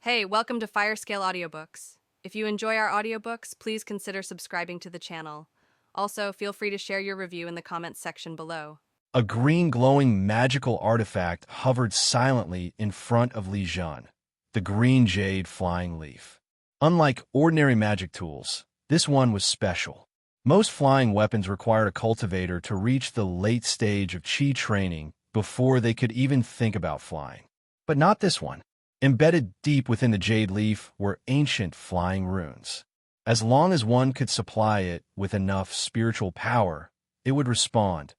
Hey, welcome to Firescale Audiobooks. If you enjoy our audiobooks, please consider subscribing to the channel. Also, feel free to share your review in the comments section below. A green glowing magical artifact hovered silently in front of Li Zhen, the green jade flying leaf. Unlike ordinary magic tools, this one was special. Most flying weapons required a cultivator to reach the late stage of chi training before they could even think about flying. But not this one. Embedded deep within the jade leaf were ancient flying runes. As long as one could supply it with enough spiritual power, it would respond,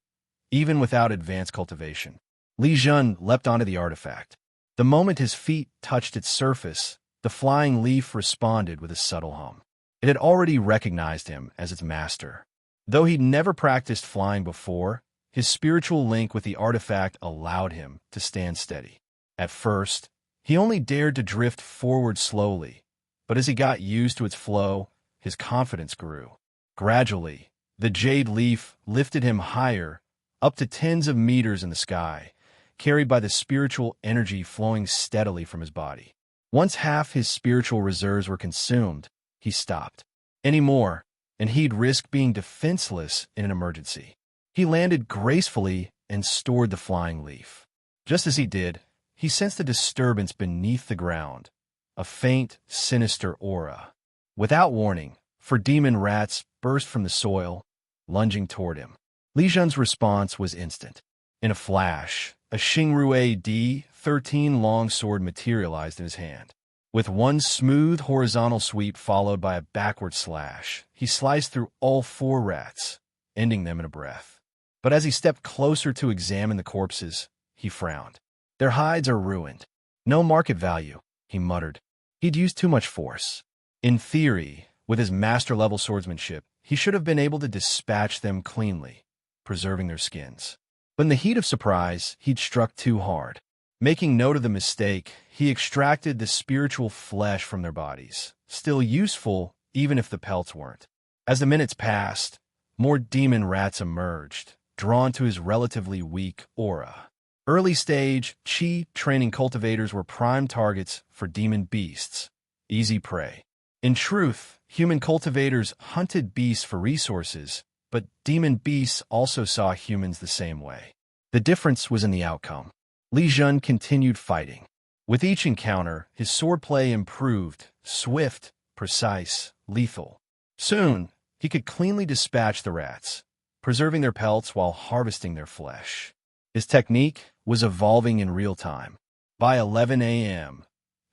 even without advanced cultivation. Li Zhen leapt onto the artifact. The moment his feet touched its surface, the flying leaf responded with a subtle hum. It had already recognized him as its master. Though he'd never practiced flying before, his spiritual link with the artifact allowed him to stand steady. At first, he only dared to drift forward slowly, but as he got used to its flow, his confidence grew. Gradually, the jade leaf lifted him higher, up to tens of meters in the sky, carried by the spiritual energy flowing steadily from his body. Once half his spiritual reserves were consumed, he stopped. Any more, and he'd risk being defenseless in an emergency. He landed gracefully and stored the flying leaf. Just as he did, he sensed a disturbance beneath the ground, a faint, sinister aura. Without warning, four demon rats burst from the soil, lunging toward him. Li Zhen's response was instant. In a flash, a Xingrue D13 longsword materialized in his hand. With one smooth horizontal sweep followed by a backward slash, he sliced through all four rats, ending them in a breath. But as he stepped closer to examine the corpses, he frowned. Their hides are ruined. No market value, he muttered. He'd used too much force. In theory, with his master-level swordsmanship, he should have been able to dispatch them cleanly, preserving their skins. But in the heat of surprise, he'd struck too hard. Making note of the mistake, he extracted the spiritual flesh from their bodies, still useful even if the pelts weren't. As the minutes passed, more demon rats emerged, drawn to his relatively weak aura. Early-stage, chi training cultivators were prime targets for demon beasts, easy prey. In truth, human cultivators hunted beasts for resources, but demon beasts also saw humans the same way. The difference was in the outcome. Li Zhen continued fighting. With each encounter, his swordplay improved, swift, precise, lethal. Soon, he could cleanly dispatch the rats, preserving their pelts while harvesting their flesh. His technique was evolving in real time. By 11 a.m.,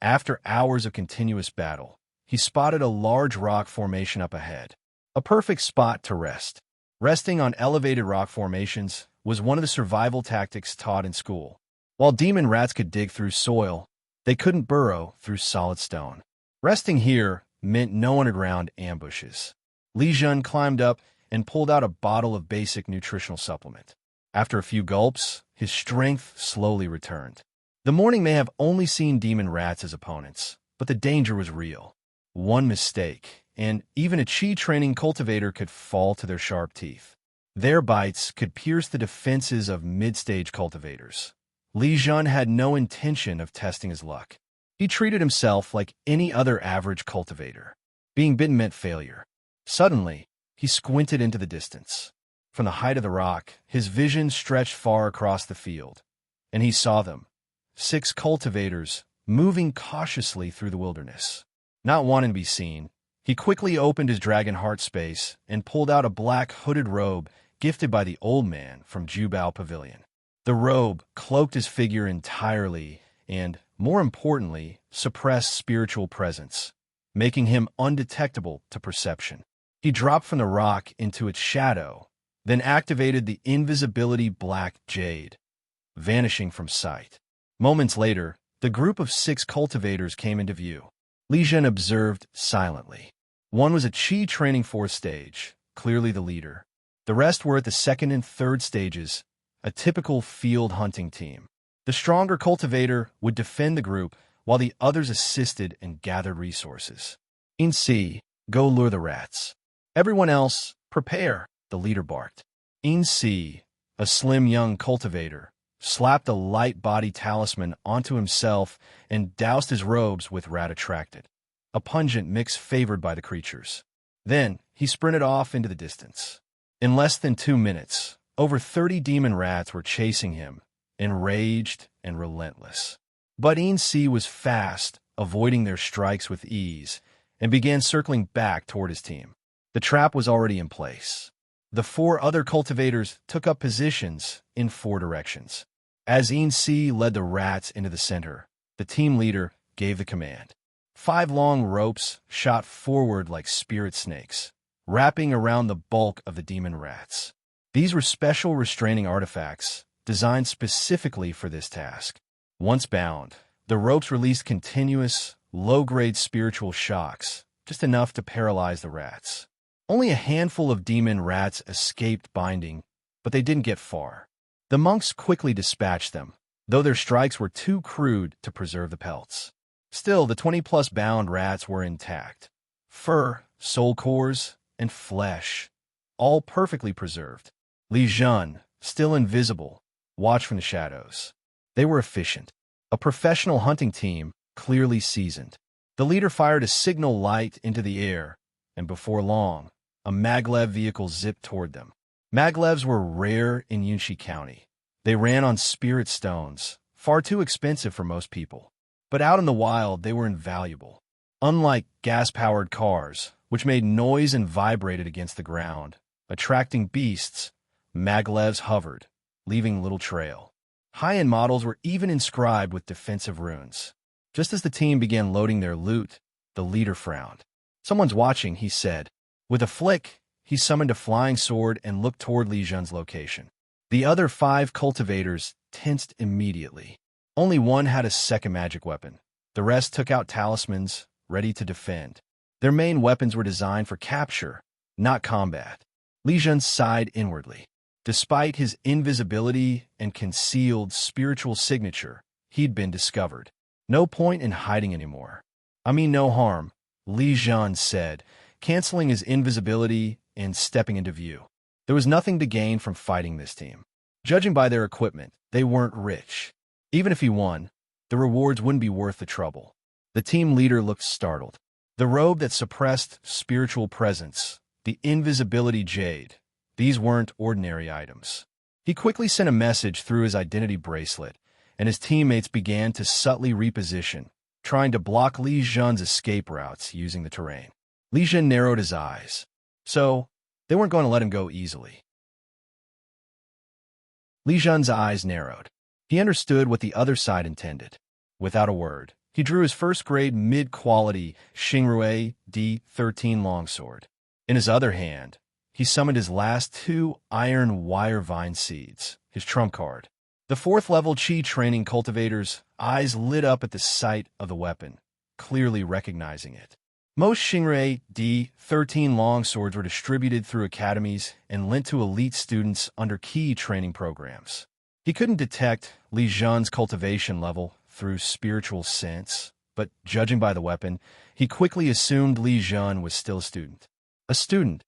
after hours of continuous battle, he spotted a large rock formation up ahead. A perfect spot to rest. Resting on elevated rock formations was one of the survival tactics taught in school. While demon rats could dig through soil, they couldn't burrow through solid stone. Resting here meant no underground ambushes. Li Zhen climbed up and pulled out a bottle of basic nutritional supplement. After a few gulps, his strength slowly returned. The morning may have only seen demon rats as opponents, but the danger was real. One mistake, and even a chi-training cultivator could fall to their sharp teeth. Their bites could pierce the defenses of mid-stage cultivators. Li Zhen had no intention of testing his luck. He treated himself like any other average cultivator. Being bitten meant failure. Suddenly, he squinted into the distance. From the height of the rock, his vision stretched far across the field, and he saw them, 6 cultivators, moving cautiously through the wilderness. Not wanting to be seen, he quickly opened his dragon heart space and pulled out a black hooded robe gifted by the old man from Jubao Pavilion. The robe cloaked his figure entirely and, more importantly, suppressed spiritual presence, making him undetectable to perception. He dropped from the rock into its shadow, then activated the invisibility black jade, vanishing from sight. Moments later, the group of 6 cultivators came into view. Li Zhen observed silently. One was a chi training 4th stage, clearly the leader. The rest were at the 2nd and 3rd stages, a typical field hunting team. The stronger cultivator would defend the group, while the others assisted and gathered resources. In C, go lure the rats. Everyone else, prepare, the leader barked. In C, a slim young cultivator, slapped a light body talisman onto himself, and doused his robes with rat attracted, a pungent mix favored by the creatures. Then he sprinted off into the distance. In less than 2 minutes, over 30 demon rats were chasing him, enraged and relentless. But Yin-Si was fast, avoiding their strikes with ease, and began circling back toward his team. The trap was already in place. The 4 other cultivators took up positions in 4 directions. As Yin-Si led the rats into the center, the team leader gave the command. 5 long ropes shot forward like spirit snakes, wrapping around the bulk of the demon rats. These were special restraining artifacts designed specifically for this task. Once bound, the ropes released continuous, low-grade spiritual shocks, just enough to paralyze the rats. Only a handful of demon rats escaped binding, but they didn't get far. The monks quickly dispatched them, though their strikes were too crude to preserve the pelts. Still, the 20-plus bound rats were intact. Fur, soul cores, and flesh, all perfectly preserved. Li Zhen, still invisible, watched from the shadows. They were efficient. A professional hunting team, clearly seasoned. The leader fired a signal light into the air, and before long, a maglev vehicle zipped toward them. Maglevs were rare in Yunshi County. They ran on spirit stones, far too expensive for most people. But out in the wild, they were invaluable. Unlike gas-powered cars, which made noise and vibrated against the ground, attracting beasts, maglevs hovered, leaving little trail. High-end models were even inscribed with defensive runes. Just as the team began loading their loot, the leader frowned. "Someone's watching," he said. With a flick, he summoned a flying sword and looked toward Li Zhen's location. The other 5 cultivators tensed immediately. Only one had a second magic weapon. The rest took out talismans, ready to defend. Their main weapons were designed for capture, not combat. Li Zhen sighed inwardly. Despite his invisibility and concealed spiritual signature, he'd been discovered. No point in hiding anymore. "I mean no harm," Li Zhen said, canceling his invisibility and stepping into view. There was nothing to gain from fighting this team. Judging by their equipment, they weren't rich. Even if he won, the rewards wouldn't be worth the trouble. The team leader looked startled. The robe that suppressed spiritual presence, the invisibility jade, these weren't ordinary items. He quickly sent a message through his identity bracelet, and his teammates began to subtly reposition, trying to block Li Zhen's escape routes using the terrain. Li Zhen narrowed his eyes. So, they weren't going to let him go easily. Li Zhen's eyes narrowed. He understood what the other side intended. Without a word, he drew his first-grade mid-quality Xingrui D13 longsword. In his other hand, he summoned his last 2 iron wire vine seeds, his trump card. The 4th-level Qi training cultivators' eyes lit up at the sight of the weapon, clearly recognizing it. Most Xingrui D13 longswords were distributed through academies and lent to elite students under Qi training programs. He couldn't detect Li Zhen's cultivation level through spiritual sense, but judging by the weapon, he quickly assumed Li Zhen was still a student. A student,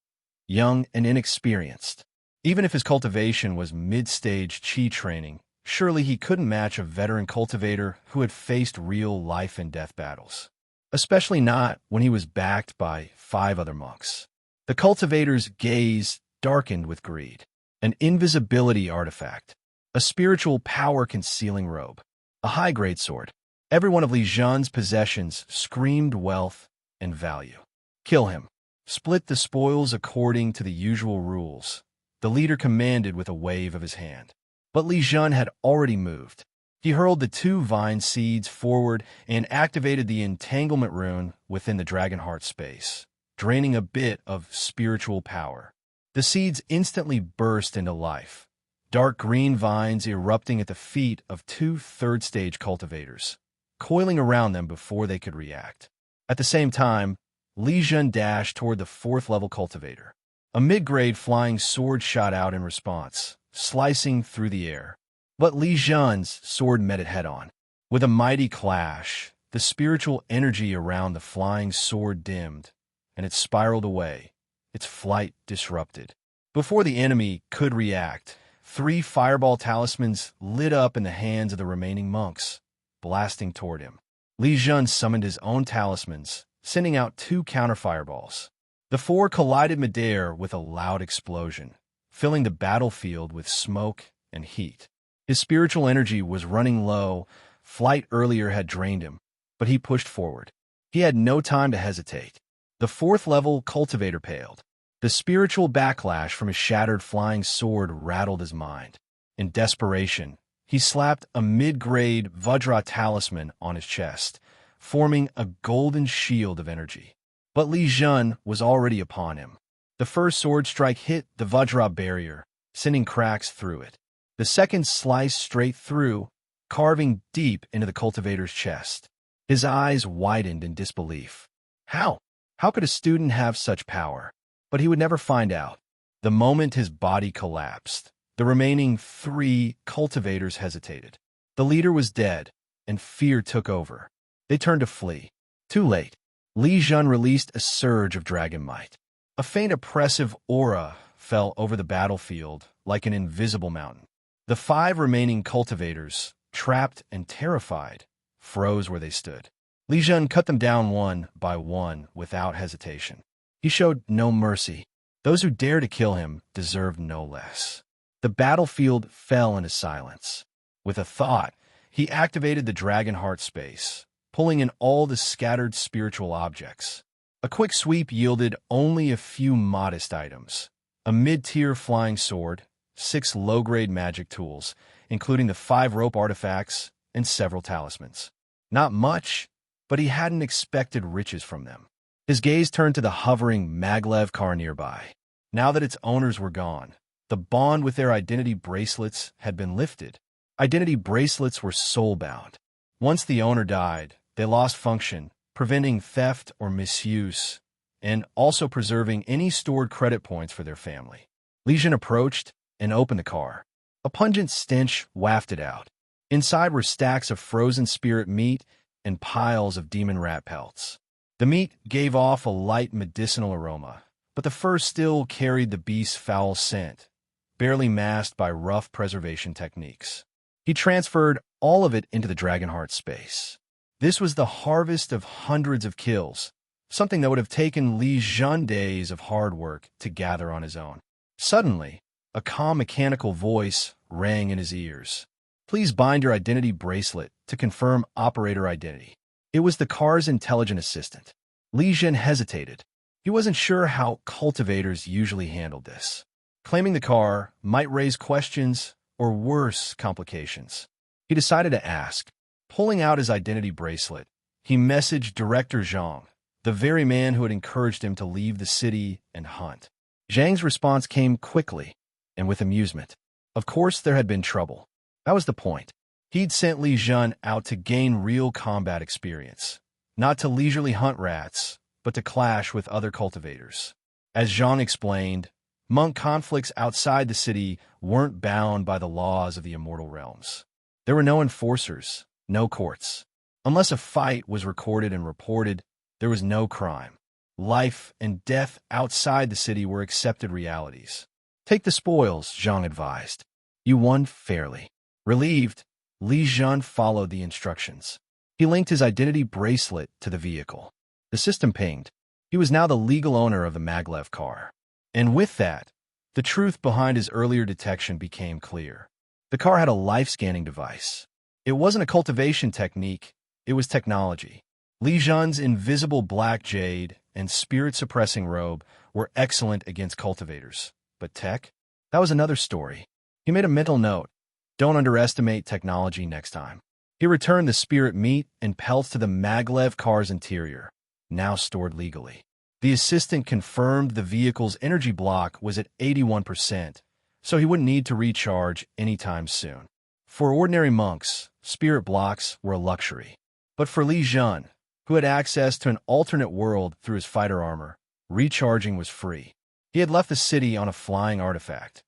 young and inexperienced. Even if his cultivation was mid-stage Qi training, surely he couldn't match a veteran cultivator who had faced real life-and-death battles. Especially not when he was backed by 5 other monks. The cultivator's gaze darkened with greed. An invisibility artifact. A spiritual power-concealing robe. A high-grade sword. Every one of Li Zhen's possessions screamed wealth and value. "Kill him. Split the spoils according to the usual rules," the leader commanded with a wave of his hand. But Li Zhen had already moved. He hurled the 2 vine seeds forward and activated the entanglement rune within the dragon heart space, draining a bit of spiritual power. The seeds instantly burst into life, dark green vines erupting at the feet of 2 third-stage cultivators, coiling around them before they could react. At the same time, Li Zhen dashed toward the 4th-level cultivator. A mid-grade flying sword shot out in response, slicing through the air. But Li Zhen's sword met it head-on. With a mighty clash, the spiritual energy around the flying sword dimmed, and it spiraled away, its flight disrupted. Before the enemy could react, 3 fireball talismans lit up in the hands of the remaining monks, blasting toward him. Li Zhen summoned his own talismans, sending out 2 counter-fireballs. The 4 collided midair with a loud explosion, filling the battlefield with smoke and heat. His spiritual energy was running low. Flight earlier had drained him, but he pushed forward. He had no time to hesitate. The 4th-level cultivator paled. The spiritual backlash from his shattered flying sword rattled his mind. In desperation, he slapped a mid-grade Vajra talisman on his chest, forming a golden shield of energy. But Li Zhen was already upon him. The first sword strike hit the Vajra barrier, sending cracks through it. The second sliced straight through, carving deep into the cultivator's chest. His eyes widened in disbelief. How? How could a student have such power? But he would never find out. The moment his body collapsed, the remaining 3 cultivators hesitated. The leader was dead, and fear took over. They turned to flee. Too late. Li Zhen released a surge of dragon might. A faint oppressive aura fell over the battlefield like an invisible mountain. The 5 remaining cultivators, trapped and terrified, froze where they stood. Li Zhen cut them down one by one without hesitation. He showed no mercy. Those who dared to kill him deserved no less. The battlefield fell into silence. With a thought, he activated the dragon heart space, pulling in all the scattered spiritual objects. A quick sweep yielded only a few modest items. A mid-tier flying sword, 6 low-grade magic tools, including the 5 rope artifacts and several talismans. Not much, but he hadn't expected riches from them. His gaze turned to the hovering maglev car nearby. Now that its owners were gone, the bond with their identity bracelets had been lifted. Identity bracelets were soul-bound. Once the owner died, they lost function, preventing theft or misuse, and also preserving any stored credit points for their family. Li Zhen approached and opened the car. A pungent stench wafted out. Inside were stacks of frozen spirit meat and piles of demon rat pelts. The meat gave off a light medicinal aroma, but the fur still carried the beast's foul scent, barely masked by rough preservation techniques. He transferred all of it into the Dragonheart space. This was the harvest of hundreds of kills, something that would have taken Li Zhen days of hard work to gather on his own. Suddenly, a calm mechanical voice rang in his ears. Please bind your identity bracelet to confirm operator identity. It was the car's intelligent assistant. Li Zhen hesitated. He wasn't sure how cultivators usually handled this. Claiming the car might raise questions or worse, complications. He decided to ask. Pulling out his identity bracelet, he messaged Director Zhang, the very man who had encouraged him to leave the city and hunt. Zhang's response came quickly and with amusement. Of course there had been trouble. That was the point. He'd sent Li Zhen out to gain real combat experience, not to leisurely hunt rats, but to clash with other cultivators. As Zhang explained, monk conflicts outside the city weren't bound by the laws of the immortal realms. There were no enforcers, no courts. Unless a fight was recorded and reported, there was no crime. Life and death outside the city were accepted realities. Take the spoils, Zhang advised. You won fairly. Relieved, Li Zhen followed the instructions. He linked his identity bracelet to the vehicle. The system pinged. He was now the legal owner of the maglev car. And with that, the truth behind his earlier detection became clear. The car had a life-scanning device. It wasn't a cultivation technique, it was technology. Li Zhen's invisible black jade and spirit-suppressing robe were excellent against cultivators. But tech? That was another story. He made a mental note. Don't underestimate technology next time. He returned the spirit meat and pelts to the maglev car's interior, now stored legally. The assistant confirmed the vehicle's energy block was at 81%, so he wouldn't need to recharge anytime soon. For ordinary monks, spirit blocks were a luxury. But for Li Zhen, who had access to an alternate world through his fighter armor, recharging was free. He had left the city on a flying artifact.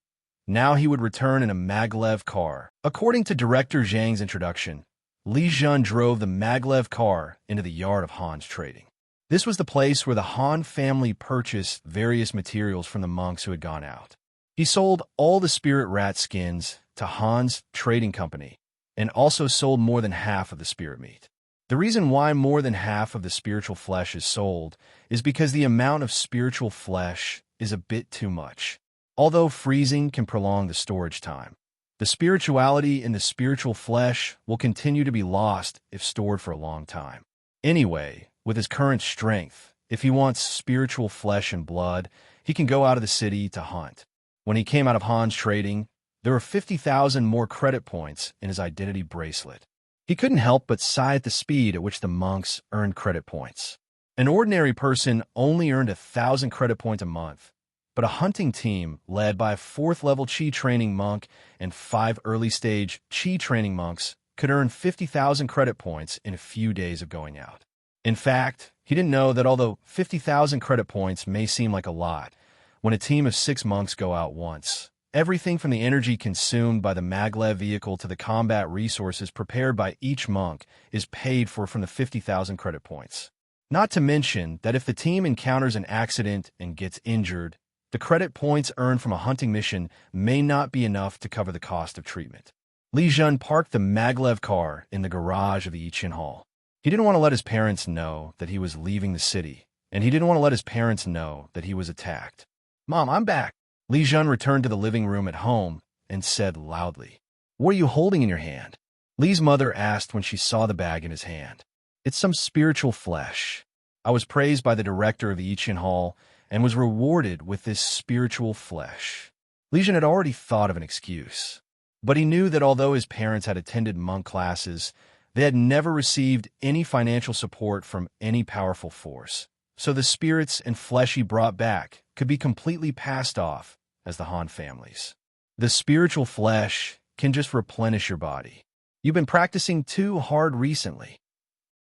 Now he would return in a maglev car. According to Director Zhang's introduction, Li Zhen drove the maglev car into the yard of Han's trading. This was the place where the Han family purchased various materials from the monks who had gone out. He sold all the spirit rat skins to Han's trading company and also sold more than half of the spirit meat. The reason why more than half of the spiritual flesh is sold is because the amount of spiritual flesh is a bit too much. Although freezing can prolong the storage time, the spirituality in the spiritual flesh will continue to be lost if stored for a long time. Anyway, with his current strength, if he wants spiritual flesh and blood, he can go out of the city to hunt. When he came out of Han's trading, there were 50,000 more credit points in his identity bracelet. He couldn't help but sigh at the speed at which the monks earned credit points. An ordinary person only earned 1,000 credit points a month, but a hunting team led by a 4th-level Qi training monk and 5 early-stage Qi training monks could earn 50,000 credit points in a few days of going out. In fact, he didn't know that although 50,000 credit points may seem like a lot, when a team of 6 monks go out once, everything from the energy consumed by the maglev vehicle to the combat resources prepared by each monk is paid for from the 50,000 credit points. Not to mention that if the team encounters an accident and gets injured, the credit points earned from a hunting mission may not be enough to cover the cost of treatment. Li Zhen parked the maglev car in the garage of the Yi Qin Hall. He didn't want to let his parents know that he was leaving the city, and he didn't want to let his parents know that he was attacked. "Mom, I'm back." Li Zhen returned to the living room at home and said loudly, "What are you holding in your hand?" Li's mother asked when she saw the bag in his hand. "It's some spiritual flesh. I was praised by the director of the Yi Qin Hall and was rewarded with this spiritual flesh." Li Zhen had already thought of an excuse, but he knew that although his parents had attended monk classes, they had never received any financial support from any powerful force. So the spirits and flesh he brought back could be completely passed off as the Han families. The spiritual flesh can just replenish your body. "You've been practicing too hard recently."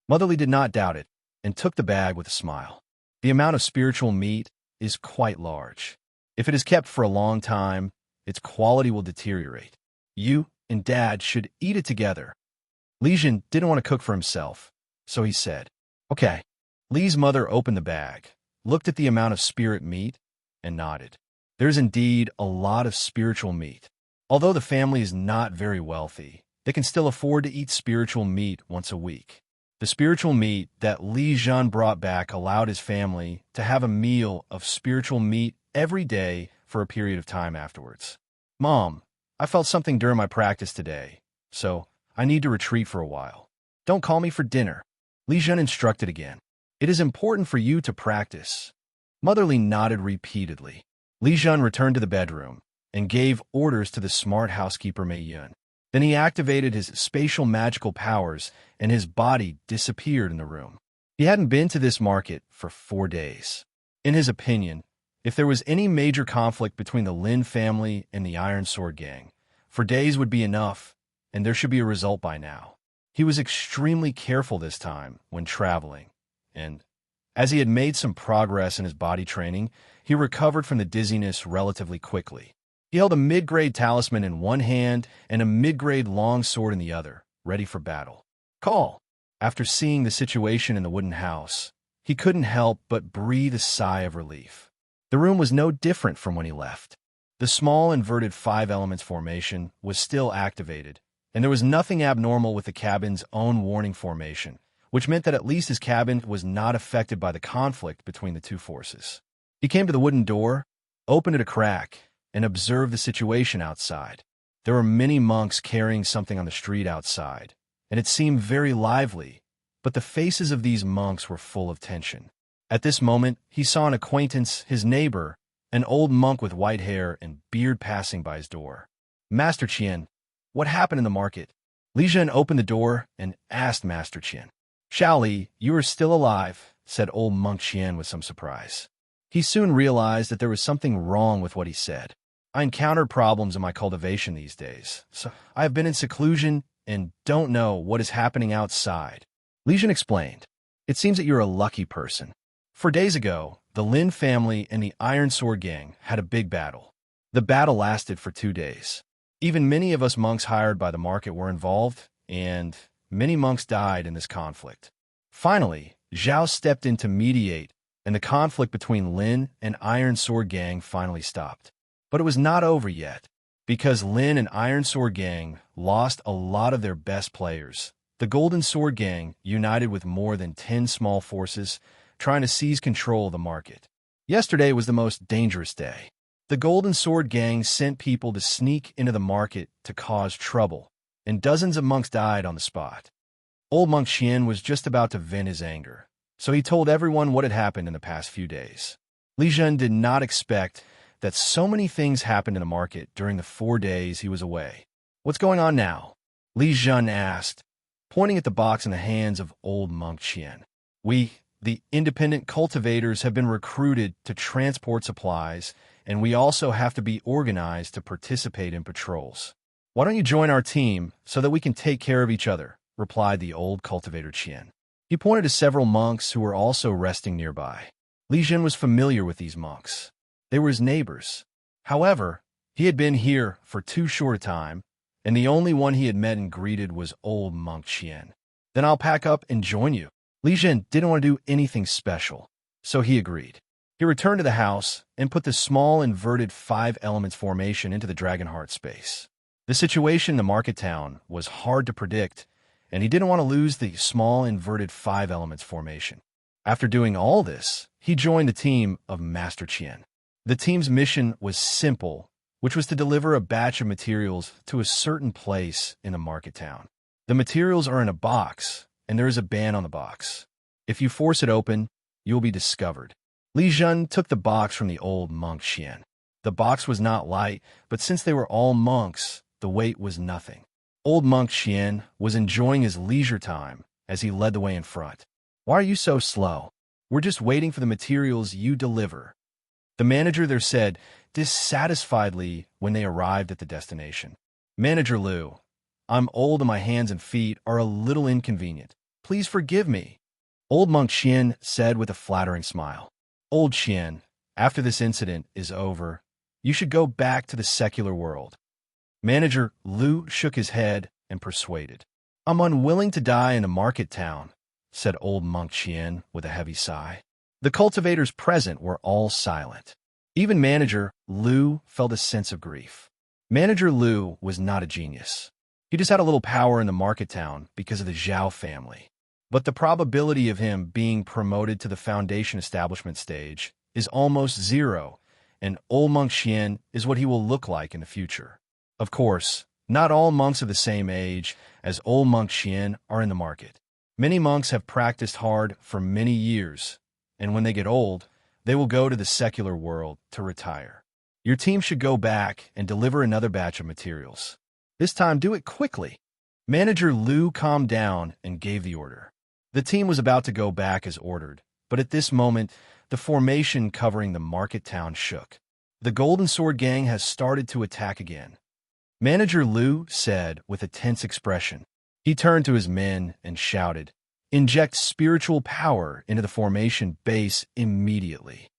Motherly did not doubt it and took the bag with a smile. The amount of spiritual meat is quite large. If it is kept for a long time, its quality will deteriorate. You and Dad should eat it together. Li Zhen didn't want to cook for himself, so he said, "Okay." Li's mother opened the bag, looked at the amount of spirit meat, and nodded. There's indeed a lot of spiritual meat. Although the family is not very wealthy, they can still afford to eat spiritual meat once a week. The spiritual meat that Li Zhen brought back allowed his family to have a meal of spiritual meat every day for a period of time afterwards. "Mom, I felt something during my practice today, so I need to retreat for a while. Don't call me for dinner." Li Zhen instructed again. "It is important for you to practice." Motherly nodded repeatedly. Li Zhen returned to the bedroom and gave orders to the smart housekeeper Mei Yun. Then he activated his spatial magical powers and his body disappeared in the room. He hadn't been to this market for 4 days. In his opinion, if there was any major conflict between the Lin family and the Iron Sword Gang, 4 days would be enough, and there should be a result by now. He was extremely careful this time when traveling, and as he had made some progress in his body training, he recovered from the dizziness relatively quickly. He held a mid-grade talisman in one hand and a mid-grade long sword in the other, ready for battle. "Call!" After seeing the situation in the wooden house, he couldn't help but breathe a sigh of relief. The room was no different from when he left. The small inverted 5 elements formation was still activated, and there was nothing abnormal with the cabin's own warning formation, which meant that at least his cabin was not affected by the conflict between the two forces. He came to the wooden door, opened it a crack, and observed the situation outside. There were many monks carrying something on the street outside, and it seemed very lively, but the faces of these monks were full of tension. At this moment, he saw an acquaintance, his neighbor, an old monk with white hair and beard passing by his door. "Master Qian, what happened in the market?" Li Zhen opened the door and asked Master Qian. "Xiao Li, you are still alive," said old monk Qian with some surprise. He soon realized that there was something wrong with what he said. "I encountered problems in my cultivation these days, so I have been in seclusion and don't know what is happening outside." Li Zhen explained, "It seems that you're a lucky person. 4 days ago, the Lin family and the Iron Sword Gang had a big battle. The battle lasted for 2 days. Even many of us monks hired by the market were involved, and many monks died in this conflict. Finally, Zhao stepped in to mediate, and the conflict between Lin and Iron Sword Gang finally stopped. But it was not over yet, because Lin and Iron Sword Gang lost a lot of their best players. The Golden Sword Gang united with more than 10 small forces, trying to seize control of the market. Yesterday was the most dangerous day. The Golden Sword Gang sent people to sneak into the market to cause trouble, and dozens of monks died on the spot. Old Monk Xian was just about to vent his anger, so he told everyone what had happened in the past few days. Li Zhen did not expect that so many things happened in the market during the 4 days he was away. "What's going on now?" Li Zhen asked, pointing at the box in the hands of Old Monk Qian. "We, the independent cultivators, have been recruited to transport supplies, and we also have to be organized to participate in patrols. Why don't you join our team so that we can take care of each other?" replied the old cultivator Qian. He pointed to several monks who were also resting nearby. Li Zhen was familiar with these monks. They were his neighbors. However, he had been here for too short a time, and the only one he had met and greeted was Old Monk Qian. "Then I'll pack up and join you." Li Zhen didn't want to do anything special, so he agreed. He returned to the house and put the small inverted 5 elements formation into the Dragonheart space. The situation in the market town was hard to predict, and he didn't want to lose the small inverted 5 elements formation. After doing all this, he joined the team of Master Qian. The team's mission was simple, which was to deliver a batch of materials to a certain place in the market town. The materials are in a box, and there is a ban on the box. If you force it open, you will be discovered. Li Zhen took the box from the old monk Qian. The box was not light, but since they were all monks, the weight was nothing. Old monk Qian was enjoying his leisure time as he led the way in front. "Why are you so slow? We're just waiting for the materials you deliver," the manager there said dissatisfiedly when they arrived at the destination. "Manager Liu, I'm old and my hands and feet are a little inconvenient. Please forgive me," Old Monk Qian said with a flattering smile. "Old Qian, after this incident is over, you should go back to the secular world." Manager Liu shook his head and persuaded. "I'm unwilling to die in a market town," said Old Monk Qian with a heavy sigh. The cultivators present were all silent. Even Manager Liu felt a sense of grief. Manager Liu was not a genius. He just had a little power in the market town because of the Zhao family. But the probability of him being promoted to the foundation establishment stage is almost zero, and Old Monk Qian is what he will look like in the future. Of course, not all monks of the same age as Old Monk Qian are in the market. Many monks have practiced hard for many years, and when they get old, they will go to the secular world to retire. Your team should go back and deliver another batch of materials. This time, do it quickly. Manager Liu calmed down and gave the order. The team was about to go back as ordered, but at this moment, the formation covering the market town shook. The Golden Sword Gang has started to attack again. Manager Liu said with a tense expression. He turned to his men and shouted, "Inject spiritual power into the formation base immediately."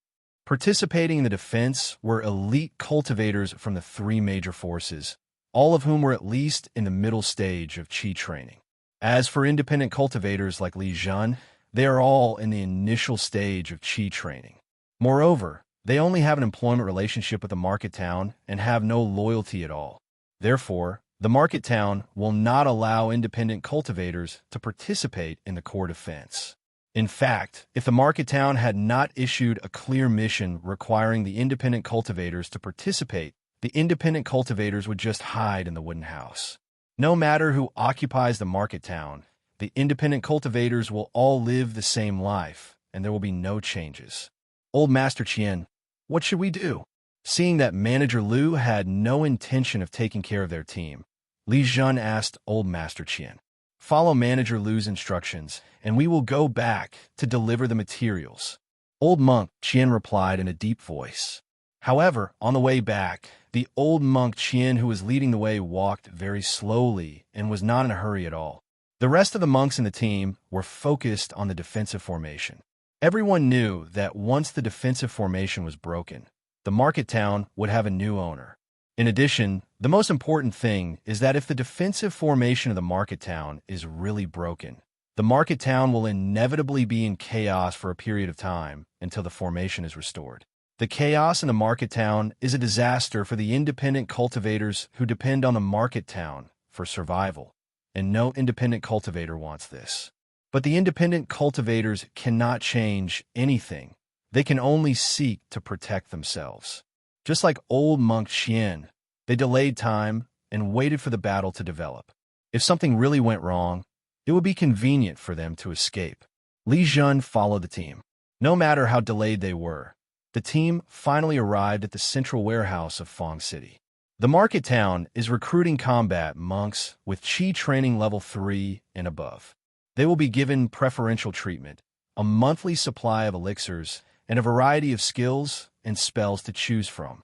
Participating in the defense were elite cultivators from the 3 major forces, all of whom were at least in the middle stage of Qi training. As for independent cultivators like Li Zhen, they are all in the initial stage of Qi training. Moreover, they only have an employment relationship with the market town and have no loyalty at all. Therefore, the market town will not allow independent cultivators to participate in the core defense. In fact, if the market town had not issued a clear mission requiring the independent cultivators to participate, the independent cultivators would just hide in the wooden house. No matter who occupies the market town, the independent cultivators will all live the same life, and there will be no changes. Old Master Qian, what should we do? Seeing that Manager Liu had no intention of taking care of their team, Li Zhen asked Old Master Qian, "Follow Manager Liu's instructions, and we will go back to deliver the materials." Old Monk Qian replied in a deep voice. However, on the way back, the old monk Qian who was leading the way walked very slowly and was not in a hurry at all. The rest of the monks in the team were focused on the defensive formation. Everyone knew that once the defensive formation was broken, the market town would have a new owner. In addition, the most important thing is that if the defensive formation of the market town is really broken, the market town will inevitably be in chaos for a period of time until the formation is restored. The chaos in the market town is a disaster for the independent cultivators who depend on the market town for survival, and no independent cultivator wants this. But the independent cultivators cannot change anything. They can only seek to protect themselves. Just like old monk Qian, they delayed time and waited for the battle to develop. If something really went wrong, it would be convenient for them to escape. Li Zhen followed the team. No matter how delayed they were, the team finally arrived at the central warehouse of Fong City. The market town is recruiting combat monks with Qi training level 3 and above. They will be given preferential treatment, a monthly supply of elixirs, and a variety of skills and spells to choose from.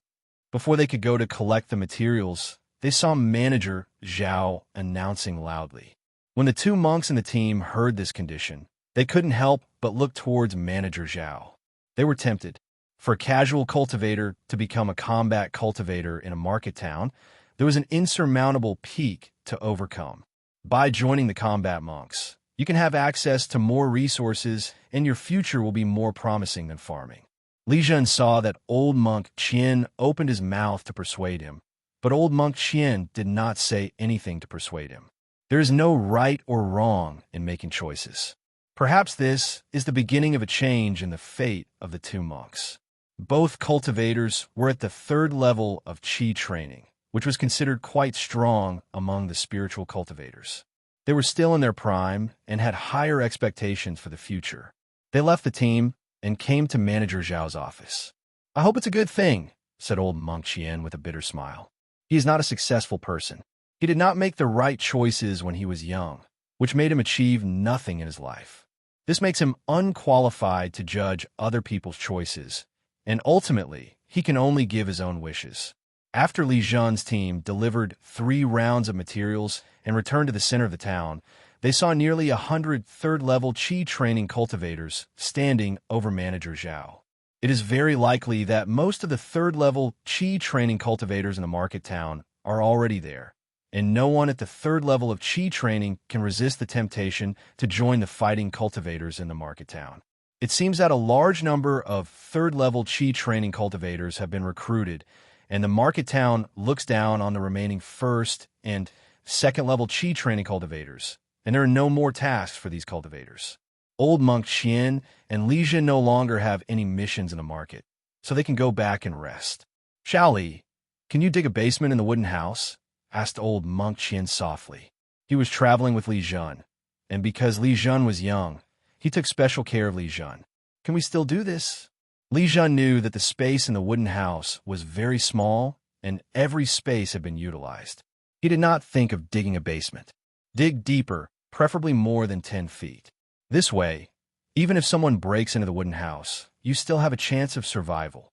Before they could go to collect the materials, they saw manager Zhao announcing loudly. When the two monks in the team heard this condition, they couldn't help but look towards manager Zhao. They were tempted. For a casual cultivator to become a combat cultivator in a market town, there was an insurmountable peak to overcome. By joining the combat monks, you can have access to more resources and your future will be more promising than farming. Li Zhen saw that old monk Qian opened his mouth to persuade him, but old monk Qian did not say anything to persuade him. There is no right or wrong in making choices. Perhaps this is the beginning of a change in the fate of the two monks. Both cultivators were at the 3rd level of Qi training, which was considered quite strong among the spiritual cultivators. They were still in their prime and had higher expectations for the future. They left the team and came to Manager Zhao's office. "I hope it's a good thing," said old monk Qian with a bitter smile. "He is not a successful person. He did not make the right choices when he was young, which made him achieve nothing in his life. This makes him unqualified to judge other people's choices, and ultimately, he can only give his own wishes." After Li Zhen's team delivered 3 rounds of materials and returned to the center of the town, they saw nearly 100 3rd-level Qi training cultivators standing over Manager Zhao. It is very likely that most of the 3rd-level Qi training cultivators in the market town are already there, and no one at the 3rd level of Qi training can resist the temptation to join the fighting cultivators in the market town. It seems that a large number of 3rd-level Qi training cultivators have been recruited, and the market town looks down on the remaining 1st and 2nd-level Qi training cultivators, and there are no more tasks for these cultivators. Old monk Qian and Li Zhen no longer have any missions in the market, so they can go back and rest. "Li, can you dig a basement in the wooden house?" asked old monk Qian softly. He was traveling with Li Zhen, and because Li Zhen was young, he took special care of Li Zhen. "Can we still do this?" Li Zhen knew that the space in the wooden house was very small, and every space had been utilized. He did not think of digging a basement. Dig deeper, preferably more than 10 feet. This way, even if someone breaks into the wooden house, you still have a chance of survival.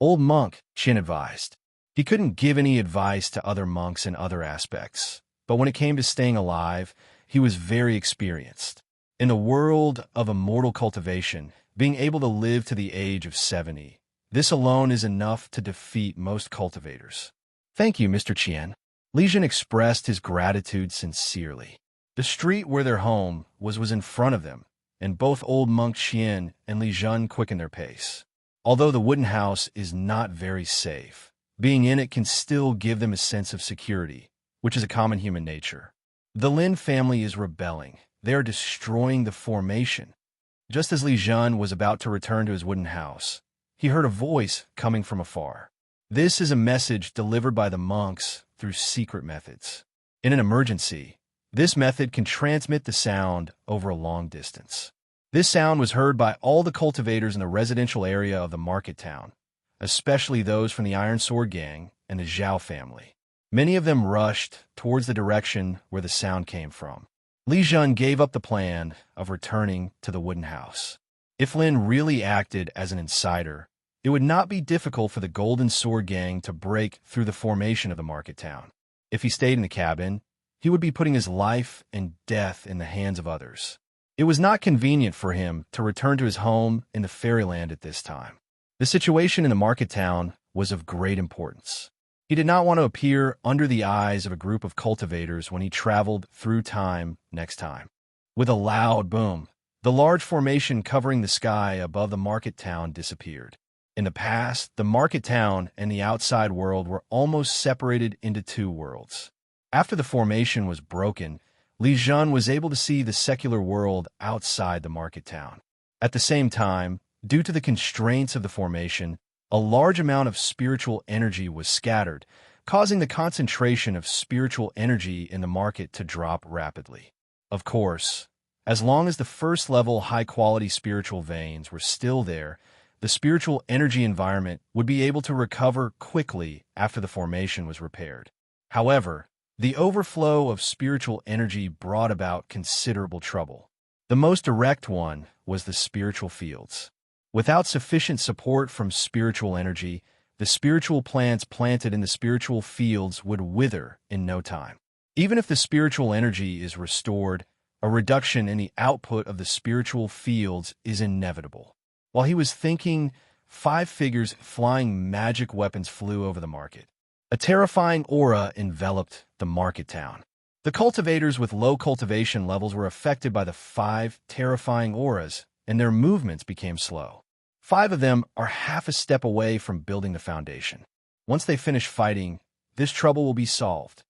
Old monk Qian advised. He couldn't give any advice to other monks in other aspects, but when it came to staying alive, he was very experienced. In the world of immortal cultivation, being able to live to the age of 70, this alone is enough to defeat most cultivators. "Thank you, Mr. Qian." Li Zhen expressed his gratitude sincerely. The street where their home was in front of them, and both old monk Qian and Li Zhen quickened their pace. Although the wooden house is not very safe, being in it can still give them a sense of security, which is a common human nature. The Lin family is rebelling. They are destroying the formation. Just as Li Zhen was about to return to his wooden house, he heard a voice coming from afar. This is a message delivered by the monks through secret methods. In an emergency, this method can transmit the sound over a long distance. This sound was heard by all the cultivators in the residential area of the market town, especially those from the Iron Sword Gang and the Zhao family. Many of them rushed towards the direction where the sound came from. Li Zhen gave up the plan of returning to the wooden house. If Lin really acted as an insider, it would not be difficult for the Golden Sword Gang to break through the formation of the market town. If he stayed in the cabin, he would be putting his life and death in the hands of others. It was not convenient for him to return to his home in the fairyland at this time. The situation in the market town was of great importance. He did not want to appear under the eyes of a group of cultivators when he traveled through time next time. With a loud boom, the large formation covering the sky above the market town disappeared. In the past, the market town and the outside world were almost separated into two worlds. After the formation was broken, Li Zhen was able to see the secular world outside the market town. At the same time, due to the constraints of the formation, a large amount of spiritual energy was scattered, causing the concentration of spiritual energy in the market to drop rapidly. Of course, as long as the first-level high-quality spiritual veins were still there, the spiritual energy environment would be able to recover quickly after the formation was repaired. However, the overflow of spiritual energy brought about considerable trouble. The most direct one was the spiritual fields. Without sufficient support from spiritual energy, the spiritual plants planted in the spiritual fields would wither in no time. Even if the spiritual energy is restored, a reduction in the output of the spiritual fields is inevitable. While he was thinking, 5 figures flying magic weapons flew over the market. A terrifying aura enveloped the market town. The cultivators with low cultivation levels were affected by the 5 terrifying auras, and their movements became slow. 5 of them are half a step away from building the foundation. Once they finish fighting, this trouble will be solved.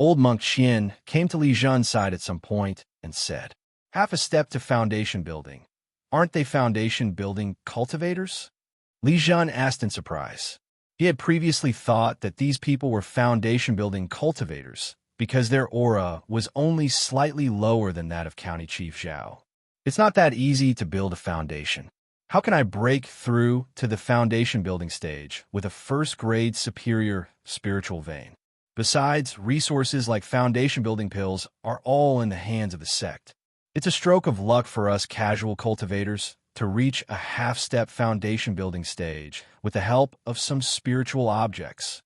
Old monk Qian came to Li Zhen's side at some point and said, "Half a step to foundation building. Aren't they foundation building cultivators?" Li Zhen asked in surprise. He had previously thought that these people were foundation building cultivators because their aura was only slightly lower than that of County Chief Zhao. It's not that easy to build a foundation. How can I break through to the foundation building stage with a first-grade superior spiritual vein? Besides, resources like foundation building pills are all in the hands of the sect. It's a stroke of luck for us casual cultivators to reach a half-step foundation building stage with the help of some spiritual objects.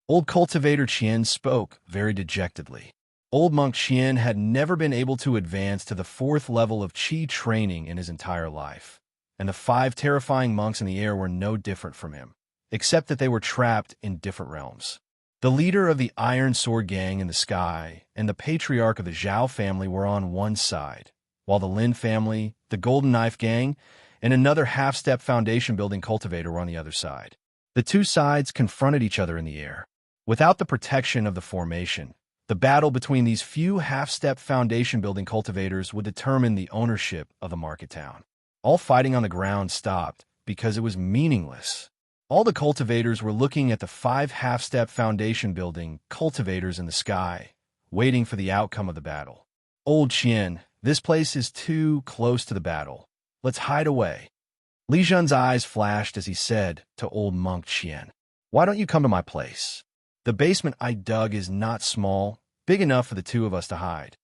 Old cultivator Qian spoke very dejectedly. Old monk Qian had never been able to advance to the 4th level of qi training in his entire life, and the 5 terrifying monks in the air were no different from him, except that they were trapped in different realms. The leader of the Iron Sword Gang in the sky and the patriarch of the Zhao family were on one side, while the Lin family, the Golden Knife Gang, and another half-step foundation-building cultivator were on the other side. The two sides confronted each other in the air. Without the protection of the formation, the battle between these few half-step foundation-building cultivators would determine the ownership of the market town. All fighting on the ground stopped because it was meaningless. All the cultivators were looking at the 5 half-step foundation-building cultivators in the sky, waiting for the outcome of the battle. Old Qian, this place is too close to the battle. Let's hide away. Li Zhen's eyes flashed as he said to old monk Qian, "Why don't you come to my place? The basement I dug is not small, big enough for the 2 of us to hide."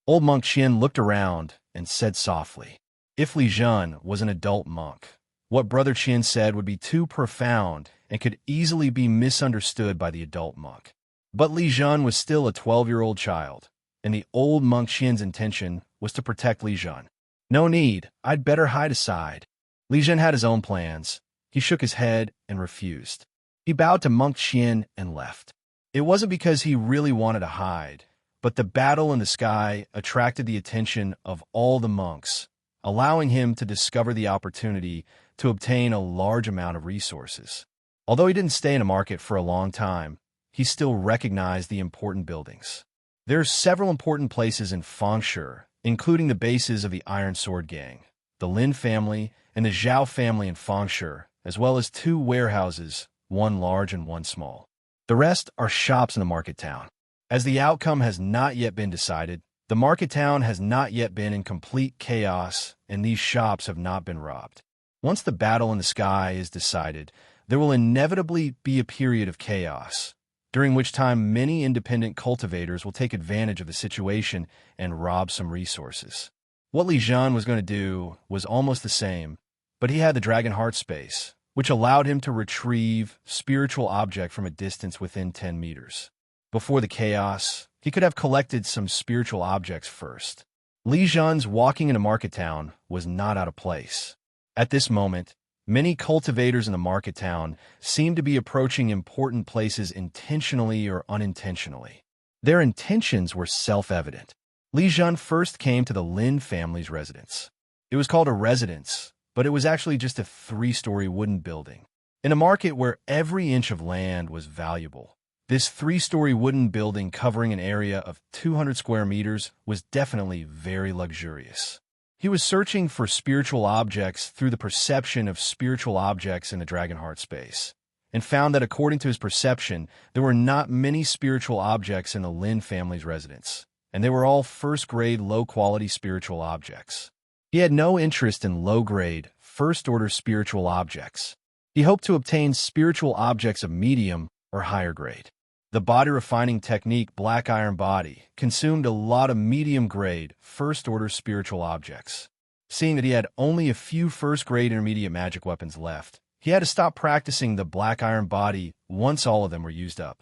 Old monk Qian looked around and said softly, if Li Zhen was an adult monk, what Brother Qian said would be too profound and could easily be misunderstood by the adult monk. But Li Zhen was still a 12-year-old child, and the old monk Qian's intention was to protect Li Zhen. "No need, I'd better hide aside." Li Zhen had his own plans. He shook his head and refused. He bowed to monk Qian and left. It wasn't because he really wanted to hide, but the battle in the sky attracted the attention of all the monks, allowing him to discover the opportunity to obtain a large amount of resources. Although he didn't stay in a market for a long time, he still recognized the important buildings. There are several important places in Fengshe, including the bases of the Iron Sword Gang, the Lin family, and the Zhao family in Fengshe, as well as 2 warehouses, one large and one small. The rest are shops in the market town. As the outcome has not yet been decided, the market town has not yet been in complete chaos, and these shops have not been robbed. Once the battle in the sky is decided, there will inevitably be a period of chaos, during which time many independent cultivators will take advantage of the situation and rob some resources. What Li Zhen was going to do was almost the same, but he had the Dragon Heart Space, which allowed him to retrieve spiritual object from a distance within 10 meters. Before the chaos, he could have collected some spiritual objects first. Li Zhen's walking into Market Town was not out of place. At this moment, many cultivators in the market town seemed to be approaching important places intentionally or unintentionally. Their intentions were self-evident. Li Zhen first came to the Lin family's residence. It was called a residence, but it was actually just a 3-story wooden building. In a market where every inch of land was valuable, this 3-story wooden building covering an area of 200 square meters was definitely very luxurious. He was searching for spiritual objects through the perception of spiritual objects in the Dragonheart space, and found that according to his perception, there were not many spiritual objects in the Lin family's residence, and they were all first-grade, low-quality spiritual objects. He had no interest in low-grade, first-order spiritual objects. He hoped to obtain spiritual objects of medium or higher grade. The body refining technique Black Iron Body consumed a lot of medium-grade, first-order spiritual objects. Seeing that he had only a few first-grade intermediate magic weapons left, he had to stop practicing the Black Iron Body once all of them were used up.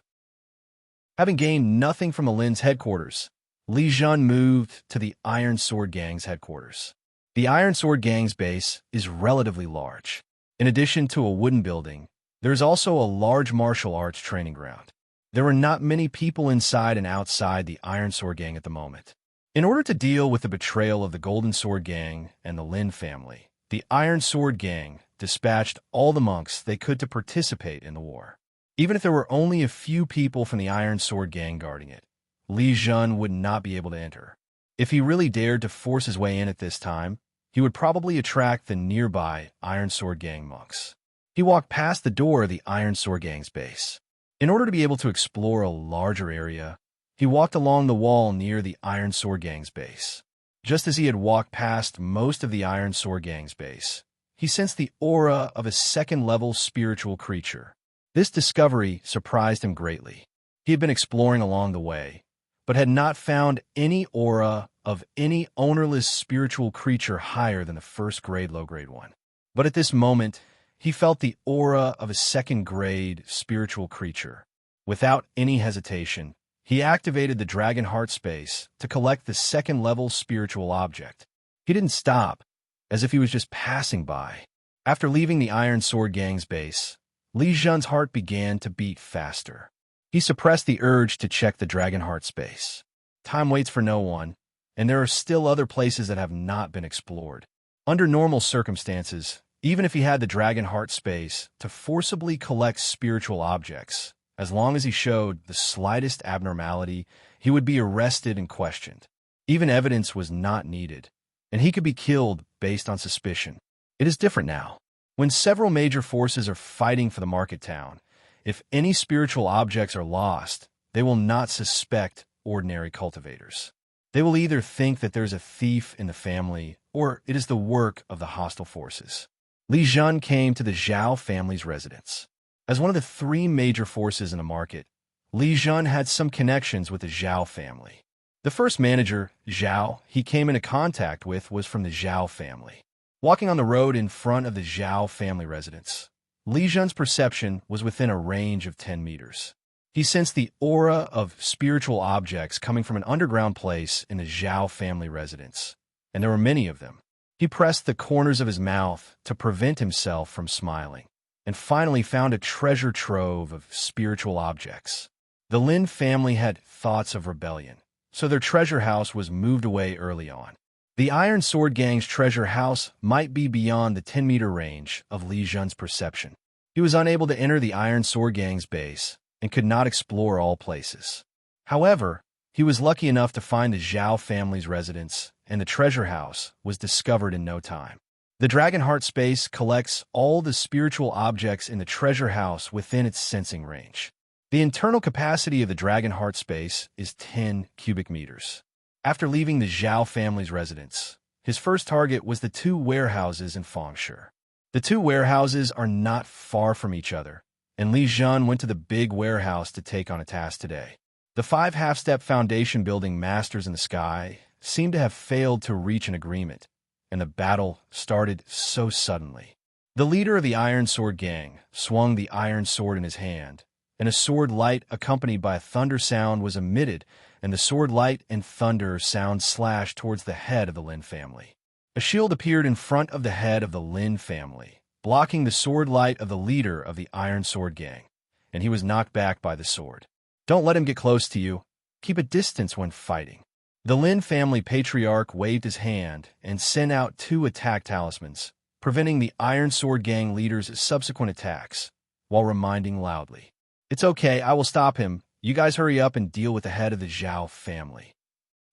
Having gained nothing from the Lin's headquarters, Li Zhen moved to the Iron Sword Gang's headquarters. The Iron Sword Gang's base is relatively large. In addition to a wooden building, there is also a large martial arts training ground. There were not many people inside and outside the Iron Sword Gang at the moment. In order to deal with the betrayal of the Golden Sword Gang and the Lin family, the Iron Sword Gang dispatched all the monks they could to participate in the war. Even if there were only a few people from the Iron Sword Gang guarding it, Li Zhen would not be able to enter. If he really dared to force his way in at this time, he would probably attract the nearby Iron Sword Gang monks. He walked past the door of the Iron Sword Gang's base. In order to be able to explore a larger area, he walked along the wall near the Iron Sword Gang's base. Just as he had walked past most of the Iron Sword Gang's base, he sensed the aura of a second-level spiritual creature. This discovery surprised him greatly. He had been exploring along the way, but had not found any aura of any ownerless spiritual creature higher than the first-grade, low-grade one. But at this moment, he felt the aura of a second-grade spiritual creature. Without any hesitation, he activated the Dragonheart space to collect the second-level spiritual object. He didn't stop, as if he was just passing by. After leaving the Iron Sword Gang's base, Li Zhen's heart began to beat faster. He suppressed the urge to check the Dragonheart space. Time waits for no one, and there are still other places that have not been explored. Under normal circumstances, even if he had the Dragonheart space to forcibly collect spiritual objects, as long as he showed the slightest abnormality, he would be arrested and questioned. Even evidence was not needed, and he could be killed based on suspicion. It is different now. When several major forces are fighting for the market town, if any spiritual objects are lost, they will not suspect ordinary cultivators. They will either think that there's a thief in the family, or it is the work of the hostile forces. Li Zhen came to the Zhao family's residence. As one of the 3 major forces in the market, Li Zhen had some connections with the Zhao family. The first manager, Zhao, he came into contact with was from the Zhao family. Walking on the road in front of the Zhao family residence, Li Zhen's perception was within a range of 10 meters. He sensed the aura of spiritual objects coming from an underground place in the Zhao family residence, and there were many of them. He pressed the corners of his mouth to prevent himself from smiling, and finally found a treasure trove of spiritual objects. The Lin family had thoughts of rebellion, so their treasure house was moved away early on. The Iron Sword Gang's treasure house might be beyond the 10-meter range of Li Zhen's perception. He was unable to enter the Iron Sword Gang's base and could not explore all places. However, he was lucky enough to find the Zhao family's residence, and the treasure house was discovered in no time. The Dragonheart space collects all the spiritual objects in the treasure house within its sensing range. The internal capacity of the Dragonheart space is 10 cubic meters. After leaving the Zhao family's residence, his first target was the 2 warehouses in Fengshe. The 2 warehouses are not far from each other, and Li Zhen went to the big warehouse to take on a task today. The 5 half-step foundation building masters in the sky seemed to have failed to reach an agreement, and the battle started so suddenly. The leader of the Iron Sword Gang swung the iron sword in his hand, and a sword light accompanied by a thunder sound was emitted, and the sword light and thunder sound slashed towards the head of the Lin family. A shield appeared in front of the head of the Lin family, blocking the sword light of the leader of the Iron Sword Gang, and he was knocked back by the sword. Don't let him get close to you. Keep a distance when fighting. The Lin family patriarch waved his hand and sent out 2 attack talismans, preventing the Iron Sword Gang leader's subsequent attacks, while reminding loudly, "It's okay, I will stop him. You guys hurry up and deal with the head of the Zhao family."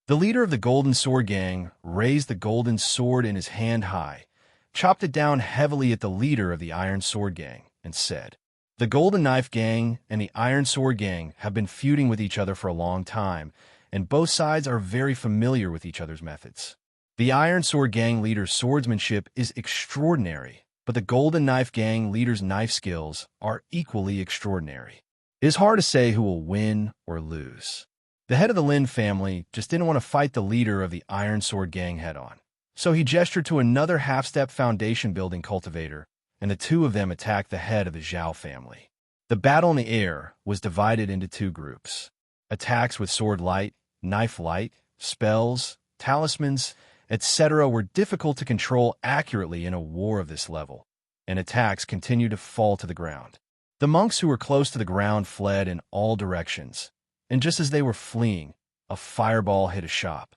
The leader of the Golden Sword Gang raised the golden sword in his hand high, chopped it down heavily at the leader of the Iron Sword Gang, and said, "The Golden Knife Gang and the Iron Sword Gang have been feuding with each other for a long time, and both sides are very familiar with each other's methods. The Iron Sword Gang leader's swordsmanship is extraordinary, but the Golden Knife Gang leader's knife skills are equally extraordinary. It is hard to say who will win or lose." The head of the Lin family just didn't want to fight the leader of the Iron Sword Gang head-on. So he gestured to another half-step foundation-building cultivator, and the two of them attacked the head of the Zhao family. The battle in the air was divided into two groups. Attacks with sword light, knife light, spells, talismans, etc. were difficult to control accurately in a war of this level, and attacks continued to fall to the ground. The monks who were close to the ground fled in all directions, and just as they were fleeing, a fireball hit a shop.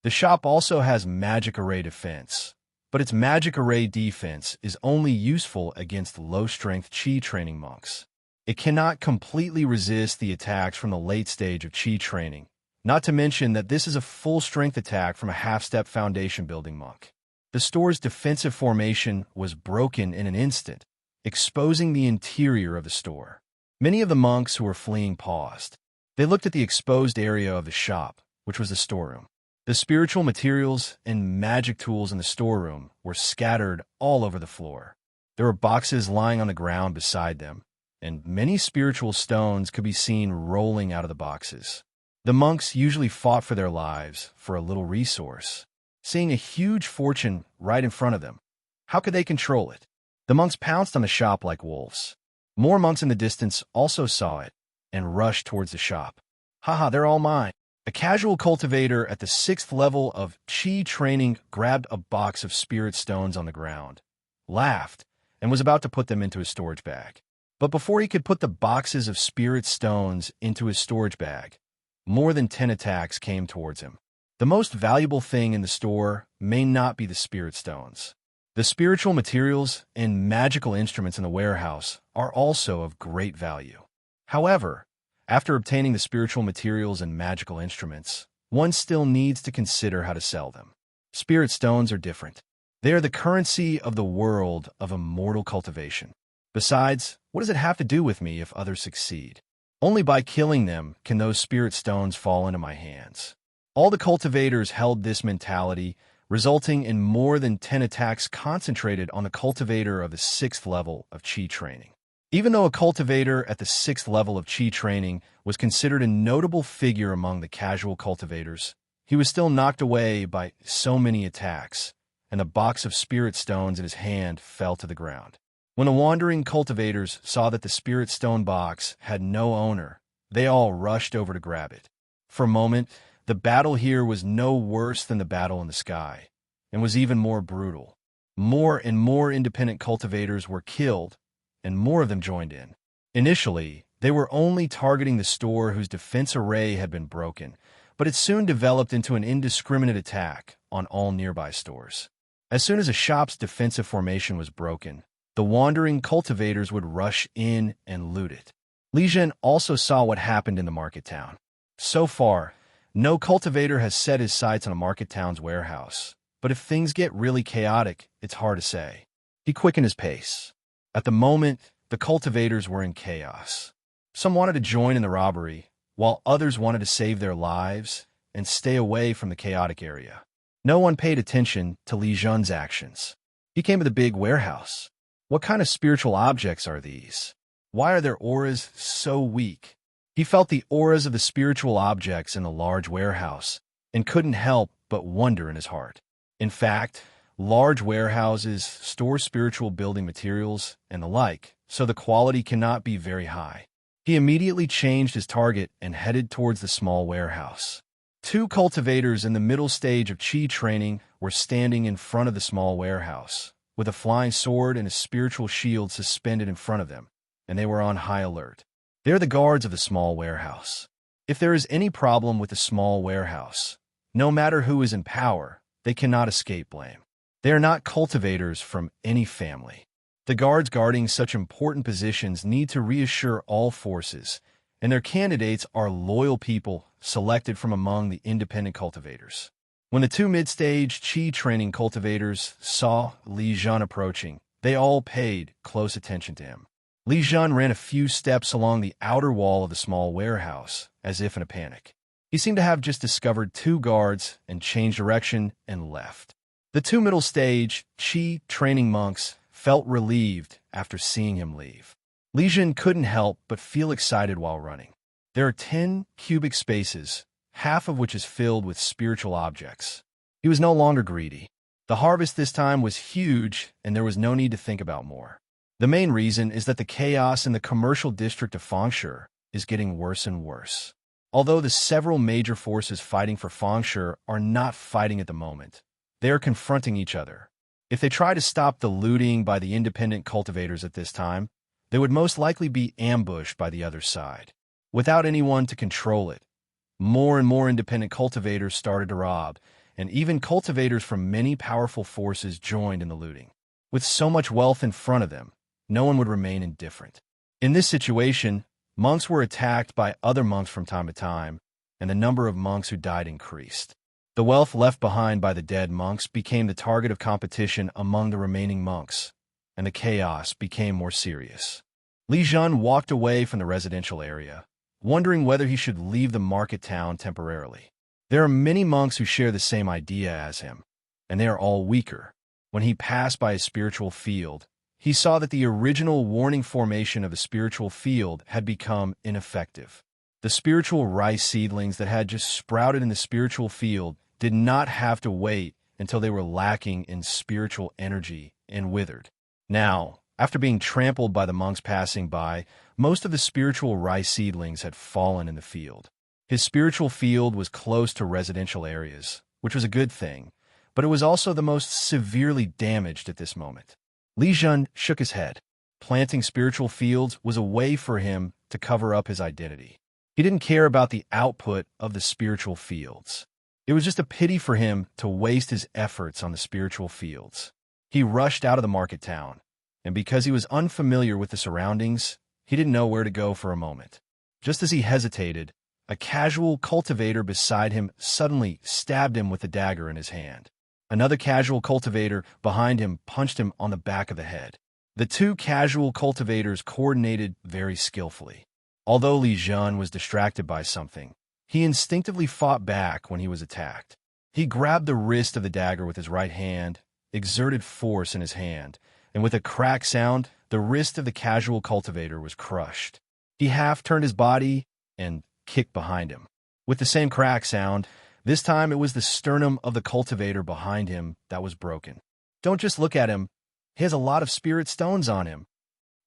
The shop also has magic array defense, but its magic array defense is only useful against low-strength Qi training monks. It cannot completely resist the attacks from the late stage of Qi training, not to mention that this is a full-strength attack from a half-step foundation-building monk. The store's defensive formation was broken in an instant, exposing the interior of the store. Many of the monks who were fleeing paused. They looked at the exposed area of the shop, which was the storeroom. The spiritual materials and magic tools in the storeroom were scattered all over the floor. There were boxes lying on the ground beside them, and many spiritual stones could be seen rolling out of the boxes. The monks usually fought for their lives for a little resource, seeing a huge fortune right in front of them. How could they control it? The monks pounced on the shop like wolves. More monks in the distance also saw it and rushed towards the shop. "Haha, they're all mine." A casual cultivator at the 6th level of Qi training grabbed a box of spirit stones on the ground, laughed, and was about to put them into his storage bag. But before he could put the boxes of spirit stones into his storage bag, more than 10 attacks came towards him. The most valuable thing in the store may not be the spirit stones. The spiritual materials and magical instruments in the warehouse are also of great value. However, after obtaining the spiritual materials and magical instruments, one still needs to consider how to sell them. Spirit stones are different. They are the currency of the world of immortal cultivation. Besides, what does it have to do with me if others succeed? Only by killing them can those spirit stones fall into my hands. All the cultivators held this mentality, resulting in more than 10 attacks concentrated on the cultivator of the 6th level of Qi training. Even though a cultivator at the 6th level of Qi training was considered a notable figure among the casual cultivators, he was still knocked away by so many attacks, and the box of spirit stones in his hand fell to the ground. When the wandering cultivators saw that the spirit stone box had no owner, they all rushed over to grab it. For a moment, the battle here was no worse than the battle in the sky, and was even more brutal. More and more independent cultivators were killed, and more of them joined in. Initially, they were only targeting the store whose defense array had been broken, but it soon developed into an indiscriminate attack on all nearby stores. As soon as a shop's defensive formation was broken, the wandering cultivators would rush in and loot it. Li Zhen also saw what happened in the market town. So far, no cultivator has set his sights on a market town's warehouse, but if things get really chaotic, it's hard to say. He quickened his pace. At the moment, the cultivators were in chaos. Some wanted to join in the robbery, while others wanted to save their lives and stay away from the chaotic area. No one paid attention to Li Zhen's actions. He came to the big warehouse. What kind of spiritual objects are these? Why are their auras so weak? He felt the auras of the spiritual objects in the large warehouse and couldn't help but wonder in his heart. In fact, large warehouses store spiritual building materials and the like, so the quality cannot be very high. He immediately changed his target and headed towards the small warehouse. Two cultivators in the middle stage of Qi training were standing in front of the small warehouse, with a flying sword and a spiritual shield suspended in front of them, and they were on high alert. They're the guards of the small warehouse. If there is any problem with the small warehouse, no matter who is in power, they cannot escape blame. They are not cultivators from any family. The guards guarding such important positions need to reassure all forces, and their candidates are loyal people selected from among the independent cultivators. When the two mid-stage Qi training cultivators saw Li Zhen approaching, they all paid close attention to him. Li Zhen ran a few steps along the outer wall of the small warehouse, as if in a panic. He seemed to have just discovered two guards and changed direction and left. The two middle-stage Qi training monks felt relieved after seeing him leave. Li Zhen couldn't help but feel excited while running. There are 10 cubic spaces, half of which is filled with spiritual objects. He was no longer greedy. The harvest this time was huge, and there was no need to think about more. The main reason is that the chaos in the commercial district of Fengshe is getting worse and worse. Although the several major forces fighting for Fengshe are not fighting at the moment, they are confronting each other. If they try to stop the looting by the independent cultivators at this time, they would most likely be ambushed by the other side. Without anyone to control it, more and more independent cultivators started to rob, and even cultivators from many powerful forces joined in the looting. With so much wealth in front of them, no one would remain indifferent. In this situation, monks were attacked by other monks from time to time, and the number of monks who died increased. The wealth left behind by the dead monks became the target of competition among the remaining monks, and the chaos became more serious. Li Zhen walked away from the residential area, wondering whether he should leave the market town temporarily. There are many monks who share the same idea as him, and they are all weaker. When he passed by a spiritual field, he saw that the original warning formation of a spiritual field had become ineffective. The spiritual rice seedlings that had just sprouted in the spiritual field did not have to wait until they were lacking in spiritual energy and withered. Now, after being trampled by the monks passing by, most of the spiritual rice seedlings had fallen in the field. His spiritual field was close to residential areas, which was a good thing, but it was also the most severely damaged at this moment. Li Zhen shook his head. Planting spiritual fields was a way for him to cover up his identity. He didn't care about the output of the spiritual fields. It was just a pity for him to waste his efforts on the spiritual fields. He rushed out of the market town, and because he was unfamiliar with the surroundings, he didn't know where to go for a moment. Just as he hesitated, a casual cultivator beside him suddenly stabbed him with a dagger in his hand. Another casual cultivator behind him punched him on the back of the head. The two casual cultivators coordinated very skillfully. Although Li Zhen was distracted by something, he instinctively fought back when he was attacked. He grabbed the wrist of the dagger with his right hand, exerted force in his hand, and with a crack sound, the wrist of the casual cultivator was crushed. He half-turned his body and kicked behind him. With the same crack sound, this time it was the sternum of the cultivator behind him that was broken. Don't just look at him. He has a lot of spirit stones on him.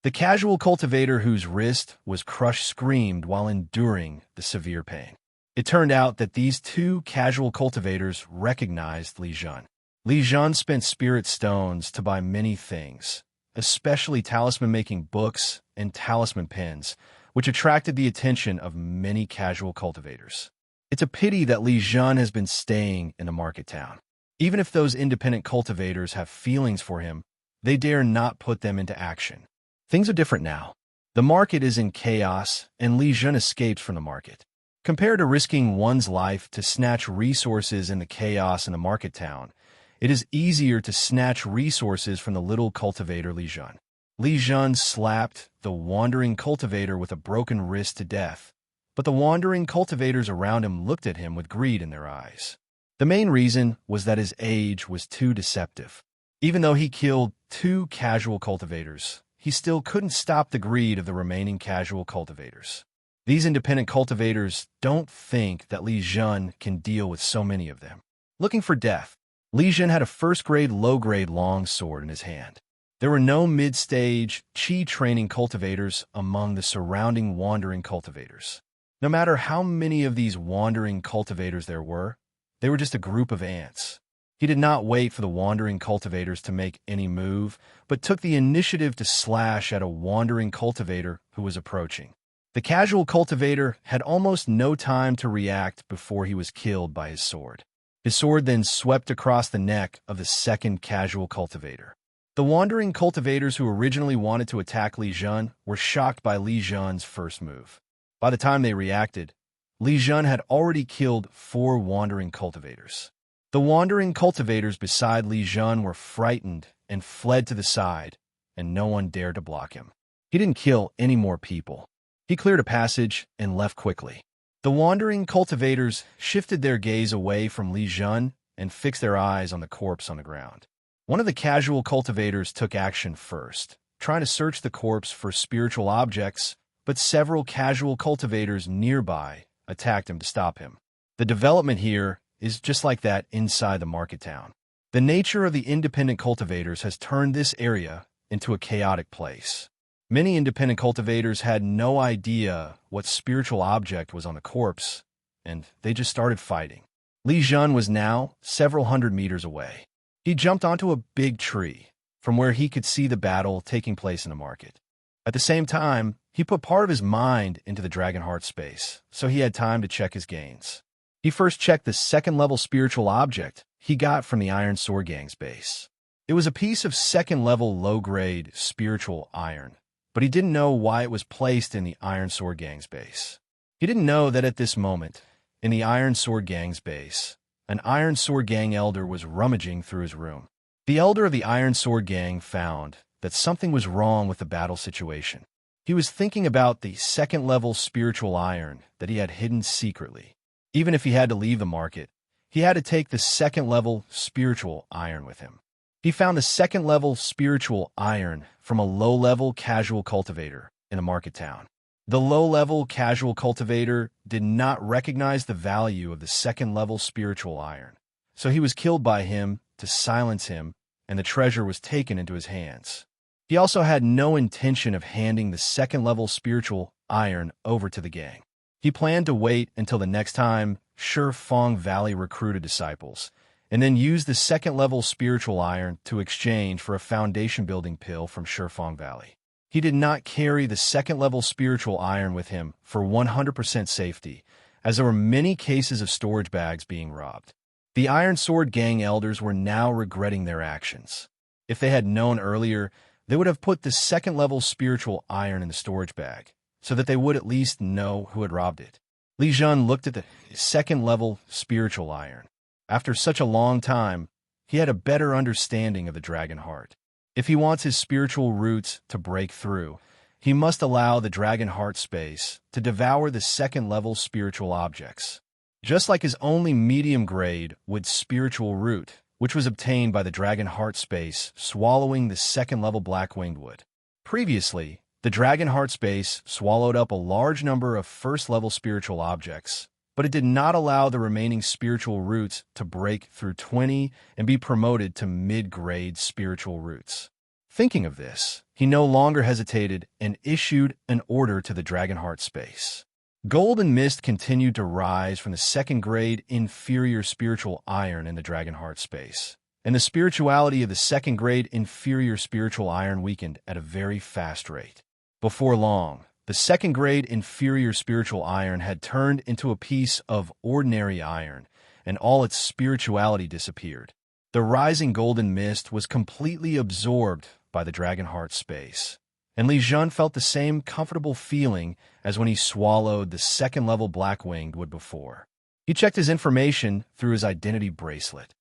The casual cultivator whose wrist was crushed screamed while enduring the severe pain. It turned out that these two casual cultivators recognized Li Zhen. Li Zhen spent spirit stones to buy many things, especially talisman-making books and talisman pens, which attracted the attention of many casual cultivators. It's a pity that Li Zhen has been staying in the market town. Even if those independent cultivators have feelings for him, they dare not put them into action. Things are different now. The market is in chaos, and Li Zhen escapes from the market. Compared to risking one's life to snatch resources in the chaos in the market town, it is easier to snatch resources from the little cultivator Li Zhen. Li Zhen slapped the wandering cultivator with a broken wrist to death, but the wandering cultivators around him looked at him with greed in their eyes. The main reason was that his age was too deceptive. Even though he killed two casual cultivators, he still couldn't stop the greed of the remaining casual cultivators. These independent cultivators don't think that Li Zhen can deal with so many of them. Looking for death, Li Zhen had a first-grade, low-grade long sword in his hand. There were no mid-stage Qi training cultivators among the surrounding wandering cultivators. No matter how many of these wandering cultivators there were, they were just a group of ants. He did not wait for the wandering cultivators to make any move, but took the initiative to slash at a wandering cultivator who was approaching. The casual cultivator had almost no time to react before he was killed by his sword. His sword then swept across the neck of the second casual cultivator. The wandering cultivators who originally wanted to attack Li Zhen were shocked by Li Zhen's first move. By the time they reacted, Li Zhen had already killed 4 wandering cultivators. The wandering cultivators beside Li Zhen were frightened and fled to the side, and no one dared to block him. He didn't kill any more people. He cleared a passage and left quickly. The wandering cultivators shifted their gaze away from Li Zhen and fixed their eyes on the corpse on the ground. One of the casual cultivators took action first, trying to search the corpse for spiritual objects, but several casual cultivators nearby attacked him to stop him. The development here is just like that inside the market town. The nature of the independent cultivators has turned this area into a chaotic place. Many independent cultivators had no idea what spiritual object was on the corpse, and they just started fighting. Li Zhen was now several hundred meters away. He jumped onto a big tree, from where he could see the battle taking place in the market. At the same time, he put part of his mind into the dragon heart space, so he had time to check his gains. He first checked the second-level spiritual object he got from the Iron Sword Gang's base. It was a piece of second-level low-grade spiritual iron, but he didn't know why it was placed in the Iron Sword Gang's base. He didn't know that at this moment, in the Iron Sword Gang's base, an Iron Sword Gang elder was rummaging through his room. The elder of the Iron Sword Gang found that something was wrong with the battle situation. He was thinking about the second-level spiritual iron that he had hidden secretly. Even if he had to leave the market, he had to take the second-level spiritual iron with him. He found the second-level spiritual iron from a low-level casual cultivator in a market town. The low-level casual cultivator did not recognize the value of the second-level spiritual iron, so he was killed by him to silence him, and the treasure was taken into his hands. He also had no intention of handing the second-level spiritual iron over to the gang. He planned to wait until the next time Shifeng Valley recruited disciples, and then use the second-level spiritual iron to exchange for a foundation-building pill from Shifeng Valley. He did not carry the second-level spiritual iron with him for 100% safety, as there were many cases of storage bags being robbed. The Iron Sword Gang elders were now regretting their actions. If they had known earlier, they would have put the second-level spiritual iron in the storage bag, so that they would at least know who had robbed it. Li Zhen looked at the second-level spiritual iron. After such a long time, he had a better understanding of the dragon heart. If he wants his spiritual roots to break through, he must allow the dragon heart space to devour the second-level spiritual objects. Just like his only medium-grade wood spiritual root, which was obtained by the dragon heart space swallowing the second-level black-winged wood. Previously, the dragon heart space swallowed up a large number of first-level spiritual objects, but it did not allow the remaining spiritual roots to break through 20 and be promoted to mid-grade spiritual roots. Thinking of this, he no longer hesitated and issued an order to the dragon heart space. Golden mist continued to rise from the second-grade inferior spiritual iron in the dragon heart space, and the spirituality of the second-grade inferior spiritual iron weakened at a very fast rate. Before long, the second-grade inferior spiritual iron had turned into a piece of ordinary iron, and all its spirituality disappeared. The rising golden mist was completely absorbed by the dragon heart space, and Li Zhen felt the same comfortable feeling as when he swallowed the second-level black-winged wood before. He checked his information through his identity bracelet.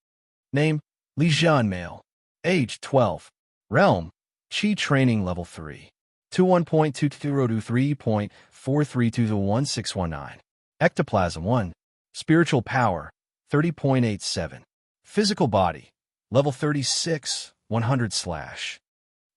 Name: Li Zhen, male. Age: 12. Realm: Qi Training Level 3. 21.2223.4321619. Ectoplasm 1. Spiritual Power 30.87. Physical Body Level 36, 100/.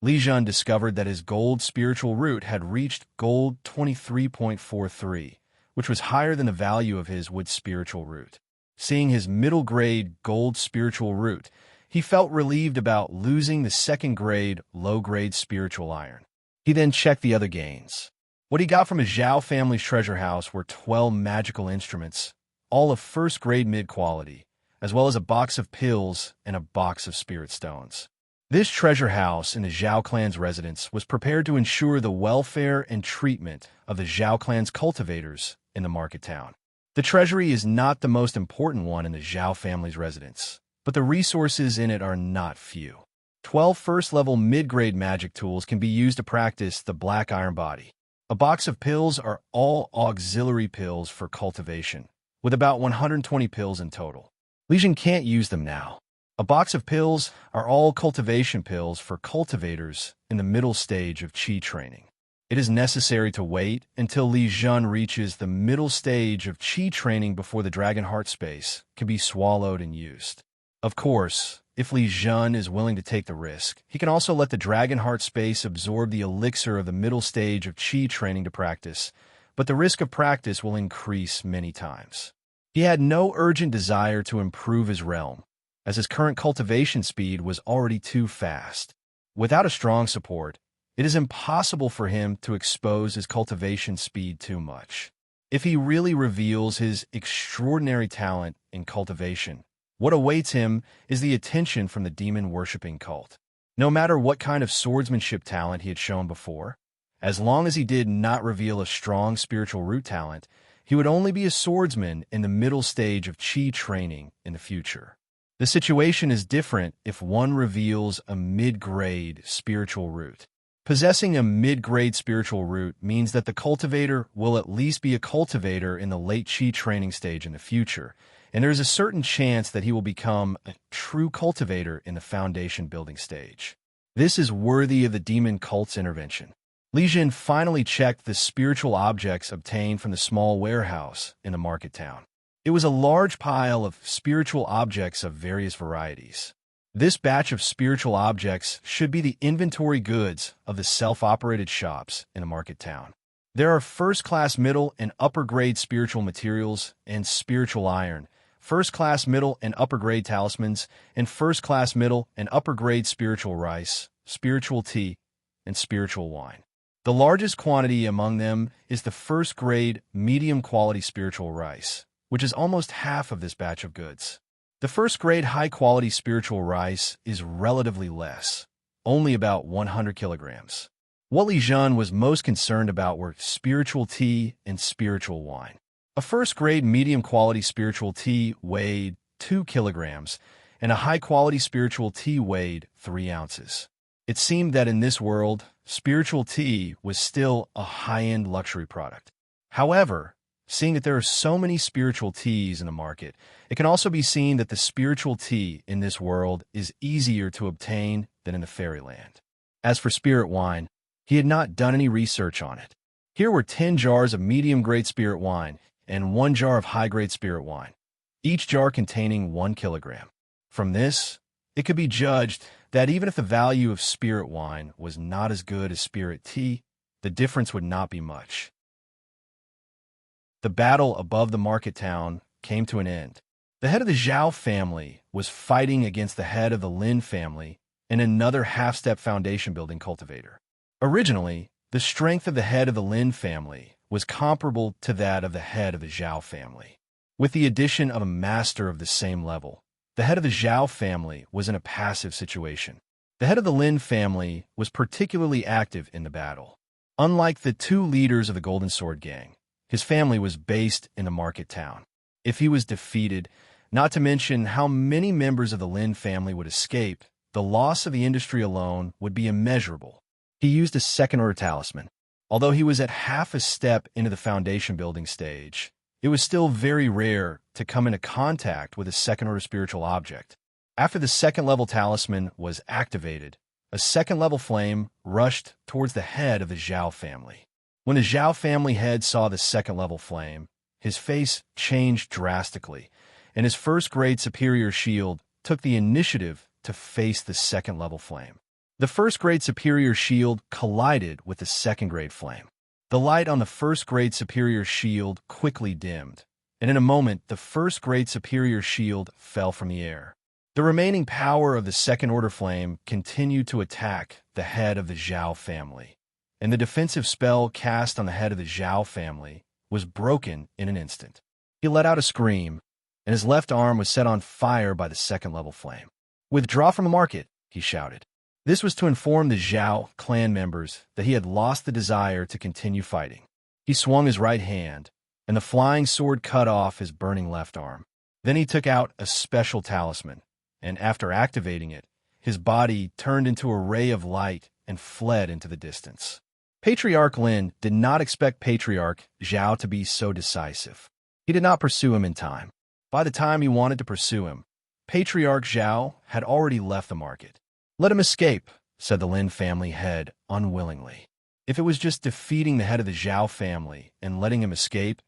Li Zhen discovered that his gold spiritual root had reached gold 23.43, which was higher than the value of his wood spiritual root. Seeing his middle-grade gold spiritual root, he felt relieved about losing the second-grade low-grade spiritual iron. He then checked the other gains. What he got from his Zhao family's treasure house were 12 magical instruments, all of first-grade mid-quality, as well as a box of pills and a box of spirit stones. This treasure house in the Zhao clan's residence was prepared to ensure the welfare and treatment of the Zhao clan's cultivators in the market town. The treasury is not the most important one in the Zhao family's residence, but the resources in it are not few. 12 first-level mid-grade magic tools can be used to practice the Black Iron Body. A box of pills are all auxiliary pills for cultivation, with about 120 pills in total. Li Zhen can't use them now. A box of pills are all cultivation pills for cultivators in the middle stage of Qi training. It is necessary to wait until Li Zhen reaches the middle stage of Qi training before the Dragon Heart space can be swallowed and used. Of course, if Li Zhen is willing to take the risk, he can also let the Dragon Heart space absorb the elixir of the middle stage of Qi training to practice, but the risk of practice will increase many times. He had no urgent desire to improve his realm, as his current cultivation speed was already too fast. Without a strong support, it is impossible for him to expose his cultivation speed too much. If he really reveals his extraordinary talent in cultivation, what awaits him is the attention from the demon-worshipping cult. No matter what kind of swordsmanship talent he had shown before, as long as he did not reveal a strong spiritual root talent, he would only be a swordsman in the middle stage of Qi training in the future. The situation is different if one reveals a mid-grade spiritual root. Possessing a mid-grade spiritual root means that the cultivator will at least be a cultivator in the late Qi training stage in the future, and there is a certain chance that he will become a true cultivator in the foundation building stage. This is worthy of the demon cult's intervention. Li Zhen finally checked the spiritual objects obtained from the small warehouse in the market town. It was a large pile of spiritual objects of various varieties. This batch of spiritual objects should be the inventory goods of the self-operated shops in the market town. There are first-class middle and upper-grade spiritual materials and spiritual iron, first-class middle and upper-grade talismans, and first-class middle and upper-grade spiritual rice, spiritual tea, and spiritual wine. The largest quantity among them is the first-grade medium-quality spiritual rice, which is almost half of this batch of goods. The first-grade high-quality spiritual rice is relatively less, only about 100 kilograms. What Li Zhen was most concerned about were spiritual tea and spiritual wine. A first-grade medium-quality spiritual tea weighed 2 kilograms, and a high-quality spiritual tea weighed 3 ounces. It seemed that in this world, spiritual tea was still a high-end luxury product. However, seeing that there are so many spiritual teas in the market, it can also be seen that the spiritual tea in this world is easier to obtain than in the fairyland. As for spirit wine, he had not done any research on it. Here were 10 jars of medium-grade spirit wine and 1 jar of high-grade spirit wine, each jar containing 1 kilogram. From this, it could be judged that even if the value of spirit wine was not as good as spirit tea, the difference would not be much. The battle above the market town came to an end. The head of the Zhao family was fighting against the head of the Lin family and another half-step foundation-building cultivator. Originally, the strength of the head of the Lin family was comparable to that of the head of the Zhao family. With the addition of a master of the same level, the head of the Zhao family was in a passive situation. The head of the Lin family was particularly active in the battle. Unlike the 2 leaders of the Golden Sword Gang, his family was based in the market town. If he was defeated, not to mention how many members of the Lin family would escape, the loss of the industry alone would be immeasurable. He used a second-order talisman. Although he was at half a step into the foundation-building stage, it was still very rare to come into contact with a second-order spiritual object. After the second-level talisman was activated, a second-level flame rushed towards the head of the Zhao family. When the Zhao family head saw the second-level flame, his face changed drastically, and his first-grade superior shield took the initiative to face the second-level flame. The first-grade superior shield collided with the second-grade flame. The light on the first-grade superior shield quickly dimmed, and in a moment the first-grade superior shield fell from the air. The remaining power of the second-order flame continued to attack the head of the Zhao family, and the defensive spell cast on the head of the Zhao family was broken in an instant. He let out a scream, and his left arm was set on fire by the second-level flame. "Withdraw from the market," he shouted. This was to inform the Zhao clan members that he had lost the desire to continue fighting. He swung his right hand, and the flying sword cut off his burning left arm. Then he took out a special talisman, and after activating it, his body turned into a ray of light and fled into the distance. Patriarch Lin did not expect Patriarch Zhao to be so decisive. He did not pursue him in time. By the time he wanted to pursue him, Patriarch Zhao had already left the market. "Let him escape," said the Lin family head unwillingly. If it was just defeating the head of the Zhao family and letting him escape,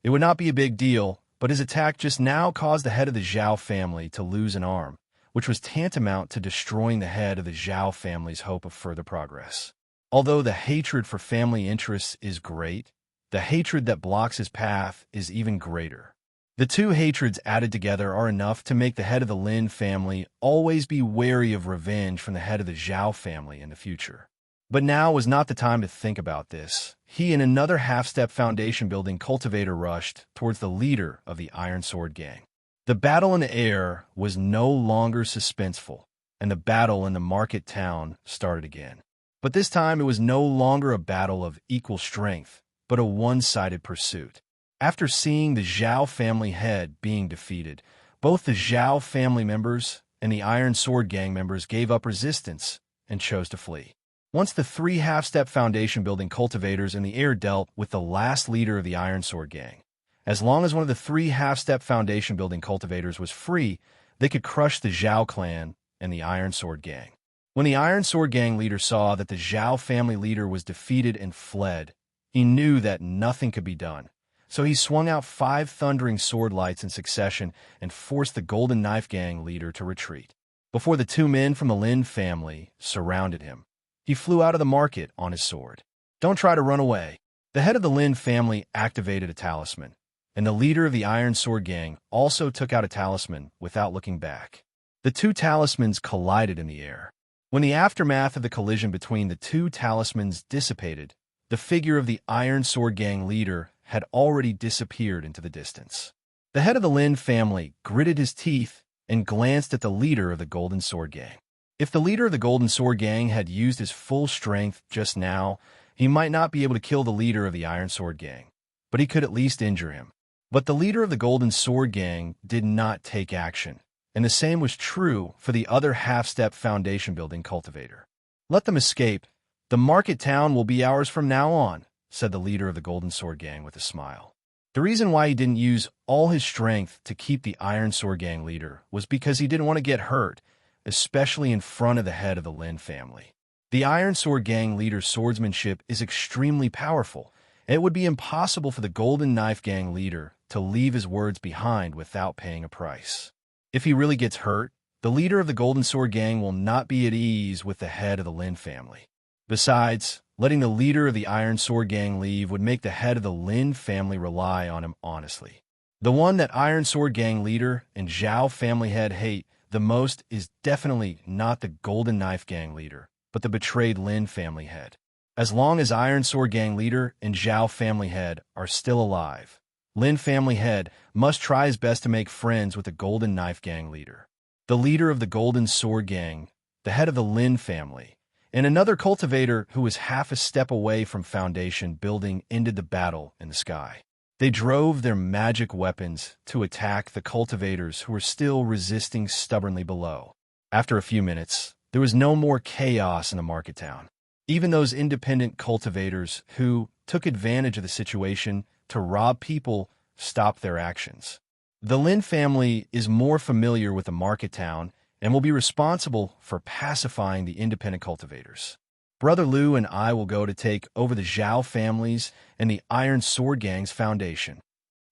it would not be a big deal, but his attack just now caused the head of the Zhao family to lose an arm, which was tantamount to destroying the head of the Zhao family's hope of further progress. Although the hatred for family interests is great, the hatred that blocks his path is even greater. The two hatreds added together are enough to make the head of the Lin family always be wary of revenge from the head of the Zhao family in the future. But now was not the time to think about this. He and another half-step foundation-building cultivator rushed towards the leader of the Iron Sword Gang. The battle in the air was no longer suspenseful, and the battle in the market town started again. But this time it was no longer a battle of equal strength, but a one-sided pursuit. After seeing the Zhao family head being defeated, both the Zhao family members and the Iron Sword Gang members gave up resistance and chose to flee. Once the three half-step foundation-building cultivators in the air dealt with the last leader of the Iron Sword Gang, as long as one of the three half-step foundation-building cultivators was free, they could crush the Zhao clan and the Iron Sword Gang. When the Iron Sword Gang leader saw that the Zhao family leader was defeated and fled, he knew that nothing could be done. So he swung out 5 thundering sword lights in succession and forced the Golden Knife Gang leader to retreat. Before the 2 men from the Lin family surrounded him, he flew out of the market on his sword. "Don't try to run away." The head of the Lin family activated a talisman, and the leader of the Iron Sword Gang also took out a talisman without looking back. The 2 talismans collided in the air. When the aftermath of the collision between the 2 talismans dissipated, the figure of the Iron Sword Gang leader had already disappeared into the distance. The head of the Lin family gritted his teeth and glanced at the leader of the Golden Sword Gang. If the leader of the Golden Sword Gang had used his full strength just now, he might not be able to kill the leader of the Iron Sword Gang, but he could at least injure him. But the leader of the Golden Sword Gang did not take action, and the same was true for the other half-step foundation-building cultivator. "Let them escape. The market town will be ours from now on," said the leader of the Golden Sword Gang with a smile. The reason why he didn't use all his strength to keep the Iron Sword Gang leader was because he didn't want to get hurt, especially in front of the head of the Lin family. The Iron Sword Gang leader's swordsmanship is extremely powerful, and it would be impossible for the Golden Knife Gang leader to leave his words behind without paying a price. If he really gets hurt, the leader of the Golden Sword Gang will not be at ease with the head of the Lin family. Besides, letting the leader of the Iron Sword Gang leave would make the head of the Lin family rely on him honestly. The one that Iron Sword Gang leader and Zhao family head hate the most is definitely not the Golden Knife Gang leader, but the betrayed Lin family head. As long as Iron Sword Gang leader and Zhao family head are still alive, Lin family head must try his best to make friends with the Golden Knife Gang leader. The leader of the Golden Sword Gang, the head of the Lin family, and another cultivator who was half a step away from foundation building ended the battle in the sky. They drove their magic weapons to attack the cultivators who were still resisting stubbornly below. After a few minutes, there was no more chaos in the market town. Even those independent cultivators who took advantage of the situation to rob people stopped their actions. The Lin family is more familiar with the market town and will be responsible for pacifying the independent cultivators. Brother Liu and I will go to take over the Zhao families and the Iron Sword Gang's foundation.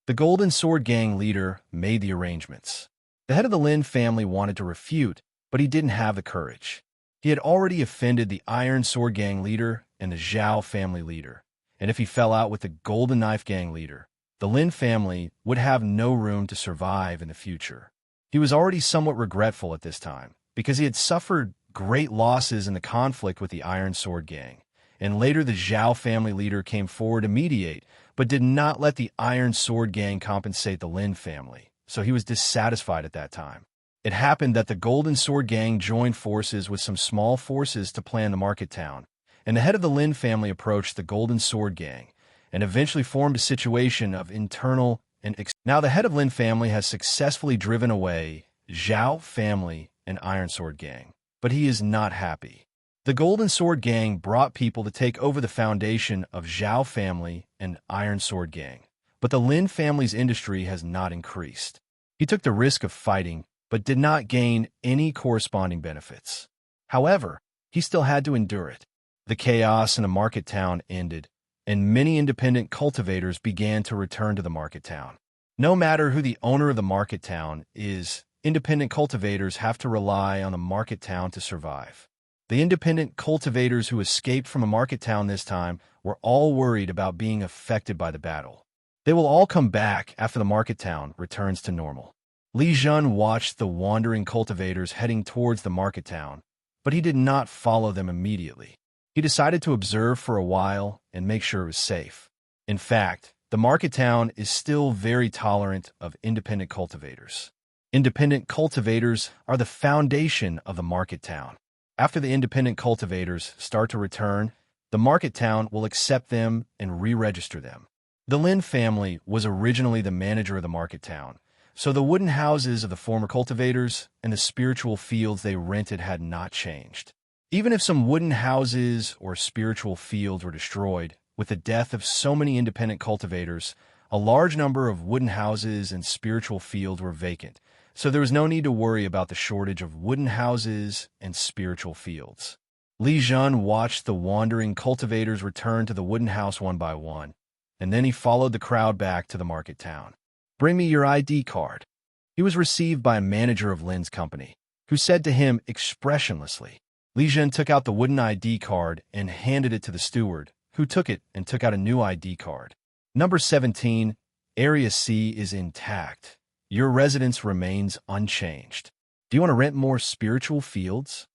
The Golden Sword Gang leader made the arrangements. The head of the Lin family wanted to refute, but he didn't have the courage. He had already offended the Iron Sword Gang leader and the Zhao family leader, and if he fell out with the Golden Knife Gang leader, the Lin family would have no room to survive in the future. He was already somewhat regretful at this time, because he had suffered great losses in the conflict with the Iron Sword Gang, and later the Zhao family leader came forward to mediate, but did not let the Iron Sword Gang compensate the Lin family, so he was dissatisfied at that time. It happened that the Golden Sword Gang joined forces with some small forces to plan the market town, and the head of the Lin family approached the Golden Sword Gang and eventually formed a situation of internal and Now the head of Lin family has successfully driven away Zhao family and Iron Sword Gang, but he is not happy. The Golden Sword Gang brought people to take over the foundation of Zhao family and Iron Sword Gang, but the Lin family's industry has not increased. He took the risk of fighting, but did not gain any corresponding benefits. However, he still had to endure it. The chaos in the market town ended, and many independent cultivators began to return to the market town. No matter who the owner of the market town is, independent cultivators have to rely on the market town to survive. The independent cultivators who escaped from a market town this time were all worried about being affected by the battle. They will all come back after the market town returns to normal. Li Zhen watched the wandering cultivators heading towards the market town, but he did not follow them immediately. He decided to observe for a while and make sure it was safe. In fact, the market town is still very tolerant of independent cultivators. Independent cultivators are the foundation of the market town. After the independent cultivators start to return, the market town will accept them and re-register them. The Lin family was originally the manager of the market town, so the wooden houses of the former cultivators and the spiritual fields they rented had not changed. Even if some wooden houses or spiritual fields were destroyed, with the death of so many independent cultivators, a large number of wooden houses and spiritual fields were vacant, so there was no need to worry about the shortage of wooden houses and spiritual fields. Li Zhen watched the wandering cultivators return to the wooden house one by one, and then he followed the crowd back to the market town. "Bring me your ID card." He was received by a manager of Lin's company, who said to him expressionlessly. Li Zhen took out the wooden ID card and handed it to the steward, who took it and took out a new ID card. "Number 17, Area C is intact. Your residence remains unchanged. Do you want to rent more spiritual fields?"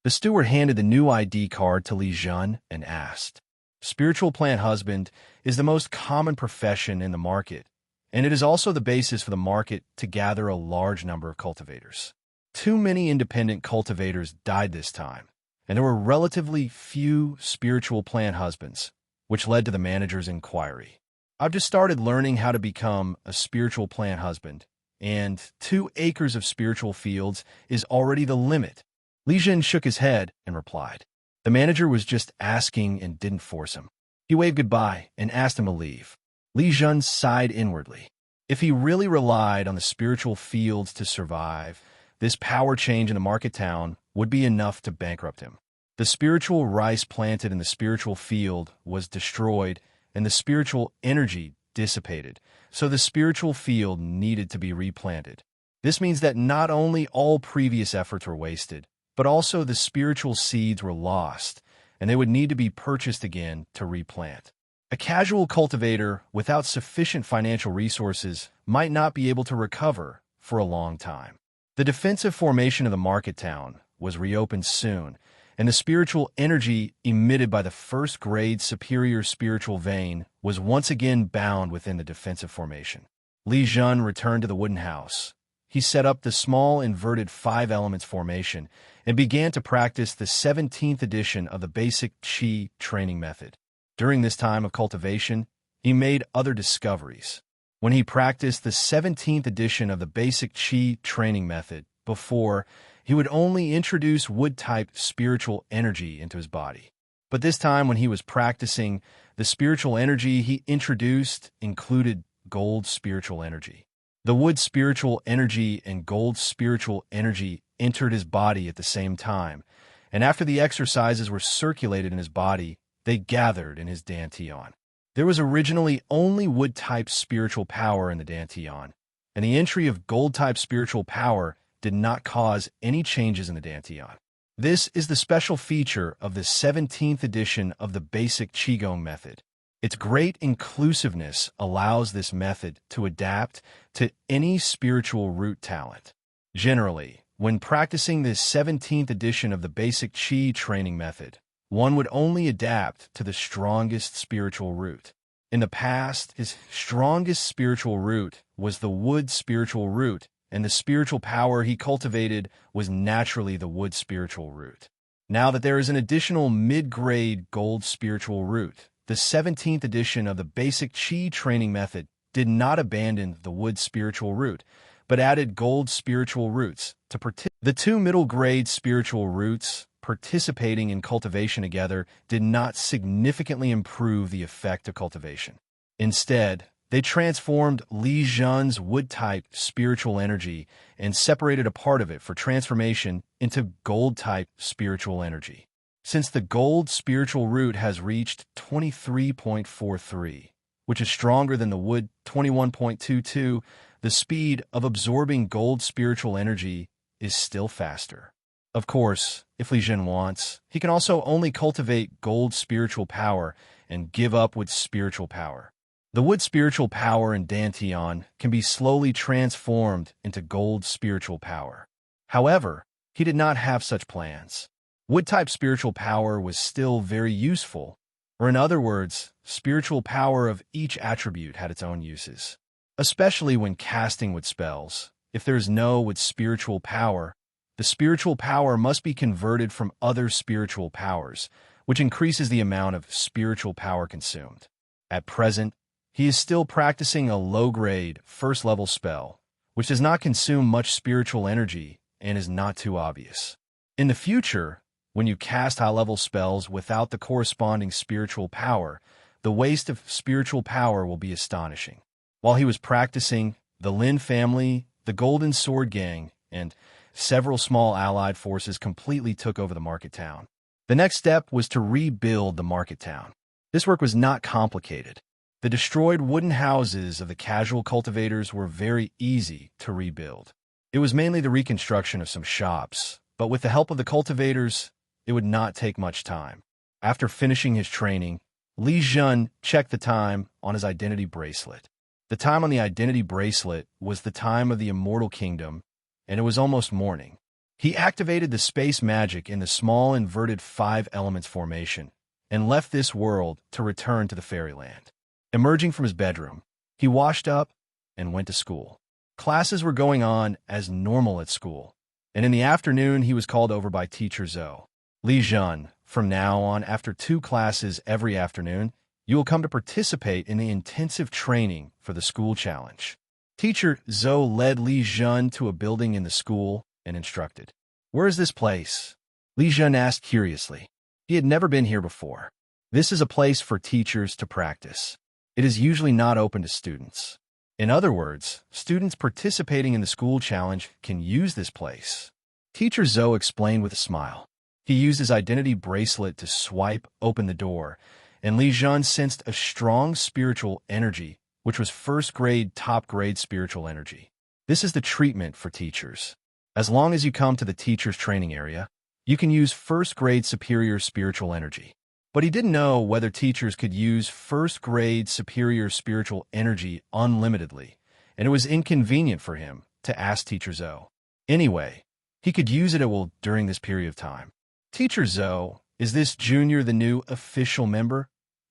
The steward handed the new ID card to Li Zhen and asked. Spiritual plant husband is the most common profession in the market, and it is also the basis for the market to gather a large number of cultivators. Too many independent cultivators died this time, and there were relatively few spiritual plant husbands, which led to the manager's inquiry. "I've just started learning how to become a spiritual plant husband, and 2 acres of spiritual fields is already the limit." Li Zhen shook his head and replied. The manager was just asking and didn't force him. He waved goodbye and asked him to leave. Li Zhen sighed inwardly. If he really relied on the spiritual fields to survive, this power change in the market town would be enough to bankrupt him. The spiritual rice planted in the spiritual field was destroyed, and the spiritual energy dissipated, so the spiritual field needed to be replanted. This means that not only all previous efforts were wasted, but also the spiritual seeds were lost, and they would need to be purchased again to replant. A casual cultivator without sufficient financial resources might not be able to recover for a long time. The defensive formation of the market town was reopened soon, and the spiritual energy emitted by the first-grade superior spiritual vein was once again bound within the defensive formation. Li Zhen returned to the wooden house. He set up the small inverted 5 elements formation and began to practice the 17th edition of the basic Qi training method. During this time of cultivation, he made other discoveries. When he practiced the 17th edition of the basic Qi training method, before, he would only introduce wood-type spiritual energy into his body. But this time, when he was practicing, the spiritual energy he introduced included gold spiritual energy. The wood spiritual energy and gold spiritual energy entered his body at the same time, and after the exercises were circulated in his body, they gathered in his dantian. There was originally only wood-type spiritual power in the dantian, and the entry of gold-type spiritual power did not cause any changes in the dantian. This is the special feature of the 17th edition of the basic Qigong method. Its great inclusiveness allows this method to adapt to any spiritual root talent. Generally, when practicing the 17th edition of the basic Qi training method, one would only adapt to the strongest spiritual root. In the past, his strongest spiritual root was the wood spiritual root, and the spiritual power he cultivated was naturally the wood spiritual root. Now that there is an additional mid-grade gold spiritual root, the 17th edition of the basic Qi training method did not abandon the wood spiritual root, but added gold spiritual roots to the two middle-grade spiritual roots participating in cultivation together did not significantly improve the effect of cultivation. Instead, they transformed Li Zhen's wood-type spiritual energy and separated a part of it for transformation into gold-type spiritual energy. Since the gold spiritual root has reached 23.43, which is stronger than the wood 21.22, the speed of absorbing gold spiritual energy is still faster. Of course, if Li Zhen wants, he can also only cultivate gold spiritual power and give up wood spiritual power. The wood spiritual power in Dantian can be slowly transformed into gold spiritual power. However, he did not have such plans. Wood-type spiritual power was still very useful, or in other words, spiritual power of each attribute had its own uses. Especially when casting with spells, if there is no wood spiritual power, the spiritual power must be converted from other spiritual powers, which increases the amount of spiritual power consumed. At present, he is still practicing a low-grade, first-level spell, which does not consume much spiritual energy and is not too obvious. In the future, when you cast high-level spells without the corresponding spiritual power, the waste of spiritual power will be astonishing. While he was practicing, the Lin family, the Golden Sword Gang, and several small allied forces completely took over the market town. The next step was to rebuild the market town. This work was not complicated. The destroyed wooden houses of the casual cultivators were very easy to rebuild. It was mainly the reconstruction of some shops, but with the help of the cultivators, it would not take much time. After finishing his training, Li Zhen checked the time on his identity bracelet. The time on the identity bracelet was the time of the Immortal Kingdom, and it was almost morning. He activated the space magic in the small inverted 5 elements formation and left this world to return to the fairyland. Emerging from his bedroom, he washed up and went to school. Classes were going on as normal at school, and in the afternoon he was called over by Teacher Zhou. Li Zhen, from now on, after 2 classes every afternoon, you will come to participate in the intensive training for the school challenge. Teacher Zhou led Li Zhen to a building in the school and instructed. "Where is this place?" Li Zhen asked curiously. He had never been here before. "This is a place for teachers to practice. It is usually not open to students." In other words, students participating in the school challenge can use this place. Teacher Zhou explained with a smile. He used his identity bracelet to swipe open the door, and Li Zhen sensed a strong spiritual energy, which was first-grade, top-grade spiritual energy. This is the treatment for teachers. As long as you come to the teacher's training area, you can use first-grade superior spiritual energy. But he didn't know whether teachers could use first-grade superior spiritual energy unlimitedly, and it was inconvenient for him to ask Teacher Zhou. Anyway, he could use it at will during this period of time. "Teacher Zhou, is this junior the new official member?"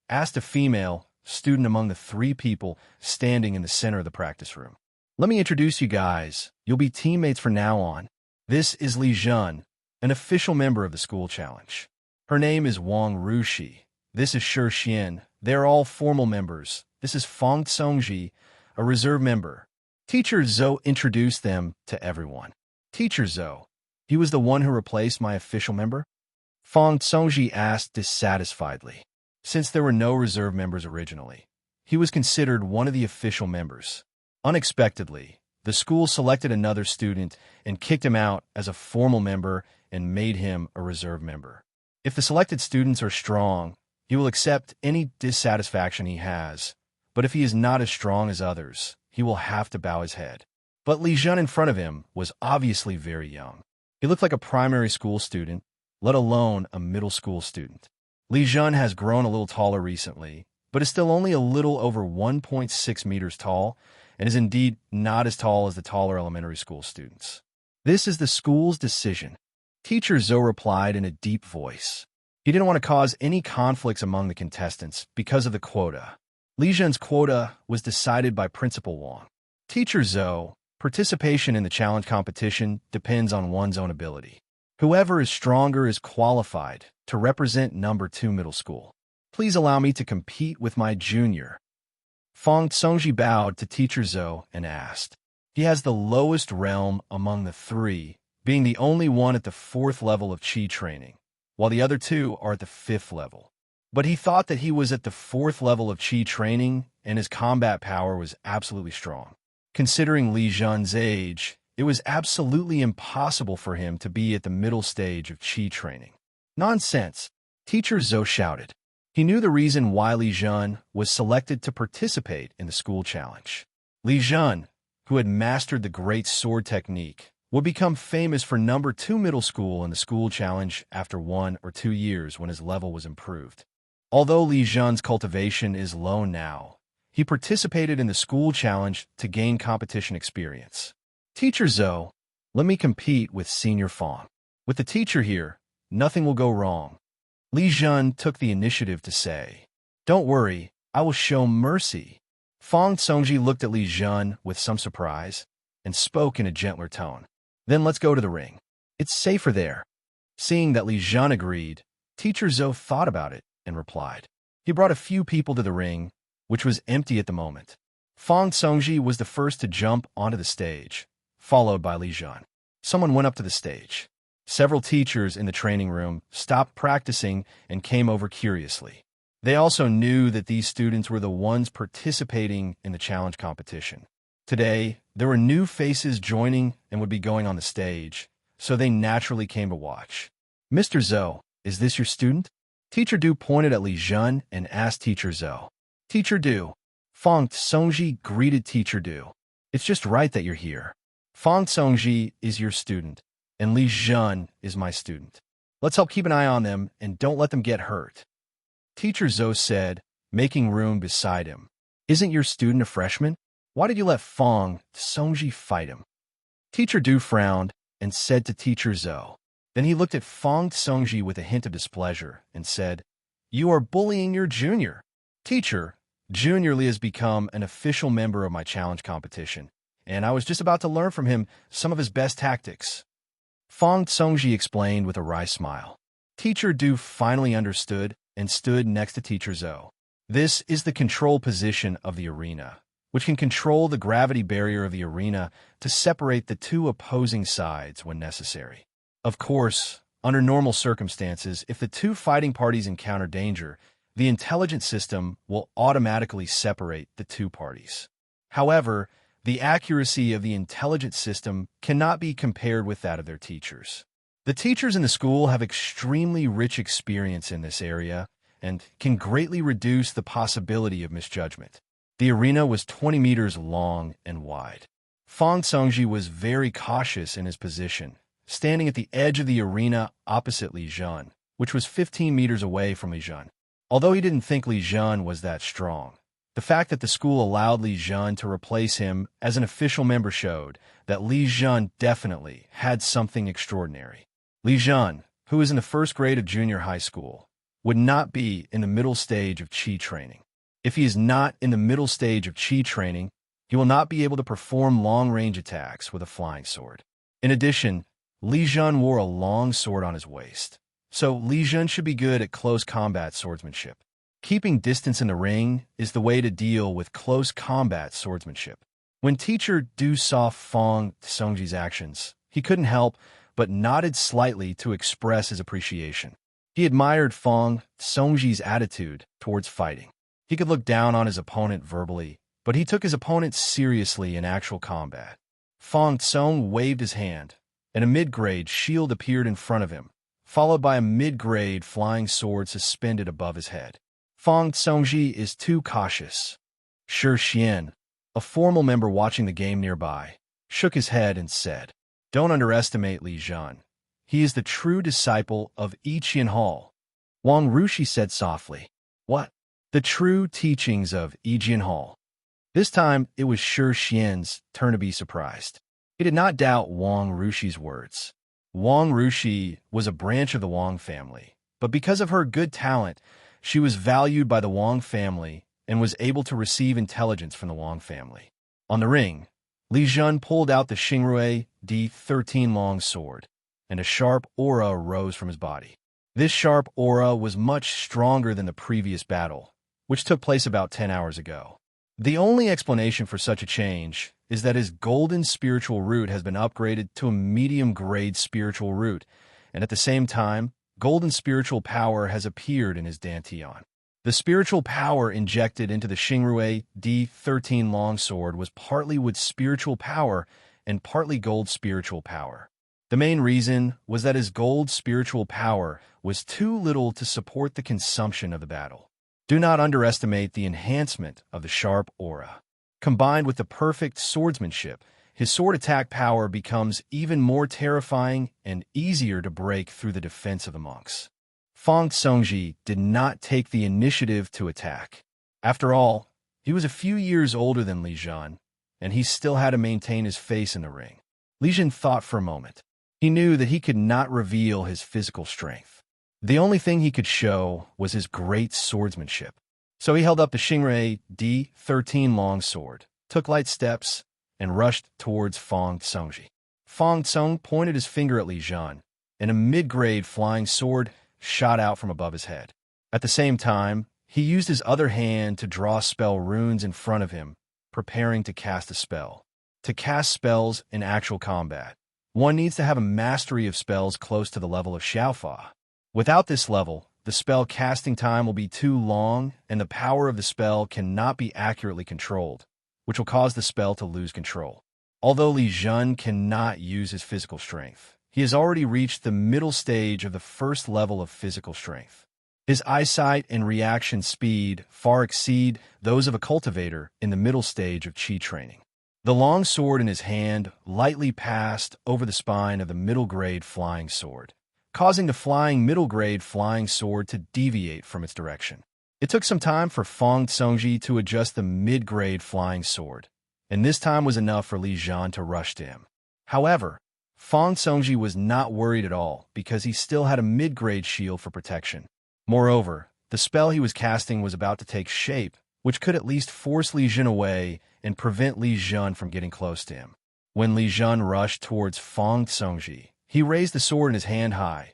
asked a female student among the 3 people standing in the center of the practice room. "Let me introduce you guys. You'll be teammates from now on. This is Li Zhen, an official member of the school challenge. Her name is Wang Rushi. This is Shi Xian. They're all formal members. This is Feng Congji, a reserve member." Teacher Zhou introduced them to everyone. "Teacher Zhou, he was the one who replaced my official member?" Feng Congji asked dissatisfiedly. Since there were no reserve members originally, he was considered one of the official members. Unexpectedly, the school selected another student and kicked him out as a formal member and made him a reserve member. If the selected students are strong, he will accept any dissatisfaction he has, but if he is not as strong as others, he will have to bow his head. But Li Zhen in front of him was obviously very young. He looked like a primary school student, let alone a middle school student. Li Zhen has grown a little taller recently, but is still only a little over 1.6 meters tall, and is indeed not as tall as the taller elementary school students. "This is the school's decision," Teacher Zhou replied in a deep voice. He didn't want to cause any conflicts among the contestants because of the quota. Li Zhen's quota was decided by Principal Wang. Teacher Zhou, participation in the challenge competition depends on one's own ability. Whoever is stronger is qualified to represent number 2 middle school. Please allow me to compete with my junior. Fong Tsongji bowed to Teacher Zhou and asked. He has the lowest realm among the three, being the only one at the 4th level of Qi training, while the other two are at the 5th level. But he thought that he was at the 4th level of Qi training, and his combat power was absolutely strong. Considering Li Zhen's age, it was absolutely impossible for him to be at the middle stage of Qi training. Nonsense! Teacher Zhou shouted. He knew the reason why Li Zhen was selected to participate in the school challenge. Li Zhen, who had mastered the great sword technique, would become famous for number 2 middle school in the school challenge after 1 or 2 years when his level was improved. Although Li Zhen's cultivation is low now, he participated in the school challenge to gain competition experience. Teacher Zhou, let me compete with Senior Fong. With the teacher here, nothing will go wrong. Li Zhen took the initiative to say, Don't worry, I will show mercy. Fong Tsongji looked at Li Zhen with some surprise and spoke in a gentler tone. Then let's go to the ring. It's safer there. Seeing that Li Zhen agreed, Teacher Zhou thought about it and replied. He brought a few people to the ring, which was empty at the moment. Fong Tsongji was the first to jump onto the stage, followed by Li Zhen. Someone went up to the stage. Several teachers in the training room stopped practicing and came over curiously. They also knew that these students were the ones participating in the challenge competition. Today, there were new faces joining and would be going on the stage, so they naturally came to watch. Mr. Zhou, is this your student? Teacher Du pointed at Li Zhen and asked Teacher Zhou. Teacher Du. Fong Tsongji greeted Teacher Du. It's just right that you're here. Fong Tsongji is your student, and Li Zhen is my student. Let's help keep an eye on them and don't let them get hurt. Teacher Zhou said, making room beside him. Isn't your student a freshman? Why did you let Fong Tsongji fight him? Teacher Du frowned and said to Teacher Zhou. Then he looked at Fong Tsongji with a hint of displeasure and said, You are bullying your junior. Teacher, Junior Li has become an official member of my challenge competition, and I was just about to learn from him some of his best tactics. Fong Tsongji explained with a wry smile. Teacher Du finally understood and stood next to Teacher Zhou. This is the control position of the arena, which can control the gravity barrier of the arena to separate the two opposing sides when necessary. Of course, under normal circumstances, if the two fighting parties encounter danger, the intelligence system will automatically separate the two parties. However, the accuracy of the intelligence system cannot be compared with that of their teachers. The teachers in the school have extremely rich experience in this area and can greatly reduce the possibility of misjudgment. The arena was 20 meters long and wide. Fong Tsongji was very cautious in his position, standing at the edge of the arena opposite Li Zhen, which was 15 meters away from Li Zhen. Although he didn't think Li Zhen was that strong, the fact that the school allowed Li Zhen to replace him as an official member showed that Li Zhen definitely had something extraordinary. Li Zhen, who is in the 1st grade of junior high school, would not be in the middle stage of Qi training. If he is not in the middle stage of Qi training, he will not be able to perform long-range attacks with a flying sword. In addition, Li Zhen wore a long sword on his waist, so Li Zhen should be good at close combat swordsmanship. Keeping distance in the ring is the way to deal with close combat swordsmanship. When Teacher Du saw Fong Tsongji's actions, he couldn't help but nodded slightly to express his appreciation. He admired Fong Tsongji's attitude towards fighting. He could look down on his opponent verbally, but he took his opponent seriously in actual combat. Fong Tsong waved his hand, and a mid-grade shield appeared in front of him, followed by a mid-grade flying sword suspended above his head. Fong Tsongji is too cautious. Shi Xian, a formal member watching the game nearby, shook his head and said, Don't underestimate Li Zhen. He is the true disciple of Yi Qianhao. Wang Rushi said softly. What? The true teachings of Yi Qianhao. This time, it was Shi Xian's turn to be surprised. He did not doubt Wang Rushi's words. Wang Rushi was a branch of the Wang family, but because of her good talent, she was valued by the Wang family and was able to receive intelligence from the Wang family. On the ring, Li Zhen pulled out the Xingrui D13 long sword, and a sharp aura arose from his body. This sharp aura was much stronger than the previous battle, which took place about 10 hours ago. The only explanation for such a change is that his golden spiritual root has been upgraded to a medium-grade spiritual root, and at the same time, golden spiritual power has appeared in his dantian. The spiritual power injected into the Xingrui D13 longsword was partly with spiritual power and partly gold spiritual power. The main reason was that his gold spiritual power was too little to support the consumption of the battle. Do not underestimate the enhancement of the sharp aura. Combined with the perfect swordsmanship, his sword attack power becomes even more terrifying and easier to break through the defense of the monks. Fang Congji did not take the initiative to attack. After all, he was a few years older than Li Zhen, and he still had to maintain his face in the ring. Li Zhen thought for a moment. He knew that he could not reveal his physical strength. The only thing he could show was his great swordsmanship. So he held up the Xingrui D13 longsword, took light steps, and rushed towards Fang Congji. Fang Cong pointed his finger at Li Zhen, and a mid-grade flying sword shot out from above his head. At the same time, he used his other hand to draw spell runes in front of him, preparing to cast a spell. To cast spells in actual combat, one needs to have a mastery of spells close to the level of Xiaofa. Without this level, the spell casting time will be too long, and the power of the spell cannot be accurately controlled, which will cause the spell to lose control. Although Li Zhen cannot use his physical strength, he has already reached the middle stage of the first level of physical strength. His eyesight and reaction speed far exceed those of a cultivator in the middle stage of Qi training. The long sword in his hand lightly passed over the spine of the middle-grade flying sword, causing the flying middle-grade flying sword to deviate from its direction. It took some time for Fang Congji to adjust the mid-grade flying sword, and this time was enough for Li Zhen to rush to him. However, Fang Congji was not worried at all because he still had a mid-grade shield for protection. Moreover, the spell he was casting was about to take shape, which could at least force Li Zhen away and prevent Li Zhen from getting close to him. When Li Zhen rushed towards Fang Congji, he raised the sword in his hand high,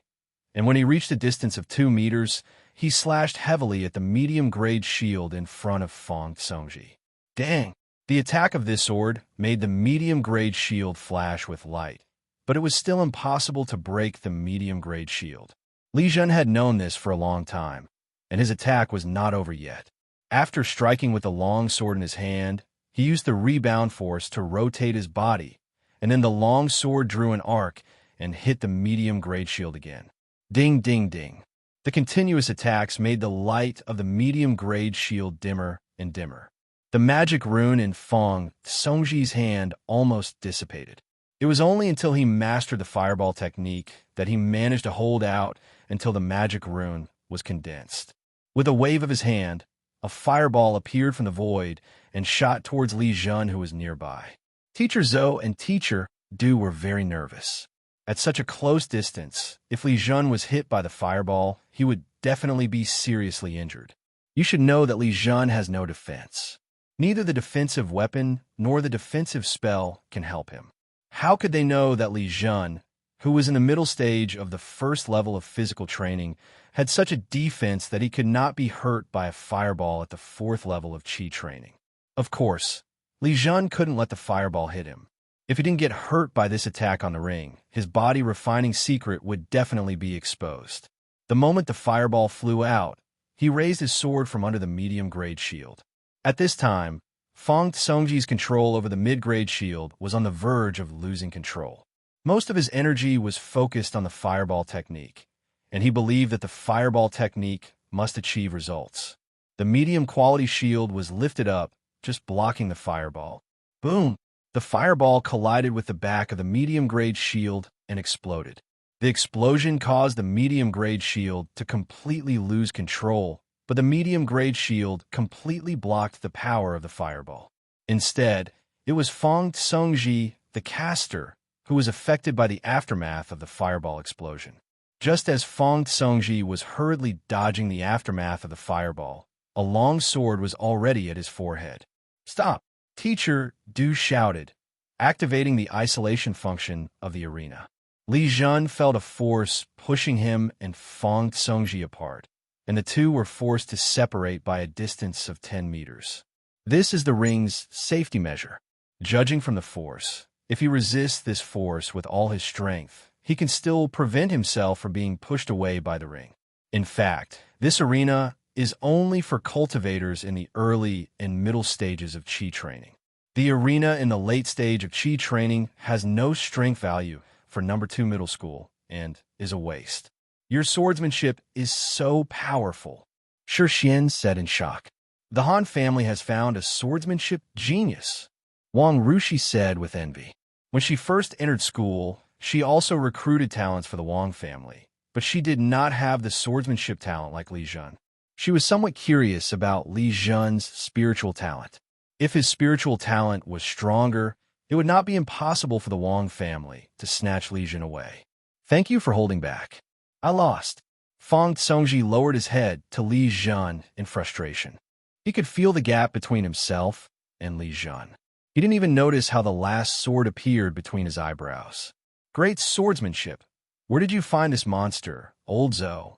and when he reached a distance of 2 meters, he slashed heavily at the medium-grade shield in front of Fang Congji. Dang! The attack of this sword made the medium-grade shield flash with light, but it was still impossible to break the medium-grade shield. Li Zhen had known this for a long time, and his attack was not over yet. After striking with the long sword in his hand, he used the rebound force to rotate his body, and then the long sword drew an arc and hit the medium-grade shield again. Ding, ding, ding. The continuous attacks made the light of the medium-grade shield dimmer and dimmer. The magic rune in Fang Congji's hand almost dissipated. It was only until he mastered the fireball technique that he managed to hold out until the magic rune was condensed. With a wave of his hand, a fireball appeared from the void and shot towards Li Zhen, who was nearby. Teacher Zhou and Teacher Du were very nervous. At such a close distance, if Li Zhen was hit by the fireball, he would definitely be seriously injured. You should know that Li Zhen has no defense. Neither the defensive weapon nor the defensive spell can help him. How could they know that Li Zhen, who was in the middle stage of the first level of physical training, had such a defense that he could not be hurt by a fireball at the 4th level of Qi training? Of course, Li Zhen couldn't let the fireball hit him. If he didn't get hurt by this attack on the ring, his body refining secret would definitely be exposed. The moment the fireball flew out, he raised his sword from under the medium-grade shield. At this time, Fang Congji's control over the mid-grade shield was on the verge of losing control. Most of his energy was focused on the fireball technique, and he believed that the fireball technique must achieve results. The medium-quality shield was lifted up, just blocking the fireball. Boom! The fireball collided with the back of the medium-grade shield and exploded. The explosion caused the medium-grade shield to completely lose control, but the medium-grade shield completely blocked the power of the fireball. Instead, it was Fang Congji, the caster, who was affected by the aftermath of the fireball explosion. Just as Fang Congji was hurriedly dodging the aftermath of the fireball, a long sword was already at his forehead. "Stop!" Teacher Du shouted, activating the isolation function of the arena. Li Zhen felt a force pushing him and Fang Xongji apart, and the two were forced to separate by a distance of 10 meters. This is the ring's safety measure. Judging from the force, if he resists this force with all his strength, he can still prevent himself from being pushed away by the ring. In fact, this arena is only for cultivators in the early and middle stages of Qi training. The arena in the late stage of Qi training has no strength value for number 2 middle school and is a waste. Your swordsmanship is so powerful, Shi Xian said in shock. The Han family has found a swordsmanship genius, Wang Rushi said with envy. When she first entered school, she also recruited talents for the Wang family, but she did not have the swordsmanship talent like Li Zhen. She was somewhat curious about Li Zhen's spiritual talent. If his spiritual talent was stronger, it would not be impossible for the Wang family to snatch Li Zhen away. Thank you for holding back. I lost. Fang Xongji lowered his head to Li Zhen in frustration. He could feel the gap between himself and Li Zhen. He didn't even notice how the last sword appeared between his eyebrows. Great swordsmanship. Where did you find this monster, old Zhou?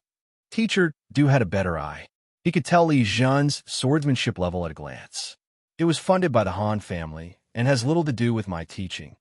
Teacher Du had a better eye. He could tell Li Zhen's swordsmanship level at a glance. It was funded by the Han family and has little to do with my teaching.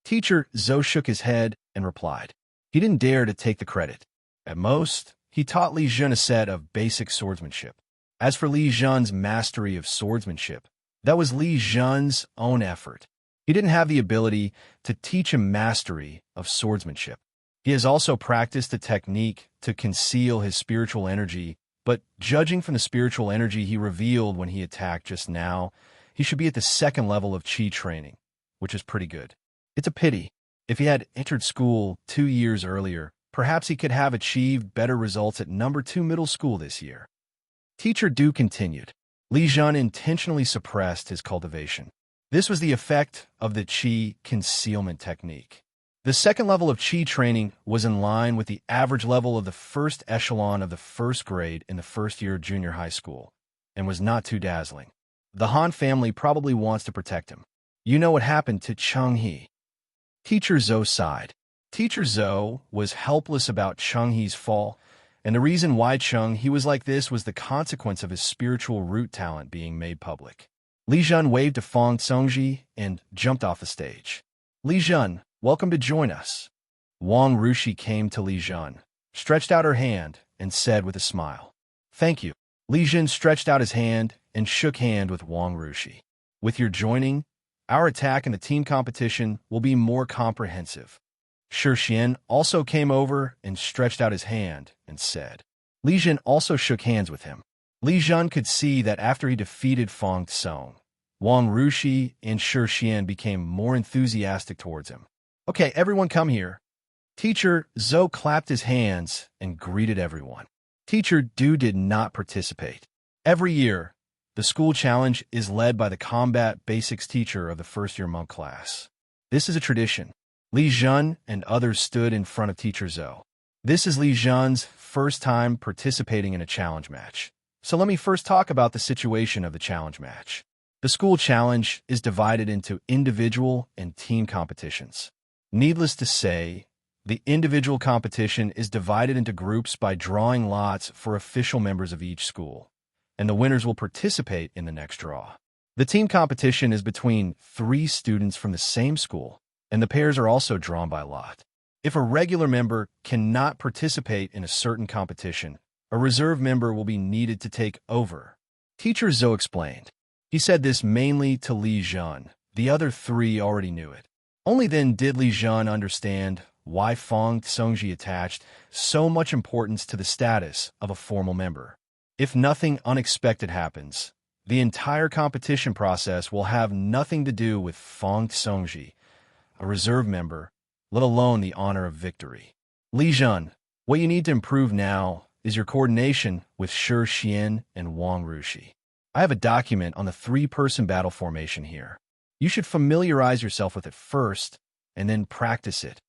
Teacher Zhou shook his head and replied. He didn't dare to take the credit. At most, he taught Li Zhen a set of basic swordsmanship. As for Li Zhen's mastery of swordsmanship, that was Li Zhen's own effort. He didn't have the ability to teach him mastery of swordsmanship. He has also practiced the technique to conceal his spiritual energy, but judging from the spiritual energy he revealed when he attacked just now, he should be at the 2nd level of Qi training, which is pretty good. It's a pity. If he had entered school 2 years earlier, perhaps he could have achieved better results at number 2 middle school this year. Teacher Du continued. Li Zhen intentionally suppressed his cultivation. This was the effect of the Qi concealment technique. The 2nd level of Qi training was in line with the average level of the first echelon of the 1st grade in the 1st year of junior high school, and was not too dazzling. The Han family probably wants to protect him. You know what happened to Cheng He. Teacher Zhou sighed. Teacher Zhou was helpless about Cheng He's fall, and the reason why Cheng He was like this was the consequence of his spiritual root talent being made public. Li Zhen waved to Fang Xongji and jumped off the stage. Li Zhen, welcome to join us. Wang Rushi came to Li Zhen, stretched out her hand, and said with a smile, Thank you. Li Zhen stretched out his hand and shook hand with Wang Rushi. With your joining, our attack in the team competition will be more comprehensive. Shi Xian also came over and stretched out his hand and said. Li Zhen also shook hands with him. Li Zhen could see that after he defeated Fang Tsong, Wang Rushi and Shi Xian became more enthusiastic towards him. Okay, everyone come here. Teacher Zhou clapped his hands and greeted everyone. Teacher Du did not participate. Every year, the school challenge is led by the combat basics teacher of the 1st-year monk class. This is a tradition. Li Zhen and others stood in front of Teacher Zhou. This is Li Zhen's first time participating in a challenge match. So let me first talk about the situation of the challenge match. The school challenge is divided into individual and team competitions. Needless to say, the individual competition is divided into groups by drawing lots for official members of each school, and the winners will participate in the next draw. The team competition is between 3 students from the same school, and the pairs are also drawn by lot. If a regular member cannot participate in a certain competition, a reserve member will be needed to take over. Teacher Zhou explained. He said this mainly to Li Zhen. The other 3 already knew it. Only then did Li Zhen understand why Fang Xongji attached so much importance to the status of a formal member. If nothing unexpected happens, the entire competition process will have nothing to do with Fang Xongji, a reserve member, let alone the honor of victory. Li Zhen, what you need to improve now is your coordination with Shi Xian and Wang Rushi. I have a document on the 3-person battle formation here. You should familiarize yourself with it first, and then practice it.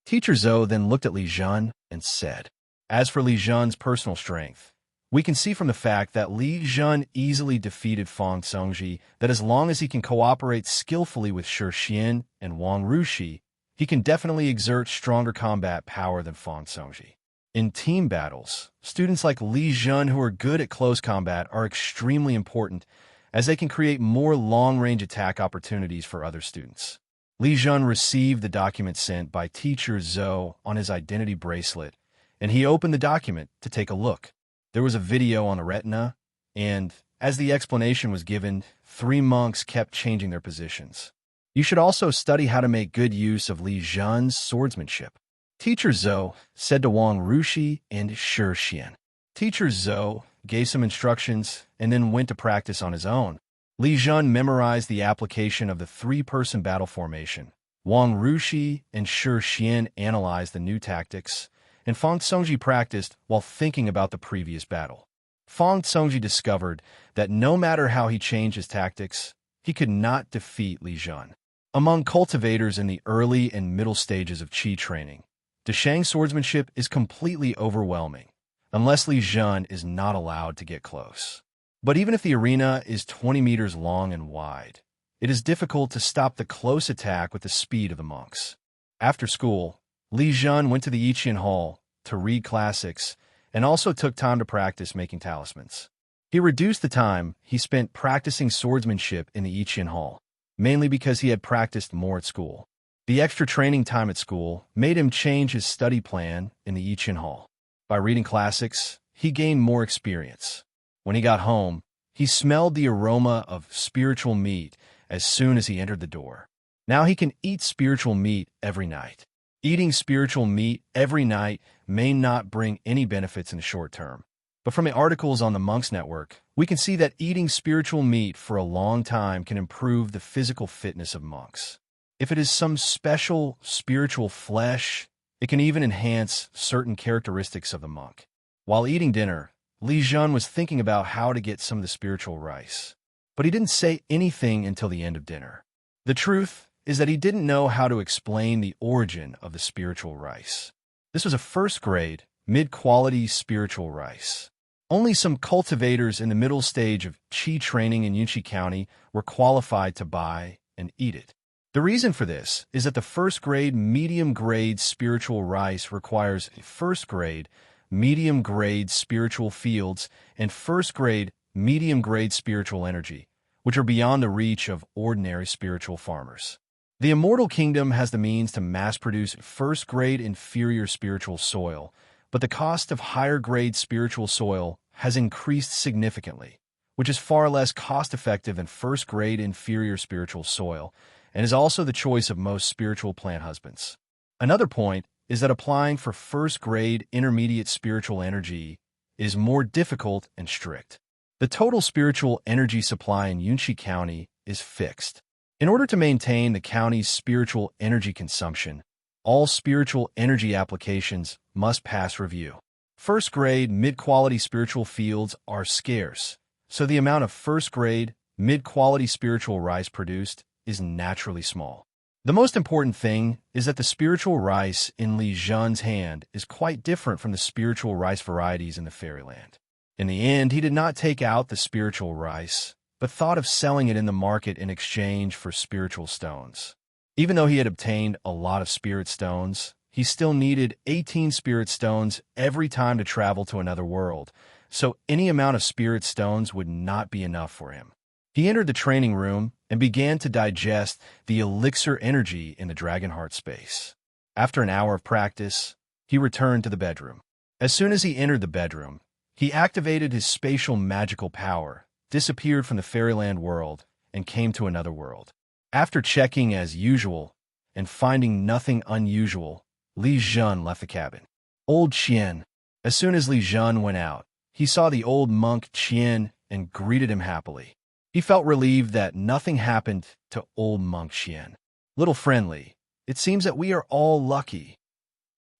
Teacher Zhou then looked at Li Zhen and said, As for Li Zhen's personal strength, we can see from the fact that Li Zhen easily defeated Fang Xongji that as long as he can cooperate skillfully with Shi Xian and Wang Rushi, he can definitely exert stronger combat power than Fang Songji. In team battles, students like Li Zhen who are good at close combat are extremely important as they can create more long-range attack opportunities for other students. Li Zhen received the document sent by teacher Zhou on his identity bracelet, and he opened the document to take a look. There was a video on the retina, and as the explanation was given, 3 monks kept changing their positions. You should also study how to make good use of Li Zhen's swordsmanship. Teacher Zhou said to Wang Rushi and Shi Xian. Teacher Zhou gave some instructions and then went to practice on his own. Li Zhen memorized the application of the 3-person battle formation. Wang Rushi and Shi Xian analyzed the new tactics, and Fang Songji practiced while thinking about the previous battle. Fang Songji discovered that no matter how he changed his tactics, he could not defeat Li Zhen. Among cultivators in the early and middle stages of Qi training, Deshang's swordsmanship is completely overwhelming, unless Li Zhen is not allowed to get close. But even if the arena is 20 meters long and wide, it is difficult to stop the close attack with the speed of the monks. After school, Li Zhen went to the Yiqian Hall to read classics and also took time to practice making talismans. He reduced the time he spent practicing swordsmanship in the Yiqian Hall, mainly because he had practiced more at school. The extra training time at school made him change his study plan in the Yiqian Hall. By reading classics, he gained more experience. When he got home, he smelled the aroma of spiritual meat as soon as he entered the door. Now he can eat spiritual meat every night. Eating spiritual meat every night may not bring any benefits in the short term, but from the articles on the Monks Network, we can see that eating spiritual meat for a long time can improve the physical fitness of monks. If it is some special spiritual flesh, it can even enhance certain characteristics of the monk. While eating dinner, Li Zhen was thinking about how to get some of the spiritual rice, but he didn't say anything until the end of dinner. The truth is that he didn't know how to explain the origin of the spiritual rice. This was a first-grade, mid-quality spiritual rice. Only some cultivators in the middle stage of Qi training in Yunqi County were qualified to buy and eat it. The reason for this is that the first-grade, medium-grade spiritual rice requires first-grade, medium-grade spiritual fields and first-grade, medium-grade spiritual energy, which are beyond the reach of ordinary spiritual farmers. The Immortal Kingdom has the means to mass-produce first-grade inferior spiritual soil, but the cost of higher-grade spiritual soil has increased significantly, which is far less cost-effective than first-grade inferior spiritual soil, and is also the choice of most spiritual plant husbands. Another point is that applying for first-grade intermediate spiritual energy is more difficult and strict. The total spiritual energy supply in Yunqi County is fixed. In order to maintain the county's spiritual energy consumption, all spiritual energy applications must pass review. First-grade, mid-quality spiritual fields are scarce, so the amount of first-grade, mid-quality spiritual rice produced is naturally small. The most important thing is that the spiritual rice in Li Zhen's hand is quite different from the spiritual rice varieties in the fairyland. In the end, he did not take out the spiritual rice, but thought of selling it in the market in exchange for spiritual stones. Even though he had obtained a lot of spirit stones, he still needed 18 spirit stones every time to travel to another world, so any amount of spirit stones would not be enough for him. He entered the training room and began to digest the elixir energy in the dragon heart space. After an hour of practice, he returned to the bedroom. As soon as he entered the bedroom, he activated his spatial magical power, disappeared from the fairyland world, and came to another world. After checking as usual and finding nothing unusual, Li Zhen left the cabin. Old Qian. As soon as Li Zhen went out, he saw the old monk Qian and greeted him happily. He felt relieved that nothing happened to old monk Qian. Little friendly, it seems that we are all lucky.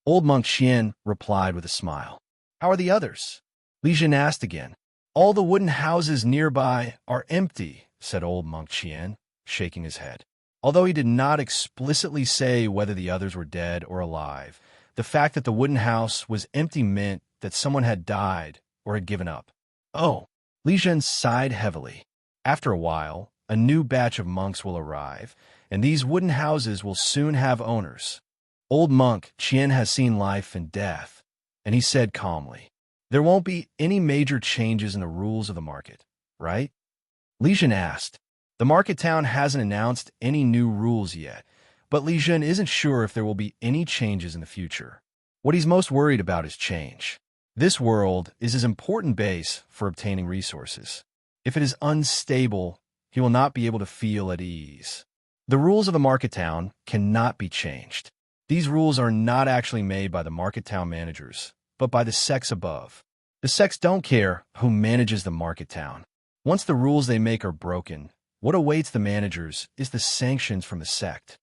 Old monk Qian replied with a smile. How are the others? Li Zhen asked again. All the wooden houses nearby are empty, said old monk Qian, shaking his head. Although he did not explicitly say whether the others were dead or alive, the fact that the wooden house was empty meant that someone had died or had given up. Oh, Li Zhen sighed heavily. After a while, a new batch of monks will arrive, and these wooden houses will soon have owners. Old monk Qian has seen life and death, and he said calmly, "There won't be any major changes in the rules of the market, right?" Li Zhen asked. The market town hasn't announced any new rules yet, but Li Zhen isn't sure if there will be any changes in the future. What he's most worried about is change. This world is his important base for obtaining resources. If it is unstable, he will not be able to feel at ease. The rules of the market town cannot be changed. These rules are not actually made by the market town managers, but by the sects above. The sects don't care who manages the market town. Once the rules they make are broken, what awaits the managers is the sanctions from the sect.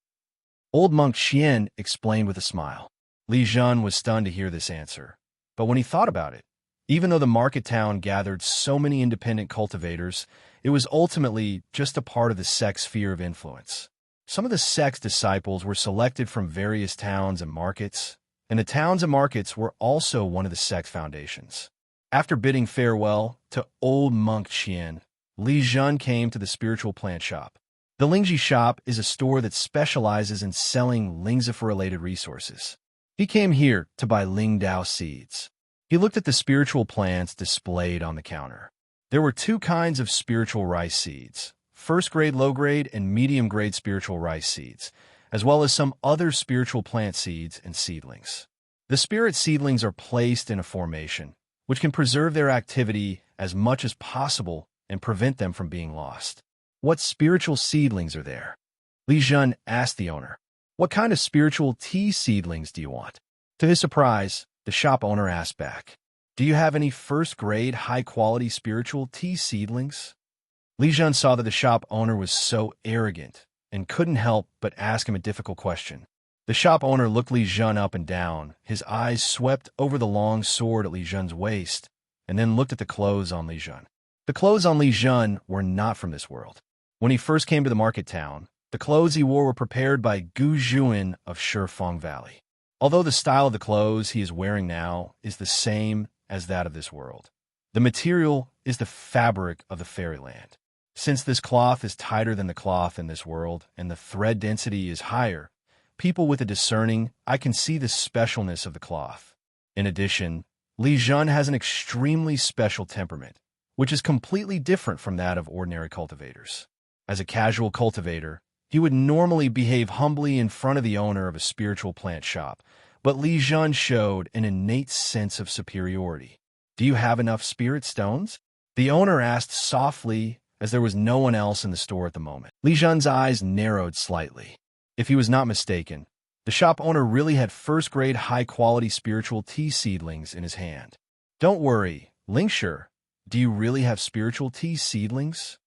Old monk Qian explained with a smile. Li Zhen was stunned to hear this answer. But when he thought about it, even though the market town gathered so many independent cultivators, it was ultimately just a part of the sect's sphere of influence. Some of the sect's disciples were selected from various towns and markets, and the towns and markets were also one of the sect's foundations. After bidding farewell to old monk Qian, Li Zhen came to the spiritual plant shop. The Lingji shop is a store that specializes in selling Lingzifa-related resources. He came here to buy Lingdao seeds. He looked at the spiritual plants displayed on the counter. There were two kinds of spiritual rice seeds, first-grade, low-grade, and medium-grade spiritual rice seeds, as well as some other spiritual plant seeds and seedlings. The spirit seedlings are placed in a formation, which can preserve their activity as much as possible and prevent them from being lost. What spiritual seedlings are there? Li Zhen asked the owner. What kind of spiritual tea seedlings do you want? To his surprise, the shop owner asked back, Do you have any first-grade, high-quality spiritual tea seedlings? Li Zhen saw that the shop owner was so arrogant and couldn't help but ask him a difficult question. The shop owner looked Li Zhen up and down. His eyes swept over the long sword at Li Zhen's waist, and then looked at the clothes on Li Zhen. The clothes on Li Zhen were not from this world. When he first came to the market town, the clothes he wore were prepared by Gu Zhuan of Shifeng Valley. Although the style of the clothes he is wearing now is the same as that of this world, the material is the fabric of the fairyland. Since this cloth is tighter than the cloth in this world and the thread density is higher, people with a discerning eye can see the specialness of the cloth. In addition, Li Zhen has an extremely special temperament, which is completely different from that of ordinary cultivators. As a casual cultivator, he would normally behave humbly in front of the owner of a spiritual plant shop, but Li Zhen showed an innate sense of superiority. Do you have enough spirit stones? The owner asked softly, as there was no one else in the store at the moment. Li Zhen's eyes narrowed slightly. If he was not mistaken, the shop owner really had first-grade, high-quality spiritual tea seedlings in his hand. Don't worry, Lingshi, do you really have spiritual tea seedlings?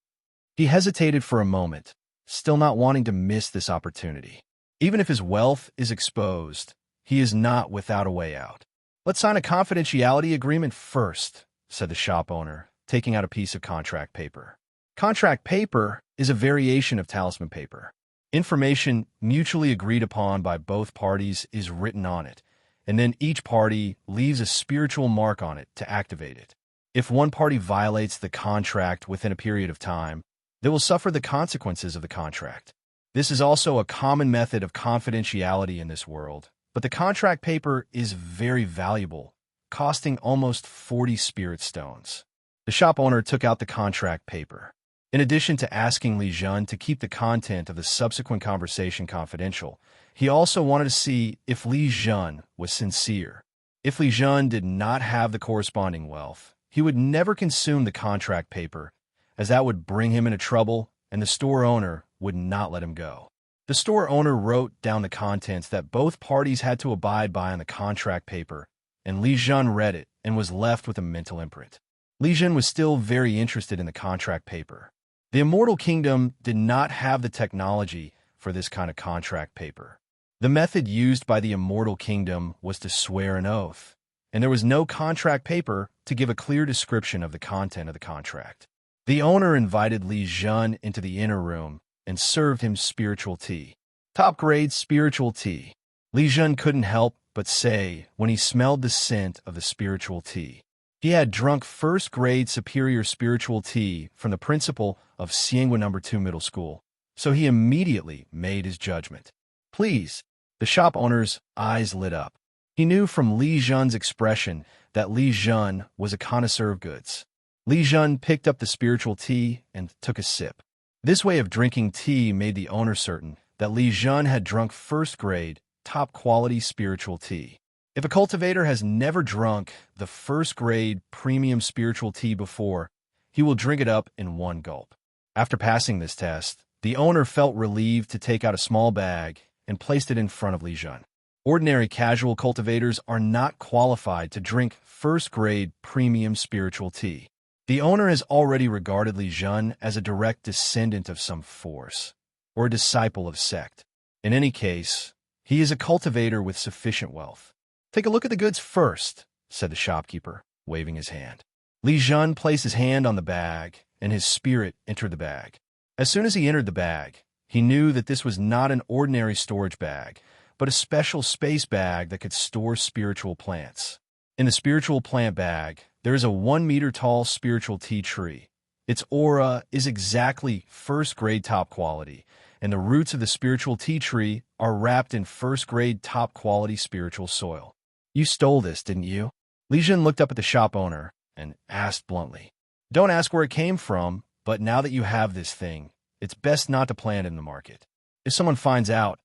He hesitated for a moment, still not wanting to miss this opportunity. Even if his wealth is exposed, he is not without a way out. Let's sign a confidentiality agreement first, said the shop owner, taking out a piece of contract paper. Contract paper is a variation of talisman paper. Information mutually agreed upon by both parties is written on it, and then each party leaves a spiritual mark on it to activate it. If one party violates the contract within a period of time, they will suffer the consequences of the contract. This is also a common method of confidentiality in this world, but the contract paper is very valuable, costing almost 40 spirit stones. The shop owner took out the contract paper. In addition to asking Li Zhen to keep the content of the subsequent conversation confidential, he also wanted to see if Li Zhen was sincere. If Li Zhen did not have the corresponding wealth, he would never consume the contract paper, as that would bring him into trouble, and the store owner would not let him go. The store owner wrote down the contents that both parties had to abide by on the contract paper, and Li Zhen read it and was left with a mental imprint. Li Zhen was still very interested in the contract paper. The Immortal Kingdom did not have the technology for this kind of contract paper. The method used by the Immortal Kingdom was to swear an oath, and there was no contract paper to give a clear description of the content of the contract. The owner invited Li Zhen into the inner room and served him spiritual tea. Top-grade spiritual tea. Li Zhen couldn't help but say when he smelled the scent of the spiritual tea. He had drunk first-grade superior spiritual tea from the principal of Xiangwa No. 2 Middle School. so he immediately made his judgment. Please, the shop owner's eyes lit up. He knew from Li Zhen's expression that Li Zhen was a connoisseur of goods. Li Zhen picked up the spiritual tea and took a sip. This way of drinking tea made the owner certain that Li Zhen had drunk first-grade, top-quality spiritual tea. If a cultivator has never drunk the first-grade premium spiritual tea before, he will drink it up in one gulp. After passing this test, the owner felt relieved to take out a small bag and placed it in front of Li Zhen. Ordinary casual cultivators are not qualified to drink first-grade premium spiritual tea. The owner has already regarded Li Zhen as a direct descendant of some force, or a disciple of sect. In any case, he is a cultivator with sufficient wealth. Take a look at the goods first, said the shopkeeper, waving his hand. Li Zhen placed his hand on the bag, and his spirit entered the bag. As soon as he entered the bag, he knew that this was not an ordinary storage bag, but a special space bag that could store spiritual plants. In the spiritual plant bag, there is a 1-meter-tall spiritual tea tree. Its aura is exactly first-grade top quality, and the roots of the spiritual tea tree are wrapped in first-grade top-quality spiritual soil. You stole this, didn't you? Li Zhen looked up at the shop owner and asked bluntly. Don't ask where it came from, but now that you have this thing, it's best not to plant it in the market. If someone finds out,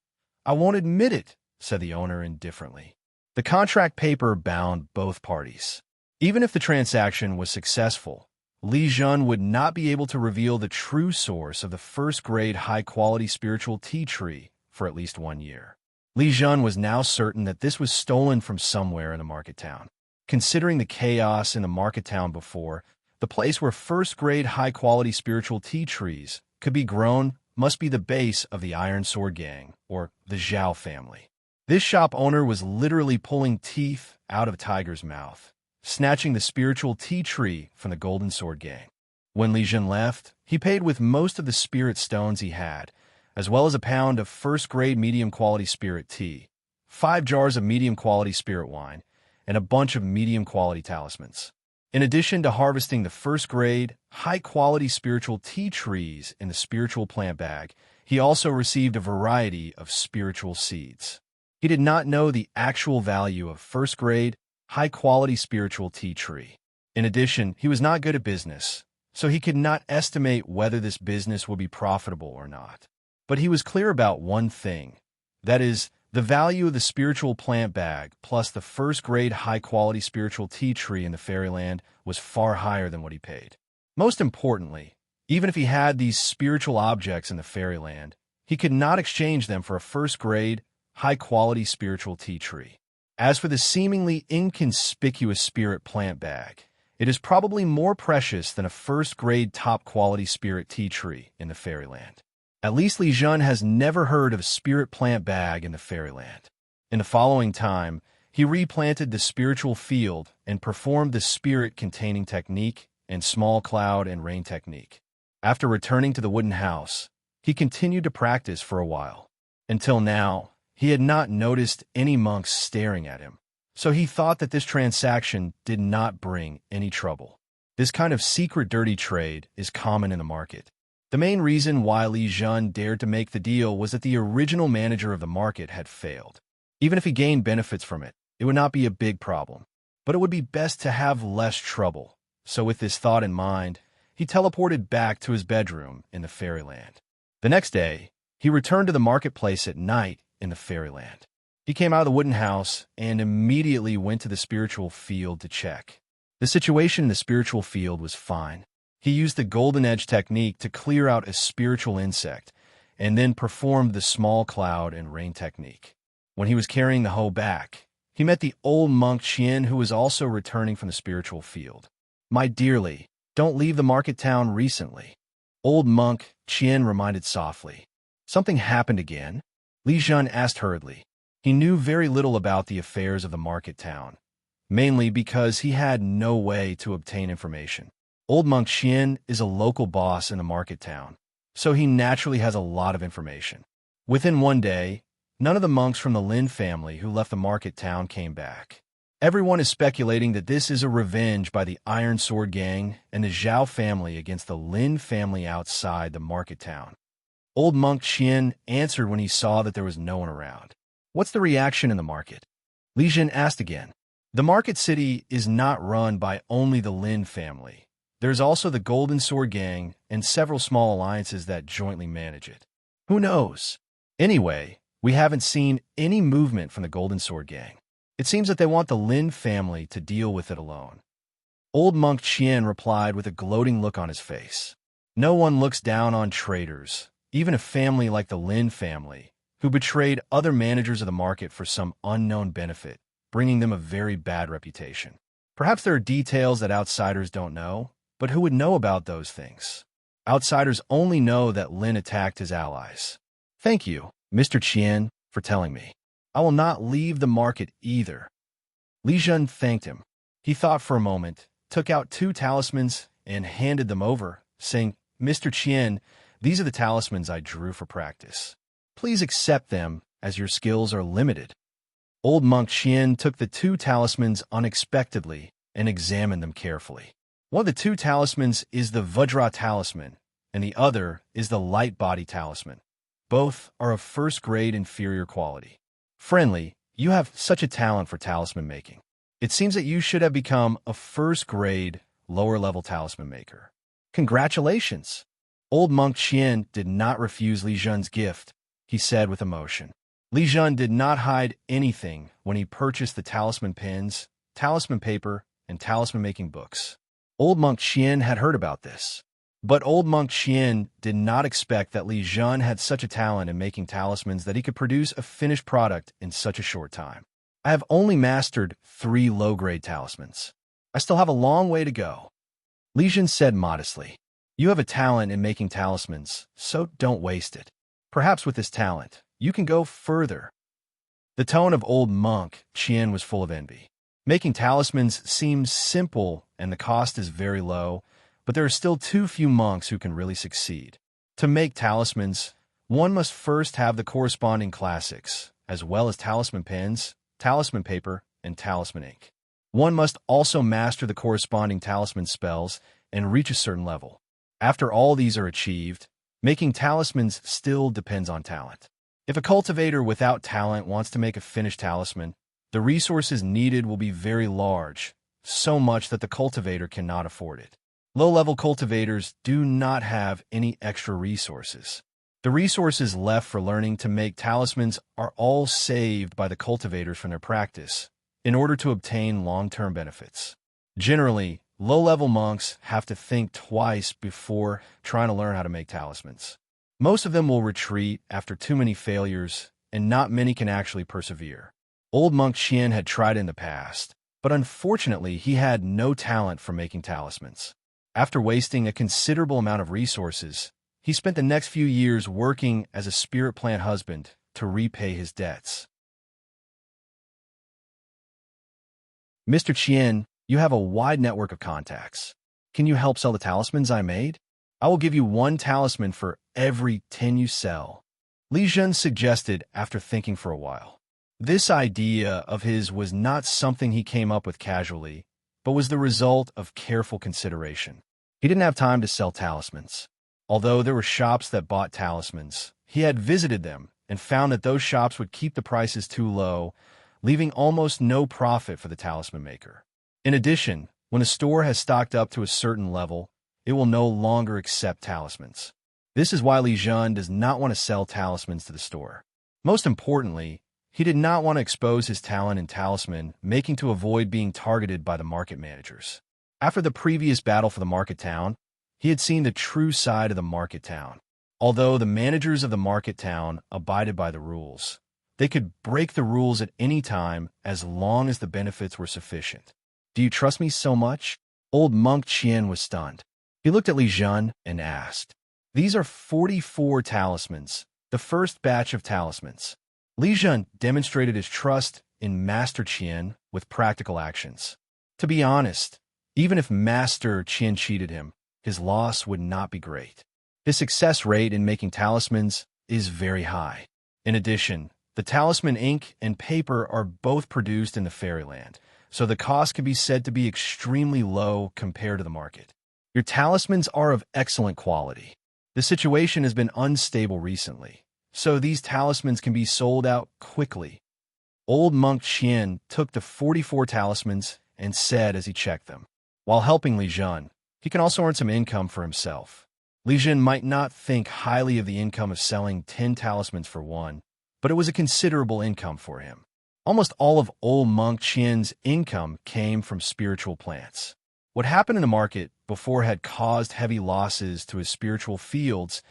I won't admit it, said the owner indifferently. The contract paper bound both parties. Even if the transaction was successful, Li Zhen would not be able to reveal the true source of the first-grade high-quality spiritual tea tree for at least 1 year. Li Zhen was now certain that this was stolen from somewhere in the market town. Considering the chaos in the market town before, the place where first-grade high-quality spiritual tea trees could be grown must be the base of the Iron Sword Gang, or the Zhao family. This shop owner was literally pulling teeth out of a tiger's mouth, snatching the spiritual tea tree from the Golden Sword Gang. When Li Zhen left, he paid with most of the spirit stones he had, as well as a pound of first-grade medium-quality spirit tea, 5 jars of medium-quality spirit wine, and a bunch of medium-quality talismans. In addition to harvesting the first-grade, high-quality spiritual tea trees in the spiritual plant bag, he also received a variety of spiritual seeds. He did not know the actual value of first-grade, high-quality spiritual tea tree. In addition, he was not good at business, so he could not estimate whether this business would be profitable or not. But he was clear about one thing, that is, the value of the spiritual plant bag plus the first-grade high-quality spiritual tea tree in the fairyland was far higher than what he paid. Most importantly, even if he had these spiritual objects in the fairyland, he could not exchange them for a first-grade, high-quality spiritual tea tree. As for the seemingly inconspicuous spirit plant bag, it is probably more precious than a first-grade top-quality spirit tea tree in the fairyland. At least Li Zhen has never heard of a spirit plant bag in the fairyland. In the following time, he replanted the spiritual field and performed the spirit-containing technique and small cloud and rain technique. After returning to the wooden house, he continued to practice for a while. Until now, he had not noticed any monks staring at him, so he thought that this transaction did not bring any trouble. This kind of secret dirty trade is common in the market. The main reason why Li Zhen dared to make the deal was that the original manager of the market had failed. Even if he gained benefits from it, it would not be a big problem. But it would be best to have less trouble. So with this thought in mind, he teleported back to his bedroom in the fairyland. The next day, he returned to the marketplace at night in the fairyland. He came out of the wooden house and immediately went to the spiritual field to check. The situation in the spiritual field was fine. He used the golden edge technique to clear out a spiritual insect, and then performed the small cloud and rain technique. When he was carrying the hoe back, he met the old monk Qian, who was also returning from the spiritual field. My dear Li, don't leave the market town recently. Old monk Qian reminded softly. Something happened again? Li Zhen asked hurriedly. He knew very little about the affairs of the market town, mainly because he had no way to obtain information. Old monk Qian is a local boss in the market town, so he naturally has a lot of information. Within 1 day, none of the monks from the Lin family who left the market town came back. Everyone is speculating that this is a revenge by the Iron Sword Gang and the Zhao family against the Lin family outside the market town. Old monk Qian answered when he saw that there was no one around. What's the reaction in the market? Li Zhen asked again. The market city is not run by only the Lin family. There's also the Golden Sword Gang and several small alliances that jointly manage it. Who knows? Anyway, we haven't seen any movement from the Golden Sword Gang. It seems that they want the Lin family to deal with it alone. Old monk Qian replied with a gloating look on his face. No one looks down on traders, even a family like the Lin family, who betrayed other managers of the market for some unknown benefit, bringing them a very bad reputation. Perhaps there are details that outsiders don't know, but who would know about those things? Outsiders only know that Lin attacked his allies. Thank you, Mr. Qian, for telling me. I will not leave the market either. Li Zhen thanked him. He thought for a moment, took out 2 talismans, and handed them over, saying, Mr. Qian, these are the talismans I drew for practice. Please accept them, as your skills are limited. Old monk Qian took the 2 talismans unexpectedly and examined them carefully. One of the 2 talismans is the Vajra talisman, and the other is the light body talisman. Both are of first-grade inferior quality. Friendly, you have such a talent for talisman making. It seems that you should have become a first-grade, lower-level talisman maker. Congratulations! Old monk Qian did not refuse Li Zhen's gift, he said with emotion. Li Zhen did not hide anything when he purchased the talisman pins, talisman paper, and talisman-making books. Old monk Qian had heard about this. But old monk Qian did not expect that Li Zhen had such a talent in making talismans that he could produce a finished product in such a short time. I have only mastered 3 low-grade talismans. I still have a long way to go. Li Zhen said modestly. You have a talent in making talismans, so don't waste it. Perhaps with this talent, you can go further. The tone of old monk Qian was full of envy. Making talismans seems simple and the cost is very low, but there are still too few monks who can really succeed. To make talismans, one must first have the corresponding classics, as well as talisman pens, talisman paper, and talisman ink. One must also master the corresponding talisman spells and reach a certain level. After all these are achieved, making talismans still depends on talent. If a cultivator without talent wants to make a finished talisman, the resources needed will be very large, so much that the cultivator cannot afford it. Low-level cultivators do not have any extra resources. The resources left for learning to make talismans are all saved by the cultivators from their practice in order to obtain long-term benefits. Generally, low-level monks have to think twice before trying to learn how to make talismans. Most of them will retreat after too many failures, and not many can actually persevere. Old monk Qian had tried in the past, but unfortunately he had no talent for making talismans. After wasting a considerable amount of resources, he spent the next few years working as a spirit plant husband to repay his debts. Mr. Qian, you have a wide network of contacts. Can you help sell the talismans I made? I will give you 1 talisman for every 10 you sell. Li Zhen suggested after thinking for a while. This idea of his was not something he came up with casually, but was the result of careful consideration. He didn't have time to sell talismans. Although there were shops that bought talismans, he had visited them and found that those shops would keep the prices too low, leaving almost no profit for the talisman maker. In addition, when a store has stocked up to a certain level, it will no longer accept talismans. This is why Li Zhen does not want to sell talismans to the store. Most importantly, he did not want to expose his talent in talisman making to avoid being targeted by the market managers. After the previous battle for the market town, he had seen the true side of the market town. Although the managers of the market town abided by the rules, they could break the rules at any time as long as the benefits were sufficient. Do you trust me so much? Old monk Qian was stunned. He looked at Li Zhen and asked, These are 44 talismans, the first batch of talismans. Li Zhen demonstrated his trust in Master Qian with practical actions. To be honest, even if Master Qian cheated him, his loss would not be great. His success rate in making talismans is very high. In addition, the talisman ink and paper are both produced in the fairyland, so the cost can be said to be extremely low compared to the market. Your talismans are of excellent quality. The situation has been unstable recently, so these talismans can be sold out quickly. Old monk Qian took the 44 talismans and said as he checked them. While helping Li Zhen, he can also earn some income for himself. Li Zhen might not think highly of the income of selling 10 talismans for one, but it was a considerable income for him. Almost all of old monk Qian's income came from spiritual plants. What happened in the market before had caused heavy losses to his spiritual fields,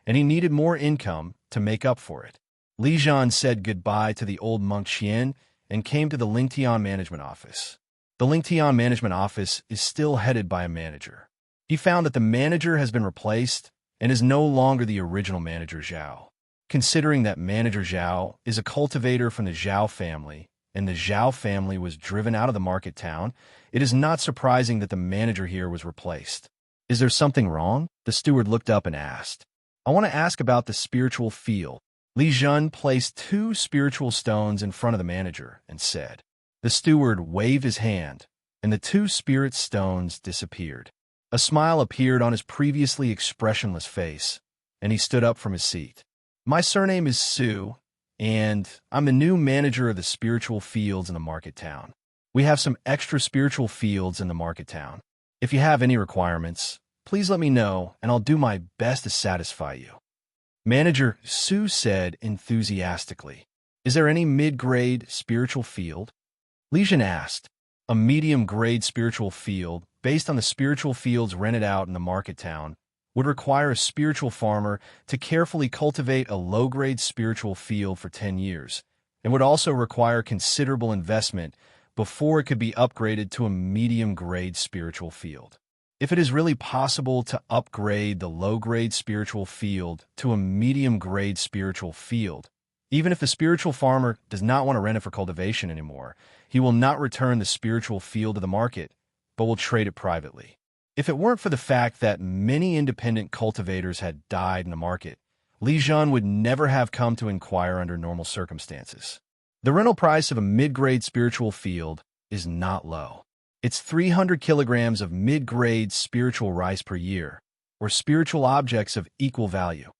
and he needed more income to make up for it. Li Zhen said goodbye to the old monk Qian and came to the Lingtian management office. The Lingtian management office is still headed by a manager. He found that the manager has been replaced and is no longer the original manager Zhao. Considering that manager Zhao is a cultivator from the Zhao family, and the Zhao family was driven out of the market town, it is not surprising that the manager here was replaced. Is there something wrong? The steward looked up and asked. I want to ask about the spiritual field. Li Zhen placed 2 spiritual stones in front of the manager and said. The steward waved his hand, and the 2 spirit stones disappeared. A smile appeared on his previously expressionless face, and he stood up from his seat. My surname is Su, and I'm the new manager of the spiritual fields in the market town. We have some extra spiritual fields in the market town. If you have any requirements, please let me know, and I'll do my best to satisfy you. Manager Su said enthusiastically. Is there any mid-grade spiritual field? Li Zhen asked. A medium-grade spiritual field, based on the spiritual fields rented out in the market town, would require a spiritual farmer to carefully cultivate a low-grade spiritual field for 10 years, and would also require considerable investment before it could be upgraded to a medium-grade spiritual field. If it is really possible to upgrade the low-grade spiritual field to a medium-grade spiritual field, even if the spiritual farmer does not want to rent it for cultivation anymore, he will not return the spiritual field to the market, but will trade it privately. If it weren't for the fact that many independent cultivators had died in the market, Li Zhen would never have come to inquire under normal circumstances. The rental price of a mid-grade spiritual field is not low. It's 300 kilograms of mid-grade spiritual rice per year, or spiritual objects of equal value.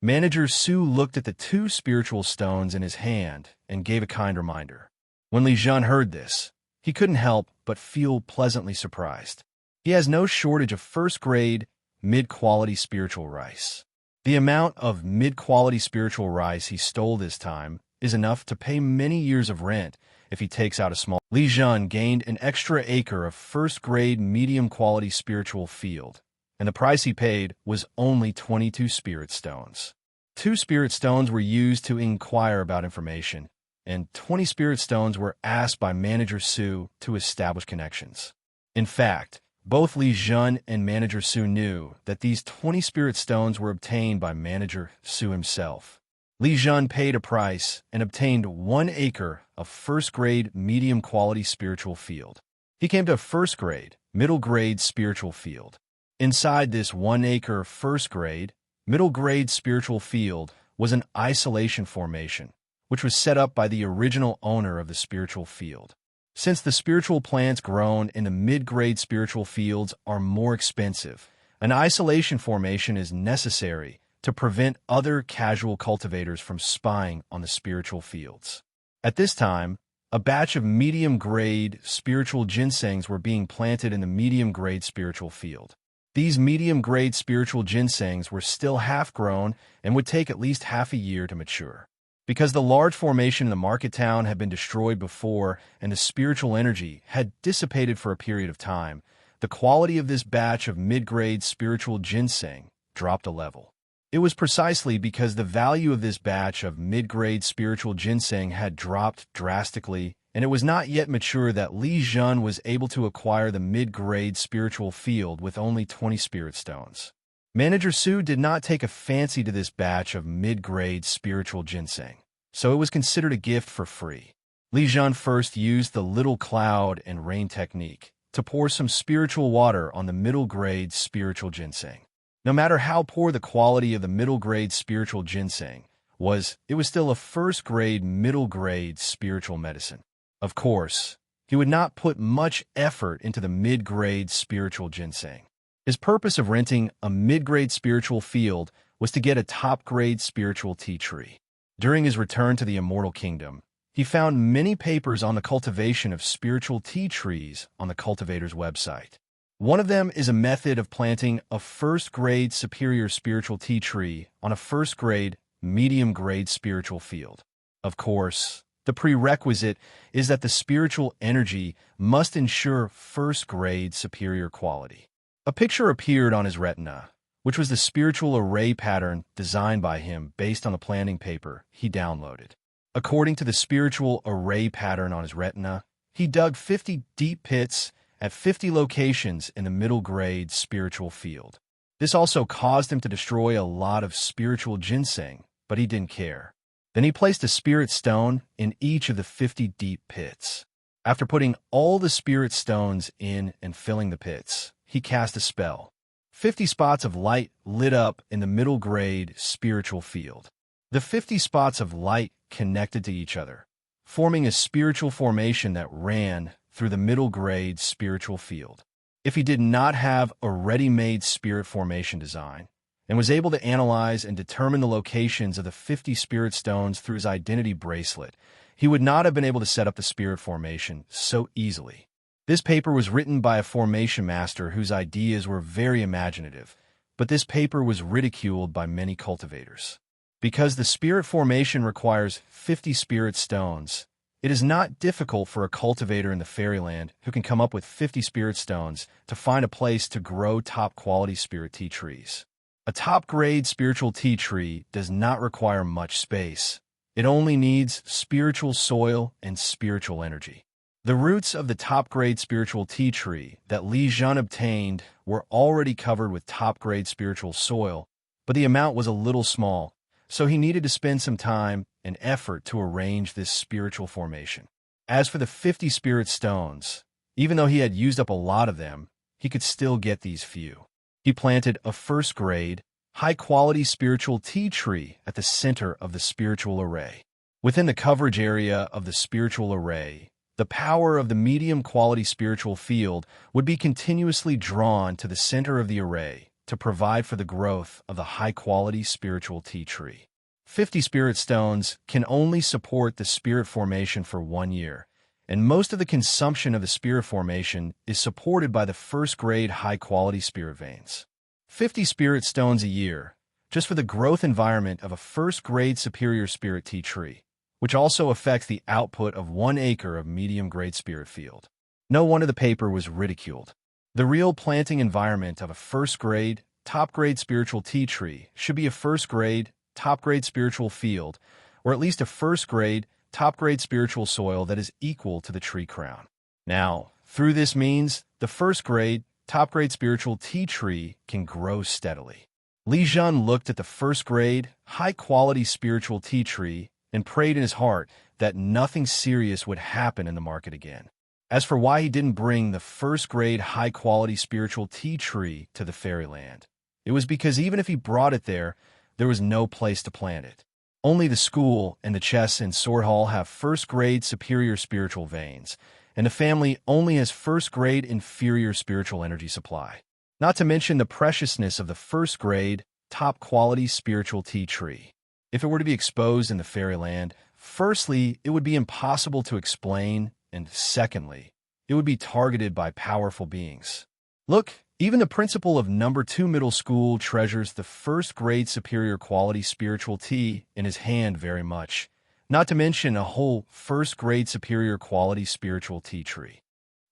Manager Su looked at the 2 spiritual stones in his hand and gave a kind reminder. When Li Zhen heard this, he couldn't help but feel pleasantly surprised. He has no shortage of first-grade, mid-quality spiritual rice. The amount of mid-quality spiritual rice he stole this time is enough to pay many years of rent if he takes out a small. Li Zhen gained an extra acre of first-grade medium-quality spiritual field, and the price he paid was only 22 spirit stones. 2 spirit stones were used to inquire about information, and 20 spirit stones were asked by Manager Su to establish connections. In fact, both Li Zhen and Manager Su knew that these 20 spirit stones were obtained by Manager Su himself. Li Zhen paid a price and obtained 1 acre of first-grade medium-quality spiritual field. He came to a first-grade, middle-grade spiritual field. Inside this 1 acre first-grade, middle-grade spiritual field was an isolation formation, which was set up by the original owner of the spiritual field. Since the spiritual plants grown in the mid-grade spiritual fields are more expensive, an isolation formation is necessary to prevent other casual cultivators from spying on the spiritual fields. At this time, a batch of medium-grade spiritual ginsengs were being planted in the medium-grade spiritual field. These medium-grade spiritual ginsengs were still half-grown and would take at least half a year to mature. Because the large formation in the market town had been destroyed before and the spiritual energy had dissipated for a period of time, the quality of this batch of mid-grade spiritual ginseng dropped a level. It was precisely because the value of this batch of mid-grade spiritual ginseng had dropped drastically, and it was not yet mature, that Li Zhen was able to acquire the mid-grade spiritual field with only 20 spirit stones. Manager Su did not take a fancy to this batch of mid-grade spiritual ginseng, so it was considered a gift for free. Li Zhen first used the little cloud and rain technique to pour some spiritual water on the middle-grade spiritual ginseng. No matter how poor the quality of the middle-grade spiritual ginseng was, it was still a first-grade, middle-grade spiritual medicine. Of course, he would not put much effort into the mid-grade spiritual ginseng. His purpose of renting a mid-grade spiritual field was to get a top-grade spiritual tea tree. During his return to the Immortal Kingdom, he found many papers on the cultivation of spiritual tea trees on the Cultivator's website. One of them is a method of planting a first-grade superior spiritual tea tree on a first-grade, medium-grade spiritual field. Of course, the prerequisite is that the spiritual energy must ensure first-grade superior quality. A picture appeared on his retina, which was the spiritual array pattern designed by him based on the planting paper he downloaded. According to the spiritual array pattern on his retina, he dug 50 deep pits at 50 locations in the middle grade spiritual field. This also caused him to destroy a lot of spiritual ginseng, but he didn't care. Then he placed a spirit stone in each of the 50 deep pits. After putting all the spirit stones in and filling the pits, he cast a spell. 50 spots of light lit up in the middle grade spiritual field. The 50 spots of light connected to each other, forming a spiritual formation that ran through the middle grade spiritual field. If he did not have a ready-made spirit formation design and was able to analyze and determine the locations of the 50 spirit stones through his identity bracelet, he would not have been able to set up the spirit formation so easily. This paper was written by a formation master whose ideas were very imaginative, but this paper was ridiculed by many cultivators. Because the spirit formation requires 50 spirit stones, it is not difficult for a cultivator in the fairyland who can come up with 50 spirit stones to find a place to grow top-quality spirit tea trees. A top-grade spiritual tea tree does not require much space. It only needs spiritual soil and spiritual energy. The roots of the top-grade spiritual tea tree that Li Zhen obtained were already covered with top-grade spiritual soil, but the amount was a little small, so he needed to spend some time and effort to arrange this spiritual formation. As for the 50 spirit stones, even though he had used up a lot of them, he could still get these few. He planted a first-grade, high-quality spiritual tea tree at the center of the spiritual array. Within the coverage area of the spiritual array, the power of the medium-quality spiritual field would be continuously drawn to the center of the array to provide for the growth of the high-quality spiritual tea tree. 50 spirit stones can only support the spirit formation for 1 year, and most of the consumption of the spirit formation is supported by the first-grade high-quality spirit veins. 50 spirit stones a year, just for the growth environment of a first-grade superior spirit tea tree, which also affects the output of 1 acre of medium-grade spirit field. No wonder the paper was ridiculed. The real planting environment of a first-grade, top-grade spiritual tea tree should be a first-grade, top-grade spiritual field, or at least a first-grade, top-grade spiritual soil that is equal to the tree crown. Now, through this means, the first-grade, top-grade spiritual tea tree can grow steadily. Li Zhen looked at the first-grade, high-quality spiritual tea tree and prayed in his heart that nothing serious would happen in the market again. As for why he didn't bring the first-grade high-quality spiritual tea tree to the fairyland, it was because even if he brought it there was no place to plant it. Only the school and the chess and sword hall have first-grade superior spiritual veins, and the family only has first-grade inferior spiritual energy supply. Not to mention the preciousness of the first-grade, top-quality spiritual tea tree. If it were to be exposed in the fairyland, firstly, it would be impossible to explain, and secondly, it would be targeted by powerful beings. Look, even the principal of No. 2 Middle School treasures the first-grade superior quality spiritual tea in his hand very much, not to mention a whole first-grade superior quality spiritual tea tree.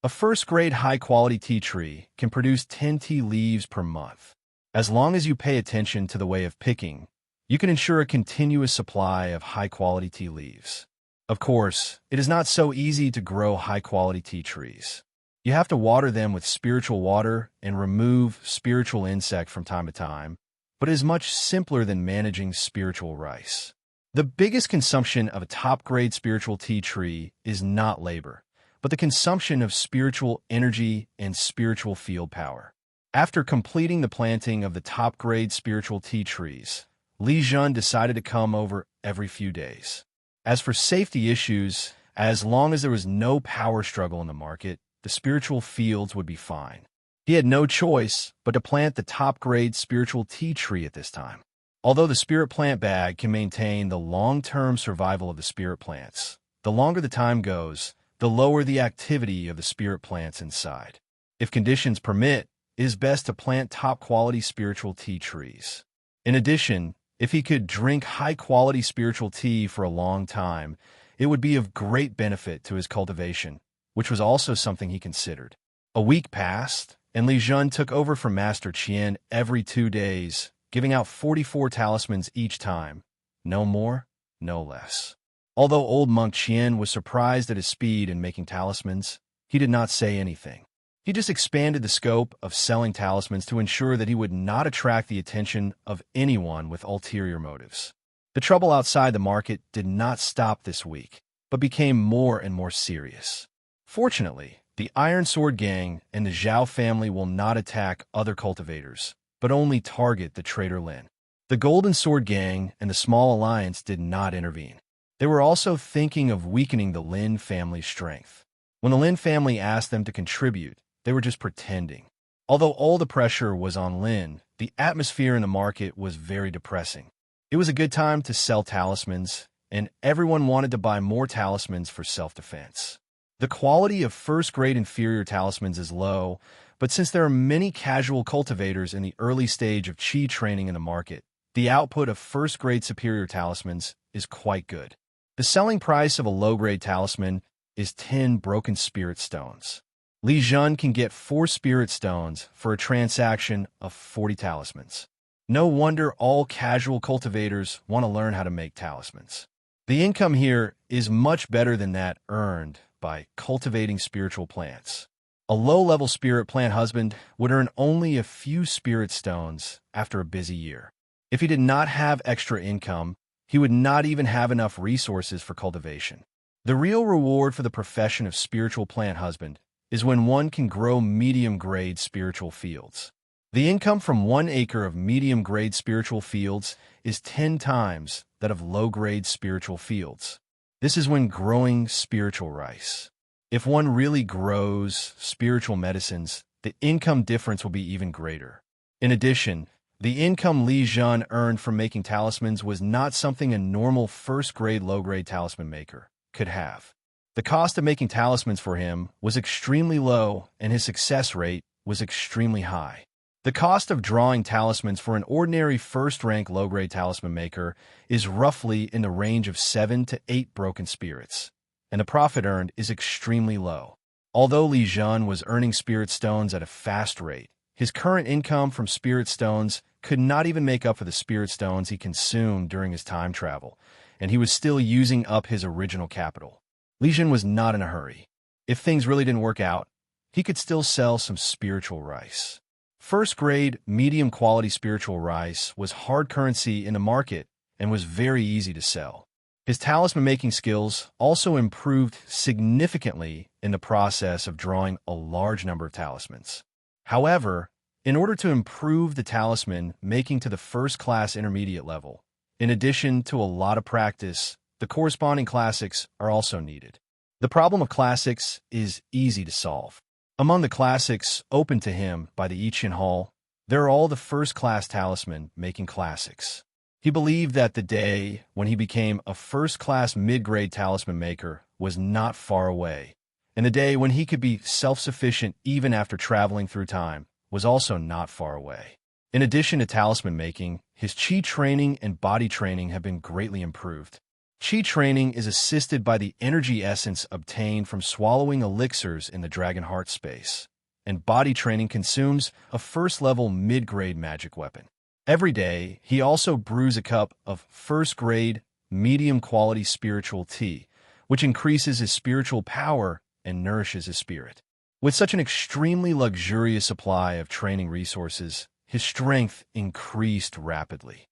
A first-grade high-quality tea tree can produce 10 tea leaves per month. As long as you pay attention to the way of picking, you can ensure a continuous supply of high-quality tea leaves. Of course, it is not so easy to grow high-quality tea trees. You have to water them with spiritual water and remove spiritual insect from time to time, but it is much simpler than managing spiritual rice. The biggest consumption of a top-grade spiritual tea tree is not labor, but the consumption of spiritual energy and spiritual field power. After completing the planting of the top-grade spiritual tea trees, Li Zhen decided to come over every few days. As for safety issues, as long as there was no power struggle in the market, the spiritual fields would be fine. He had no choice but to plant the top-grade spiritual tea tree at this time. Although the spirit plant bag can maintain the long-term survival of the spirit plants, the longer the time goes, the lower the activity of the spirit plants inside. If conditions permit, it is best to plant top-quality spiritual tea trees. In addition, if he could drink high-quality spiritual tea for a long time, it would be of great benefit to his cultivation, which was also something he considered. A week passed, and Li Zhen took over from Master Qian every 2 days, giving out 44 talismans each time. No more, no less. Although old monk Qian was surprised at his speed in making talismans, he did not say anything. He just expanded the scope of selling talismans to ensure that he would not attract the attention of anyone with ulterior motives. The trouble outside the market did not stop this week, but became more and more serious. Fortunately, the Iron Sword Gang and the Zhao family will not attack other cultivators, but only target the traitor Lin. The Golden Sword Gang and the Small Alliance did not intervene. They were also thinking of weakening the Lin family's strength. When the Lin family asked them to contribute, they were just pretending. Although all the pressure was on Lin, the atmosphere in the market was very depressing. It was a good time to sell talismans, and everyone wanted to buy more talismans for self-defense. The quality of first-grade inferior talismans is low, but since there are many casual cultivators in the early stage of Qi training in the market, the output of first-grade superior talismans is quite good. The selling price of a low-grade talisman is 10 broken spirit stones. Li Zhen can get 4 spirit stones for a transaction of 40 talismans. No wonder all casual cultivators want to learn how to make talismans. The income here is much better than that earned by cultivating spiritual plants. A low-level spirit plant husband would earn only a few spirit stones after a busy year. If he did not have extra income, he would not even have enough resources for cultivation. The real reward for the profession of spiritual plant husband is when one can grow medium-grade spiritual fields. The income from 1 acre of medium-grade spiritual fields is 10 times that of low-grade spiritual fields. This is when growing spiritual rice. If one really grows spiritual medicines, the income difference will be even greater. In addition, the income Li Zhen earned from making talismans was not something a normal first-grade, low-grade talisman maker could have. The cost of making talismans for him was extremely low, and his success rate was extremely high. The cost of drawing talismans for an ordinary first-rank low-grade talisman maker is roughly in the range of 7 to 8 broken spirits, and the profit earned is extremely low. Although Li Zhen was earning spirit stones at a fast rate, his current income from spirit stones could not even make up for the spirit stones he consumed during his time travel, and he was still using up his original capital. Li Zhen was not in a hurry. If things really didn't work out, he could still sell some spiritual rice. First-grade, medium-quality spiritual rice was hard currency in the market and was very easy to sell. His talisman-making skills also improved significantly in the process of drawing a large number of talismans. However, in order to improve the talisman making to the first-class intermediate level, in addition to a lot of practice, the corresponding classics are also needed. The problem of classics is easy to solve. Among the classics open to him by the I Ching Hall, there are all the first-class talisman making classics. He believed that the day when he became a first-class mid-grade talisman maker was not far away, and the day when he could be self-sufficient even after traveling through time was also not far away. In addition to talisman making, his Qi training and body training have been greatly improved. Qi training is assisted by the energy essence obtained from swallowing elixirs in the Dragon Heart space, and body training consumes a first-level mid-grade magic weapon. Every day, he also brews a cup of first-grade, medium-quality spiritual tea, which increases his spiritual power and nourishes his spirit. With such an extremely luxurious supply of training resources, his strength increased rapidly.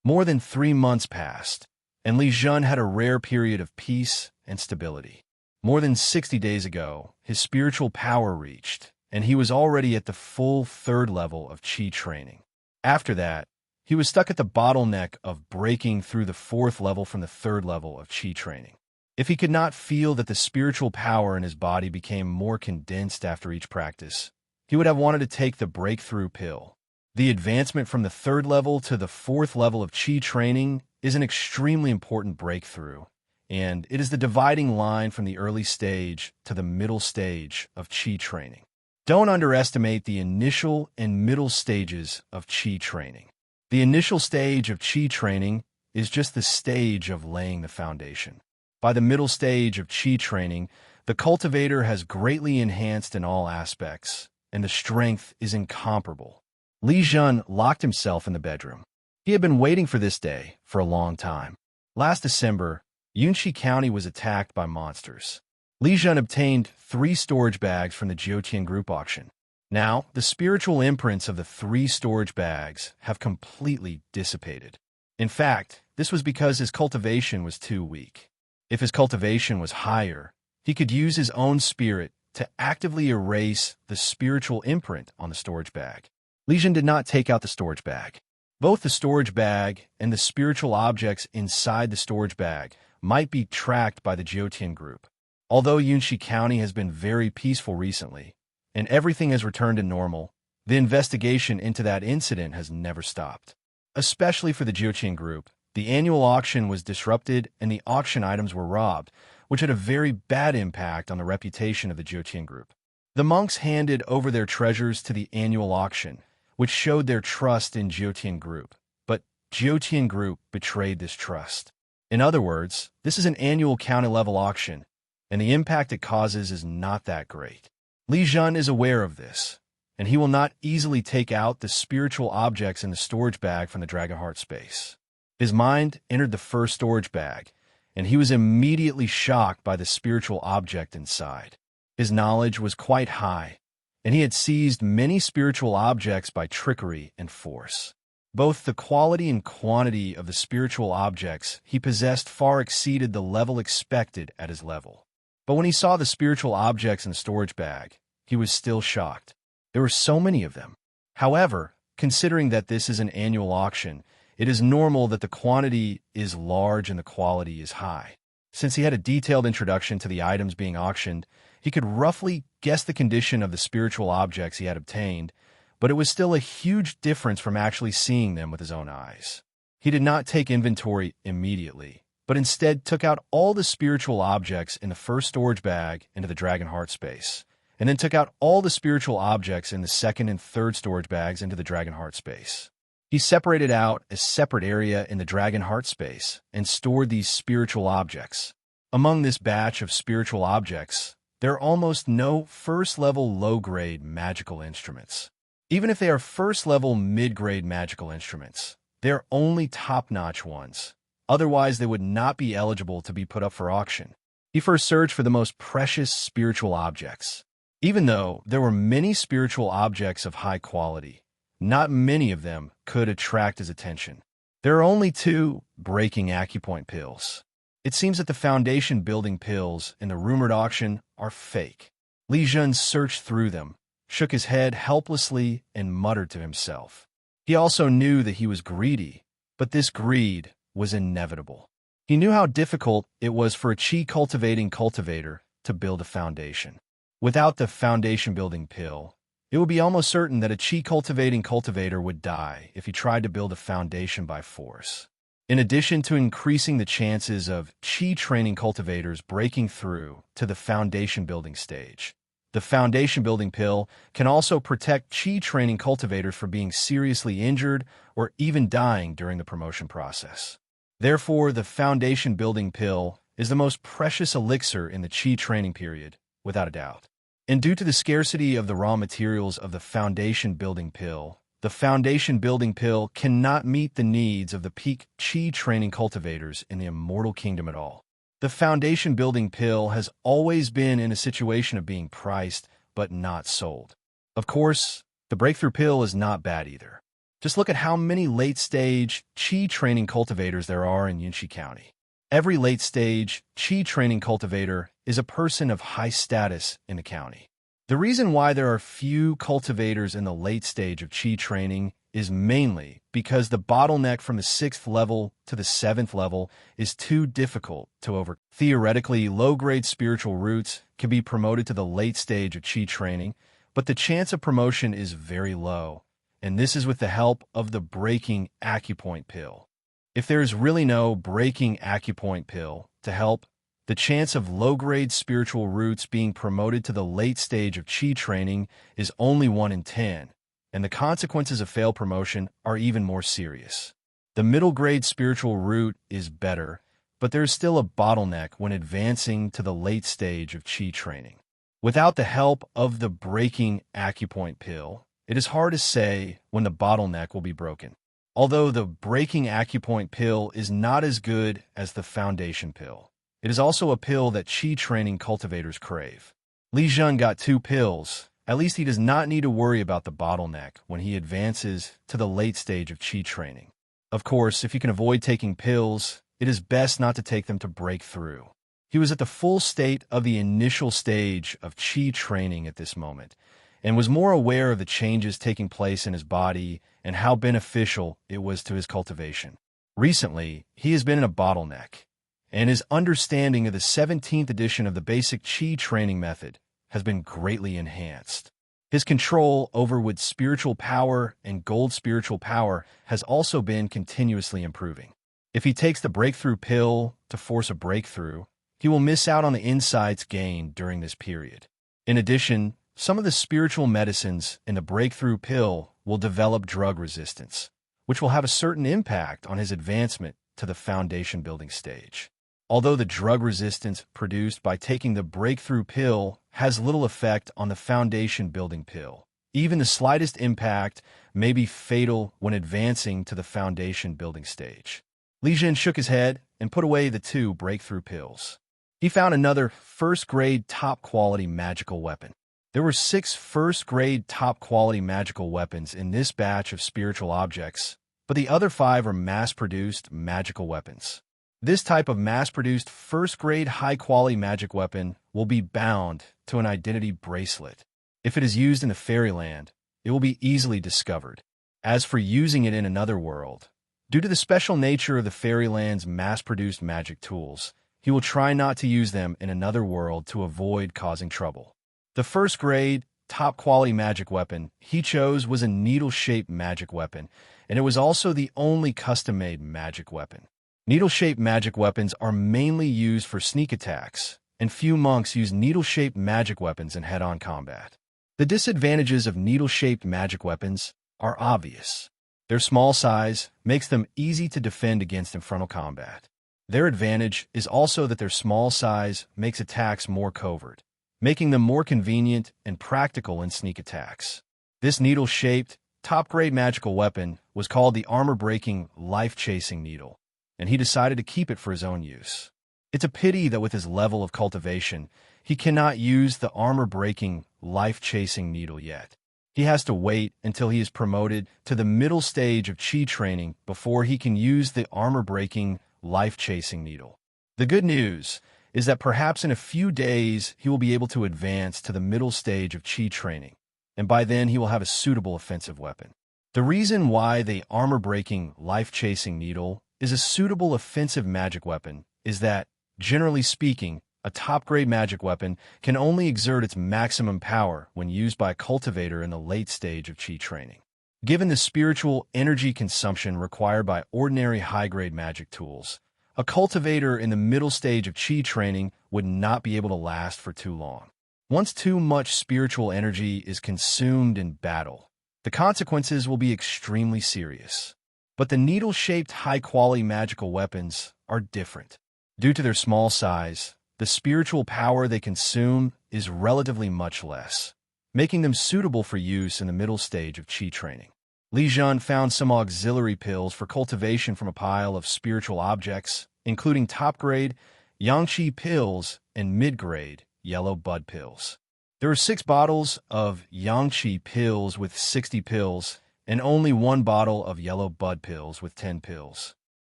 More than 3 months passed, and Li Zhen had a rare period of peace and stability. More than 60 days ago, his spiritual power reached, and he was already at the full 3rd level of Qi training. After that, he was stuck at the bottleneck of breaking through the 4th level from the 3rd level of Qi training. If he could not feel that the spiritual power in his body became more condensed after each practice, he would have wanted to take the breakthrough pill. The advancement from the 3rd level to the 4th level of Qi training is an extremely important breakthrough, and it is the dividing line from the early stage to the middle stage of Qi training. Don't underestimate the initial and middle stages of Qi training. The initial stage of Qi training is just the stage of laying the foundation. By the middle stage of Qi training, the cultivator has greatly enhanced in all aspects, and the strength is incomparable. Li Zhen locked himself in the bedroom. He had been waiting for this day for a long time. Last December, Yunxi County was attacked by monsters. Li Zhen obtained 3 storage bags from the Jiutian group auction. Now, the spiritual imprints of the 3 storage bags have completely dissipated. In fact, this was because his cultivation was too weak. If his cultivation was higher, he could use his own spirit to actively erase the spiritual imprint on the storage bag. Li Zhen did not take out the storage bag. Both the storage bag and the spiritual objects inside the storage bag might be tracked by the Jiutian group. Although Yunxi County has been very peaceful recently, and everything has returned to normal, the investigation into that incident has never stopped. Especially for the Jiutian group, the annual auction was disrupted and the auction items were robbed, which had a very bad impact on the reputation of the Jiutian group. The monks handed over their treasures to the annual auction, which showed their trust in Jiutian group, but Jiutian group betrayed this trust. In other words, this is an annual county-level auction, and the impact it causes is not that great. Li Zhen is aware of this, and he will not easily take out the spiritual objects in the storage bag from the Dragon Heart space. His mind entered the first storage bag, and he was immediately shocked by the spiritual object inside. His knowledge was quite high, and he had seized many spiritual objects by trickery and force. Both the quality and quantity of the spiritual objects he possessed far exceeded the level expected at his level. But when he saw the spiritual objects in the storage bag, he was still shocked. There were so many of them. However, considering that this is an annual auction, it is normal that the quantity is large and the quality is high. Since he had a detailed introduction to the items being auctioned, he could roughly guess the condition of the spiritual objects he had obtained, but it was still a huge difference from actually seeing them with his own eyes. He did not take inventory immediately, but instead took out all the spiritual objects in the first storage bag into the Dragon Heart space, and then took out all the spiritual objects in the second and third storage bags into the Dragon Heart space. He separated out a separate area in the Dragon Heart space and stored these spiritual objects. Among this batch of spiritual objects, there are almost no first-level low-grade magical instruments. Even if they are first-level mid-grade magical instruments, they are only top-notch ones. Otherwise, they would not be eligible to be put up for auction. He first searched for the most precious spiritual objects. Even though there were many spiritual objects of high quality, not many of them could attract his attention. There are only 2 breaking acupoint pills. It seems that the foundation-building pills in the rumored auction are fake. Li Zhen searched through them, shook his head helplessly, and muttered to himself. He also knew that he was greedy, but this greed was inevitable. He knew how difficult it was for a Qi-cultivating cultivator to build a foundation. Without the foundation-building pill, it would be almost certain that a Qi-cultivating cultivator would die if he tried to build a foundation by force. In addition to increasing the chances of Qi-training cultivators breaking through to the foundation-building stage, the foundation-building pill can also protect Qi-training cultivators from being seriously injured or even dying during the promotion process. Therefore, the foundation-building pill is the most precious elixir in the Qi-training period, without a doubt. And due to the scarcity of the raw materials of the foundation-building pill, the foundation-building pill cannot meet the needs of the peak Qi-training cultivators in the Immortal Kingdom at all. The foundation-building pill has always been in a situation of being priced, but not sold. Of course, the breakthrough pill is not bad either. Just look at how many late-stage Qi-training cultivators there are in Yunxi County. Every late-stage Qi-training cultivator is a person of high status in the county. The reason why there are few cultivators in the late stage of Qi training is mainly because the bottleneck from the 6th level to the 7th level is too difficult to overcome. Theoretically, low-grade spiritual roots can be promoted to the late stage of Qi training, but the chance of promotion is very low, and this is with the help of the breaking acupoint pill. If there is really no breaking acupoint pill to help, the chance of low-grade spiritual roots being promoted to the late stage of Qi training is only 1 in 10, and the consequences of failed promotion are even more serious. The middle-grade spiritual root is better, but there is still a bottleneck when advancing to the late stage of Qi training. Without the help of the breaking acupoint pill, it is hard to say when the bottleneck will be broken. Although the breaking acupoint pill is not as good as the foundation pill, it is also a pill that Qi training cultivators crave. Li Zhen got 2 pills. At least he does not need to worry about the bottleneck when he advances to the late stage of Qi training. Of course, if you can avoid taking pills, it is best not to take them to break through. He was at the full state of the initial stage of Qi training at this moment, and was more aware of the changes taking place in his body and how beneficial it was to his cultivation. Recently, he has been in a bottleneck, and his understanding of the 17th edition of the basic Qi training method has been greatly enhanced. His control over wood spiritual power and gold spiritual power has also been continuously improving. If he takes the breakthrough pill to force a breakthrough, he will miss out on the insights gained during this period. In addition, some of the spiritual medicines in the breakthrough pill will develop drug resistance, which will have a certain impact on his advancement to the foundation building stage. Although the drug resistance produced by taking the breakthrough pill has little effect on the foundation building pill, even the slightest impact may be fatal when advancing to the foundation building stage. Li Zhen shook his head and put away the 2 breakthrough pills. He found another first-grade top-quality magical weapon. There were 6 first-grade top-quality magical weapons in this batch of spiritual objects, but the other 5 are mass-produced magical weapons. This type of mass-produced first-grade high-quality magic weapon will be bound to an identity bracelet. If it is used in the fairyland, it will be easily discovered. As for using it in another world, due to the special nature of the fairyland's mass-produced magic tools, he will try not to use them in another world to avoid causing trouble. The first-grade, top-quality magic weapon he chose was a needle-shaped magic weapon, and it was also the only custom-made magic weapon. Needle-shaped magic weapons are mainly used for sneak attacks, and few monks use needle-shaped magic weapons in head-on combat. The disadvantages of needle-shaped magic weapons are obvious. Their small size makes them easy to defend against in frontal combat. Their advantage is also that their small size makes attacks more covert, making them more convenient and practical in sneak attacks. This needle-shaped, top-grade magical weapon was called the armor-breaking, life-chasing needle, and he decided to keep it for his own use. It's a pity that with his level of cultivation, he cannot use the armor-breaking, life-chasing needle yet. He has to wait until he is promoted to the middle stage of Qi training before he can use the armor-breaking, life-chasing needle. The good news is that perhaps in a few days he will be able to advance to the middle stage of Qi training, and by then he will have a suitable offensive weapon. The reason why the armor-breaking, life-chasing needle is a suitable offensive magic weapon is that, generally speaking, a top-grade magic weapon can only exert its maximum power when used by a cultivator in the late stage of Qi training. Given the spiritual energy consumption required by ordinary high-grade magic tools, a cultivator in the middle stage of Qi training would not be able to last for too long. Once too much spiritual energy is consumed in battle, the consequences will be extremely serious. But the needle-shaped high-quality magical weapons are different. Due to their small size, the spiritual power they consume is relatively much less, making them suitable for use in the middle stage of Qi training. Li Zhen found some auxiliary pills for cultivation from a pile of spiritual objects, including top-grade Yangqi pills and mid-grade yellow bud pills. There are 6 bottles of Yangqi pills with 60 pills, and only 1 bottle of yellow bud pills with 10 pills.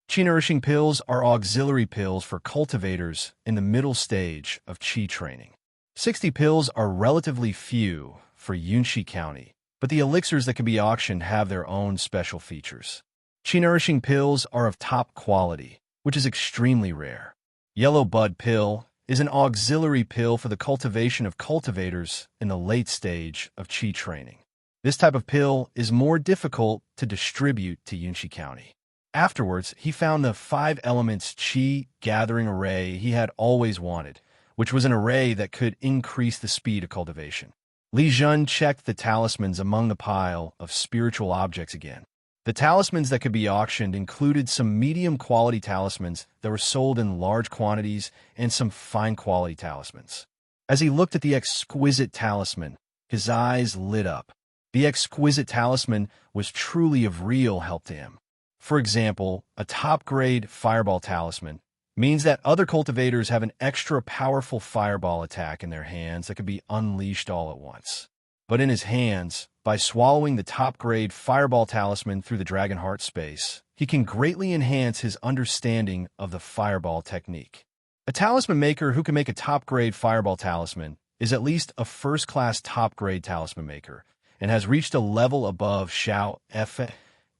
Qi-nourishing pills are auxiliary pills for cultivators in the middle stage of Qi training. 60 pills are relatively few for Yunxi County, but the elixirs that can be auctioned have their own special features. Qi-nourishing pills are of top quality, which is extremely rare. Yellow bud pill is an auxiliary pill for the cultivation of cultivators in the late stage of Qi training. This type of pill is more difficult to distribute to Yunxi County. Afterwards, he found the 5 elements Qi gathering array he had always wanted, which was an array that could increase the speed of cultivation. Li Zhen checked the talismans among the pile of spiritual objects again. The talismans that could be auctioned included some medium-quality talismans that were sold in large quantities and some fine-quality talismans. As he looked at the exquisite talisman, his eyes lit up. The exquisite talisman was truly of real help to him. For example, a top-grade fireball talisman means that other cultivators have an extra powerful fireball attack in their hands that could be unleashed all at once. But in his hands, by swallowing the top-grade fireball talisman through the dragon heart space, he can greatly enhance his understanding of the fireball technique. A talisman maker who can make a top-grade fireball talisman is at least a first-class top-grade talisman maker and has reached a level above Xiao Fe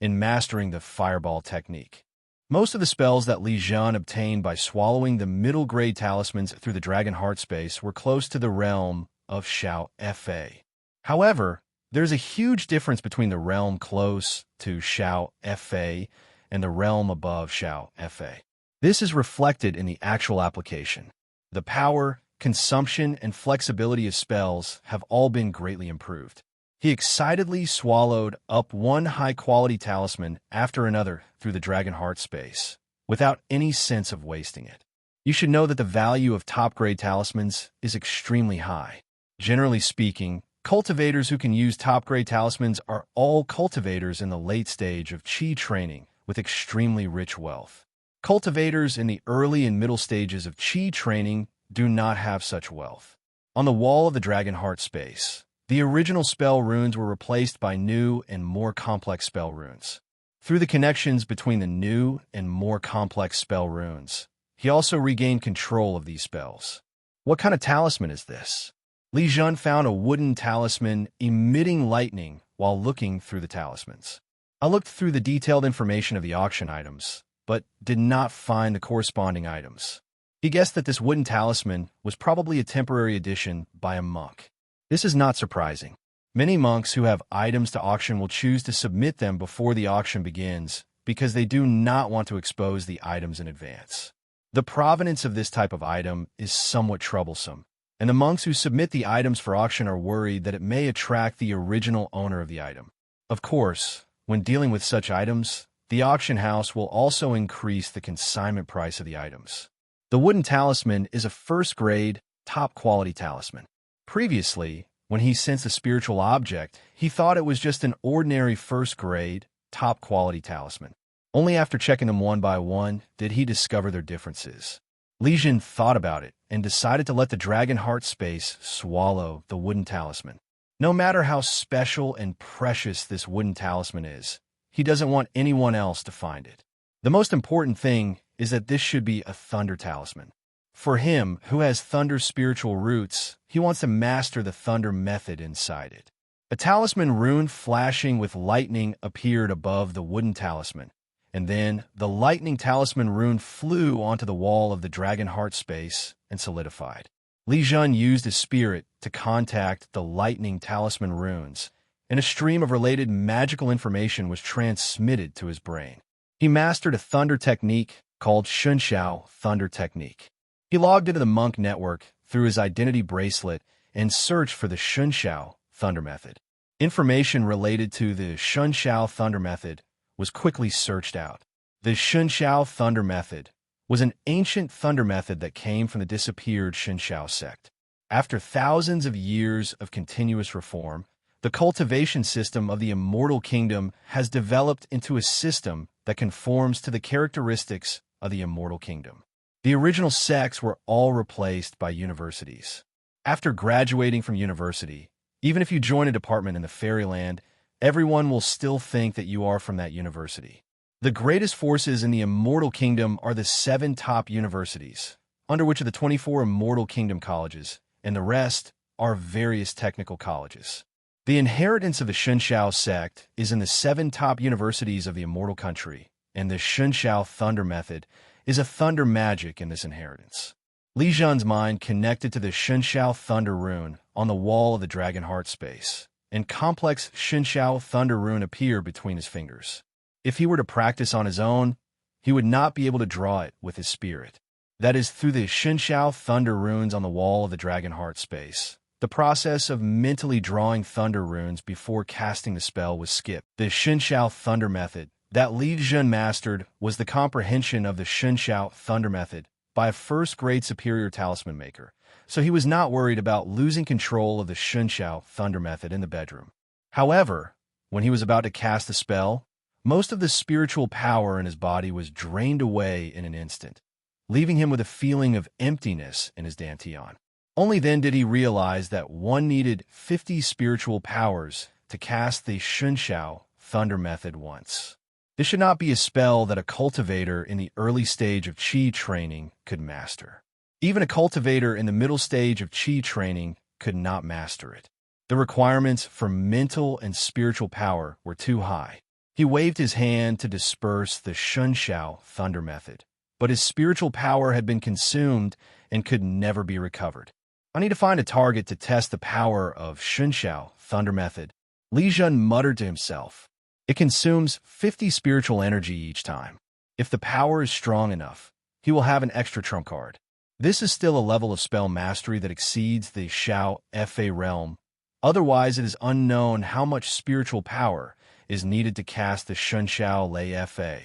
in mastering the fireball technique. Most of the spells that Li Zhen obtained by swallowing the middle-grade talismans through the dragon heart space were close to the realm of Xiao Fe. However, there's a huge difference between the realm close to Xiao Fe and the realm above Xiao Fe. This is reflected in the actual application. The power, consumption, and flexibility of spells have all been greatly improved. He excitedly swallowed up one high-quality talisman after another through the dragon heart space, without any sense of wasting it. You should know that the value of top-grade talismans is extremely high. Generally speaking, cultivators who can use top-grade talismans are all cultivators in the late stage of Qi training with extremely rich wealth. Cultivators in the early and middle stages of Qi training do not have such wealth. On the wall of the dragon heart space, the original spell runes were replaced by new and more complex spell runes. Through the connections between the new and more complex spell runes, he also regained control of these spells. What kind of talisman is this? Li Zhen found a wooden talisman emitting lightning while looking through the talismans. I looked through the detailed information of the auction items, but did not find the corresponding items. He guessed that this wooden talisman was probably a temporary addition by a monk. This is not surprising. Many monks who have items to auction will choose to submit them before the auction begins because they do not want to expose the items in advance. The provenance of this type of item is somewhat troublesome, and the monks who submit the items for auction are worried that it may attract the original owner of the item. Of course, when dealing with such items, the auction house will also increase the consignment price of the items. The wooden talisman is a first-grade, top-quality talisman. Previously, when he sensed a spiritual object, he thought it was just an ordinary first-grade, top-quality talisman. Only after checking them one by one did he discover their differences. Li Zhen thought about it and decided to let the dragon heart space swallow the wooden talisman. No matter how special and precious this wooden talisman is, he doesn't want anyone else to find it. The most important thing is that this should be a thunder talisman. For him, who has thunder spiritual roots, he wants to master the thunder method inside it. A talisman rune flashing with lightning appeared above the wooden talisman, and then the lightning talisman rune flew onto the wall of the dragon heart space and solidified. Li Zhen used his spirit to contact the lightning talisman runes, and a stream of related magical information was transmitted to his brain. He mastered a thunder technique called Shunxiao Thunder Technique. He logged into the monk network through his identity bracelet and searched for the Shunxiao Thunder Method. Information related to the Shunxiao Thunder Method was quickly searched out. The Shunxiao Thunder Method was an ancient thunder method that came from the disappeared Shunxiao sect. After thousands of years of continuous reform, the cultivation system of the Immortal Kingdom has developed into a system that conforms to the characteristics of the Immortal Kingdom. The original sects were all replaced by universities. After graduating from university, even if you join a department in the fairyland, everyone will still think that you are from that university. The greatest forces in the Immortal Kingdom are the 7 top universities, under which are the 24 Immortal Kingdom colleges, and the rest are various technical colleges. The inheritance of the Shunxiao sect is in the 7 top universities of the Immortal Country, and the Shunxiao Thunder Method is a thunder magic in this inheritance. Li Zhen's mind connected to the Shenxiao Thunder Rune on the wall of the Dragon Heart space, and complex Shenxiao Thunder Rune appeared between his fingers. If he were to practice on his own, he would not be able to draw it with his spirit. That is, through the Shenxiao Thunder Runes on the wall of the Dragon Heart space. The process of mentally drawing thunder runes before casting the spell was skipped. The Shenxiao Thunder Method that Li Zhen mastered was the comprehension of the Shenxiao Thunder Method by a first-grade superior talisman maker, so he was not worried about losing control of the Shenxiao Thunder Method in the bedroom. However, when he was about to cast the spell, most of the spiritual power in his body was drained away in an instant, leaving him with a feeling of emptiness in his dantian. Only then did he realize that one needed 50 spiritual powers to cast the Shenxiao Thunder Method once. This should not be a spell that a cultivator in the early stage of Qi training could master. Even a cultivator in the middle stage of Qi training could not master it. The requirements for mental and spiritual power were too high. He waved his hand to disperse the Shenxiao Thunder Method, but his spiritual power had been consumed and could never be recovered. I need to find a target to test the power of Shenxiao Thunder Method. Li Zhen muttered to himself. It consumes 50 spiritual energy each time. If the power is strong enough, he will have an extra trump card. This is still a level of spell mastery that exceeds the Xiao Fa realm. Otherwise, it is unknown how much spiritual power is needed to cast the Shenxiao Lei Fa.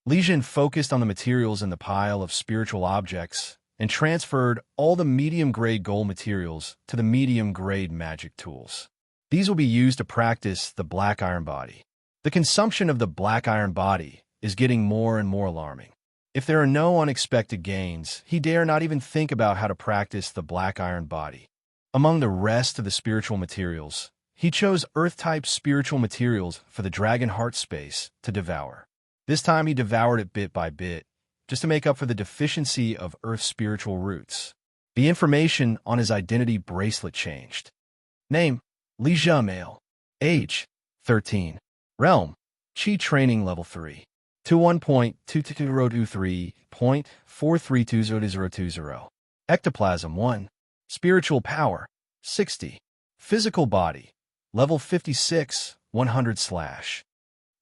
Li Zhen focused on the materials in the pile of spiritual objects and transferred all the medium-grade gold materials to the medium-grade magic tools. These will be used to practice the Black Iron Body. The consumption of the Black Iron Body is getting more and more alarming. If there are no unexpected gains, he dare not even think about how to practice the Black Iron Body. Among the rest of the spiritual materials, he chose Earth-type spiritual materials for the Dragon Heart space to devour. This time he devoured it bit by bit, just to make up for the deficiency of Earth's spiritual roots. The information on his identity bracelet changed. Name: Li Zhen male. Age: 13. Realm: Qi Training Level 3. 21.22023.4320020. Ectoplasm 1. Spiritual Power: 60. Physical Body: Level 56, 100/.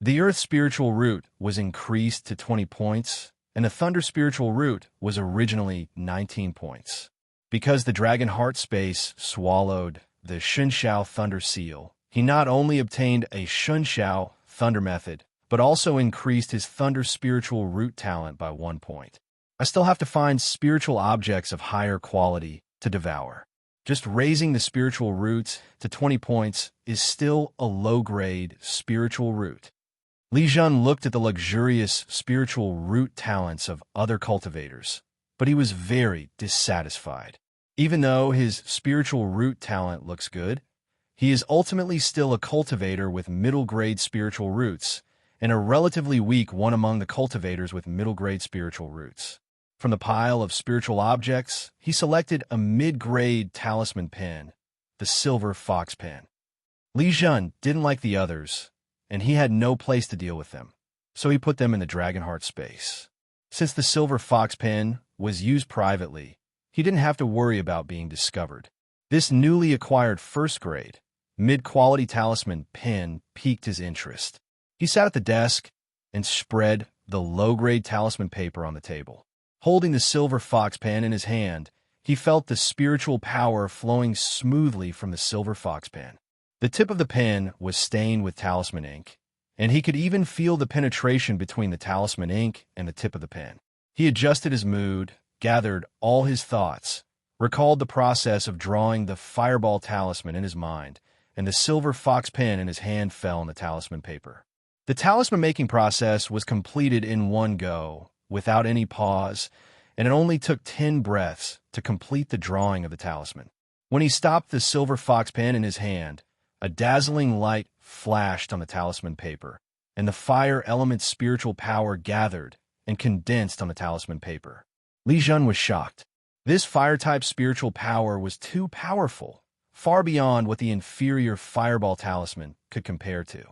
The Earth Spiritual Root was increased to 20 points, and the Thunder Spiritual Root was originally 19 points. Because the Dragon Heart space swallowed the Shenxiao Thunder Seal, he not only obtained a Shenxiao Thunder Method, but also increased his Thunder Spiritual Root talent by 1 point. I still have to find spiritual objects of higher quality to devour. Just raising the spiritual roots to 20 points is still a low-grade spiritual root. Li Zhen looked at the luxurious spiritual root talents of other cultivators, but he was very dissatisfied. Even though his spiritual root talent looks good, he is ultimately still a cultivator with middle-grade spiritual roots, and a relatively weak one among the cultivators with middle-grade spiritual roots. From the pile of spiritual objects, he selected a mid-grade talisman pen, the Silver Fox Pen. Li Zhen didn't like the others, and he had no place to deal with them, so he put them in the Dragon Heart space. Since the Silver Fox Pen was used privately, he didn't have to worry about being discovered. This newly acquired first-grade, mid-quality talisman pen piqued his interest. He sat at the desk and spread the low-grade talisman paper on the table. Holding the Silver Fox Pen in his hand, he felt the spiritual power flowing smoothly from the Silver Fox Pen. The tip of the pen was stained with talisman ink, and he could even feel the penetration between the talisman ink and the tip of the pen. He adjusted his mood, gathered all his thoughts, recalled the process of drawing the fireball talisman in his mind, and the Silver Fox Pen in his hand fell on the talisman paper. The talisman-making process was completed in one go, without any pause, and it only took 10 breaths to complete the drawing of the talisman. When he stopped the Silver Fox Pen in his hand, a dazzling light flashed on the talisman paper, and the fire element's spiritual power gathered and condensed on the talisman paper. Li Zhen was shocked. This fire-type spiritual power was too powerful, far beyond what the inferior fireball talisman could compare to.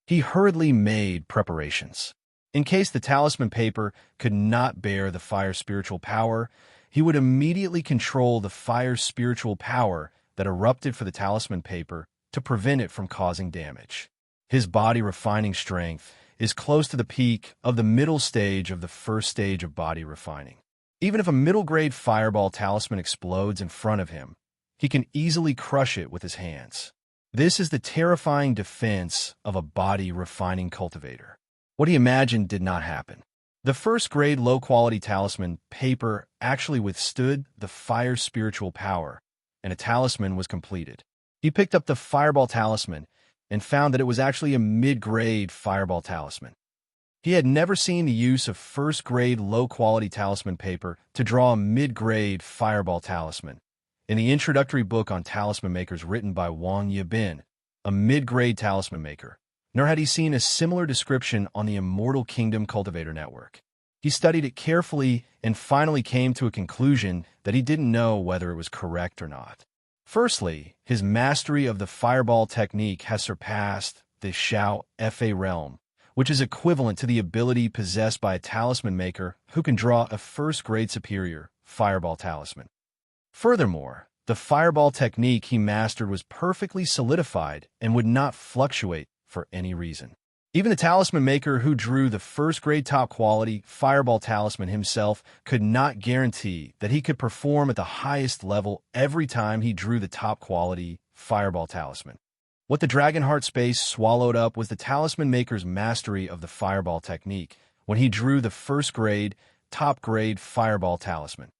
He hurriedly made preparations. In case the talisman paper could not bear the fire spiritual power, he would immediately control the fire's spiritual power that erupted for the talisman paper to prevent it from causing damage. His body refining strength is close to the peak of the middle stage of the first stage of body refining. Even if a middle-grade fireball talisman explodes in front of him, he can easily crush it with his hands. This is the terrifying defense of a body-refining cultivator. What he imagined did not happen. The first-grade low-quality talisman paper actually withstood the fire's spiritual power, and a talisman was completed. He picked up the fireball talisman and found that it was actually a mid-grade fireball talisman. He had never seen the use of first-grade low-quality talisman paper to draw a mid-grade fireball talisman. In the introductory book on talisman makers written by Li Zhen, a mid-grade talisman maker, nor had he seen a similar description on the Immortal Kingdom Cultivator Network. He studied it carefully and finally came to a conclusion that he didn't know whether it was correct or not. Firstly, his mastery of the fireball technique has surpassed the Xiao Fa realm, which is equivalent to the ability possessed by a talisman maker who can draw a first-grade superior fireball talisman. Furthermore, the fireball technique he mastered was perfectly solidified and would not fluctuate for any reason. Even the talisman maker who drew the first-grade top-quality fireball talisman himself could not guarantee that he could perform at the highest level every time he drew the top-quality fireball talisman. What the Dragonheart space swallowed up was the talisman maker's mastery of the fireball technique when he drew the first-grade, top-grade fireball talisman.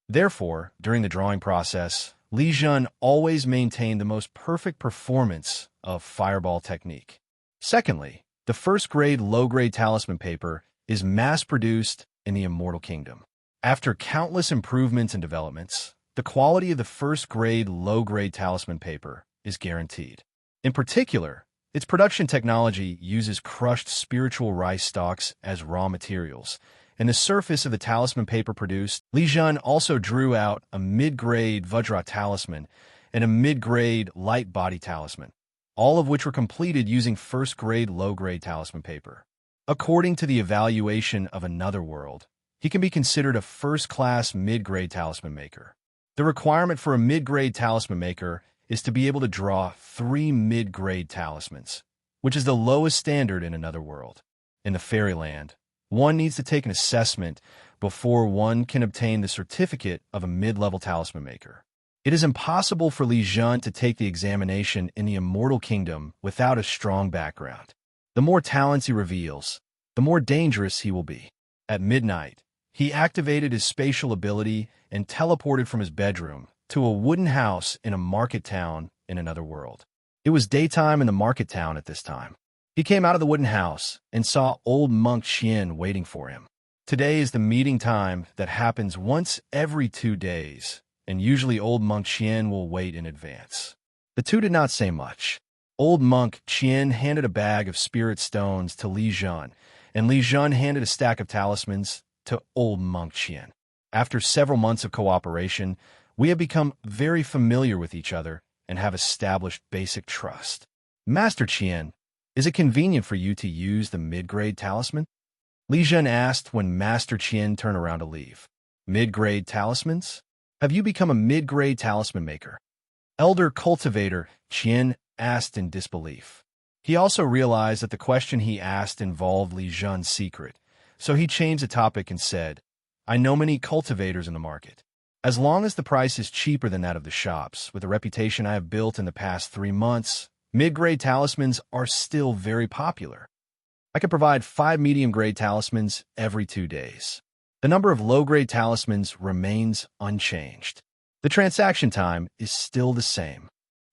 Therefore, during the drawing process, Li Zhen always maintained the most perfect performance of fireball technique. Secondly, the first-grade low-grade talisman paper is mass-produced in the Immortal Kingdom. After countless improvements and developments, the quality of the first-grade low-grade talisman paper is guaranteed. In particular, its production technology uses crushed spiritual rice stalks as raw materials, and the surface of the talisman paper produced. Li Zhen also drew out a mid-grade Vajra talisman and a mid-grade light body talisman, all of which were completed using first-grade low-grade talisman paper. According to the evaluation of Another World, he can be considered a first-class mid-grade talisman maker. The requirement for a mid-grade talisman maker is to be able to draw 3 mid-grade talismans, which is the lowest standard in Another World. In the Fairyland, one needs to take an assessment before one can obtain the certificate of a mid-level talisman maker. It is impossible for Li Zhen to take the examination in the Immortal Kingdom without a strong background. The more talents he reveals, the more dangerous he will be. At midnight, he activated his spatial ability and teleported from his bedroom to a wooden house in a market town in Another World. It was daytime in the market town at this time. He came out of the wooden house and saw old monk Qian waiting for him. Today is the meeting time that happens once every 2 days, and usually old monk Qian will wait in advance. The two did not say much. Old monk Qian handed a bag of spirit stones to Li Zhen, and Li Zhen handed a stack of talismans to old monk Qian. After several months of cooperation, we have become very familiar with each other and have established basic trust. Master Qian, is it convenient for you to use the mid-grade talisman? Li Zhen asked when Master Qian turned around to leave. Mid-grade talismans? Have you become a mid-grade talisman maker? Elder Cultivator Qian asked in disbelief. He also realized that the question he asked involved Li Zhen's secret, so he changed the topic and said, I know many cultivators in the market. As long as the price is cheaper than that of the shops, with the reputation I have built in the past 3 months, mid-grade talismans are still very popular. I can provide 5 medium-grade talismans every 2 days. The number of low-grade talismans remains unchanged. The transaction time is still the same.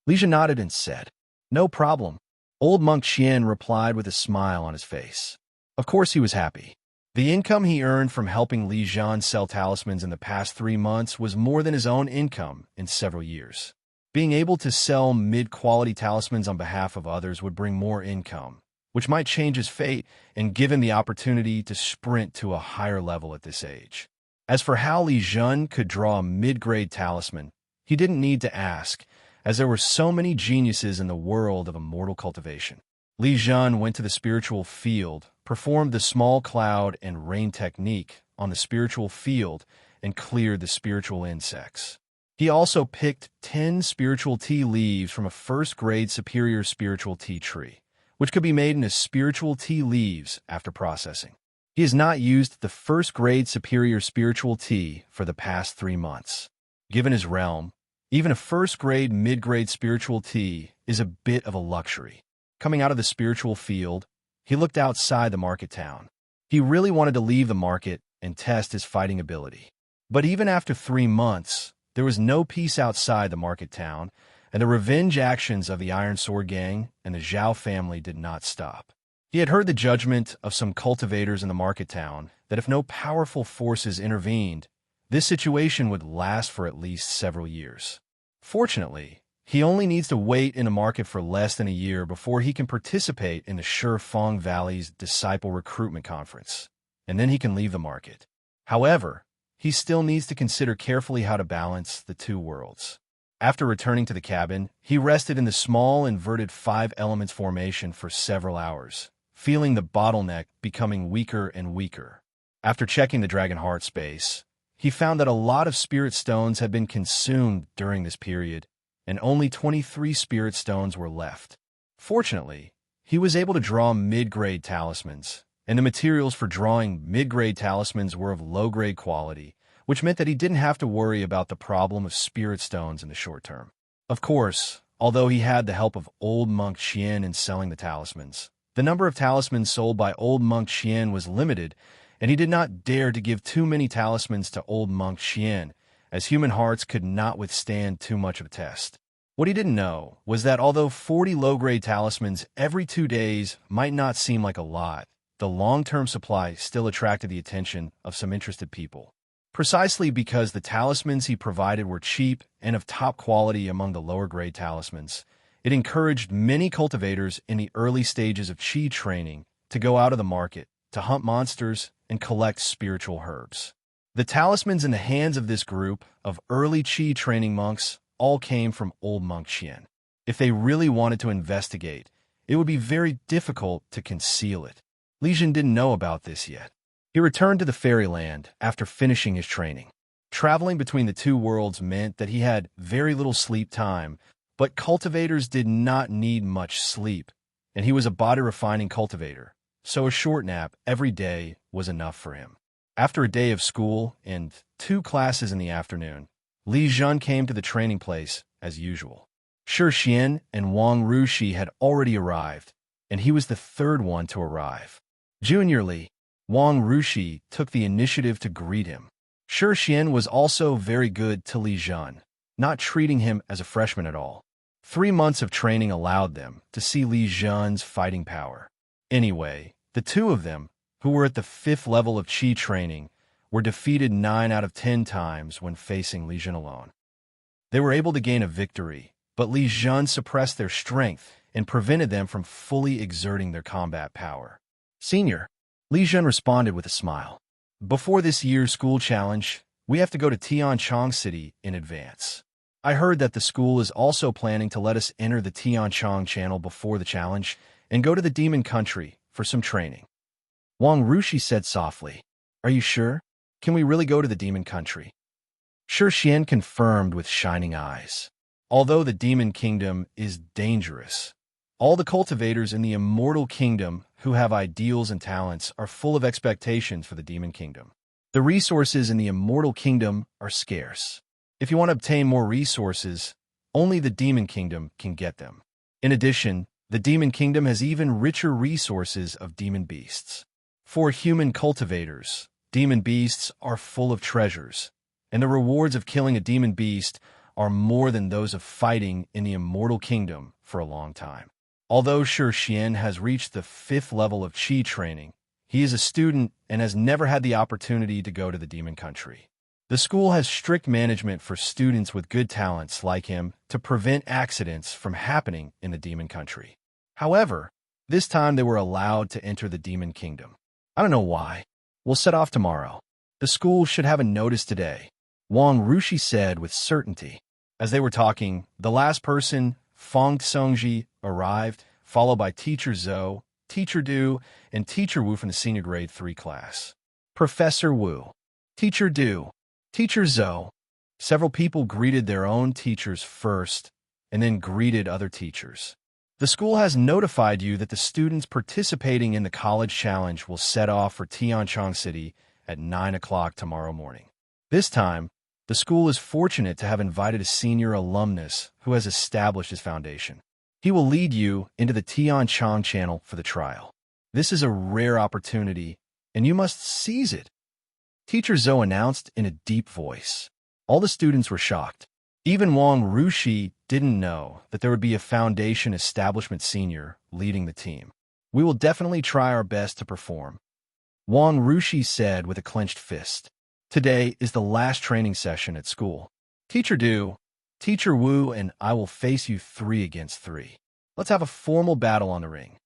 Li Zhen nodded and said, No problem. Old monk Qian replied with a smile on his face. Of course he was happy. The income he earned from helping Li Zhen sell talismans in the past 3 months was more than his own income in several years. Being able to sell mid-quality talismans on behalf of others would bring more income, which might change his fate and give him the opportunity to sprint to a higher level at this age. As for how Li Zhen could draw a mid-grade talisman, he didn't need to ask, as there were so many geniuses in the world of immortal cultivation. Li Zhen went to the spiritual field, performed the small cloud and rain technique on the spiritual field, and cleared the spiritual insects. He also picked 10 spiritual tea leaves from a first-grade superior spiritual tea tree, which could be made into spiritual tea leaves after processing. He has not used the first-grade superior spiritual tea for the past 3 months. Given his realm, even a first-grade, mid-grade spiritual tea is a bit of a luxury. Coming out of the spiritual field, he looked outside the market town. He really wanted to leave the market and test his fighting ability. But even after 3 months, there was no peace outside the market town, and the revenge actions of the Iron Sword Gang and the Zhao family did not stop. He had heard the judgment of some cultivators in the market town that if no powerful forces intervened, this situation would last for at least several years. Fortunately, he only needs to wait in the market for less than a year before he can participate in the Shifeng Valley's Disciple Recruitment Conference, and then he can leave the market. However, he still needs to consider carefully how to balance the two worlds. After returning to the cabin, he rested in the small inverted 5 elements formation for several hours, feeling the bottleneck becoming weaker and weaker. After checking the Dragon Heart space, he found that a lot of spirit stones had been consumed during this period, and only 23 spirit stones were left. Fortunately, he was able to draw mid-grade talismans, and the materials for drawing mid-grade talismans were of low-grade quality, which meant that he didn't have to worry about the problem of spirit stones in the short term. Of course, although he had the help of Old Monk Qian in selling the talismans, the number of talismans sold by Old Monk Qian was limited, and he did not dare to give too many talismans to Old Monk Qian, as human hearts could not withstand too much of a test. What he didn't know was that although 40 low-grade talismans every 2 days might not seem like a lot, the long-term supply still attracted the attention of some interested people. Precisely because the talismans he provided were cheap and of top quality among the lower-grade talismans, it encouraged many cultivators in the early stages of Qi training to go out of the market, to hunt monsters, and collect spiritual herbs. The talismans in the hands of this group of early Qi training monks all came from Old Monk Qian. If they really wanted to investigate, it would be very difficult to conceal it. Li Zhen didn't know about this yet. He returned to the fairyland after finishing his training. Traveling between the two worlds meant that he had very little sleep time, but cultivators did not need much sleep, and he was a body-refining cultivator, so a short nap every day was enough for him. After a day of school and 2 classes in the afternoon, Li Zhen came to the training place as usual. Shi Xian and Wang Rushi had already arrived, and he was the 3rd one to arrive. Juniorly, Wang Rushi took the initiative to greet him. Shi Xian was also very good to Li Zhen, not treating him as a freshman at all. 3 months of training allowed them to see Li Zhen's fighting power. Anyway, the 2 of them, who were at the 5th level of Qi training, were defeated 9 out of 10 times when facing Li Zhen alone. They were able to gain a victory, but Li Zhen suppressed their strength and prevented them from fully exerting their combat power. Senior, Li Zhen responded with a smile. Before this year's school challenge, we have to go to Tianchong City in advance. I heard that the school is also planning to let us enter the Tianchong channel before the challenge and go to the demon country for some training. Wang Rushi said softly, "Are you sure? Can we really go to the demon country?" Shi Xian confirmed with shining eyes. Although the demon kingdom is dangerous, all the cultivators in the immortal kingdom who have ideals and talents are full of expectations for the demon kingdom. The resources in the immortal kingdom are scarce. If you want to obtain more resources, only the demon kingdom can get them. In addition, the demon kingdom has even richer resources of demon beasts. For human cultivators, demon beasts are full of treasures, and the rewards of killing a demon beast are more than those of fighting in the immortal kingdom for a long time. Although Shi Xian has reached the 5th level of Qi training, he is a student and has never had the opportunity to go to the demon country. The school has strict management for students with good talents like him to prevent accidents from happening in the demon country. However, this time they were allowed to enter the demon kingdom. I don't know why. We'll set off tomorrow. The school should have a notice today, Wang Rushi said with certainty. As they were talking, the last person, Feng Xongji, arrived, followed by Teacher Zhou, Teacher Du, and Teacher Wu from the senior grade 3 class. Professor Wu. Teacher Du. Teacher Zhou. Several people greeted their own teachers first and then greeted other teachers. The school has notified you that the students participating in the college challenge will set off for Tianchong City at 9 o'clock tomorrow morning. This time, the school is fortunate to have invited a senior alumnus who has established his foundation. He will lead you into the Tianchong channel for the trial. This is a rare opportunity, and you must seize it. Teacher Zhou announced in a deep voice. All the students were shocked. Even Wang Rushi didn't know that there would be a foundation establishment senior leading the team. We will definitely try our best to perform, Wang Rushi said with a clenched fist. Today is the last training session at school. Teacher Du, Teacher Wu, and I will face you 3 against 3. Let's have a formal battle on the ring.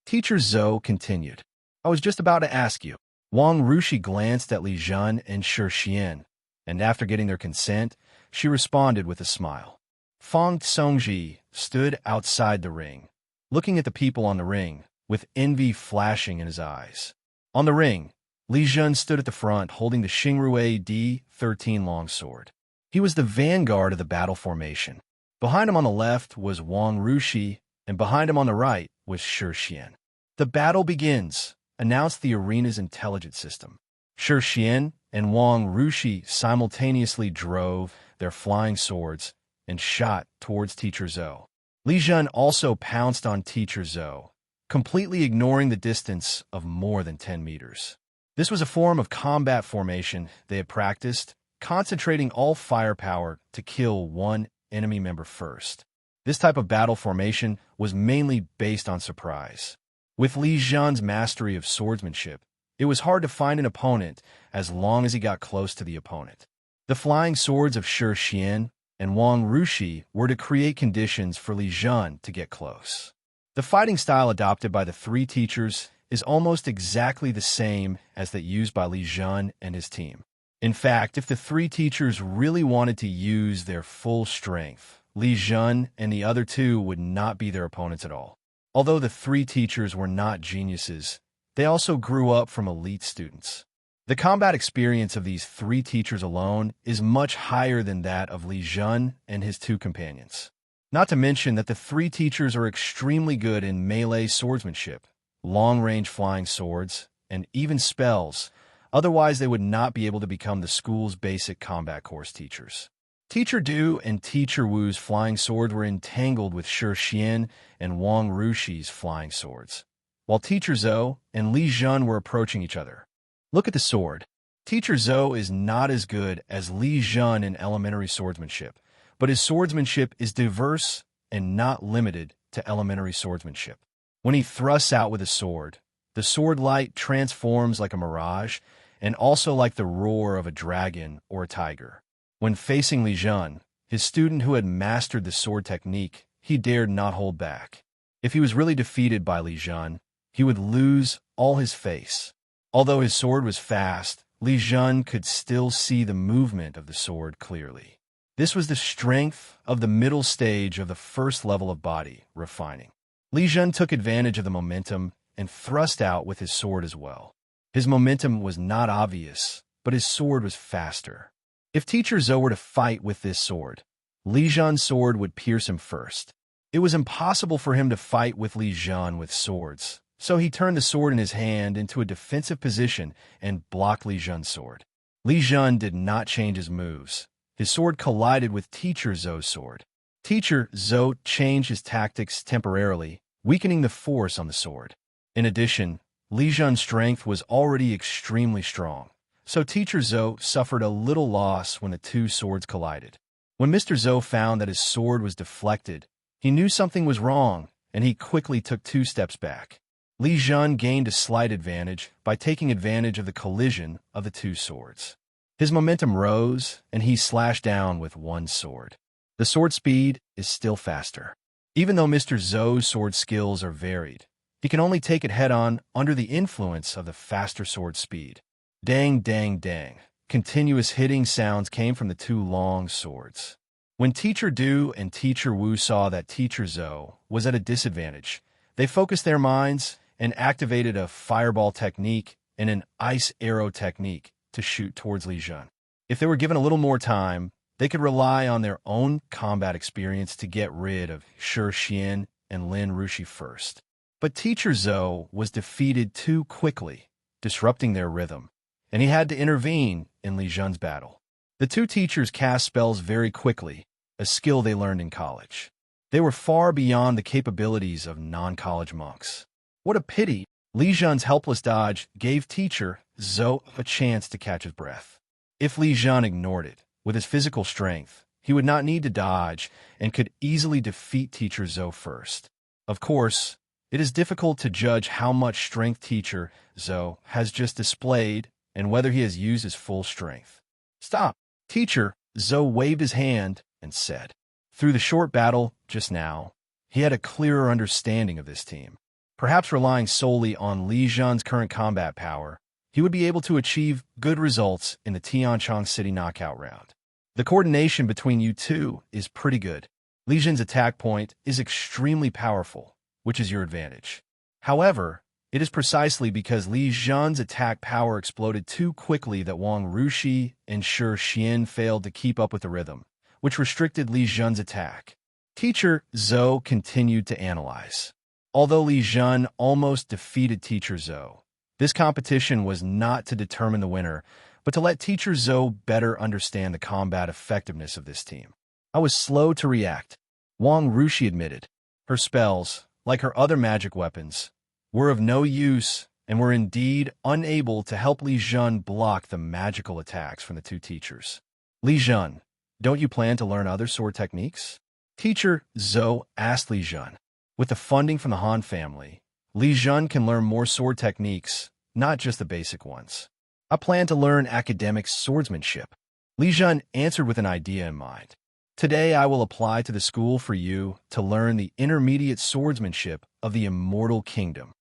Teacher Zhou continued. I was just about to ask you. Wang Rushi glanced at Li Zhen and Shi Xian, and after getting their consent, she responded with a smile. Fang Songji stood outside the ring, looking at the people on the ring, with envy flashing in his eyes. On the ring, Li Zhen stood at the front holding the Xingrui D13 longsword. He was the vanguard of the battle formation. Behind him on the left was Wang Rushi, and behind him on the right was Shi Xian. The battle begins, announced the arena's intelligence system. Shi Xian and Wang Rushi simultaneously drove their flying swords and shot towards Teacher Zhou. Li Zhen also pounced on Teacher Zhou, completely ignoring the distance of more than 10 meters. This was a form of combat formation they had practiced, concentrating all firepower to kill one enemy member first. This type of battle formation was mainly based on surprise. With Li Zhen's mastery of swordsmanship, it was hard to find an opponent as long as he got close to the opponent. The flying swords of Shi Xian and Wang Rushi were to create conditions for Li Zhen to get close. The fighting style adopted by the 3 teachers is almost exactly the same as that used by Li Zhen and his team. In fact, if the 3 teachers really wanted to use their full strength, Li Zhen and the other 2 would not be their opponents at all. Although the 3 teachers were not geniuses, they also grew up from elite students. The combat experience of these 3 teachers alone is much higher than that of Li Zhen and his 2 companions. Not to mention that the 3 teachers are extremely good in melee swordsmanship, long-range flying swords, and even spells. Otherwise, they would not be able to become the school's basic combat course teachers. Teacher Du and Teacher Wu's flying swords were entangled with Shi Xian and Wang Rushi's flying swords, while Teacher Zhou and Li Zhen were approaching each other. Look at the sword. Teacher Zhou is not as good as Li Zhen in elementary swordsmanship, but his swordsmanship is diverse and not limited to elementary swordsmanship. When he thrusts out with a sword, the sword light transforms like a mirage and also like the roar of a dragon or a tiger. When facing Li Zhen, his student who had mastered the sword technique, he dared not hold back. If he was really defeated by Li Zhen, he would lose all his face. Although his sword was fast, Li Zhen could still see the movement of the sword clearly. This was the strength of the middle stage of the first level of body refining. Li Zhen took advantage of the momentum and thrust out with his sword as well. His momentum was not obvious, but his sword was faster. If Teacher Zhou were to fight with this sword, Li Zhen's sword would pierce him first. It was impossible for him to fight with Li Zhen with swords, so he turned the sword in his hand into a defensive position and blocked Li Zhen's sword. Li Zhen did not change his moves. His sword collided with Teacher Zhou's sword. Teacher Zhou changed his tactics temporarily, weakening the force on the sword. In addition, Li Zhen's strength was already extremely strong, so Teacher Zhou suffered a little loss when the 2 swords collided. When Mr. Zhou found that his sword was deflected, he knew something was wrong, and he quickly took 2 steps back. Li Zhen gained a slight advantage by taking advantage of the collision of the 2 swords. His momentum rose, and he slashed down with 1 sword. The sword speed is still faster. Even though Mr. Zhou's sword skills are varied, he can only take it head-on under the influence of the faster sword speed. Dang, dang, dang. Continuous hitting sounds came from the 2 long swords. When Teacher Du and Teacher Wu saw that Teacher Zhou was at a disadvantage, they focused their minds and activated a fireball technique and an ice arrow technique to shoot towards Li Zhen. If they were given a little more time, they could rely on their own combat experience to get rid of Shi Xian and Lin Rushi first. But Teacher Zhou was defeated too quickly, disrupting their rhythm, and he had to intervene in Li Zhen's battle. The two teachers cast spells very quickly, a skill they learned in college. They were far beyond the capabilities of non-college monks. What a pity! Li Zhen's helpless dodge gave Teacher Zhou a chance to catch his breath. If Li Zhen ignored it, with his physical strength, he would not need to dodge and could easily defeat Teacher Zhou first. Of course, it is difficult to judge how much strength Teacher Zhou has just displayed and whether he has used his full strength. Stop! Teacher Zhou waved his hand and said. Through the short battle just now, he had a clearer understanding of this team. Perhaps relying solely on Li Zhen's current combat power, he would be able to achieve good results in the Tianchong City knockout round. The coordination between you two is pretty good. Li Zhen's attack point is extremely powerful, which is your advantage. However, it is precisely because Li Zhen's attack power exploded too quickly that Wang Rushi and Shi Xian failed to keep up with the rhythm, which restricted Li Zhen's attack. Teacher Zhou continued to analyze. Although Li Zhen almost defeated Teacher Zhou, this competition was not to determine the winner, but to let Teacher Zhou better understand the combat effectiveness of this team. I was slow to react, Wang Rushi admitted. Her spells, like her other magic weapons, were of no use and were indeed unable to help Li Zhen block the magical attacks from the two teachers. Li Zhen, don't you plan to learn other sword techniques? Teacher Zhou asked Li Zhen. With the funding from the Han family, Li Zhen can learn more sword techniques, not just the basic ones. I plan to learn academic swordsmanship. Li Zhen answered with an idea in mind. Today I will apply to the school for you to learn the intermediate swordsmanship of the Immortal Kingdom.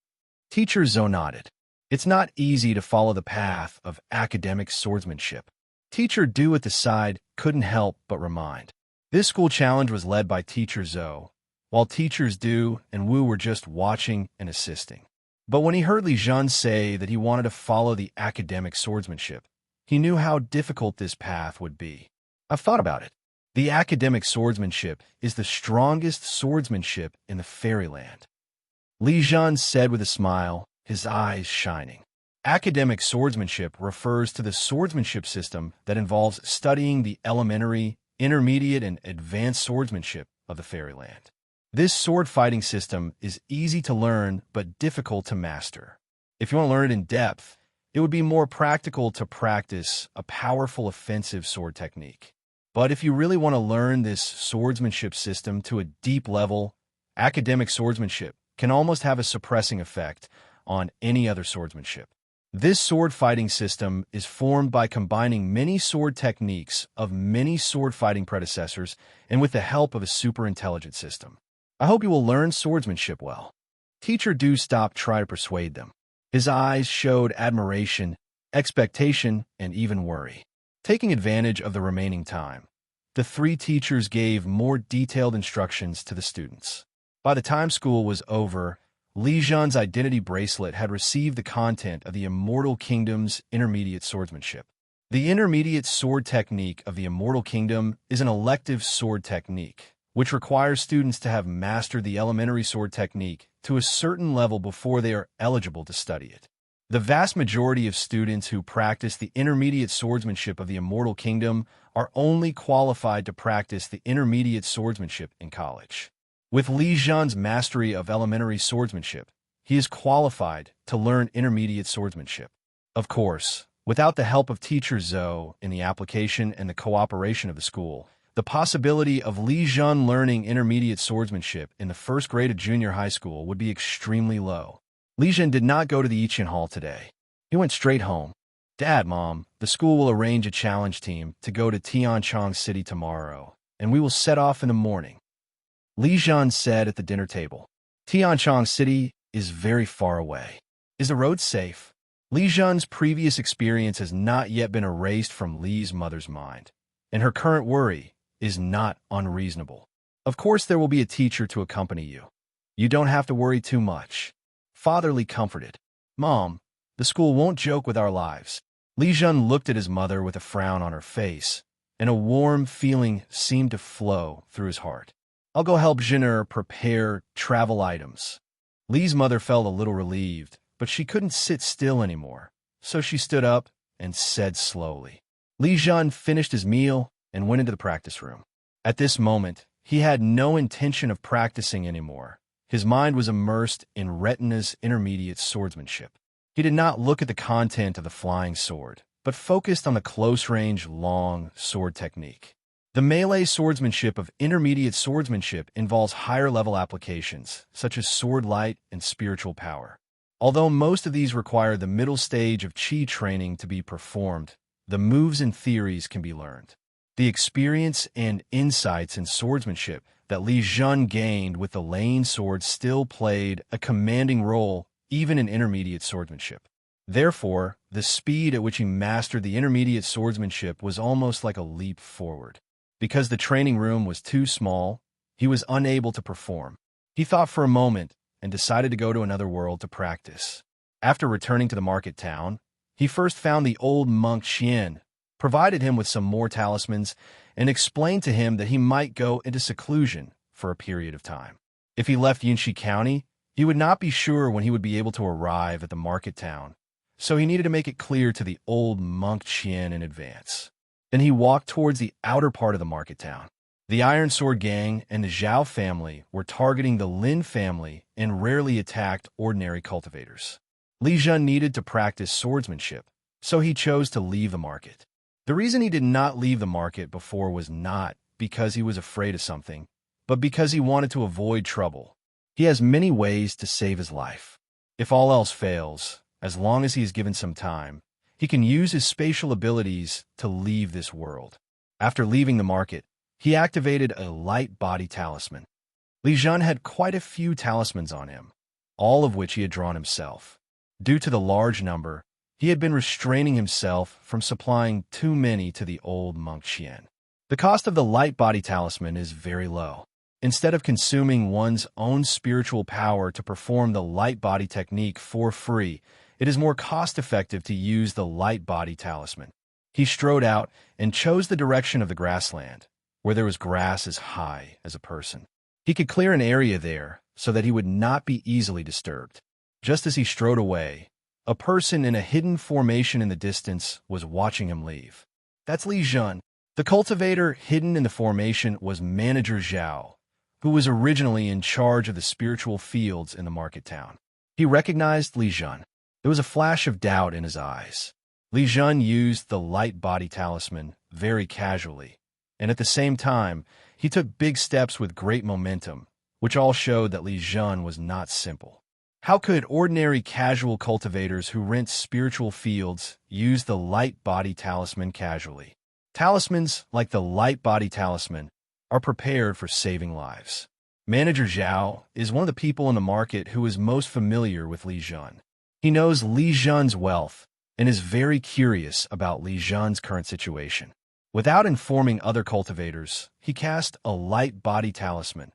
Teacher Zhou nodded. It's not easy to follow the path of academic swordsmanship. Teacher Du at the side couldn't help but remind. This school challenge was led by Teacher Zhou, while Teachers Du and Wu were just watching and assisting. But when he heard Li Zhen say that he wanted to follow the academic swordsmanship, he knew how difficult this path would be. I've thought about it. The academic swordsmanship is the strongest swordsmanship in the fairyland. Li Zhen said with a smile, his eyes shining. Academic swordsmanship refers to the swordsmanship system that involves studying the elementary, intermediate, and advanced swordsmanship of the fairyland. This sword fighting system is easy to learn but difficult to master. If you want to learn it in depth, it would be more practical to practice a powerful offensive sword technique. But if you really want to learn this swordsmanship system to a deep level, academic swordsmanship can almost have a suppressing effect on any other swordsmanship. This sword fighting system is formed by combining many sword techniques of many sword fighting predecessors and with the help of a super intelligent system. I hope you will learn swordsmanship well. Teacher Du stopped trying to persuade them. His eyes showed admiration, expectation, and even worry. Taking advantage of the remaining time, the three teachers gave more detailed instructions to the students. By the time school was over, Li Zhen's identity bracelet had received the content of the Immortal Kingdom's intermediate swordsmanship. The intermediate sword technique of the Immortal Kingdom is an elective sword technique, which requires students to have mastered the elementary sword technique to a certain level before they are eligible to study it. The vast majority of students who practice the intermediate swordsmanship of the Immortal Kingdom are only qualified to practice the intermediate swordsmanship in college. With Li Zhen's mastery of elementary swordsmanship, he is qualified to learn intermediate swordsmanship. Of course, without the help of Teacher Zhou in the application and the cooperation of the school, the possibility of Li Zhen learning intermediate swordsmanship in the first grade of junior high school would be extremely low. Li Zhen did not go to the Yiqian Hall today. He went straight home. Dad, Mom, the school will arrange a challenge team to go to Tianchong City tomorrow, and we will set off in the morning. Li Zhen said at the dinner table. Tianchong City is very far away. Is the road safe? Li Zhen's previous experience has not yet been erased from Li's mother's mind, and her current worry is not unreasonable. Of course there will be a teacher to accompany you. You don't have to worry too much. Father Li comforted. Mom, the school won't joke with our lives. Li Zhen looked at his mother with a frown on her face, and a warm feeling seemed to flow through his heart. "I'll go help Zhener prepare travel items." Li's mother felt a little relieved, but she couldn't sit still anymore, so she stood up and said slowly. Li Zhen finished his meal and went into the practice room. At this moment, he had no intention of practicing anymore. His mind was immersed in Retina's intermediate swordsmanship. He did not look at the content of the flying sword, but focused on the close-range, long sword technique. The melee swordsmanship of intermediate swordsmanship involves higher-level applications, such as sword light and spiritual power. Although most of these require the middle stage of chi training to be performed, the moves and theories can be learned. The experience and insights in swordsmanship that Li Zhen gained with the Lane sword still played a commanding role even in intermediate swordsmanship. Therefore, the speed at which he mastered the intermediate swordsmanship was almost like a leap forward. Because the training room was too small, he was unable to perform. He thought for a moment and decided to go to another world to practice. After returning to the market town, he first found the old monk Qian, provided him with some more talismans, and explained to him that he might go into seclusion for a period of time. If he left Yinshi County, he would not be sure when he would be able to arrive at the market town, so he needed to make it clear to the old monk Qian in advance. Then he walked towards the outer part of the market town. The Iron Sword Gang and the Zhao family were targeting the Lin family and rarely attacked ordinary cultivators. Li Zhen needed to practice swordsmanship, so he chose to leave the market. The reason he did not leave the market before was not because he was afraid of something, but because he wanted to avoid trouble. He has many ways to save his life. If all else fails, as long as he is given some time, he can use his spatial abilities to leave this world. After leaving the market, he activated a light body talisman. Li Zhen had quite a few talismans on him, all of which he had drawn himself. Due to the large number, he had been restraining himself from supplying too many to the old monk Qian. The cost of the light body talisman is very low. Instead of consuming one's own spiritual power to perform the light body technique for free, it is more cost-effective to use the light body talisman. He strode out and chose the direction of the grassland, where there was grass as high as a person. He could clear an area there so that he would not be easily disturbed. Just as he strode away, a person in a hidden formation in the distance was watching him leave. That's Li Zhen. The cultivator hidden in the formation was Manager Zhao, who was originally in charge of the spiritual fields in the market town. He recognized Li Zhen. There was a flash of doubt in his eyes. Li Zhen used the light body talisman very casually, and at the same time, he took big steps with great momentum, which all showed that Li Zhen was not simple. How could ordinary casual cultivators who rent spiritual fields use the light body talisman casually? Talismans like the light body talisman are prepared for saving lives. Manager Zhao is one of the people in the market who is most familiar with Li Zhen. He knows Li Zhen's wealth and is very curious about Li Zhen's current situation. Without informing other cultivators, he cast a light body talisman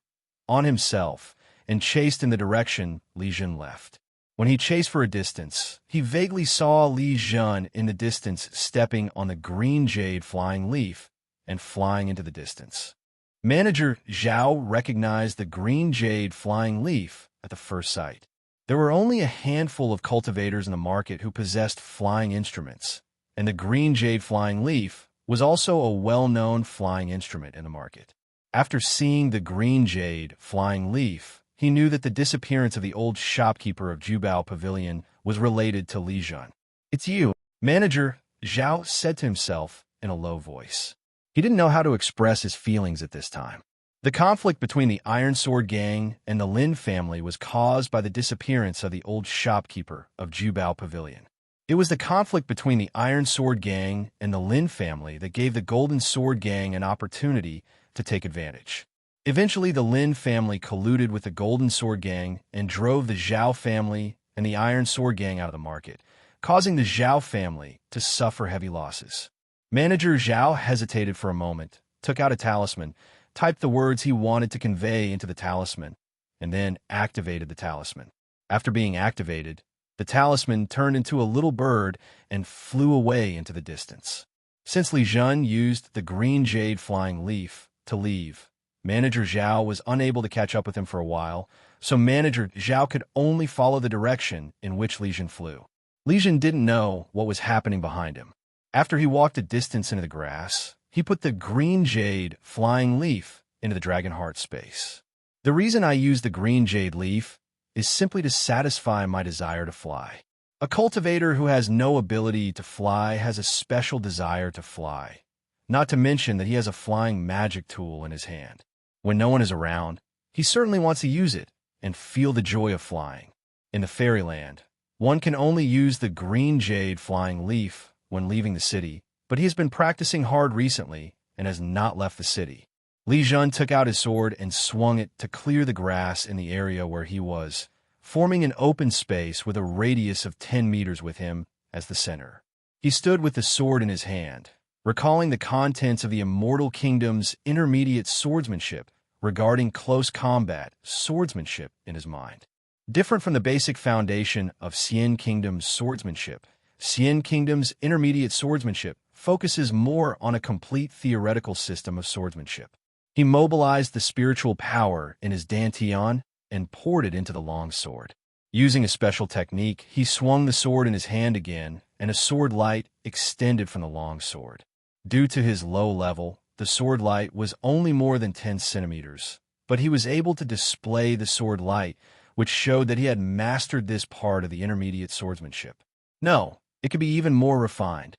on himself and chased in the direction Li Zhen left. When he chased for a distance, he vaguely saw Li Zhen in the distance stepping on the green jade flying leaf and flying into the distance. Manager Zhao recognized the green jade flying leaf at the first sight. There were only a handful of cultivators in the market who possessed flying instruments, and the green jade flying leaf was also a well-known flying instrument in the market. After seeing the green jade flying leaf, he knew that the disappearance of the old shopkeeper of Jubao Pavilion was related to Li Zhen. "It's you," Manager Zhao said to himself in a low voice. He didn't know how to express his feelings at this time. The conflict between the Iron Sword Gang and the Lin family was caused by the disappearance of the old shopkeeper of Jubao Pavilion. It was the conflict between the Iron Sword Gang and the Lin family that gave the Golden Sword Gang an opportunity to take advantage. Eventually, the Lin family colluded with the Golden Sword Gang and drove the Zhao family and the Iron Sword Gang out of the market, causing the Zhao family to suffer heavy losses. Manager Zhao hesitated for a moment, took out a talisman, typed the words he wanted to convey into the talisman, and then activated the talisman. After being activated, The talisman turned into a little bird and flew away into the distance. Since Li Zhen used the green jade flying leaf to leave, Manager Zhao was unable to catch up with him for a while, so Manager Zhao could only follow the direction in which Li Zhen flew. Li Zhen didn't know what was happening behind him. After he walked a distance into the grass, he put the green jade flying leaf into the dragon heart space. The reason I use the green jade leaf is simply to satisfy my desire to fly. A cultivator who has no ability to fly has a special desire to fly, not to mention that he has a flying magic tool in his hand. When no one is around, he certainly wants to use it and feel the joy of flying. In the fairyland, one can only use the green jade flying leaf when leaving the city, but he has been practicing hard recently and has not left the city. Li Zhen took out his sword and swung it to clear the grass in the area where he was, forming an open space with a radius of 10 meters with him as the center. He stood with the sword in his hand, recalling the contents of the Immortal Kingdom's intermediate swordsmanship regarding close combat swordsmanship in his mind. Different from the basic foundation of Xian Kingdom's swordsmanship, Xian Kingdom's intermediate swordsmanship focuses more on a complete theoretical system of swordsmanship. He mobilized the spiritual power in his dantian and poured it into the long sword. Using a special technique, he swung the sword in his hand again, and a sword light extended from the long sword. Due to his low level, the sword light was only more than 10 centimeters, but he was able to display the sword light, which showed that he had mastered this part of the intermediate swordsmanship. No, it could be even more refined.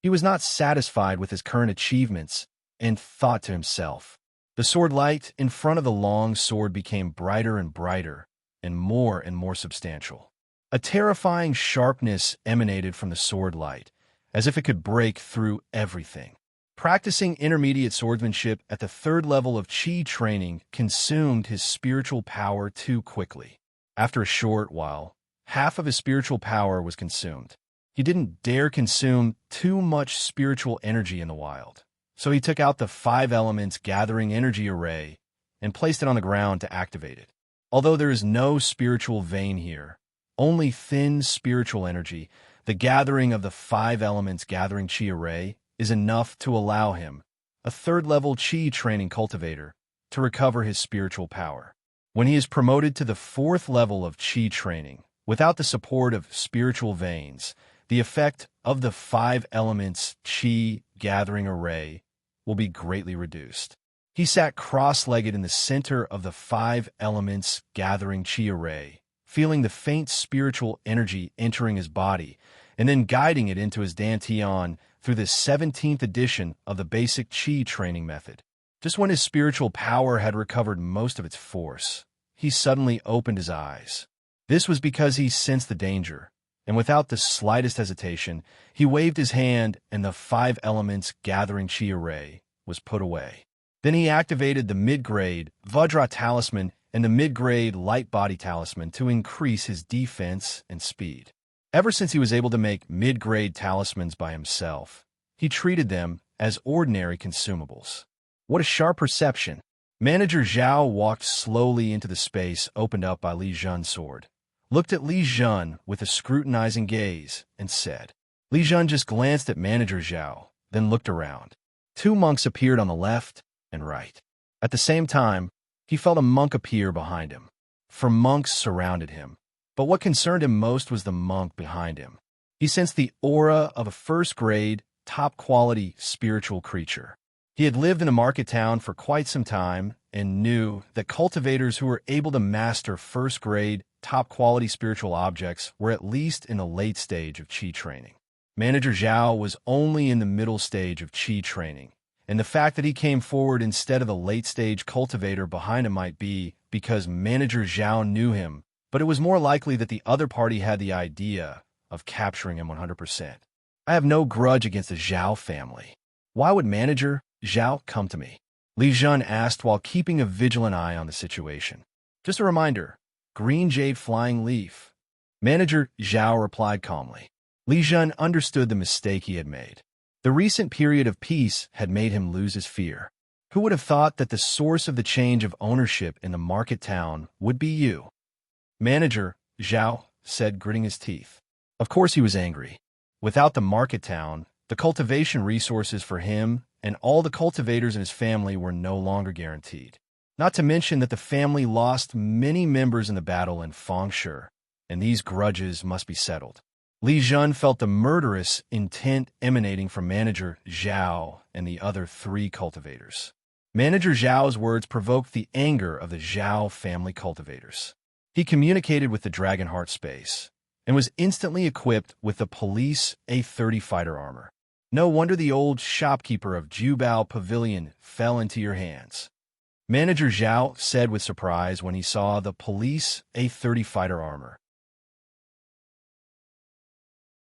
He was not satisfied with his current achievements and thought to himself, the sword light in front of the long sword became brighter and brighter and more substantial. A terrifying sharpness emanated from the sword light, as if it could break through everything. Practicing intermediate swordsmanship at the 3rd level of Qi training consumed his spiritual power too quickly. After a short while, half of his spiritual power was consumed. He didn't dare consume too much spiritual energy in the wild. So he took out the 5 elements gathering energy array and placed it on the ground to activate it. Although there is no spiritual vein here, only thin spiritual energy, the gathering of the 5 elements gathering Qi array is enough to allow him, a 3rd level Qi training cultivator, to recover his spiritual power. When he is promoted to the 4th level of Qi training, without the support of spiritual veins, the effect of the 5 elements Qi gathering array will be greatly reduced. He sat cross-legged in the center of the 5 elements gathering Qi array, feeling the faint spiritual energy entering his body, and then guiding it into his dantian through the 17th edition of the basic Qi training method. Just when his spiritual power had recovered most of its force, he suddenly opened his eyes. This was because he sensed the danger, and without the slightest hesitation, he waved his hand and the 5 elements gathering Qi array was put away. Then he activated the mid-grade Vajra talisman and the mid-grade light body talisman to increase his defense and speed. Ever since he was able to make mid-grade talismans by himself, he treated them as ordinary consumables. What a sharp perception! Manager Zhao walked slowly into the space opened up by Li Zhen's sword, looked at Li Zhen with a scrutinizing gaze, and said. Li Zhen just glanced at Manager Zhao, then looked around. 2 monks appeared on the left and right. At the same time, he felt a monk appear behind him. 4 monks surrounded him, but what concerned him most was the monk behind him. He sensed the aura of a 1st-grade, top-quality spiritual creature. He had lived in a market town for quite some time and knew that cultivators who were able to master 1st-grade, top-quality spiritual objects were at least in the late stage of Qi training. Manager Zhao was only in the middle stage of Qi training, and the fact that he came forward instead of the late-stage cultivator behind him might be because Manager Zhao knew him, but it was more likely that the other party had the idea of capturing him 100%. I have no grudge against the Zhao family. Why would Manager Zhao come to me? Li Zhen asked while keeping a vigilant eye on the situation. Just a reminder, green jade flying leaf. Manager Zhao replied calmly. Li Zhen understood the mistake he had made. The recent period of peace had made him lose his fear. Who would have thought that the source of the change of ownership in the market town would be you? Manager Zhao said, gritting his teeth. Of course he was angry. Without the market town, the cultivation resources for him and all the cultivators in his family were no longer guaranteed. Not to mention that the family lost many members in the battle in Fengshe, and these grudges must be settled. Li Zhen felt the murderous intent emanating from Manager Zhao and the other 3 cultivators. Manager Zhao's words provoked the anger of the Zhao family cultivators. He communicated with the Dragonheart space and was instantly equipped with the police A-30 fighter armor. No wonder the old shopkeeper of Jubao Pavilion fell into your hands. Manager Zhao said with surprise when he saw the police A-30 fighter armor.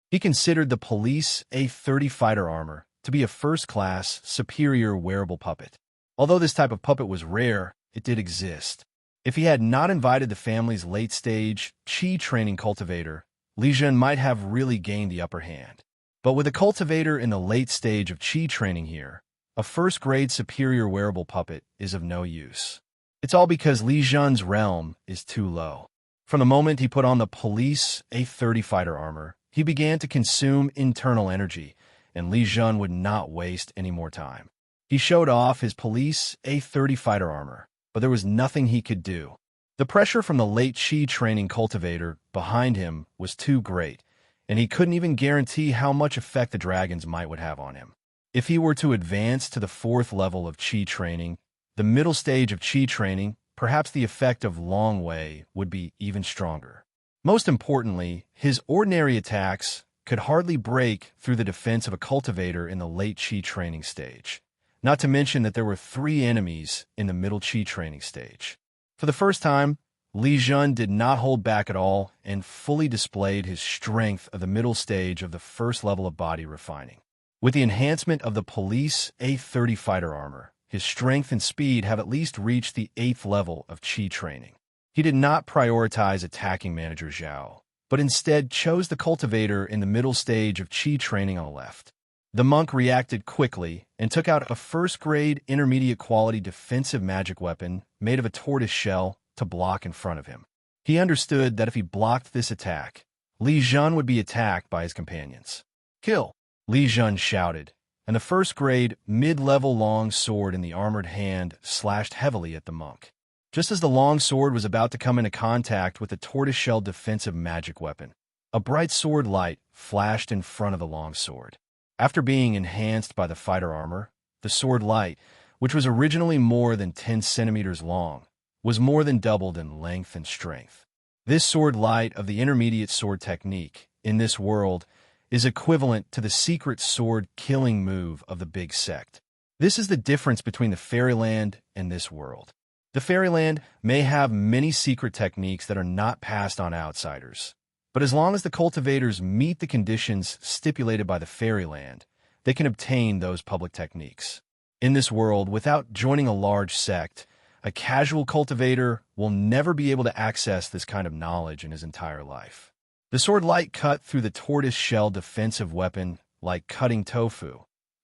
He considered the police A-30 fighter armor to be a first-class, superior wearable puppet. Although this type of puppet was rare, it did exist. If he had not invited the family's late-stage Qi training cultivator, Li Zhen might have really gained the upper hand. But with a cultivator in the late stage of Qi training here, a first-grade superior wearable puppet is of no use. It's all because Li Zhen's realm is too low. From the moment he put on the police A-30 fighter armor, he began to consume internal energy, and Li Zhen would not waste any more time. He showed off his police A-30 fighter armor, but there was nothing he could do. The pressure from the late Qi training cultivator behind him was too great, and he couldn't even guarantee how much effect the dragon's might would have on him. If he were to advance to the 4th level of Qi training, the middle stage of Qi training, perhaps the effect of Long Wei would be even stronger. Most importantly, his ordinary attacks could hardly break through the defense of a cultivator in the late Qi training stage. Not to mention that there were 3 enemies in the middle Qi training stage. For the first time, Li Zhen did not hold back at all and fully displayed his strength of the middle stage of the 1st level of body refining. With the enhancement of the police A-30 fighter armor, his strength and speed have at least reached the 8th level of Qi training. He did not prioritize attacking Manager Zhao, but instead chose the cultivator in the middle stage of Qi training on the left. The monk reacted quickly and took out a first-grade intermediate quality defensive magic weapon made of a tortoise shell to block in front of him. He understood that if he blocked this attack, Li Zhen would be attacked by his companions. "Kill!" Li Zhen shouted, and the first-grade, mid-level long sword in the armored hand slashed heavily at the monk. Just as the long sword was about to come into contact with the tortoiseshell defensive magic weapon, a bright sword light flashed in front of the long sword. After being enhanced by the fighter armor, the sword light, which was originally more than 10 centimeters long, was more than doubled in length and strength. This sword light of the intermediate sword technique, in this world, is equivalent to the secret sword killing move of the big sect. This is the difference between the fairyland and this world. The fairyland may have many secret techniques that are not passed on outsiders, but as long as the cultivators meet the conditions stipulated by the fairyland, they can obtain those public techniques. In this world, without joining a large sect, a casual cultivator will never be able to access this kind of knowledge in his entire life. The sword light cut through the tortoise shell defensive weapon like cutting tofu,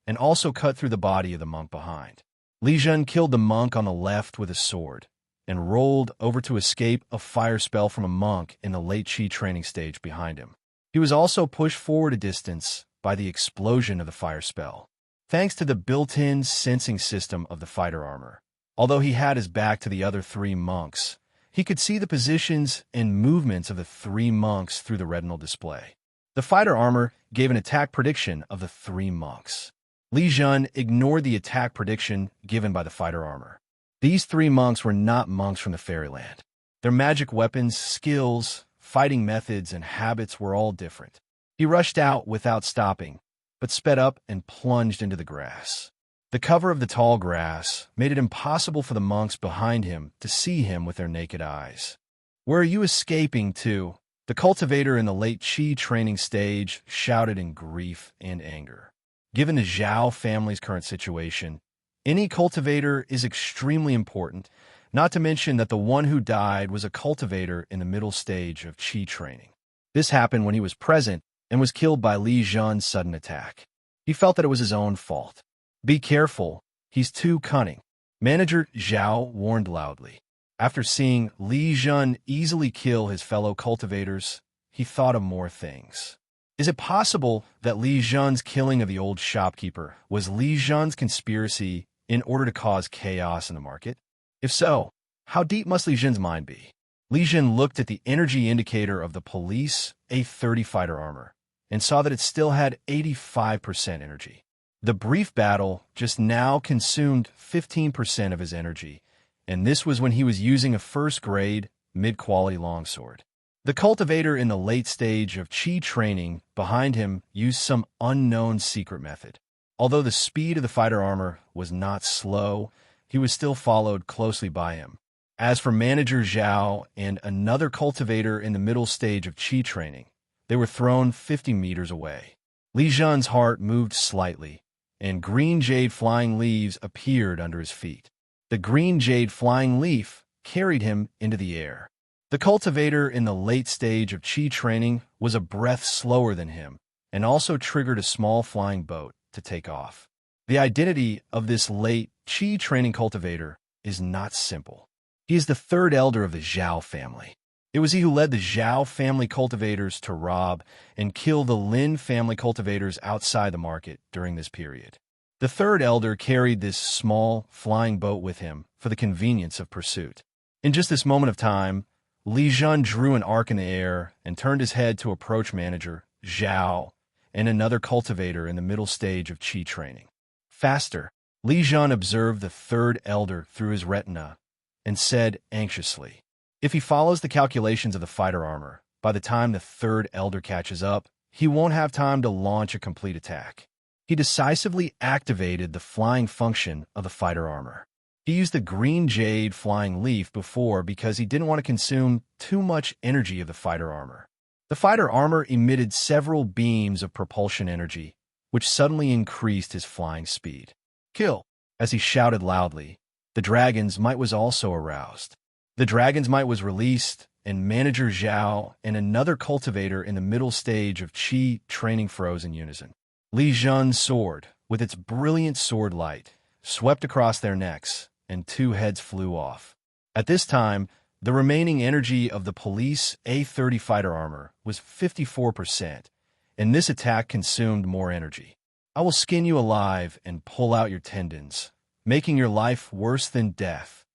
and also cut through the body of the monk behind. Li Zhen killed the monk on the left with a sword, and rolled over to escape a fire spell from a monk in the late Qi training stage behind him. He was also pushed forward a distance by the explosion of the fire spell, thanks to the built-in sensing system of the fighter armor. Although he had his back to the other 3 monks, he could see the positions and movements of the 3 monks through the retinal display. The fighter armor gave an attack prediction of the 3 monks. Li Zhen ignored the attack prediction given by the fighter armor. These 3 monks were not monks from the fairyland. Their magic weapons, skills, fighting methods, and habits were all different. He rushed out without stopping, but sped up and plunged into the grass. The cover of the tall grass made it impossible for the monks behind him to see him with their naked eyes. "Where are you escaping to?" The cultivator in the late Qi training stage shouted in grief and anger. Given the Zhao family's current situation, any cultivator is extremely important, not to mention that the one who died was a cultivator in the middle stage of Qi training. This happened when he was present and was killed by Li Zhen's sudden attack. He felt that it was his own fault. "Be careful, he's too cunning," Manager Zhao warned loudly. After seeing Li Zhen easily kill his fellow cultivators, he thought of more things. Is it possible that Li Zhen's killing of the old shopkeeper was Li Zhen's conspiracy in order to cause chaos in the market? If so, how deep must Li Zhen's mind be? Li Zhen looked at the energy indicator of the police A-30 fighter armor and saw that it still had 85% energy. The brief battle just now consumed 15% of his energy, and this was when he was using a first-grade, mid-quality longsword. The cultivator in the late stage of Qi training behind him used some unknown secret method. Although the speed of the fighter armor was not slow, he was still followed closely by him. As for Manager Zhao and another cultivator in the middle stage of Qi training, they were thrown 50 meters away. Li Zhen's heart moved slightly, and green jade flying leaves appeared under his feet. The green jade flying leaf carried him into the air. The cultivator in the late stage of Qi training was a breath slower than him and also triggered a small flying boat to take off. The identity of this late Qi training cultivator is not simple. He is the third elder of the Zhao family. It was he who led the Zhao family cultivators to rob and kill the Lin family cultivators outside the market during this period. The third elder carried this small, flying boat with him for the convenience of pursuit. In just this moment of time, Li Zhen drew an arc in the air and turned his head to approach Manager Zhao and another cultivator in the middle stage of Qi training. Faster, Li Zhen observed the third elder through his retina and said anxiously, "If he follows the calculations of the fighter armor, by the time the third elder catches up, he won't have time to launch a complete attack." He decisively activated the flying function of the fighter armor. He used the green jade flying leaf before because he didn't want to consume too much energy of the fighter armor. The fighter armor emitted several beams of propulsion energy, which suddenly increased his flying speed. "Kill!" As he shouted loudly, the dragon's might was also aroused. The dragon's might was released, and Manager Zhao and another cultivator in the middle stage of Qi training froze in unison. Li Zhen's sword, with its brilliant sword light, swept across their necks, and two heads flew off. At this time, the remaining energy of the police A-30 fighter armor was 54%, and this attack consumed more energy. "I will skin you alive and pull out your tendons, making your life worse than death,"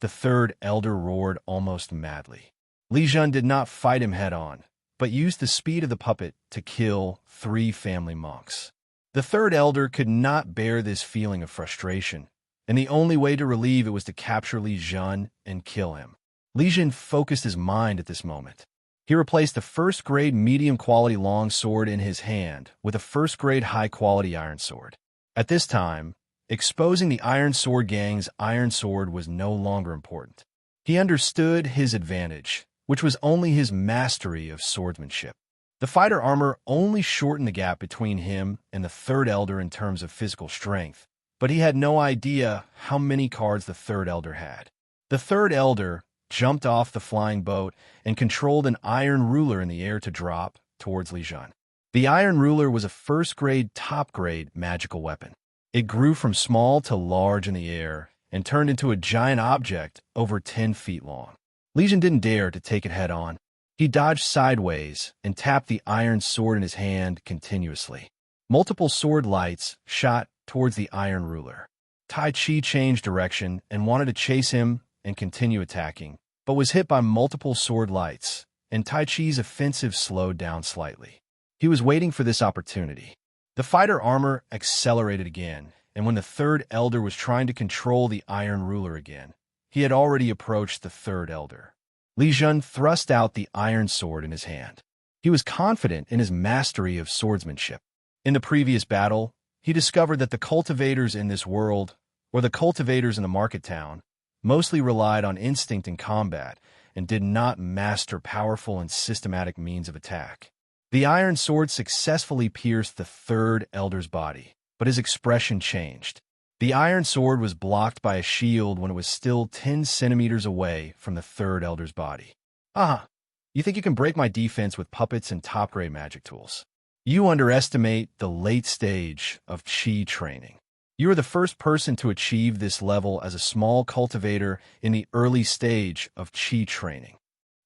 the third elder roared almost madly. Li Zhen did not fight him head-on, but used the speed of the puppet to kill 3 family monks. The third elder could not bear this feeling of frustration, and the only way to relieve it was to capture Li Zhen and kill him. Li Zhen focused his mind at this moment. He replaced the first-grade medium-quality long sword in his hand with a first-grade high-quality iron sword. At this time, exposing the Iron Sword Gang's iron sword was no longer important. He understood his advantage, which was only his mastery of swordsmanship. The fighter armor only shortened the gap between him and the third elder in terms of physical strength, but he had no idea how many cards the third elder had. The third elder jumped off the flying boat and controlled an iron ruler in the air to drop towards Li Zhen. The iron ruler was a first-grade, top-grade magical weapon. It grew from small to large in the air and turned into a giant object over 10 feet long. Li Zhen didn't dare to take it head-on. He dodged sideways and tapped the iron sword in his hand continuously. Multiple sword lights shot towards the iron ruler. Tai Chi changed direction and wanted to chase him and continue attacking, but was hit by multiple sword lights, and Tai Chi's offensive slowed down slightly. He was waiting for this opportunity. The fighter armor accelerated again, and when the third elder was trying to control the iron ruler again, he had already approached the third elder. Li Zhen thrust out the iron sword in his hand. He was confident in his mastery of swordsmanship. In the previous battle, he discovered that the cultivators in this world, or the cultivators in the market town, mostly relied on instinct in combat and did not master powerful and systematic means of attack. The iron sword successfully pierced the third elder's body, but his expression changed. The iron sword was blocked by a shield when it was still 10 centimeters away from the third elder's body. "Ah, you think you can break my defense with puppets and top-grade magic tools? You underestimate the late stage of Qi training. You are the first person to achieve this level as a small cultivator in the early stage of Qi training."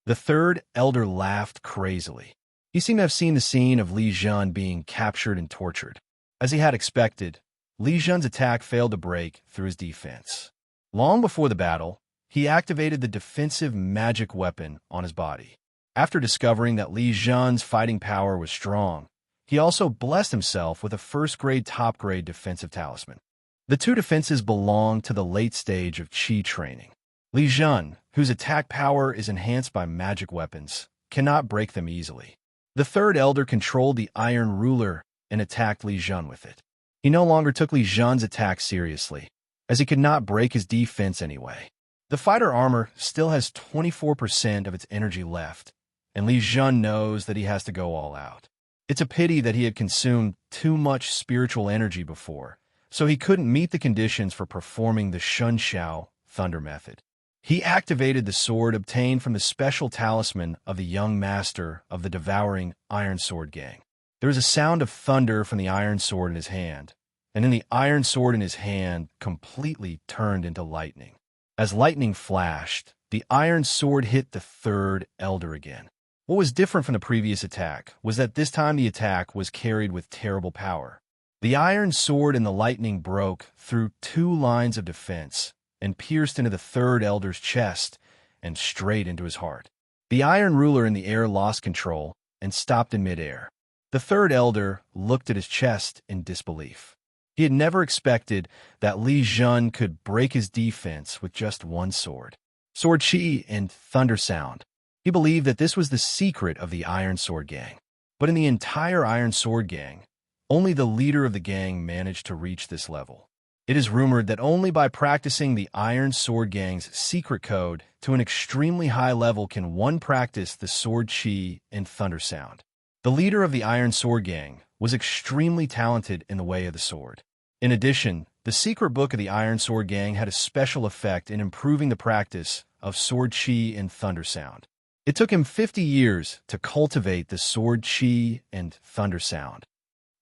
The third elder laughed crazily. He seemed to have seen the scene of Li Zhen being captured and tortured. As he had expected, Li Zhen's attack failed to break through his defense. Long before the battle, he activated the defensive magic weapon on his body. After discovering that Li Zhen's fighting power was strong, he also blessed himself with a first-grade top-grade defensive talisman. The two defenses belong to the late stage of Qi training. Li Zhen, whose attack power is enhanced by magic weapons, cannot break them easily. The third elder controlled the iron ruler and attacked Li Zhen with it. He no longer took Li Zhen's attack seriously, as he could not break his defense anyway. The fighter armor still has 24% of its energy left, and Li Zhen knows that he has to go all out. It's a pity that he had consumed too much spiritual energy before, so he couldn't meet the conditions for performing the Shun Xiao Thunder method. He activated the sword obtained from the special talisman of the young master of the Devouring Iron Sword Gang. There was a sound of thunder from the iron sword in his hand, and then the iron sword in his hand completely turned into lightning. As lightning flashed, the iron sword hit the third elder again. What was different from the previous attack was that this time the attack was carried with terrible power. The iron sword and the lightning broke through two lines of defense and pierced into the third elder's chest and straight into his heart. The iron ruler in the air lost control and stopped in midair. The third elder looked at his chest in disbelief. He had never expected that Li Zhen could break his defense with just one sword. Sword Qi and Thunder Sound. He believed that this was the secret of the Iron Sword Gang. But in the entire Iron Sword Gang, only the leader of the gang managed to reach this level. It is rumored that only by practicing the Iron Sword Gang's secret code to an extremely high level can one practice the Sword Qi and Thunder Sound. The leader of the Iron Sword Gang was extremely talented in the way of the sword. In addition, the secret book of the Iron Sword Gang had a special effect in improving the practice of Sword Qi and Thunder Sound. It took him 50 years to cultivate the Sword Qi and Thunder Sound.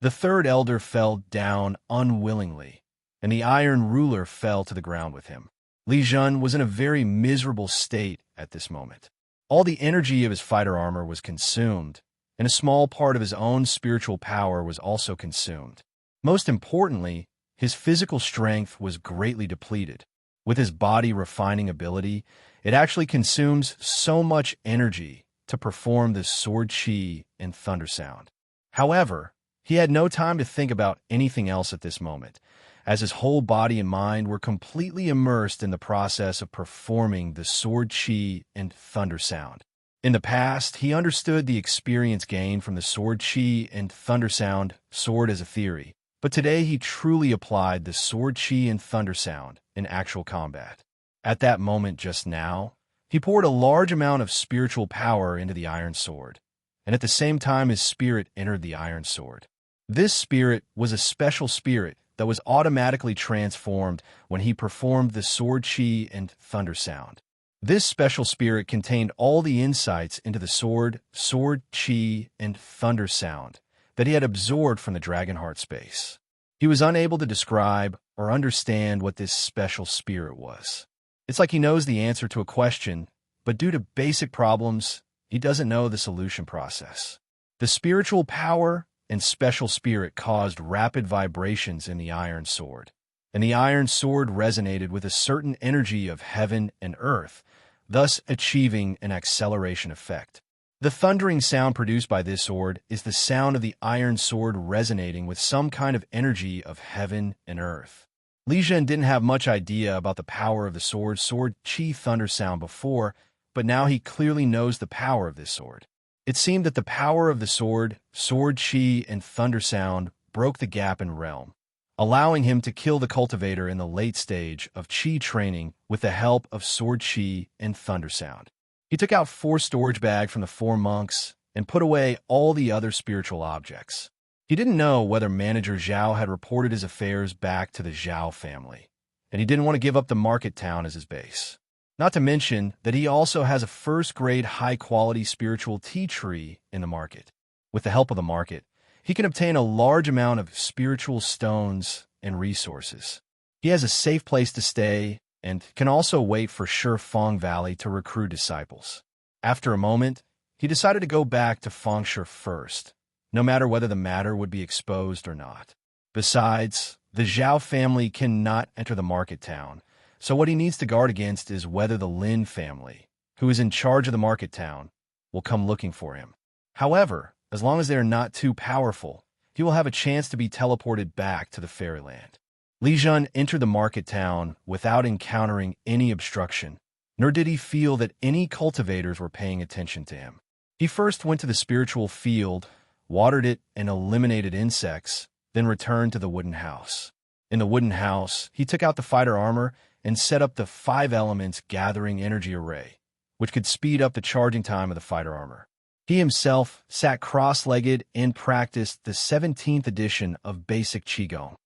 The third elder fell down unwillingly, and the iron ruler fell to the ground with him. Li Zhen was in a very miserable state at this moment. All the energy of his fighter armor was consumed, and a small part of his own spiritual power was also consumed. Most importantly, his physical strength was greatly depleted. With his body refining ability, it actually consumes so much energy to perform the Sword Qi and Thunder Sound. However, he had no time to think about anything else at this moment, as his whole body and mind were completely immersed in the process of performing the Sword Qi and Thunder Sound. In the past, he understood the experience gained from the Sword Qi and Thunder Sound sword as a theory, but today he truly applied the Sword Qi and Thunder Sound in actual combat. At that moment just now, he poured a large amount of spiritual power into the iron sword, and at the same time his spirit entered the iron sword. This spirit was a special spirit that was automatically transformed when he performed the Sword Qi and Thunder Sound. This special spirit contained all the insights into the Sword Qi, and Thunder Sound that he had absorbed from the Dragonheart space. He was unable to describe or understand what this special spirit was. It's like he knows the answer to a question, but due to basic problems, he doesn't know the solution process. The spiritual power and special spirit caused rapid vibrations in the iron sword, and the iron sword resonated with a certain energy of heaven and earth, thus achieving an acceleration effect. The thundering sound produced by this sword is the sound of the iron sword resonating with some kind of energy of heaven and earth. Li Zhen didn't have much idea about the power of the Sword Qi Thunder Sound before, but now he clearly knows the power of this sword. It seemed that the power of the Sword Qi, and Thunder Sound broke the gap in realm, allowing him to kill the cultivator in the late stage of Qi training with the help of Sword Qi and Thunder Sound. He took out 4 storage bags from the 4 monks and put away all the other spiritual objects. He didn't know whether Manager Zhao had reported his affairs back to the Zhao family, and he didn't want to give up the market town as his base. Not to mention that he also has a first-grade high-quality spiritual tea tree in the market. With the help of the market, he can obtain a large amount of spiritual stones and resources. He has a safe place to stay and can also wait for Shifeng Valley to recruit disciples. After a moment, he decided to go back to Fengshe first, no matter whether the matter would be exposed or not. Besides, the Zhao family cannot enter the market town, so what he needs to guard against is whether the Lin family, who is in charge of the market town, will come looking for him. However, as long as they are not too powerful, he will have a chance to be teleported back to the fairyland. Li Zhen entered the market town without encountering any obstruction, nor did he feel that any cultivators were paying attention to him. He first went to the spiritual field, watered it, and eliminated insects, then returned to the wooden house. In the wooden house, he took out the fighter armor and set up the 5 elements gathering energy array, which could speed up the charging time of the fighter armor. He himself sat cross-legged and practiced the 17th edition of basic Qigong.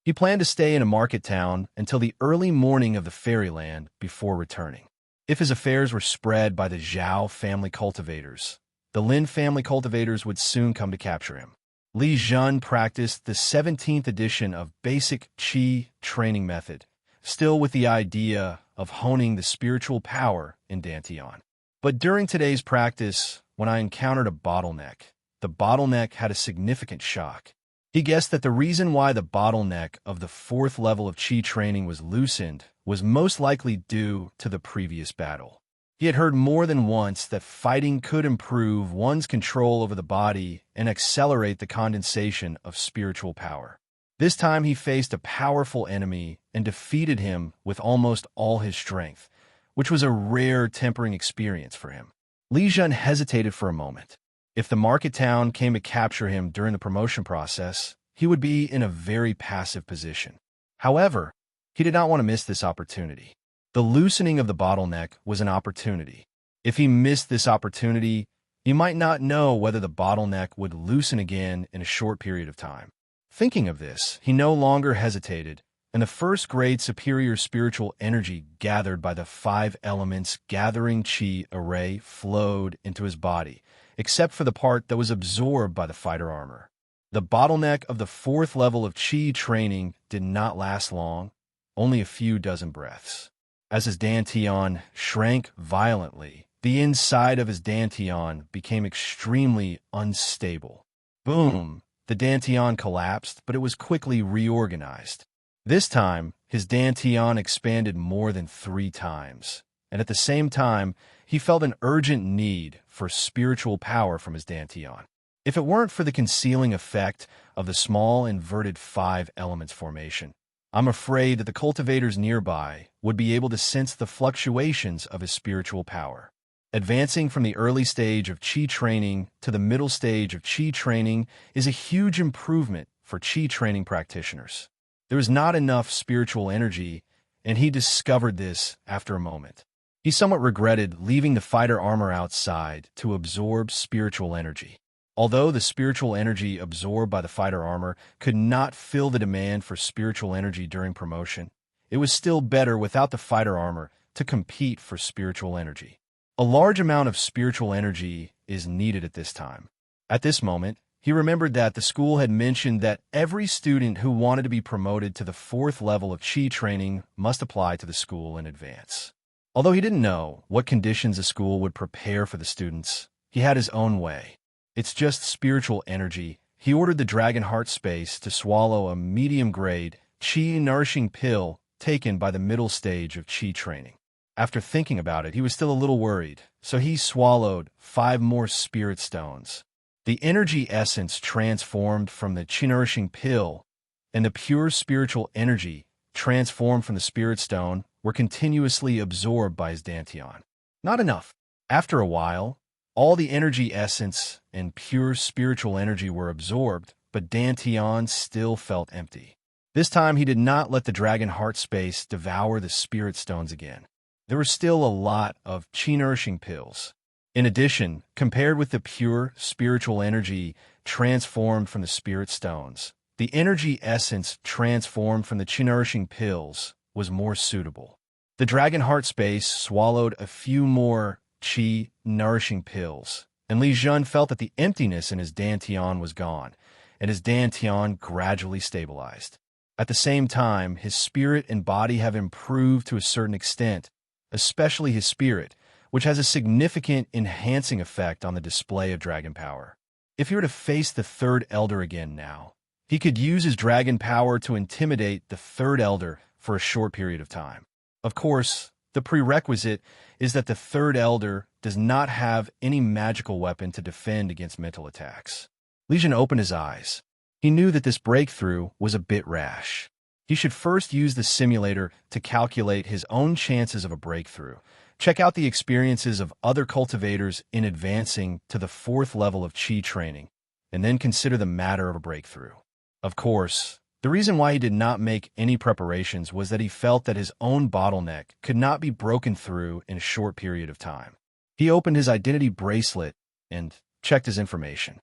He planned to stay in a market town until the early morning of the fairyland before returning. If his affairs were spread by the Zhao family cultivators, the Lin family cultivators would soon come to capture him. Li Zhen practiced the 17th edition of basic Qi training method, still with the idea of honing the spiritual power in Dantian. But during today's practice, when I encountered a bottleneck, the bottleneck had a significant shock. He guessed that the reason why the bottleneck of the 4th level of Qi training was loosened was most likely due to the previous battle. He had heard more than once that fighting could improve one's control over the body and accelerate the condensation of spiritual power. This time he faced a powerful enemy and defeated him with almost all his strength, which was a rare tempering experience for him. Li Zhen hesitated for a moment. If the market town came to capture him during the promotion process, he would be in a very passive position. However, he did not want to miss this opportunity. The loosening of the bottleneck was an opportunity. If he missed this opportunity, he might not know whether the bottleneck would loosen again in a short period of time. Thinking of this, he no longer hesitated, and the first-grade superior spiritual energy gathered by the 5 elements gathering Qi array flowed into his body, except for the part that was absorbed by the fighter armor. The bottleneck of the 4th level of Qi training did not last long, only a few dozen breaths. As his Dantian shrank violently, the inside of his Dantian became extremely unstable. Boom! The Dantian collapsed, but it was quickly reorganized. This time, his Dantian expanded more than 3 times, and at the same time, he felt an urgent need for spiritual power from his Dantian. If it weren't for the concealing effect of the small inverted 5 elements formation, I'm afraid that the cultivators nearby would be able to sense the fluctuations of his spiritual power. Advancing from the early stage of Qi training to the middle stage of Qi training is a huge improvement for Qi training practitioners. There was not enough spiritual energy, and he discovered this after a moment. He somewhat regretted leaving the fighter armor outside to absorb spiritual energy. Although the spiritual energy absorbed by the fighter armor could not fill the demand for spiritual energy during promotion, it was still better without the fighter armor to compete for spiritual energy. A large amount of spiritual energy is needed at this time. At this moment, he remembered that the school had mentioned that every student who wanted to be promoted to the 4th level of Qi training must apply to the school in advance. Although he didn't know what conditions the school would prepare for the students, he had his own way. It's just spiritual energy. He ordered the Dragon Heart Space to swallow a medium-grade, Qi-nourishing pill taken by the middle stage of Qi training. After thinking about it, he was still a little worried, so he swallowed 5 more spirit stones. The energy essence transformed from the Qi-nourishing pill and the pure spiritual energy transformed from the spirit stone were continuously absorbed by his Dantian. Not enough. After a while, all the energy essence and pure spiritual energy were absorbed, but Dantian still felt empty. This time he did not let the Dragon Heart Space devour the spirit stones again. There were still a lot of Qi-nourishing pills. In addition, compared with the pure spiritual energy transformed from the spirit stones, the energy essence transformed from the Qi-nourishing pills was more suitable. The Dragon Heart Space swallowed a few more Qi-nourishing pills, and Li Zhen felt that the emptiness in his Dantian was gone, and his Dantian gradually stabilized. At the same time, his spirit and body have improved to a certain extent, especially his spirit, which has a significant enhancing effect on the display of dragon power. If he were to face the third elder again now, he could use his dragon power to intimidate the third elder for a short period of time. Of course, the prerequisite is that the third elder does not have any magical weapon to defend against mental attacks. Li Zhen opened his eyes. He knew that this breakthrough was a bit rash. He should first use the simulator to calculate his own chances of a breakthrough, check out the experiences of other cultivators in advancing to the 4th level of Qi training, and then consider the matter of a breakthrough. Of course, the reason why he did not make any preparations was that he felt that his own bottleneck could not be broken through in a short period of time. He opened his identity bracelet and checked his information.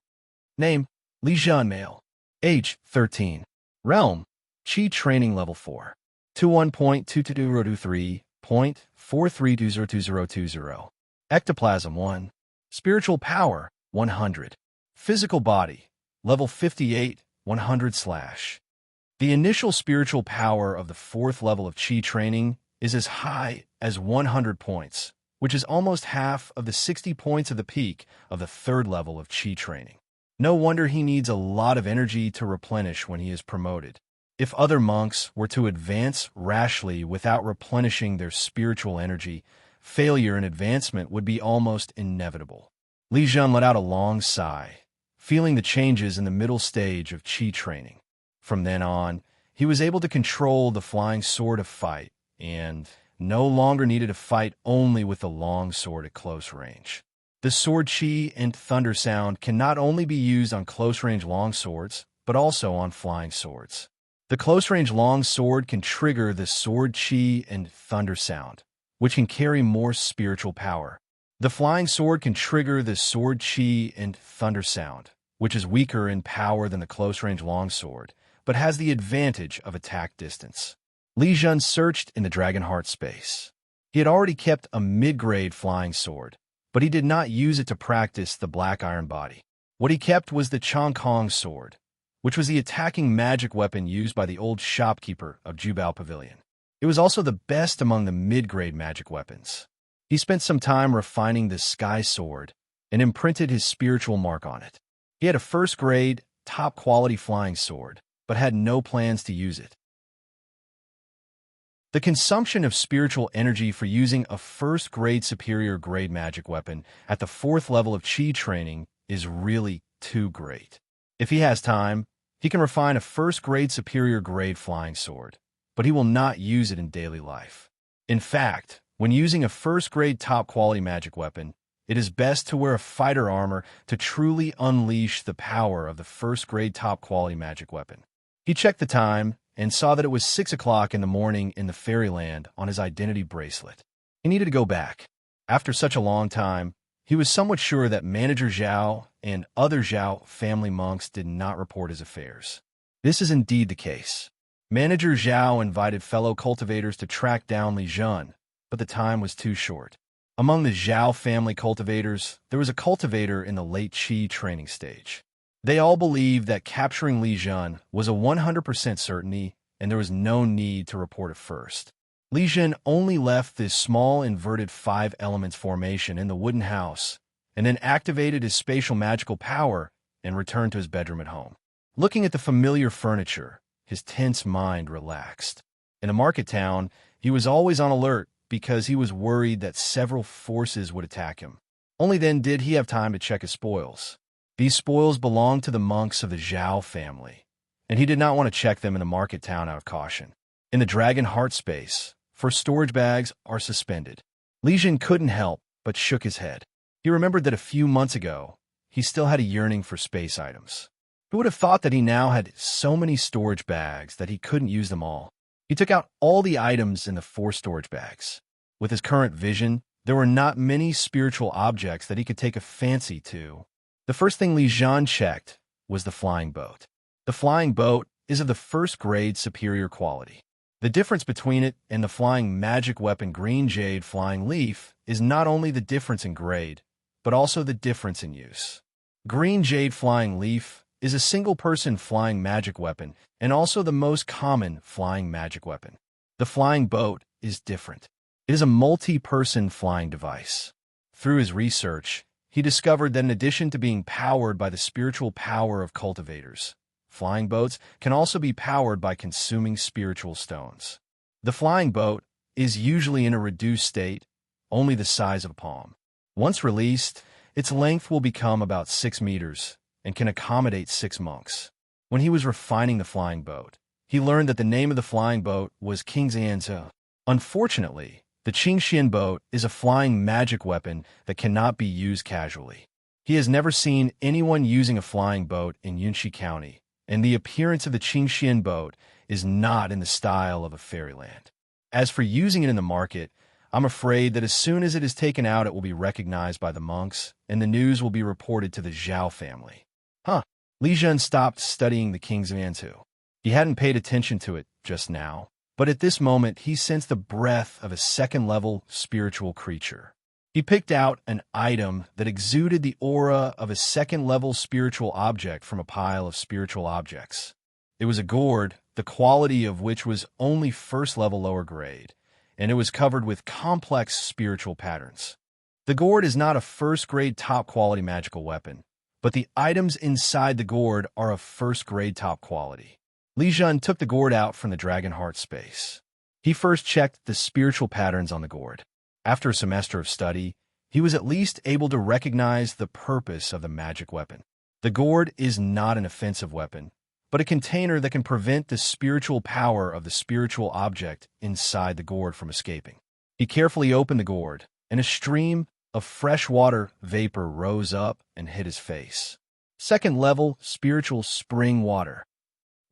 Name, Li Zhen, male. Age, 13. Realm, Qi training level 4. 21.22223.43202020. Ectoplasm 1. Spiritual power, 100. Physical body, level 58, 100/. The initial spiritual power of the 4th level of Qi training is as high as 100 points, which is almost half of the 60 points of the peak of the 3rd level of Qi training. No wonder he needs a lot of energy to replenish when he is promoted. If other monks were to advance rashly without replenishing their spiritual energy, failure in advancement would be almost inevitable. Li Zhen let out a long sigh, feeling the changes in the middle stage of Qi training. From then on, he was able to control the flying sword of fight, and no longer needed to fight only with the long sword at close range. The sword Qi and thunder sound can not only be used on close-range long swords, but also on flying swords. The close-range long sword can trigger the sword Qi and thunder sound, which can carry more spiritual power. The flying sword can trigger the sword Qi and thunder sound, which is weaker in power than the close-range long sword, but has the advantage of attack distance. Li Zhen searched in the dragon heart space. He had already kept a mid-grade flying sword, but he did not use it to practice the black iron body. What he kept was the Chongkong sword, which was the attacking magic weapon used by the old shopkeeper of Jubao Pavilion. It was also the best among the mid-grade magic weapons. He spent some time refining the sky sword and imprinted his spiritual mark on it. He had a first-grade, top-quality flying sword, but had no plans to use it. The consumption of spiritual energy for using a first-grade superior grade magic weapon at the 4th level of Qi training is really too great. If he has time, he can refine a first-grade superior grade flying sword, but he will not use it in daily life. In fact, when using a first-grade top-quality magic weapon, it is best to wear a fighter armor to truly unleash the power of the first-grade top-quality magic weapon. He checked the time and saw that it was 6 o'clock in the morning in the fairyland on his identity bracelet. He needed to go back. After such a long time, he was somewhat sure that Manager Zhao and other Zhao family monks did not report his affairs. This is indeed the case. Manager Zhao invited fellow cultivators to track down Li Zhen, but the time was too short. Among the Zhao family cultivators, there was a cultivator in the late Qi training stage. They all believed that capturing Li Zhen was a 100% certainty, and there was no need to report it first. Li Zhen only left this small inverted 5 elements formation in the wooden house, and then activated his spatial magical power and returned to his bedroom at home. Looking at the familiar furniture, his tense mind relaxed. In the market town, he was always on alert because he was worried that several forces would attack him. Only then did he have time to check his spoils. These spoils belonged to the monks of the Zhao family, and he did not want to check them in the market town out of caution. In the dragon heart space, first storage bags are suspended. Li Zhen couldn't help but shook his head. He remembered that a few months ago, he still had a yearning for space items. Who would have thought that he now had so many storage bags that he couldn't use them all? He took out all the items in the 4 storage bags. With his current vision, there were not many spiritual objects that he could take a fancy to. The first thing Li Zhen checked was the flying boat. The flying boat is of the first-grade superior quality. The difference between it and the flying magic weapon Green Jade Flying Leaf is not only the difference in grade, but also the difference in use. Green Jade Flying Leaf is a single-person flying magic weapon and also the most common flying magic weapon. The flying boat is different. It is a multi-person flying device. Through his research, he discovered that in addition to being powered by the spiritual power of cultivators, flying boats can also be powered by consuming spiritual stones. The flying boat is usually in a reduced state, only the size of a palm. Once released, its length will become about 6 meters and can accommodate 6 monks. When he was refining the flying boat, he learned that the name of the flying boat was King Xianzi. Unfortunately, the Qingxian boat is a flying magic weapon that cannot be used casually. He has never seen anyone using a flying boat in Yunxi County, and the appearance of the Qingxian boat is not in the style of a fairyland. As for using it in the market, I'm afraid that as soon as it is taken out, it will be recognized by the monks, and the news will be reported to the Zhao family. Li Zhen stopped studying the King's Mantu. He hadn't paid attention to it just now, but at this moment he sensed the breath of a second-level spiritual creature. He picked out an item that exuded the aura of a second-level spiritual object from a pile of spiritual objects. It was a gourd, the quality of which was only first-level lower grade, and it was covered with complex spiritual patterns. The gourd is not a first-grade top-quality magical weapon, but the items inside the gourd are of first-grade top quality. Li Zhen took the gourd out from the dragon heart space. He first checked the spiritual patterns on the gourd. After a semester of study, he was at least able to recognize the purpose of the magic weapon. The gourd is not an offensive weapon, but a container that can prevent the spiritual power of the spiritual object inside the gourd from escaping. He carefully opened the gourd, and a stream of fresh water vapor rose up and hit his face. Second-level spiritual spring water.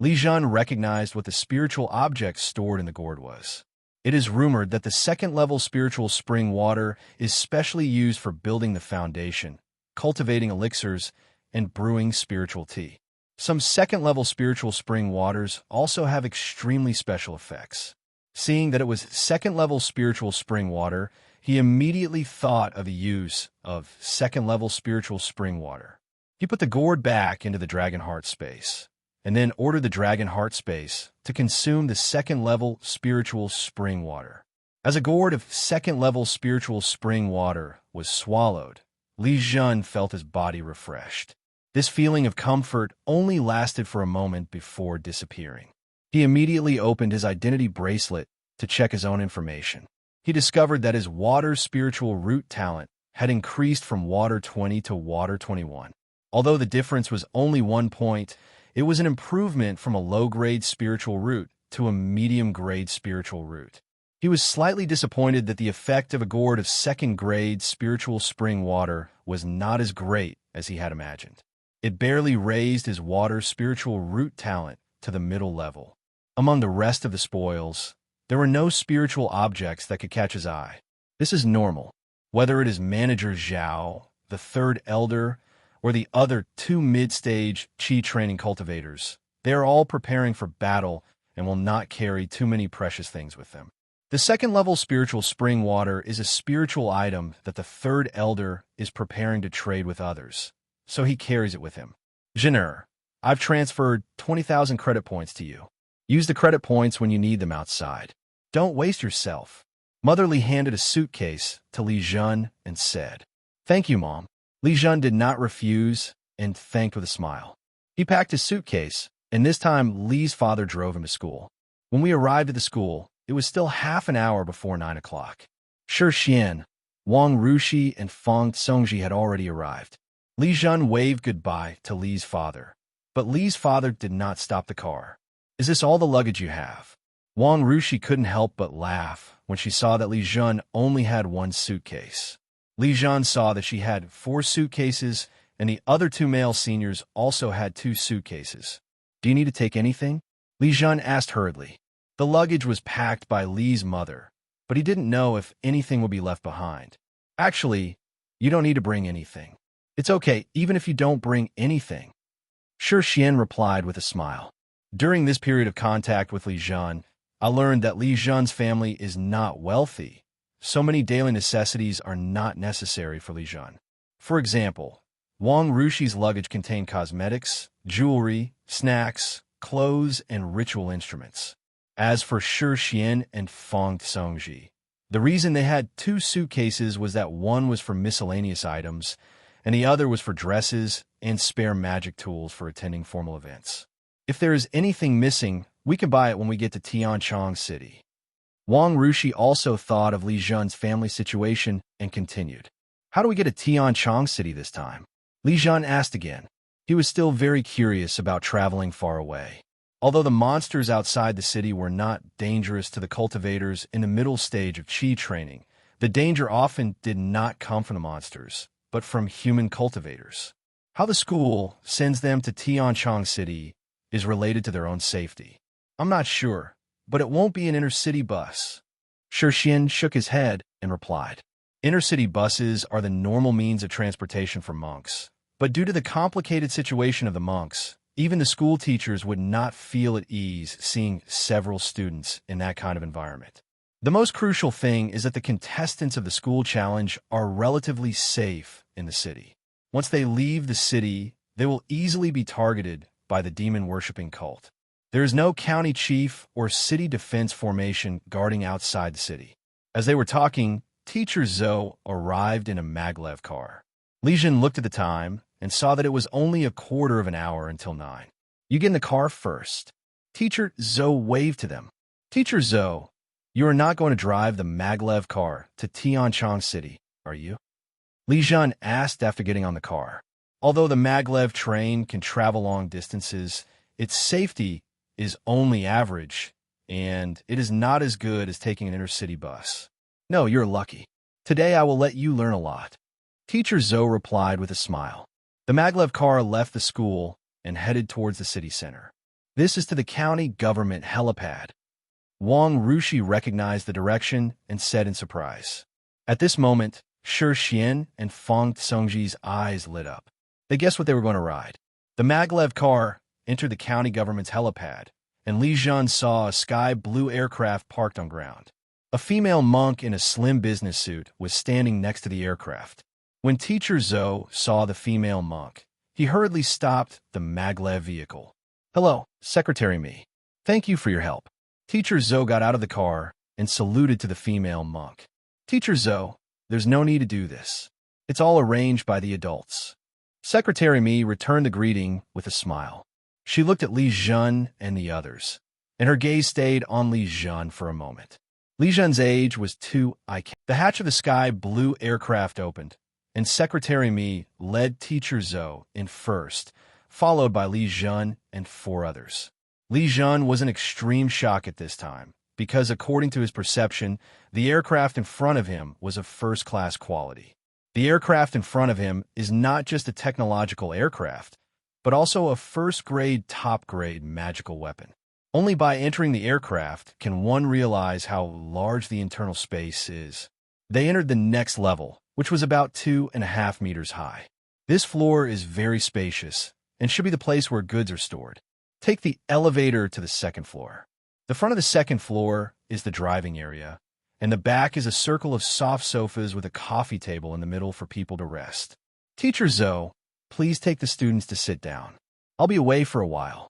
Li Zhen recognized what the spiritual object stored in the gourd was. It is rumored that the second-level spiritual spring water is specially used for building the foundation, cultivating elixirs, and brewing spiritual tea. Some second-level spiritual spring waters also have extremely special effects. Seeing that it was second-level spiritual spring water, he immediately thought of the use of second-level spiritual spring water. He put the gourd back into the dragon heart space, and then ordered the dragon heart space to consume the second-level spiritual spring water. As a gourd of second-level spiritual spring water was swallowed, Li Zhen felt his body refreshed. This feeling of comfort only lasted for a moment before disappearing. He immediately opened his identity bracelet to check his own information. He discovered that his water spiritual root talent had increased from water 20 to water 21. Although the difference was only 1 point, it was an improvement from a low-grade spiritual root to a medium-grade spiritual root. He was slightly disappointed that the effect of a gourd of second-grade spiritual spring water was not as great as he had imagined. It barely raised his water spiritual root talent to the middle level. Among the rest of the spoils, there were no spiritual objects that could catch his eye. This is normal. Whether it is Manager Zhao, the third elder, or the other 2 mid-stage Qi training cultivators, they are all preparing for battle and will not carry too many precious things with them. The second-level spiritual spring water is a spiritual item that the third elder is preparing to trade with others, so he carries it with him. Zhener, I've transferred 20,000 credit points to you. Use the credit points when you need them outside. Don't waste yourself. Mother Li handed a suitcase to Li Zhen and said, "Thank you, Mom." Li Zhen did not refuse and thanked with a smile. He packed his suitcase, and this time Li's father drove him to school. When we arrived at the school, it was still half an hour before 9 o'clock. Shi Xian, Wang Rushi, and Feng Songji had already arrived. Li Zhen waved goodbye to Li's father, but Li's father did not stop the car. "Is this all the luggage you have?" Wang Rushi couldn't help but laugh when she saw that Li Zhen only had 1 suitcase. Li Zhen saw that she had 4 suitcases, and the other 2 male seniors also had 2 suitcases. "Do you need to take anything?" Li Zhen asked hurriedly. The luggage was packed by Li's mother, but he didn't know if anything would be left behind. "Actually, you don't need to bring anything. It's okay, even if you don't bring anything," Shi Xian replied with a smile. During this period of contact with Li Zhen, I learned that Li Zhen's family is not wealthy. So many daily necessities are not necessary for Li Zhen. For example, Wang Rushi's luggage contained cosmetics, jewelry, snacks, clothes, and ritual instruments. As for Shi Xian and Feng Songji, The reason they had 2 suitcases was that one was for miscellaneous items, and the other was for dresses and spare magic tools for attending formal events. If there is anything missing, we can buy it when we get to Tianchong City. Wang Rushi also thought of Li Zhen's family situation and continued. How do we get to Tianchong City this time? Li Zhen asked again. He was still very curious about traveling far away. Although the monsters outside the city were not dangerous to the cultivators in the middle stage of Qi training, the danger often did not come from the monsters, but from human cultivators. How the school sends them to Tianchong City is related to their own safety. I'm not sure, but it won't be an inner-city bus. Xian shook his head and replied. Inner-city buses are the normal means of transportation for monks, but due to the complicated situation of the monks, even the school teachers would not feel at ease seeing several students in that kind of environment. The most crucial thing is that the contestants of the school challenge are relatively safe in the city. Once they leave the city, they will easily be targeted by the demon-worshipping cult. There is no county chief or city defense formation guarding outside the city. As they were talking, Teacher Zhou arrived in a maglev car. Li Zhen looked at the time and saw that it was only a quarter of an hour until 9. You get in the car first. Teacher Zhou waved to them. Teacher Zhou, you are not going to drive the maglev car to Tianchong City, are you? Li Zhen asked after getting on the car. Although the maglev train can travel long distances, its safety is only average, and it is not as good as taking an inner-city bus. No, you're lucky. Today I will let you learn a lot. Teacher Zhou replied with a smile. The maglev car left the school and headed towards the city center. This is to the county government helipad. Wang Rushi recognized the direction and said in surprise. At this moment, Xian and Feng Tsongji's eyes lit up. They guessed what they were going to ride. The maglev car entered the county government's helipad, and Li Zhen saw a sky-blue aircraft parked on ground. A female monk in a slim business suit was standing next to the aircraft. When Teacher Zhou saw the female monk, he hurriedly stopped the maglev vehicle. Hello, Secretary Mi. Thank you for your help. Teacher Zhou got out of the car and saluted to the female monk. Teacher Zhou, there's no need to do this. It's all arranged by the adults. Secretary Mi returned the greeting with a smile. She looked at Li Zhen and the others, and her gaze stayed on Li Zhen for a moment. Li Zhen's age was 2. The hatch of the sky-blue aircraft opened, and Secretary Mi led Teacher Zhou in first, followed by Li Zhen and 4 others. Li Zhen was in extreme shock at this time, because according to his perception, the aircraft in front of him was of first-class quality. The aircraft in front of him is not just a technological aircraft, but also a first-grade, top-grade magical weapon. Only by entering the aircraft can one realize how large the internal space is. They entered the next level, which was about 2.5 meters high. This floor is very spacious and should be the place where goods are stored. Take the elevator to the second floor. The front of the second floor is the driving area, and the back is a circle of soft sofas with a coffee table in the middle for people to rest. Teacher Zhou, please take the students to sit down. I'll be away for a while.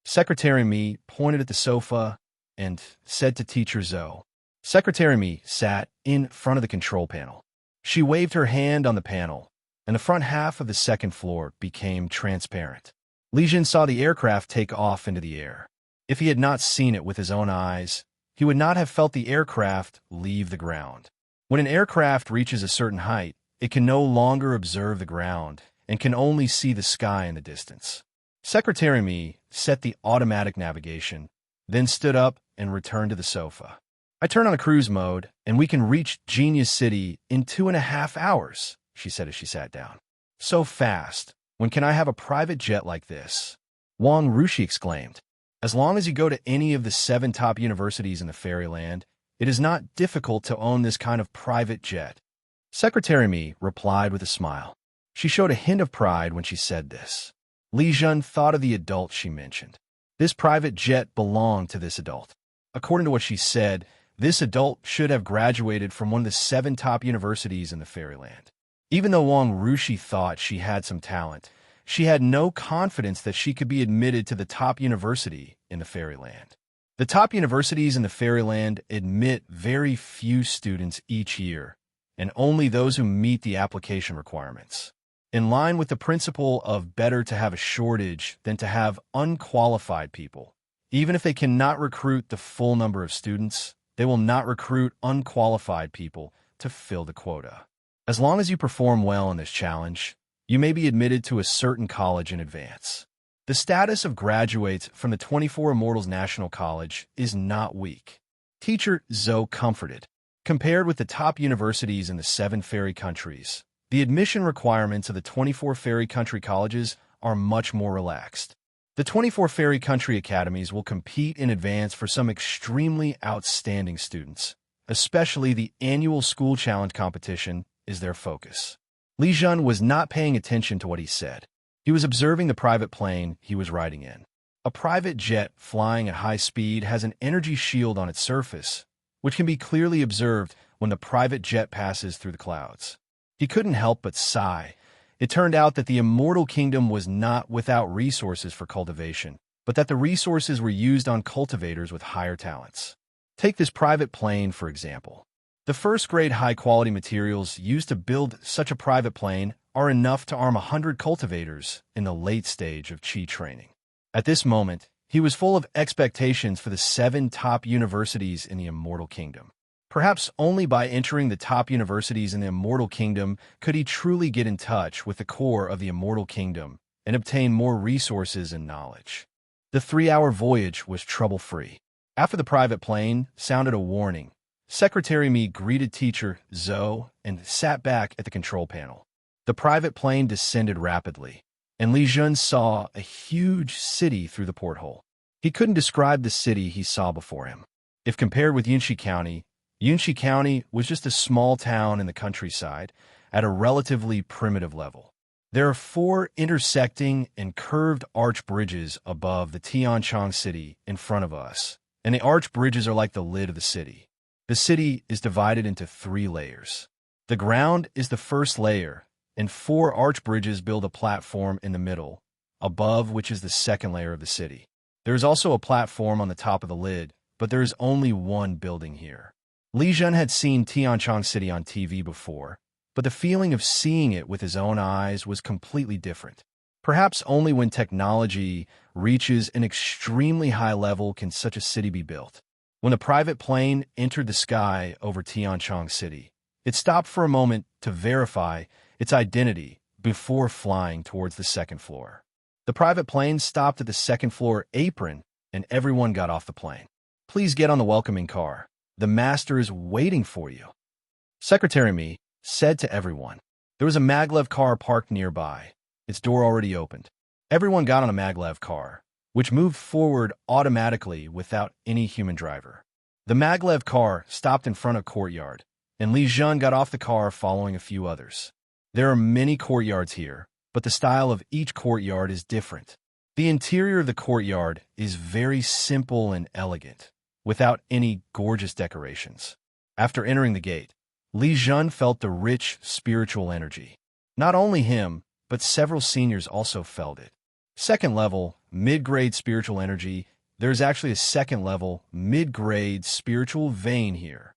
Secretary Mi pointed at the sofa and said to Teacher Zhou. Secretary Mi sat in front of the control panel. She waved her hand on the panel, and the front half of the second floor became transparent. Li Zhen saw the aircraft take off into the air. If he had not seen it with his own eyes, he would not have felt the aircraft leave the ground. When an aircraft reaches a certain height, it can no longer observe the ground and can only see the sky in the distance. Secretary Mi set the automatic navigation, then stood up and returned to the sofa. I turn on a cruise mode, and we can reach Genius City in 2.5 hours, she said as she sat down. So fast. When can I have a private jet like this? Wang Rushi exclaimed. As long as you go to any of the 7 top universities in the fairyland, it is not difficult to own this kind of private jet. Secretary Mi replied with a smile. She showed a hint of pride when she said this. Li Zhen thought of the adult she mentioned. This private jet belonged to this adult. According to what she said, this adult should have graduated from one of the 7 top universities in the fairyland. Even though Wang Rushi thought she had some talent, she had no confidence that she could be admitted to the top university in the fairyland. The top universities in the fairyland admit very few students each year, and only those who meet the application requirements. In line with the principle of better to have a shortage than to have unqualified people, even if they cannot recruit the full number of students, they will not recruit unqualified people to fill the quota. As long as you perform well in this challenge, you may be admitted to a certain college in advance. The status of graduates from the 24 Immortals National College is not weak. Teacher Zhou comforted. Compared with the top universities in the 7 fairy countries, the admission requirements of the 24 fairy country colleges are much more relaxed. The 24 fairy country academies will compete in advance for some extremely outstanding students. Especially the annual school challenge competition is their focus. Li Zhen was not paying attention to what he said. He was observing the private plane he was riding in. A private jet flying at high speed has an energy shield on its surface, which can be clearly observed when the private jet passes through the clouds. He couldn't help but sigh. It turned out that the immortal kingdom was not without resources for cultivation, but that the resources were used on cultivators with higher talents. Take this private plane, for example. The first-grade high-quality materials used to build such a private plane are enough to arm 100 cultivators in the late stage of Qi training. At this moment, he was full of expectations for the 7 top universities in the Immortal Kingdom. Perhaps only by entering the top universities in the Immortal Kingdom could he truly get in touch with the core of the Immortal Kingdom and obtain more resources and knowledge. The 3-hour voyage was trouble-free. After the private plane sounded a warning, Secretary Mi greeted Teacher Zhou and sat back at the control panel. The private plane descended rapidly, and Li Zhen saw a huge city through the porthole. He couldn't describe the city he saw before him. If compared with Yunxi County was just a small town in the countryside at a relatively primitive level. There are 4 intersecting and curved arch bridges above the Tianchong city in front of us, and the arch bridges are like the lid of the city. The city is divided into 3 layers. The ground is the first layer, and 4 arch bridges build a platform in the middle, above which is the second layer of the city. There is also a platform on the top of the lid, but there is only one building here. Li Zhen had seen Tianchong City on TV before, but the feeling of seeing it with his own eyes was completely different. Perhaps only when technology reaches an extremely high level can such a city be built. When the private plane entered the sky over Tianchong City, it stopped for a moment to verify its identity before flying towards the second floor. The private plane stopped at the second floor apron, and everyone got off the plane. Please get on the welcoming car. The master is waiting for you. Secretary Mi said to everyone. There was a maglev car parked nearby, its door already opened. Everyone got on a maglev car, which moved forward automatically without any human driver. The maglev car stopped in front of courtyard, and Li Zhen got off the car following a few others. There are many courtyards here, but the style of each courtyard is different. The interior of the courtyard is very simple and elegant, without any gorgeous decorations. After entering the gate, Li Zhen felt the rich spiritual energy. Not only him, but several seniors also felt it. Second level, mid-grade spiritual energy. There's actually a second level, mid-grade spiritual vein here.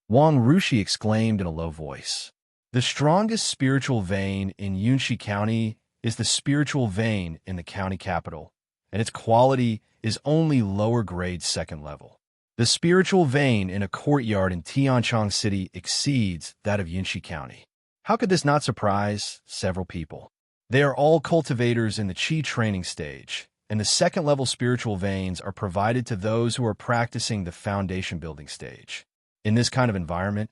Wang Rushi exclaimed in a low voice. The strongest spiritual vein in Yunxi County is the spiritual vein in the county capital, and its quality is only lower grade second level. The spiritual vein in a courtyard in Tianchong City exceeds that of Yunxi County. How could this not surprise several people? They are all cultivators in the Qi training stage, and the second-level spiritual veins are provided to those who are practicing the foundation building stage. In this kind of environment,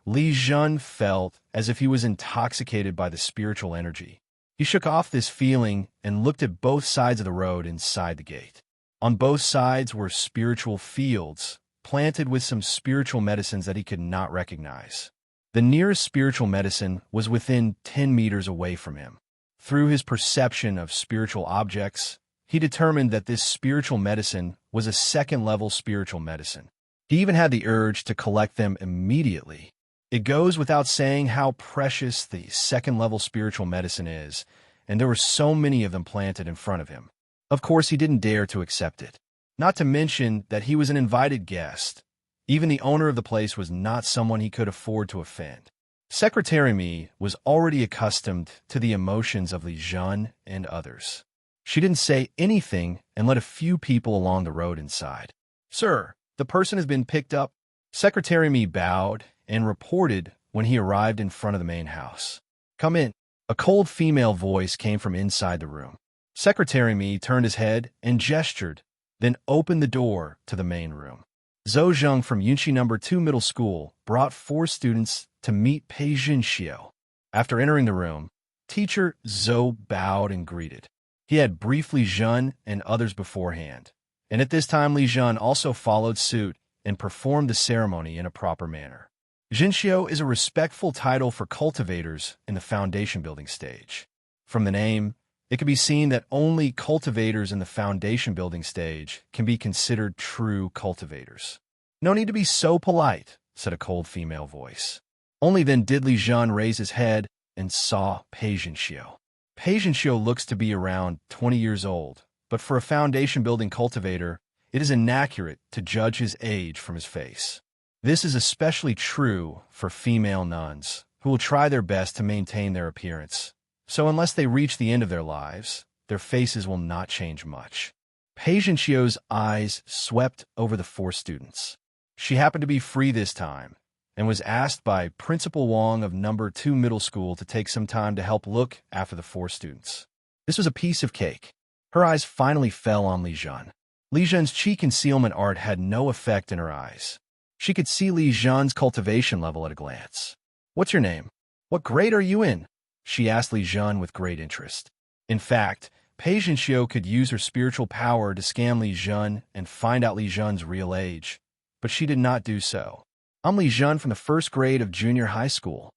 Li Zhen felt as if he was intoxicated by the spiritual energy. He shook off this feeling and looked at both sides of the road inside the gate. On both sides were spiritual fields, planted with some spiritual medicines that he could not recognize. The nearest spiritual medicine was within 10 meters away from him. Through his perception of spiritual objects, he determined that this spiritual medicine was a second-level spiritual medicine. He even had the urge to collect them immediately. It goes without saying how precious the second-level spiritual medicine is, and there were so many of them planted in front of him. Of course, he didn't dare to accept it. Not to mention that he was an invited guest. Even the owner of the place was not someone he could afford to offend. Secretary Mi was already accustomed to the emotions of Li Zhen and others. She didn't say anything and let a few people along the road inside. "Sir, the person has been picked up." Secretary Mi bowed and reported when he arrived in front of the main house. "Come in." A cold female voice came from inside the room. Secretary Mi turned his head and gestured, then opened the door to the main room. Zhou Zheng from Yunxi No. 2 Middle School brought 4 students to meet Pei Jinxiu. After entering the room, teacher Zhou bowed and greeted. He had briefed Li Zhen and others beforehand, and at this time Li Zhen also followed suit and performed the ceremony in a proper manner. Jinxiu is a respectful title for cultivators in the foundation building stage. From the name, it can be seen that only cultivators in the foundation building stage can be considered true cultivators. "No need to be so polite," said a cold female voice. Only then did Li Zhen raise his head and saw Pei Jinxiu. Pei Jinxiu looks to be around 20 years old, but for a foundation building cultivator, it is inaccurate to judge his age from his face. This is especially true for female nuns, who will try their best to maintain their appearance. So unless they reach the end of their lives, their faces will not change much. Pei Jinxiu's eyes swept over the 4 students. She happened to be free this time, and was asked by Principal Wang of No. 2 Middle School to take some time to help look after the 4 students. This was a piece of cake. Her eyes finally fell on Li Zhen. Li Zhen's chi concealment art had no effect in her eyes. She could see Li Zhen's cultivation level at a glance. "What's your name? What grade are you in?" she asked Li Zhen with great interest. In fact, Pei Jinxiu could use her spiritual power to scan Li Zhen and find out Li Zhen's real age, but she did not do so. "I'm Li Zhen from the 1st grade of junior high school."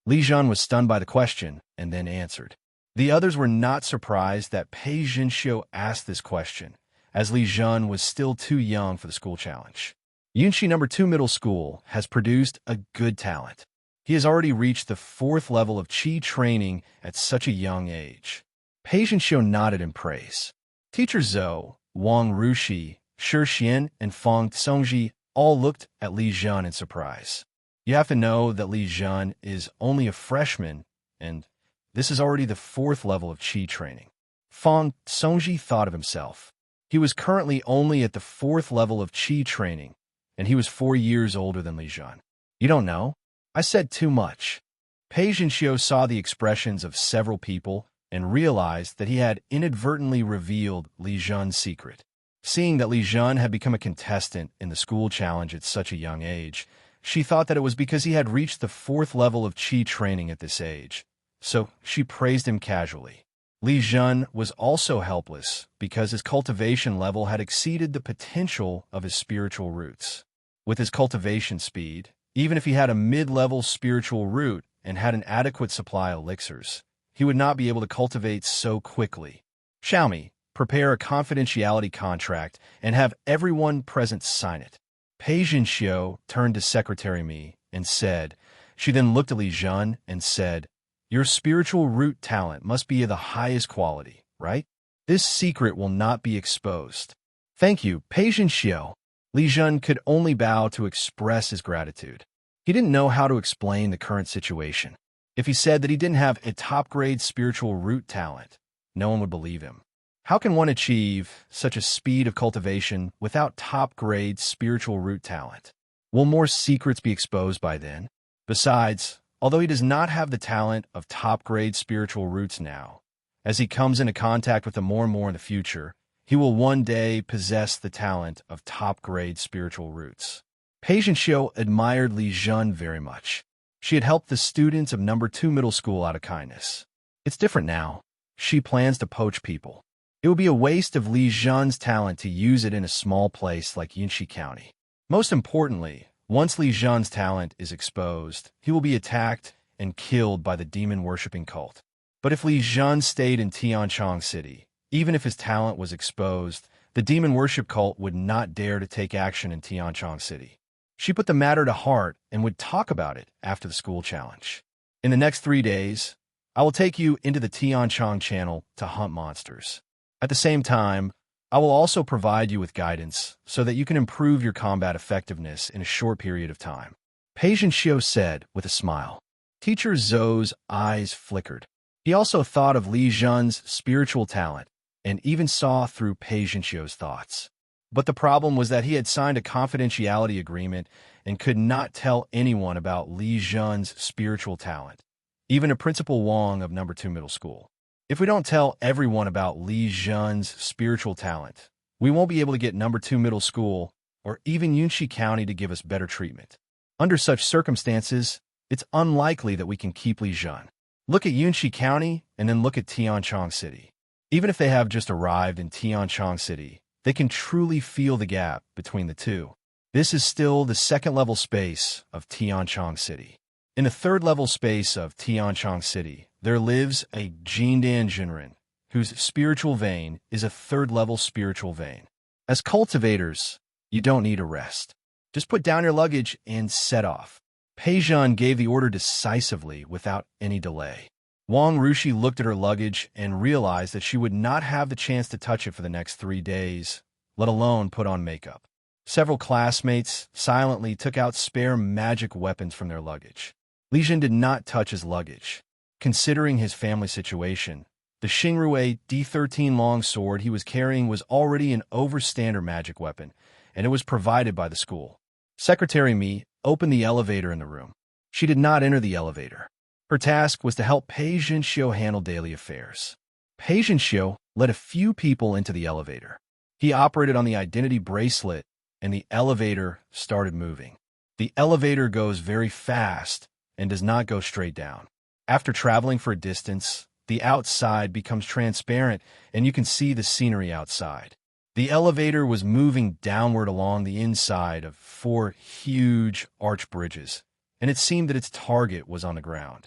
Li Zhen was stunned by the question and then answered. The others were not surprised that Pei Jinxiu asked this question, as Li Zhen was still too young for the school challenge. Yunxi No. 2 Middle School has produced a good talent. He has already reached the 4th level of Qi training at such a young age. Pei Jinxiu nodded in praise. Teacher Zhou, Wang Rushi, Shi Xian, and Feng Songji all looked at Li Zhen in surprise. You have to know that Li Zhen is only a freshman, and this is already the 4th level of Qi training. Feng Songji thought of himself. He was currently only at the 4th level of Qi training, and he was 4 years older than Li Zhen. "You don't know? I said too much." Pei Jinxiu saw the expressions of several people and realized that he had inadvertently revealed Li Zhen's secret. Seeing that Li Zhen had become a contestant in the school challenge at such a young age, she thought that it was because he had reached the 4th level of Qi training at this age, so she praised him casually. Li Zhen was also helpless because his cultivation level had exceeded the potential of his spiritual roots. With his cultivation speed, even if he had a mid-level spiritual root and had an adequate supply of elixirs, he would not be able to cultivate so quickly. "Xiaomi, prepare a confidentiality contract and have everyone present sign it." Pei Jinxiu turned to Secretary Mi and said. She then looked at Li Zhen and said, "Your spiritual root talent must be of the highest quality, right? This secret will not be exposed." "Thank you, Pei Jinxiu." Li Zhen could only bow to express his gratitude. He didn't know how to explain the current situation. If he said that he didn't have a top-grade spiritual root talent, no one would believe him. How can one achieve such a speed of cultivation without top-grade spiritual root talent? Will more secrets be exposed by then? Besides, although he does not have the talent of top-grade spiritual roots now, as he comes into contact with them more and more in the future, he will one day possess the talent of top-grade spiritual roots. Pei Jinxiu admired Li Zhen very much. She had helped the students of No. 2 Middle School out of kindness. It's different now. She plans to poach people. It would be a waste of Li Zhen's talent to use it in a small place like Yunxi County. Most importantly, once Li Zhen's talent is exposed, he will be attacked and killed by the demon-worshipping cult. But if Li Zhen stayed in Tianchong City, even if his talent was exposed, the demon worship cult would not dare to take action in Tianchong City. She put the matter to heart and would talk about it after the school challenge. "In the next 3 days, I will take you into the Tianchong Channel to hunt monsters. At the same time, I will also provide you with guidance so that you can improve your combat effectiveness in a short period of time. Pei Zhenxiu said with a smile. Teacher Zhou's eyes flickered. He also thought of Li Zhen's spiritual talent and even saw through Pei Zhenxiu's thoughts. But the problem was that he had signed a confidentiality agreement and could not tell anyone about Li Zhen's spiritual talent, even a Principal Wang of No. 2 Middle School. If we don't tell everyone about Li Zhen's spiritual talent, we won't be able to get No. 2 Middle School or even Yunxi County to give us better treatment. Under such circumstances, it's unlikely that we can keep Li Zhen. Look at Yunxi County and then look at Tianchong City. Even if they have just arrived in Tianchong City, they can truly feel the gap between the two. This is still the second-level space of Tianchong City. In the third-level space of Tianchong City, there lives a Jindan Jinren, whose spiritual vein is a third-level spiritual vein. As cultivators, you don't need a rest. Just put down your luggage and set off. Pei Zhen gave the order decisively without any delay. Wang Rushi looked at her luggage and realized that she would not have the chance to touch it for the next 3 days, let alone put on makeup. Several classmates silently took out spare magic weapons from their luggage. Li Zhen did not touch his luggage. Considering his family situation, the Xingrui D13 long sword he was carrying was already an overstandard magic weapon, and it was provided by the school. Secretary Mi opened the elevator in the room. She did not enter the elevator. Her task was to help Pei Zhenxiu handle daily affairs. Pei Zhenxiu led a few people into the elevator. He operated on the identity bracelet, and the elevator started moving. The elevator goes very fast and does not go straight down. After traveling for a distance, the outside becomes transparent, and you can see the scenery outside. The elevator was moving downward along the inside of 4 huge arch bridges, and it seemed that its target was on the ground.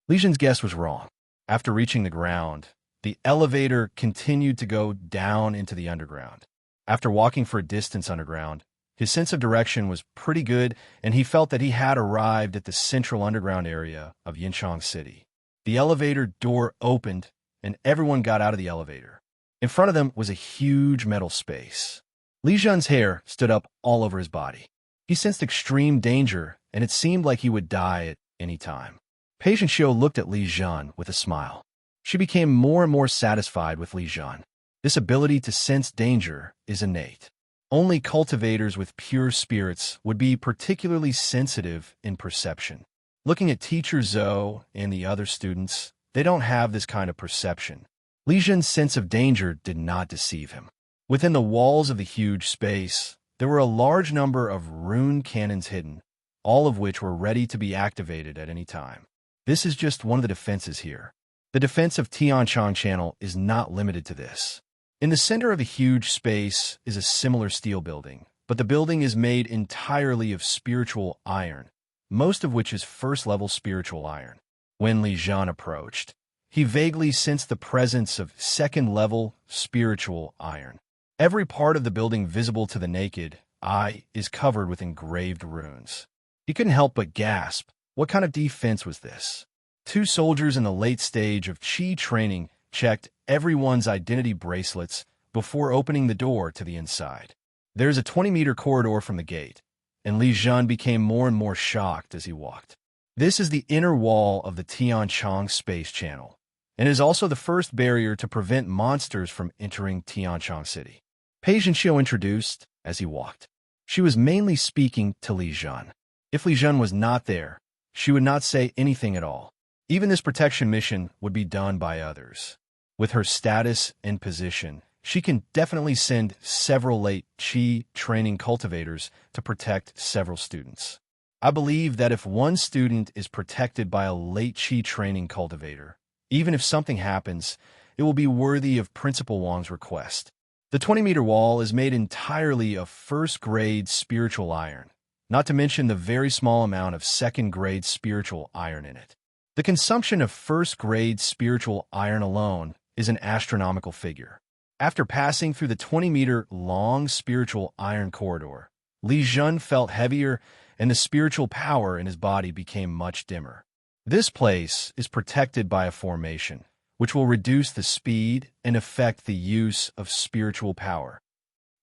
Li Zhen's guess was wrong. After reaching the ground, the elevator continued to go down into the underground. After walking for a distance underground, his sense of direction was pretty good, and he felt that he had arrived at the central underground area of Yinchang City. The elevator door opened, and everyone got out of the elevator. In front of them was a huge metal space. Li Zhen's hair stood up all over his body. He sensed extreme danger, and it seemed like he would die at any time. Pei Zhenxiu looked at Li Zhen with a smile. She became more and more satisfied with Li Zhen. This ability to sense danger is innate. Only cultivators with pure spirits would be particularly sensitive in perception. Looking at Teacher Zhou and the other students, they don't have this kind of perception. Li Zhen's sense of danger did not deceive him. Within the walls of the huge space, there were a large number of rune cannons hidden, all of which were ready to be activated at any time. This is just one of the defenses here. The defense of Tianchong Channel is not limited to this. In the center of the huge space is a similar steel building, but the building is made entirely of spiritual iron, most of which is first-level spiritual iron. When Li Zhen approached, he vaguely sensed the presence of second-level spiritual iron. Every part of the building visible to the naked eye is covered with engraved runes. He couldn't help but gasp. What kind of defense was this? 2 soldiers in the late stage of Qi training checked everyone's identity bracelets before opening the door to the inside. There's a 20-meter corridor from the gate, and Li Zhen became more and more shocked as he walked. This is the inner wall of the Tianchong Space Channel, and is also the first barrier to prevent monsters from entering Tianchong City. Pei Zhenxiu introduced as he walked. She was mainly speaking to Li Zhen. If Li Zhen was not there, she would not say anything at all. Even this protection mission would be done by others. With her status and position, she can definitely send several late Qi training cultivators to protect several students. I believe that if one student is protected by a late Qi training cultivator, even if something happens, it will be worthy of Principal Wang's request. The 20-meter wall is made entirely of first-grade spiritual iron, not to mention the very small amount of second-grade spiritual iron in it. The consumption of first-grade spiritual iron alone is an astronomical figure. After passing through the 20-meter long spiritual iron corridor, Li Zhen felt heavier, and the spiritual power in his body became much dimmer. This place is protected by a formation, which will reduce the speed and affect the use of spiritual power.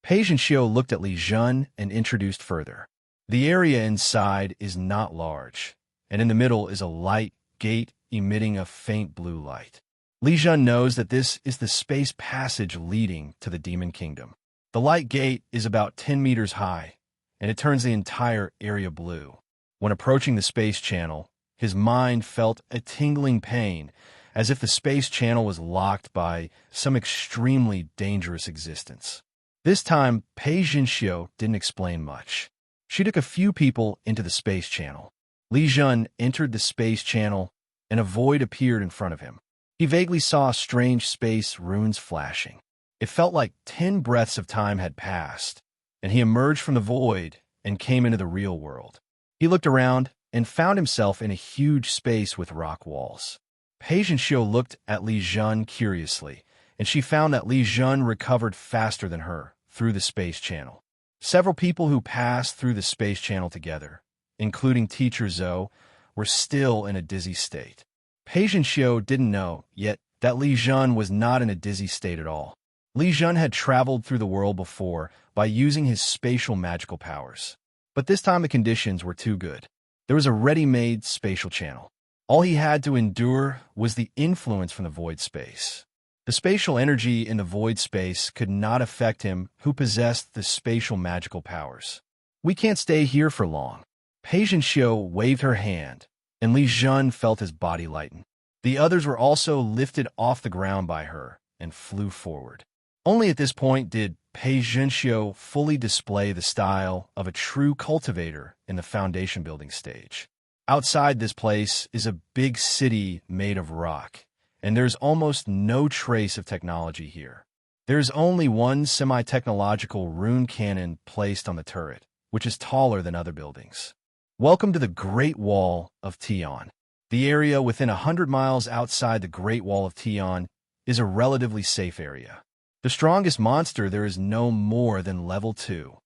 Pei Zhenxiu looked at Li Zhen and introduced further. The area inside is not large, and in the middle is a light gate emitting a faint blue light. Li Zhen knows that this is the space passage leading to the Demon Kingdom. The light gate is about 10 meters high, and it turns the entire area blue. When approaching the space channel, his mind felt a tingling pain, as if the space channel was locked by some extremely dangerous existence. This time, Pei Zhenxiu didn't explain much. She took a few people into the space channel. Li Zhen entered the space channel, and a void appeared in front of him. He vaguely saw strange space runes flashing. It felt like 10 breaths of time had passed, and he emerged from the void and came into the real world. He looked around and found himself in a huge space with rock walls. Pei Zhenxiu looked at Li Zhen curiously, and she found that Li Zhen recovered faster than her through the space channel. Several people who passed through the space channel together, including Teacher Zhou, were still in a dizzy state. Pei Zhenxiu didn't know yet that Li Zhen was not in a dizzy state at all. Li Zhen had traveled through the world before by using his spatial magical powers. But this time the conditions were too good. There was a ready-made spatial channel. All he had to endure was the influence from the void space. The spatial energy in the void space could not affect him who possessed the spatial magical powers. "We can't stay here for long." Pei Zhenxiu waved her hand, and Li Zhen felt his body lighten. The others were also lifted off the ground by her and flew forward. Only at this point did Pei Zhenxiu fully display the style of a true cultivator in the foundation building stage. Outside this place is a big city made of rock, and there's almost no trace of technology here. There's only one semi-technological rune cannon placed on the turret, which is taller than other buildings. Welcome to the Great Wall of Tian. The area within 100 miles outside the Great Wall of Tian is a relatively safe area. The strongest monster there is no more than level 2,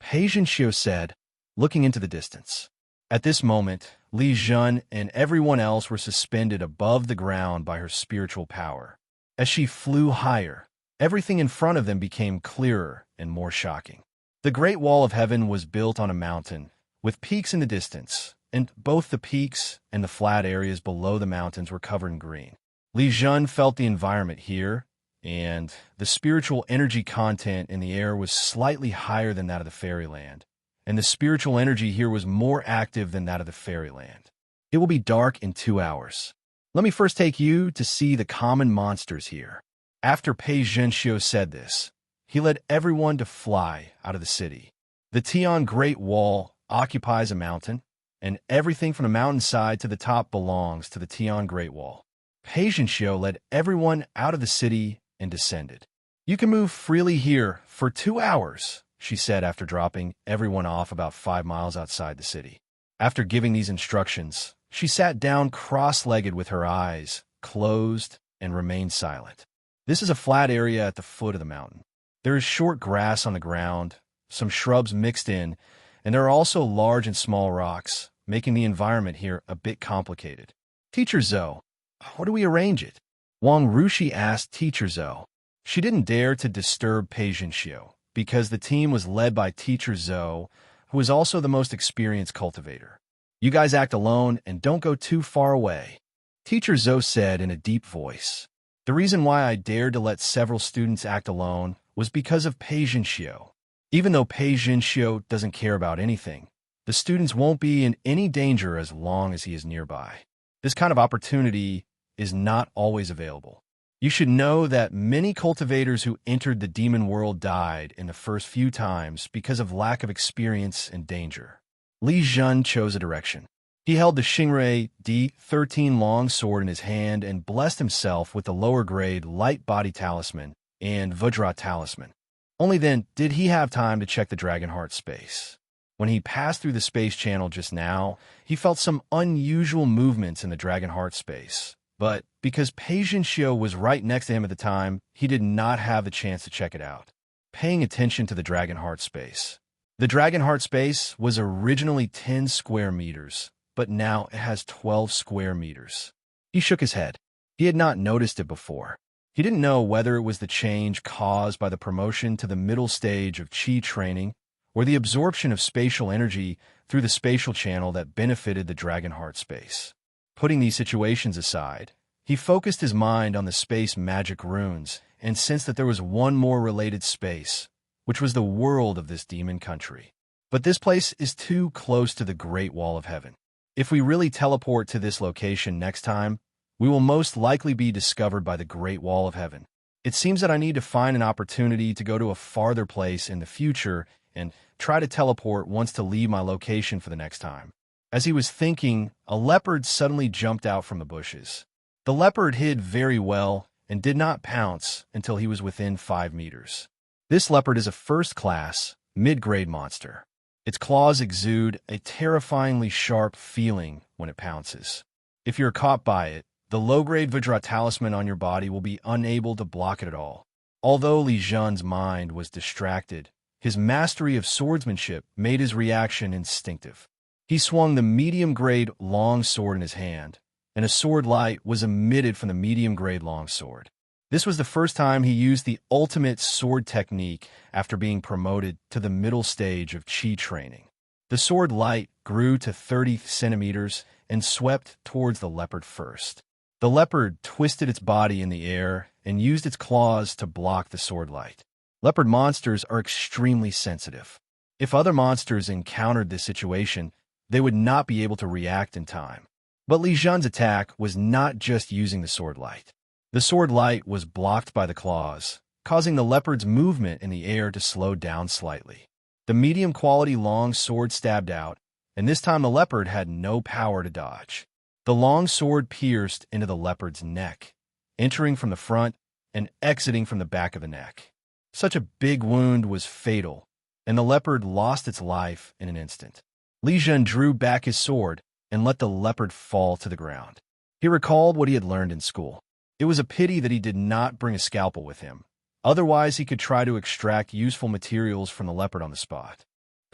Pei Zhenxiu said, looking into the distance. At this moment, Li Zhen and everyone else were suspended above the ground by her spiritual power. As she flew higher, everything in front of them became clearer and more shocking. The Great Wall of Heaven was built on a mountain, with peaks in the distance, and both the peaks and the flat areas below the mountains were covered in green. Li Zhen felt the environment here, and the spiritual energy content in the air was slightly higher than that of the fairyland, and the spiritual energy here was more active than that of the fairyland. It will be dark in 2 hours. Let me first take you to see the common monsters here. After Pei Zhenxiu said this, he led everyone to fly out of the city. The Tian Great Wall occupies a mountain, and everything from the mountainside to the top belongs to the Tian Great Wall. Pei Zhenxiu led everyone out of the city and descended. "You can move freely here for 2 hours," she said after dropping everyone off about 5 miles outside the city. After giving these instructions, she sat down cross-legged with her eyes closed and remained silent. This is a flat area at the foot of the mountain. There is short grass on the ground, some shrubs mixed in, and there are also large and small rocks, making the environment here a bit complicated. "Teacher Zhou, how do we arrange it?" Wang Rushi asked Teacher Zhou. She didn't dare to disturb Pei Zhenxiu, because the team was led by Teacher Zhou, who is also the most experienced cultivator. "You guys act alone and don't go too far away," Teacher Zhou said in a deep voice. "The reason why I dared to let several students act alone was because of Pei Zhenxiu. Even though Pei Zhenxiu doesn't care about anything, the students won't be in any danger as long as he is nearby. This kind of opportunity is not always available. You should know that many cultivators who entered the demon world died in the first few times because of lack of experience and danger." Li Zhen chose a direction. He held the Xingrai D13 long sword in his hand and blessed himself with the lower-grade light body talisman and Vajra talisman. Only then did he have time to check the Dragonheart space. When he passed through the space channel just now, he felt some unusual movements in the Dragonheart space. But because Pei Zhenxiu was right next to him at the time, he did not have the chance to check it out. Paying attention to the Dragonheart space. The Dragonheart space was originally 10 square meters, but now it has 12 square meters. He shook his head. He had not noticed it before. He didn't know whether it was the change caused by the promotion to the middle stage of Qi training or the absorption of spatial energy through the spatial channel that benefited the dragon heart space. Putting these situations aside, he focused his mind on the space magic runes and sensed that there was one more related space, which was the world of this demon country. But this place is too close to the Great Wall of Heaven. If we really teleport to this location next time, we will most likely be discovered by the Great Wall of Heaven. It seems that I need to find an opportunity to go to a farther place in the future and try to teleport once to leave my location for the next time. As he was thinking, a leopard suddenly jumped out from the bushes. The leopard hid very well and did not pounce until he was within 5 meters. This leopard is a first-class, mid-grade monster. Its claws exude a terrifyingly sharp feeling when it pounces. If you're caught by it, the low-grade Vajra talisman on your body will be unable to block it at all. Although Li Zhen's mind was distracted, his mastery of swordsmanship made his reaction instinctive. He swung the medium-grade long sword in his hand, and a sword light was emitted from the medium-grade long sword. This was the first time he used the ultimate sword technique after being promoted to the middle stage of Qi training. The sword light grew to 30 centimeters and swept towards the leopard first. The leopard twisted its body in the air and used its claws to block the sword light. Leopard monsters are extremely sensitive. If other monsters encountered this situation, they would not be able to react in time. But Li Zhen's attack was not just using the sword light. The sword light was blocked by the claws, causing the leopard's movement in the air to slow down slightly. The medium-quality long sword stabbed out, and this time the leopard had no power to dodge. The long sword pierced into the leopard's neck, entering from the front and exiting from the back of the neck. Such a big wound was fatal, and the leopard lost its life in an instant. Li Zhen drew back his sword and let the leopard fall to the ground. He recalled what he had learned in school. It was a pity that he did not bring a scalpel with him. Otherwise, he could try to extract useful materials from the leopard on the spot.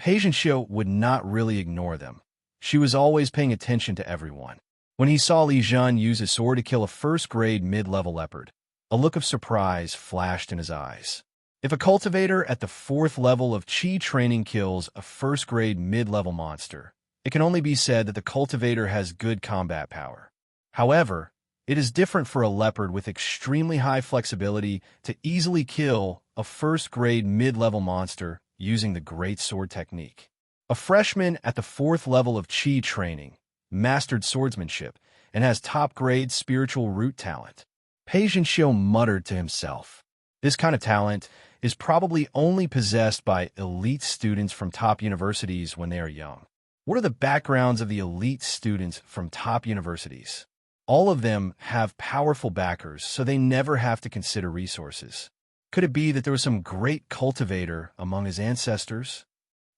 Patientia would not really ignore them. She was always paying attention to everyone. When he saw Li Zhen use his sword to kill a first-grade mid-level leopard, a look of surprise flashed in his eyes. If a cultivator at the 4th level of Qi training kills a first-grade mid-level monster, it can only be said that the cultivator has good combat power. However, it is different for a leopard with extremely high flexibility to easily kill a first-grade mid-level monster using the great sword technique. A freshman at the 4th level of Qi training mastered swordsmanship and has top-grade spiritual root talent. Patientia muttered to himself, "This kind of talent is probably only possessed by elite students from top universities when they are young." What are the backgrounds of the elite students from top universities? All of them have powerful backers, so they never have to consider resources. Could it be that there was some great cultivator among his ancestors?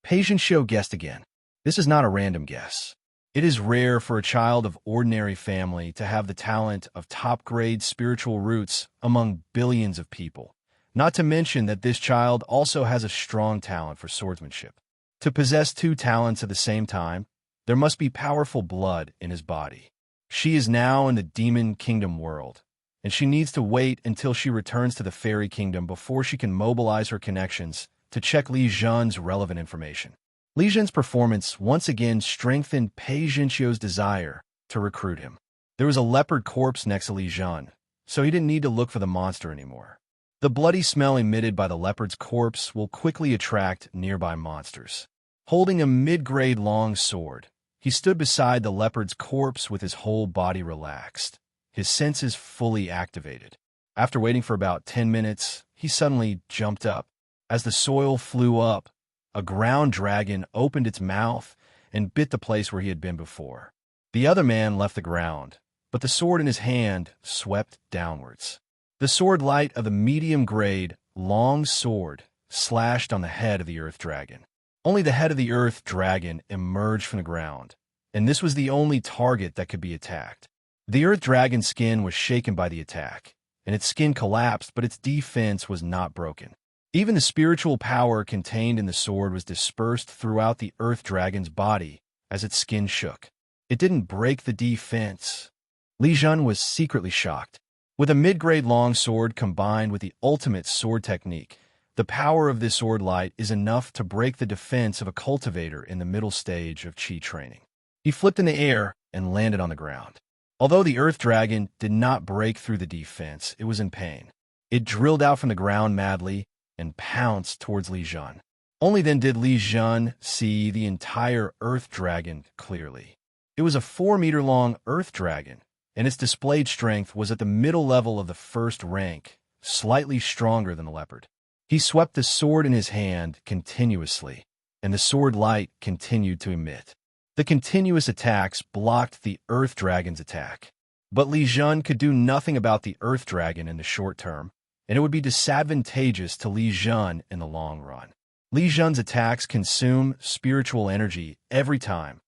Patientia guessed again. This is not a random guess. It is rare for a child of ordinary family to have the talent of top-grade spiritual roots among billions of people. Not to mention that this child also has a strong talent for swordsmanship. To possess 2 talents at the same time, there must be powerful blood in his body. She is now in the Demon Kingdom world, and she needs to wait until she returns to the Fairy Kingdom before she can mobilize her connections to check Li Zhen's relevant information. Li Zhen's performance once again strengthened Patientia's desire to recruit him. There was a leopard corpse next to Li Zhen, so he didn't need to look for the monster anymore. The bloody smell emitted by the leopard's corpse will quickly attract nearby monsters. Holding a mid-grade long sword, he stood beside the leopard's corpse with his whole body relaxed, his senses fully activated. After waiting for about 10 minutes, he suddenly jumped up. As the soil flew up, a ground dragon opened its mouth and bit the place where he had been before. The other man left the ground, but the sword in his hand swept downwards. The sword light of the medium-grade, long sword slashed on the head of the earth dragon. Only the head of the earth dragon emerged from the ground, and this was the only target that could be attacked. The earth dragon's skin was shaken by the attack, and its skin collapsed, but its defense was not broken. Even the spiritual power contained in the sword was dispersed throughout the earth dragon's body as its skin shook. It didn't break the defense, Li Zhen was secretly shocked. With a mid-grade long sword combined with the ultimate sword technique, the power of this sword light is enough to break the defense of a cultivator in the middle stage of Qi training. He flipped in the air and landed on the ground. Although the earth dragon did not break through the defense, it was in pain. It drilled out from the ground madly and pounced towards Li Zhen. Only then did Li Zhen see the entire earth dragon clearly. It was a 4-meter-long earth dragon, and its displayed strength was at the middle level of the first rank, slightly stronger than the leopard. He swept the sword in his hand continuously, and the sword light continued to emit. The continuous attacks blocked the earth dragon's attack. But Li Zhen could do nothing about the earth dragon in the short term, and it would be disadvantageous to Li Zhen in the long run. Li Zhen's attacks consume spiritual energy every time,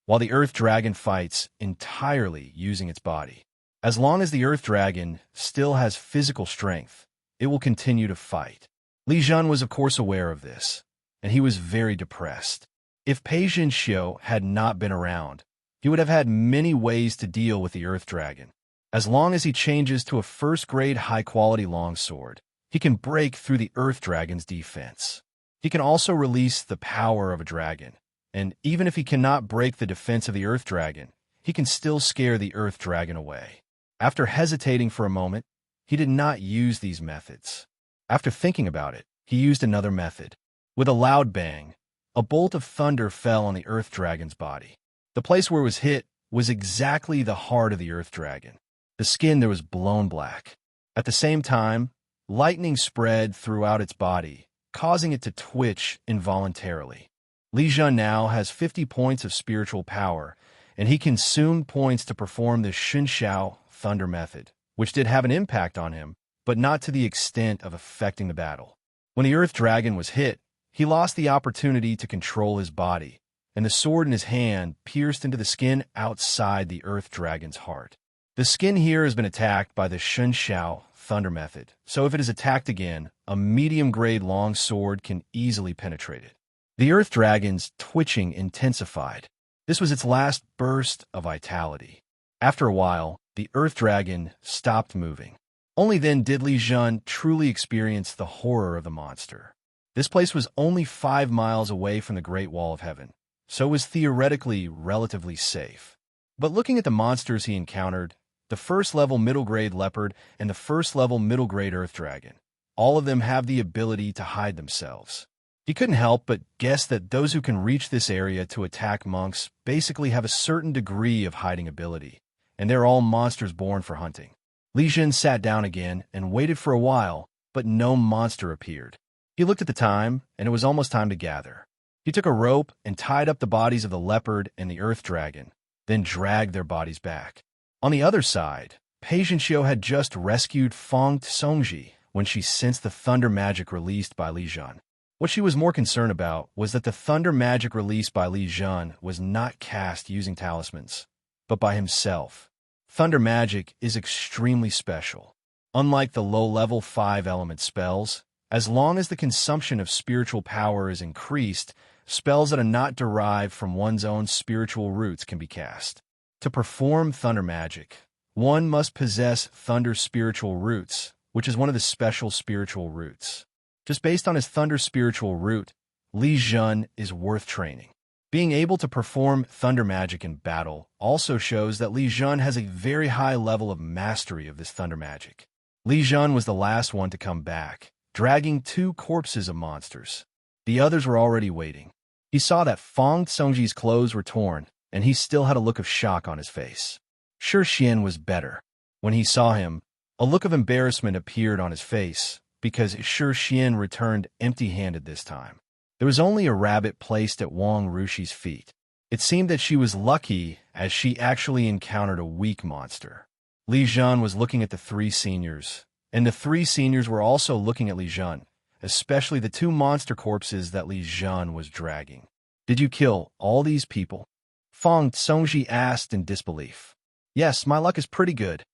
while the earth dragon fights entirely using its body. As long as the earth dragon still has physical strength, it will continue to fight. Li Zhen was of course aware of this, and he was very depressed. If Pei Xiao had not been around, he would have had many ways to deal with the earth dragon. As long as he changes to a first-grade high-quality longsword, he can break through the earth dragon's defense. He can also release the power of a dragon, and even if he cannot break the defense of the earth dragon, he can still scare the earth dragon away. After hesitating for a moment, he did not use these methods. After thinking about it, he used another method. With a loud bang, a bolt of thunder fell on the earth dragon's body. The place where it was hit was exactly the heart of the earth dragon. The skin there was blown black. At the same time, lightning spread throughout its body, causing it to twitch involuntarily. Li Zhen now has 50 points of spiritual power, and he consumed points to perform the Xunxiao thunder method, which did have an impact on him, but not to the extent of affecting the battle. When the earth dragon was hit, he lost the opportunity to control his body, and the sword in his hand pierced into the skin outside the earth dragon's heart. The skin here has been attacked by the Xunxiao thunder method, so if it is attacked again, a medium-grade long sword can easily penetrate it. The earth dragon's twitching intensified. This was its last burst of vitality. After a while, the earth dragon stopped moving. Only then did Li Zhen truly experience the horror of the monster. This place was only 5 miles away from the Great Wall of Heaven, so it was theoretically relatively safe. But looking at the monsters he encountered, the first-level middle-grade leopard and the first-level middle-grade earth dragon, all of them have the ability to hide themselves. He couldn't help but guess that those who can reach this area to attack monks basically have a certain degree of hiding ability, and they're all monsters born for hunting. Li Zhen sat down again and waited for a while, but no monster appeared. He looked at the time, and it was almost time to gather. He took a rope and tied up the bodies of the leopard and the earth dragon, then dragged their bodies back. On the other side, Pei Xiao had just rescued Feng Songji when she sensed the thunder magic released by Li Zhen. What she was more concerned about was that the thunder magic released by Li Zhen was not cast using talismans, but by himself. Thunder magic is extremely special. Unlike the low-level 5-element spells, as long as the consumption of spiritual power is increased, spells that are not derived from one's own spiritual roots can be cast. To perform thunder magic, one must possess thunder spiritual roots, which is one of the special spiritual roots. Just based on his thunder spiritual root, Li Zhen is worth training. Being able to perform thunder magic in battle also shows that Li Zhen has a very high level of mastery of this thunder magic. Li Zhen was the last one to come back, dragging 2 corpses of monsters. The others were already waiting. He saw that Feng Songji's clothes were torn, and he still had a look of shock on his face. Shi Xian was better. When he saw him, a look of embarrassment appeared on his face, because Shi Xian returned empty-handed this time. There was only a rabbit placed at Wang Rushi's feet. It seemed that she was lucky, as she actually encountered a weak monster. Li Zhen was looking at the 3 seniors, and the 3 seniors were also looking at Li Zhen, especially the 2 monster corpses that Li Zhen was dragging. "Did you kill all these people?" Feng Songji asked in disbelief. "Yes, my luck is pretty good,"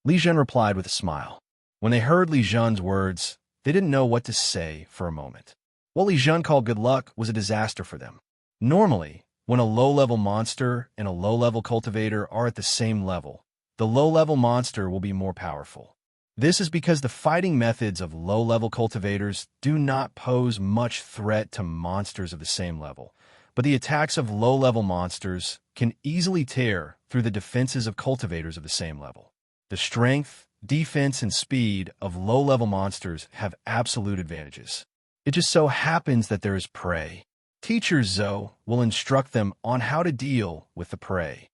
Li Zhen replied with a smile. When they heard Li Zhen's words, they didn't know what to say for a moment. What Li Zhen called good luck was a disaster for them. Normally, when a low-level monster and a low-level cultivator are at the same level, the the low-level monster will be more powerful. This is because the fighting methods of low-level cultivators do not pose much threat to monsters of the same level, but the attacks of low-level monsters can easily tear through the defenses of cultivators of the same level. The strength, defense, and speed of low-level monsters have absolute advantages. It just so happens that there is prey. Teacher Zhou will instruct them on how to deal with the prey.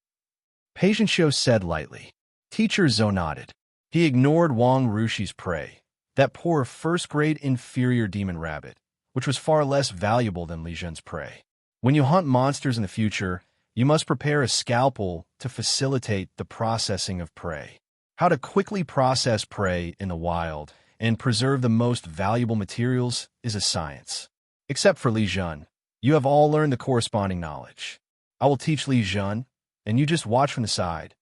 Patient Shou said lightly. Teacher Zhou nodded. He ignored Wang Rushi's prey, that poor first-grade inferior demon rabbit, which was far less valuable than Li Zhen's prey. When you hunt monsters in the future, you must prepare a scalpel to facilitate the processing of prey. How to quickly process prey in the wild and preserve the most valuable materials is a science. Except for Li Zhen, you have all learned the corresponding knowledge. I will teach Li Zhen, and you just watch from the side.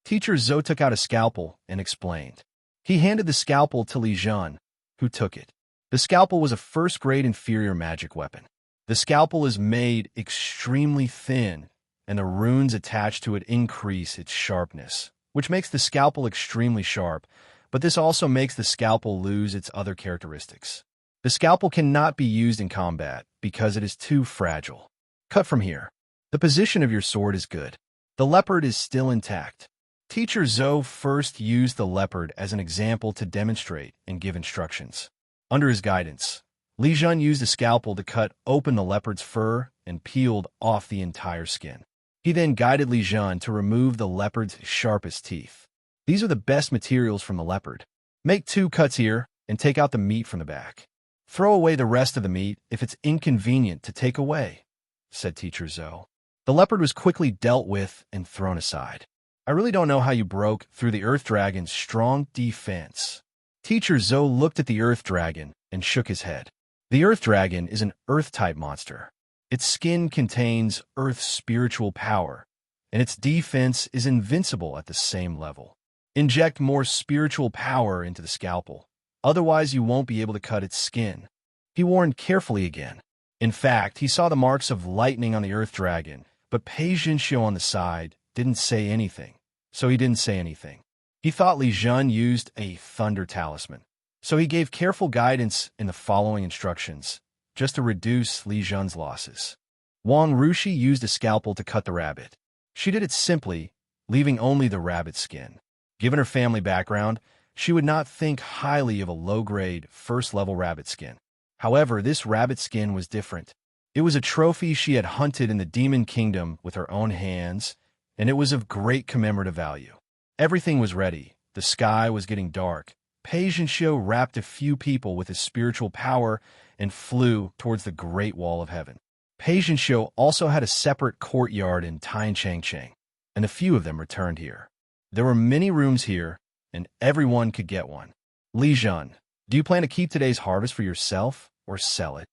Teacher Zhou took out a scalpel and explained. He handed the scalpel to Li Zhen, who took it. The scalpel was a first-grade inferior magic weapon. The scalpel is made extremely thin, and the runes attached to it increase its sharpness, which makes the scalpel extremely sharp, but this also makes the scalpel lose its other characteristics. The scalpel cannot be used in combat because it is too fragile. Cut from here. The position of your sword is good. The leopard is still intact. Teacher Zhou first used the leopard as an example to demonstrate and give instructions. Under his guidance, Li Zhen used a scalpel to cut open the leopard's fur and peeled off the entire skin. He then guided Li Zhen to remove the leopard's sharpest teeth. These are the best materials from the leopard. Make 2 cuts here and take out the meat from the back. Throw away the rest of the meat if it's inconvenient to take away, said Teacher Zhou. The leopard was quickly dealt with and thrown aside. I really don't know how you broke through the Earth Dragon's strong defense. Teacher Zhou looked at the Earth Dragon and shook his head. The Earth Dragon is an Earth-type monster. Its skin contains Earth's spiritual power, and its defense is invincible at the same level. Inject more spiritual power into the scalpel, otherwise you won't be able to cut its skin. He warned carefully again. In fact, he saw the marks of lightning on the Earth Dragon, but Pei Jinxiu on the side didn't say anything, so he didn't say anything. He thought Li Zhen used a thunder talisman, so he gave careful guidance in the following instructions, just to reduce Li Zhen's losses. Wang Rushi used a scalpel to cut the rabbit. She did it simply, leaving only the rabbit skin. Given her family background, she would not think highly of a low-grade, first-level rabbit skin. However, this rabbit skin was different. It was a trophy she had hunted in the Demon Kingdom with her own hands, and it was of great commemorative value. Everything was ready. The sky was getting dark. Pei Jinxiu wrapped a few people with his spiritual power and flew towards the Great Wall of Heaven. Pei Jinxiu also had a separate courtyard in Tianchangcheng, and a few of them returned here. There were many rooms here, and everyone could get one. Li Zhen, do you plan to keep today's harvest for yourself or sell it?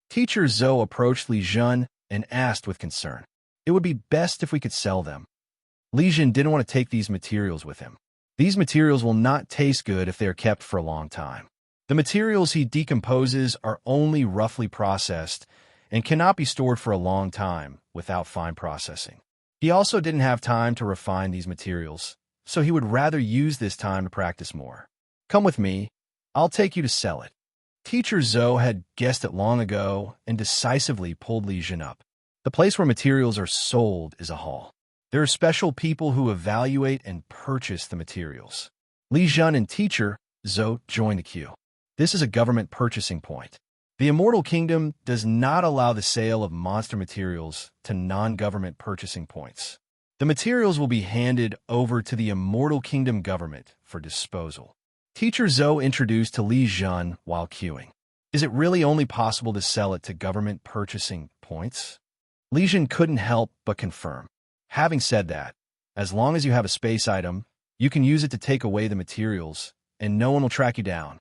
Teacher Zhou approached Li Zhen and asked with concern. It would be best if we could sell them. Li Zhen didn't want to take these materials with him. These materials will not taste good if they are kept for a long time. The materials he decomposes are only roughly processed and cannot be stored for a long time without fine processing. He also didn't have time to refine these materials, so he would rather use this time to practice more. Come with me. I'll take you to sell it. Teacher Zhou had guessed it long ago and decisively pulled Li Zhen up. The place where materials are sold is a hall. There are special people who evaluate and purchase the materials. Li Zhen and Teacher Zhou join the queue. This is a government purchasing point. The Immortal Kingdom does not allow the sale of monster materials to non-government purchasing points. The materials will be handed over to the Immortal Kingdom government for disposal. Teacher Zhou introduced to Li Zhen while queuing. Is it really only possible to sell it to government purchasing points? Li Zhen couldn't help but confirm. Having said that, as long as you have a space item, you can use it to take away the materials, and no one will track you down.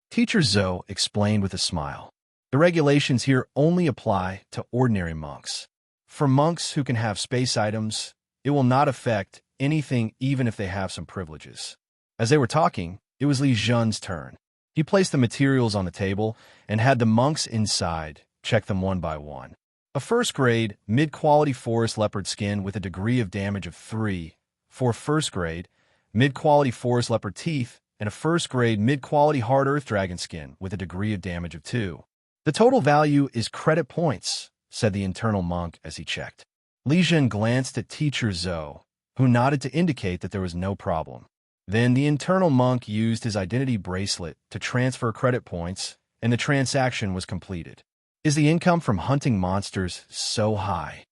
Teacher Zhou explained with a smile. The regulations here only apply to ordinary monks. For monks who can have space items, it will not affect anything even if they have some privileges. As they were talking, it was Li Zhen's turn. He placed the materials on the table and had the monks inside check them one by one. A first-grade, mid-quality forest leopard skin with a degree of damage of 3 for first-grade, mid-quality forest leopard teeth, and a first-grade mid-quality hard earth dragon skin with a degree of damage of 2. The total value is credit points, said the internal monk as he checked. Li Zhen glanced at teacher Zhou, who nodded to indicate that there was no problem. Then the internal monk used his identity bracelet to transfer credit points, and the transaction was completed. Is the income from hunting monsters so high?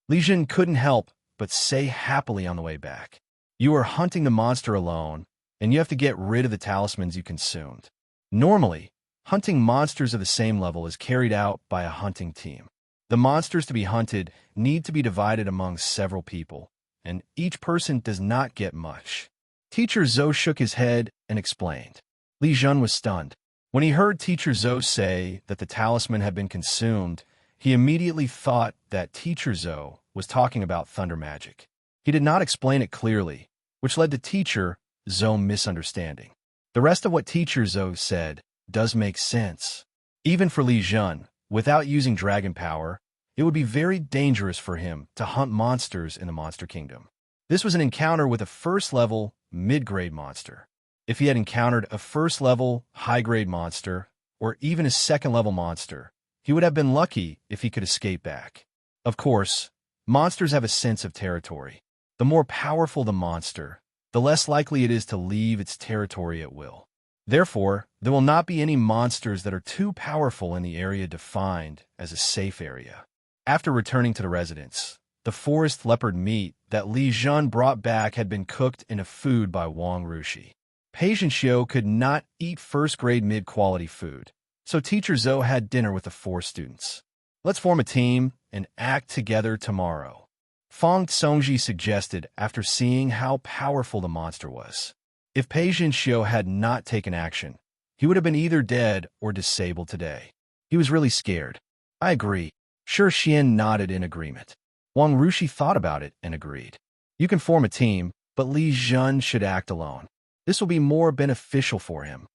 Li Zhen couldn't help but say happily on the way back. You are hunting the monster alone, and you have to get rid of the talismans you consumed. Normally, hunting monsters of the same level is carried out by a hunting team. The monsters to be hunted need to be divided among several people, and each person does not get much. Teacher Zhou shook his head and explained. Li Zhen was stunned. When he heard Teacher Zhou say that the talisman had been consumed, he immediately thought that Teacher Zhou was talking about thunder magic. He did not explain it clearly, which led to Teacher Zhou misunderstanding. The rest of what Teacher Zhou said does make sense. Even for Li Zhen, without using dragon power, it would be very dangerous for him to hunt monsters in the Monster Kingdom. This was an encounter with a first-level, mid-grade monster. If he had encountered a first-level, high-grade monster, or even a second-level monster, he would have been lucky if he could escape back. Of course, monsters have a sense of territory. The more powerful the monster, the less likely it is to leave its territory at will. Therefore, there will not be any monsters that are too powerful in the area defined as a safe area. After returning to the residence, the forest leopard meat that Li Zhen brought back had been cooked in a food by Wang Rushi. Patient Xiu could not eat first-grade mid-quality food, so Teacher Zhou had dinner with the 4 students. Let's form a team and act together tomorrow, Fang Songji suggested after seeing how powerful the monster was. If Pei Jinxiu had not taken action, he would have been either dead or disabled today. He was really scared. I agree. Shi Xian nodded in agreement. Wang Rushi thought about it and agreed. You can form a team, but Li Zhen should act alone. This will be more beneficial for him.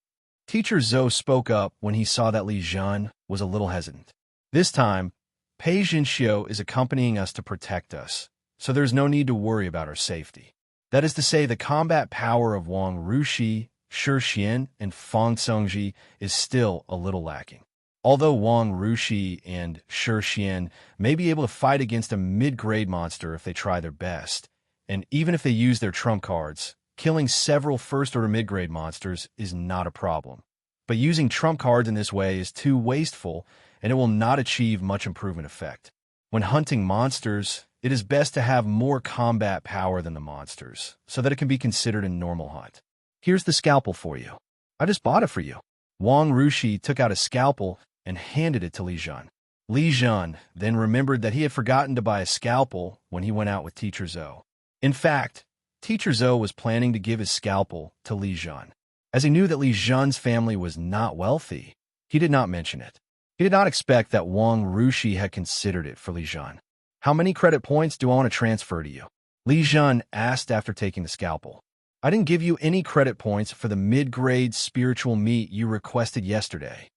Teacher Zhou spoke up when he saw that Li Zhen was a little hesitant. This time, Pei Jinxiu is accompanying us to protect us, so there's no need to worry about our safety. That is to say, the combat power of Wang Rushi, Shi Xian, and Fang Songji is still a little lacking. Although Wang Rushi and Shi Xian may be able to fight against a mid-grade monster if they try their best, and even if they use their trump cards, killing several first-order mid-grade monsters is not a problem. But using trump cards in this way is too wasteful, and it will not achieve much improvement effect. When hunting monsters, it is best to have more combat power than the monsters, so that it can be considered a normal hunt. Here's the scalpel for you. I just bought it for you. Wang Rushi took out a scalpel and handed it to Li Zhen. Li Zhen then remembered that he had forgotten to buy a scalpel when he went out with Teacher Zhou. In fact, Teacher Zhou was planning to give his scalpel to Li Zhen. As he knew that Li Zhen's family was not wealthy, he did not mention it. He did not expect that Wang Rushi had considered it for Li Zhen. How many credit points do I want to transfer to you? Li Zhen asked after taking the scalpel. I didn't give you any credit points for the mid-grade spiritual meat you requested yesterday.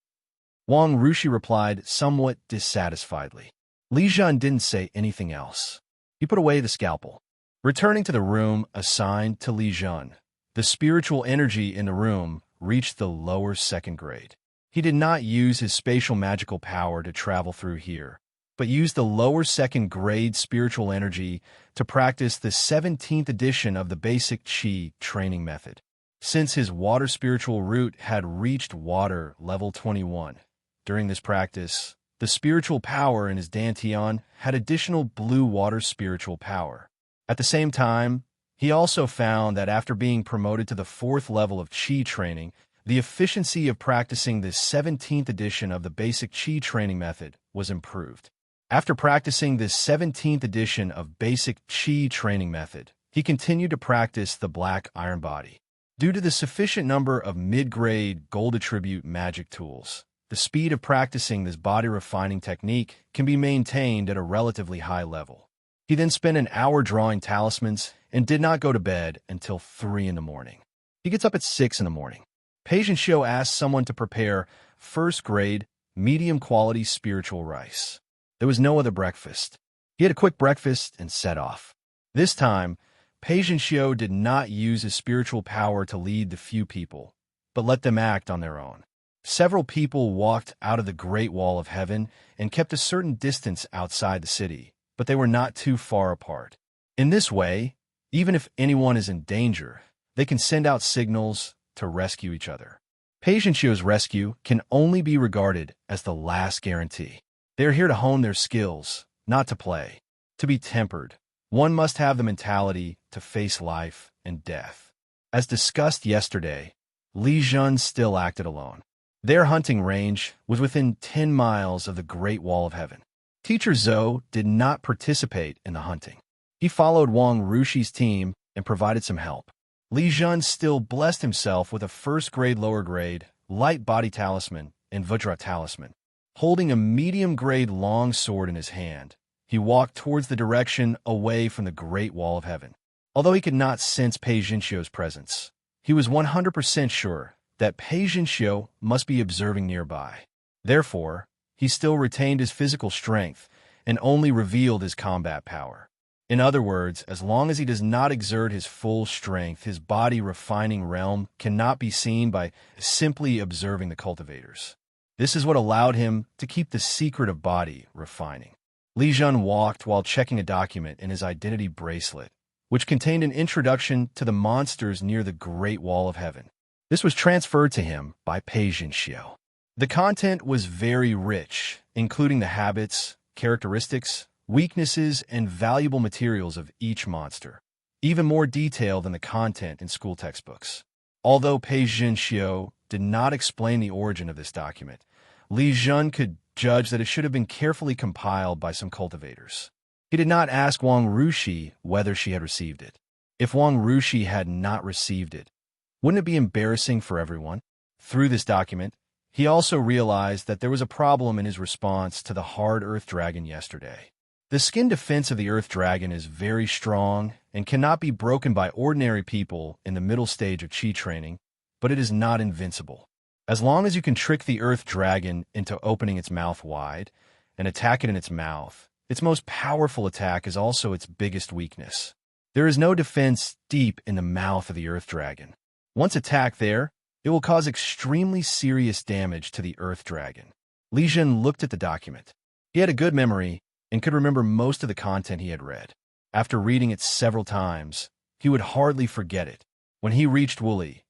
Wang Rushi replied somewhat dissatisfiedly. Li Zhen didn't say anything else. He put away the scalpel. Returning to the room assigned to Li Zhen, the spiritual energy in the room reached the lower second grade. He did not use his spatial magical power to travel through here, but used the lower second grade spiritual energy to practice the 17th edition of the basic Qi training method. Since his water spiritual root had reached water level 21, during this practice, the spiritual power in his Dantian had additional blue water spiritual power. At the same time, he also found that after being promoted to the 4th level of Qi training, the efficiency of practicing the 17th edition of the basic Qi training method was improved. After practicing this 17th edition of basic Qi training method, he continued to practice the black iron body. Due to the sufficient number of mid-grade gold attribute magic tools, the speed of practicing this body refining technique can be maintained at a relatively high level. He then spent an hour drawing talismans and did not go to bed until 3 in the morning. He gets up at 6 in the morning. Patient Xiu asked someone to prepare first-grade, medium-quality spiritual rice. There was no other breakfast. He had a quick breakfast and set off. This time, Pei Xiao did not use his spiritual power to lead the few people, but let them act on their own. Several people walked out of the Great Wall of Heaven and kept a certain distance outside the city, but they were not too far apart. In this way, even if anyone is in danger, they can send out signals to rescue each other. Pei Xiao's rescue can only be regarded as the last guarantee. They are here to hone their skills, not to play. To be tempered, one must have the mentality to face life and death. As discussed yesterday, Li Zhen still acted alone. Their hunting range was within 10 miles of the Great Wall of Heaven. Teacher Zhou did not participate in the hunting. He followed Wang Rushi's team and provided some help. Li Zhen still blessed himself with a first-grade lower-grade, light body talisman and Vajra talisman. Holding a medium-grade long sword in his hand, he walked towards the direction away from the Great Wall of Heaven. Although he could not sense Pei Xiao's presence, he was 100% sure that Pei Xiao must be observing nearby. Therefore, he still retained his physical strength and only revealed his combat power. In other words, as long as he does not exert his full strength, his body-refining realm cannot be seen by simply observing the cultivators. This is what allowed him to keep the secret of body refining. Li Zhen walked while checking a document in his identity bracelet, which contained an introduction to the monsters near the Great Wall of Heaven. This was transferred to him by Pei Xiao. The content was very rich, including the habits, characteristics, weaknesses, and valuable materials of each monster, even more detailed than the content in school textbooks. Although Pei Xiao did not explain the origin of this document, Li Zhen could judge that it should have been carefully compiled by some cultivators. He did not ask Wang Rushi whether she had received it. If Wang Rushi had not received it, wouldn't it be embarrassing for everyone? Through this document, he also realized that there was a problem in his response to the hard earth dragon yesterday. The skin defense of the earth dragon is very strong and cannot be broken by ordinary people in the middle stage of chi training, but it is not invincible. As long as you can trick the earth dragon into opening its mouth wide and attack it in its mouth, its most powerful attack is also its biggest weakness. There is no defense deep in the mouth of the earth dragon. Once attacked there, it will cause extremely serious damage to the earth dragon. Li Zhen looked at the document. He had a good memory and could remember most of the content he had read. After reading it several times, he would hardly forget it. When he reached Wuli,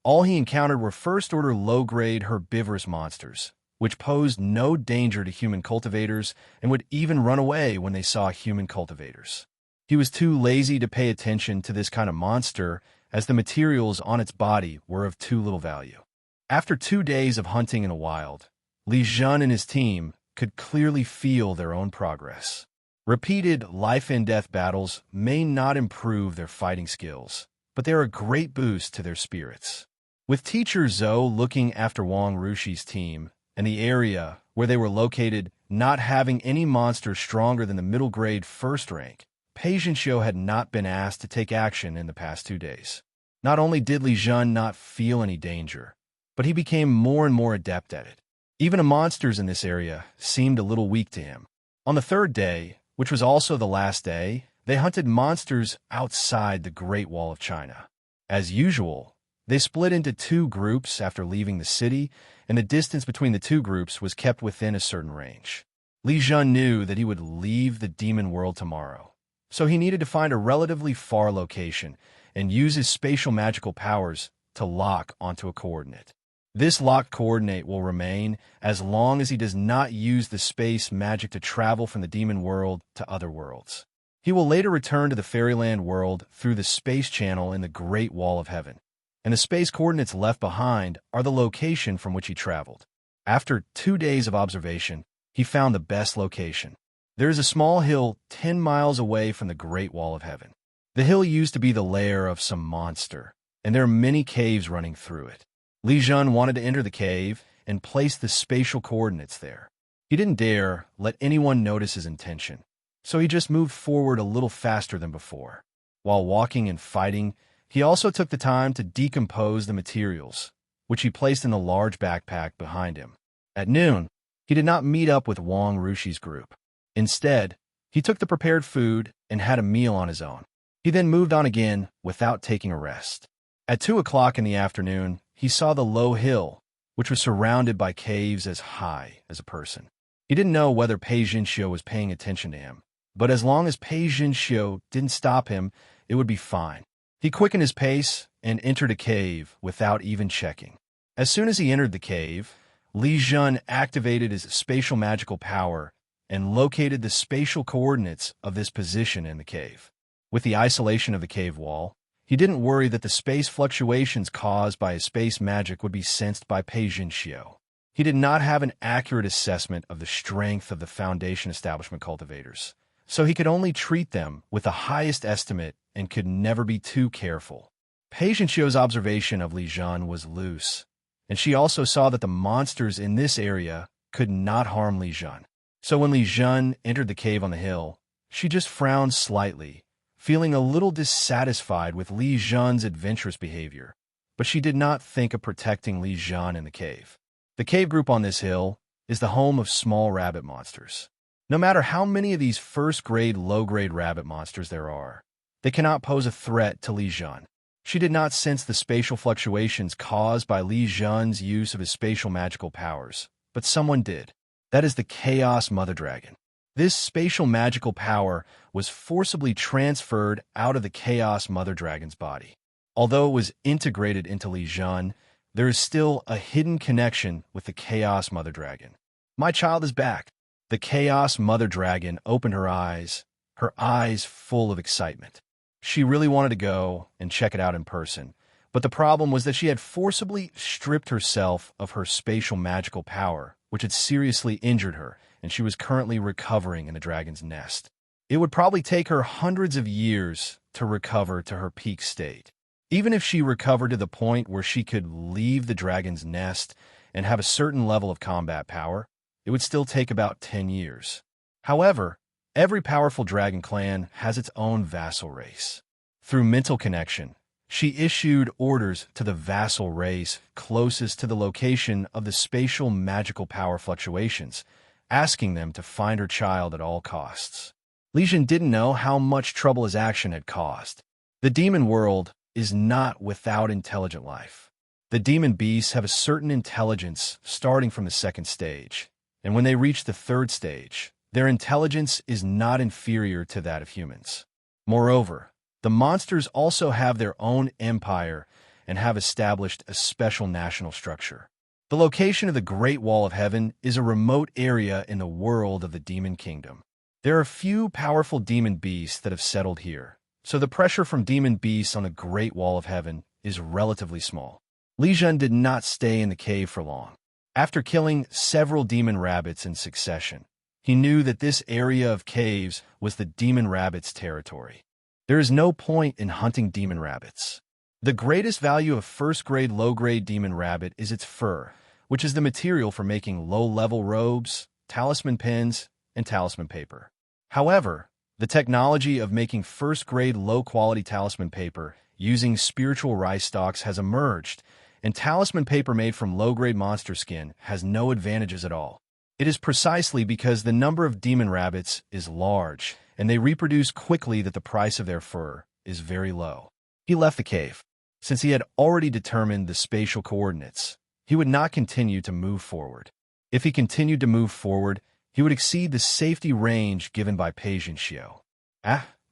all he encountered were first-order low-grade herbivorous monsters, which posed no danger to human cultivators and would even run away when they saw human cultivators. He was too lazy to pay attention to this kind of monster, as the materials on its body were of too little value. After 2 days of hunting in the wild, Li Zhen and his team could clearly feel their own progress. Repeated life-and-death battles may not improve their fighting skills, but they are a great boost to their spirits. With Teacher Zhou looking after Wang Rushi's team, and the area where they were located not having any monsters stronger than the middle-grade first rank, Pei Xiao had not been asked to take action in the past 2 days. Not only did Li Zhen not feel any danger, but he became more and more adept at it. Even the monsters in this area seemed a little weak to him. On the 3rd day, which was also the last day, they hunted monsters outside the Great Wall of China. As usual, they split into 2 groups after leaving the city, and the distance between the 2 groups was kept within a certain range. Li Zhen knew that he would leave the demon world tomorrow, so he needed to find a relatively far location and use his spatial magical powers to lock onto a coordinate. This locked coordinate will remain as long as he does not use the space magic to travel from the demon world to other worlds. He will later return to the fairyland world through the space channel in the Great Wall of Heaven, and the space coordinates left behind are the location from which he traveled. After 2 days of observation, he found the best location. There is a small hill 10 miles away from the Great Wall of Heaven. The hill used to be the lair of some monster, and there are many caves running through it. Li Zhen wanted to enter the cave and place the spatial coordinates there. He didn't dare let anyone notice his intention, so he just moved forward a little faster than before. While walking and fighting, he also took the time to decompose the materials, which he placed in the large backpack behind him. At noon, he did not meet up with Wang Rushi's group. Instead, he took the prepared food and had a meal on his own. He then moved on again without taking a rest. At 2 o'clock in the afternoon, he saw the low hill, which was surrounded by caves as high as a person. He didn't know whether Pei Jinxiu was paying attention to him, but as long as Pei Jinxiu didn't stop him, it would be fine. He quickened his pace and entered a cave without even checking. As soon as he entered the cave, Li Zhen activated his spatial magical power and located the spatial coordinates of this position in the cave. With the isolation of the cave wall, he didn't worry that the space fluctuations caused by his space magic would be sensed by Pei Jinxiu. He did not have an accurate assessment of the strength of the Foundation Establishment cultivators, so he could only treat them with the highest estimate and could never be too careful. Pei Jinxiu's observation of Li Zhen was loose, and she also saw that the monsters in this area could not harm Li Zhen. So when Li Zhen entered the cave on the hill, she just frowned slightly, feeling a little dissatisfied with Li Zhen's adventurous behavior, but she did not think of protecting Li Zhen in the cave. The cave group on this hill is the home of small rabbit monsters. No matter how many of these first-grade, low-grade rabbit monsters there are, they cannot pose a threat to Li Zhen. She did not sense the spatial fluctuations caused by Li Zhen's use of his spatial magical powers, but someone did. That is the Chaos Mother Dragon. This spatial magical power was forcibly transferred out of the Chaos Mother Dragon's body. Although it was integrated into Li Zhen, there is still a hidden connection with the Chaos Mother Dragon. My child is back. The Chaos Mother Dragon opened her eyes full of excitement. She really wanted to go and check it out in person, but the problem was that she had forcibly stripped herself of her spatial magical power, which had seriously injured her, and she was currently recovering in the dragon's nest. It would probably take her hundreds of years to recover to her peak state. Even if she recovered to the point where she could leave the dragon's nest and have a certain level of combat power, it would still take about 10 years. However, every powerful dragon clan has its own vassal race. Through mental connection, she issued orders to the vassal race closest to the location of the spatial magical power fluctuations, asking them to find her child at all costs. Li Zhen didn't know how much trouble his action had caused. The demon world is not without intelligent life. The demon beasts have a certain intelligence starting from the second stage, and when they reach the third stage, their intelligence is not inferior to that of humans. Moreover, the monsters also have their own empire and have established a special national structure. The location of the Great Wall of Heaven is a remote area in the world of the Demon Kingdom. There are few powerful demon beasts that have settled here, so the pressure from demon beasts on the Great Wall of Heaven is relatively small. Li Zhen did not stay in the cave for long. After killing several demon rabbits in succession, he knew that this area of caves was the demon rabbit's territory. There is no point in hunting demon rabbits. The greatest value of first-grade, low-grade demon rabbit is its fur, which is the material for making low-level robes, talisman pins, and talisman paper. However, the technology of making first-grade, low-quality talisman paper using spiritual rice stalks has emerged, and talisman paper made from low-grade monster skin has no advantages at all. It is precisely because the number of demon rabbits is large, and they reproduce quickly that the price of their fur is very low. He left the cave. Since he had already determined the spatial coordinates, he would not continue to move forward. If he continued to move forward, he would exceed the safety range given by Pei Jinxiu.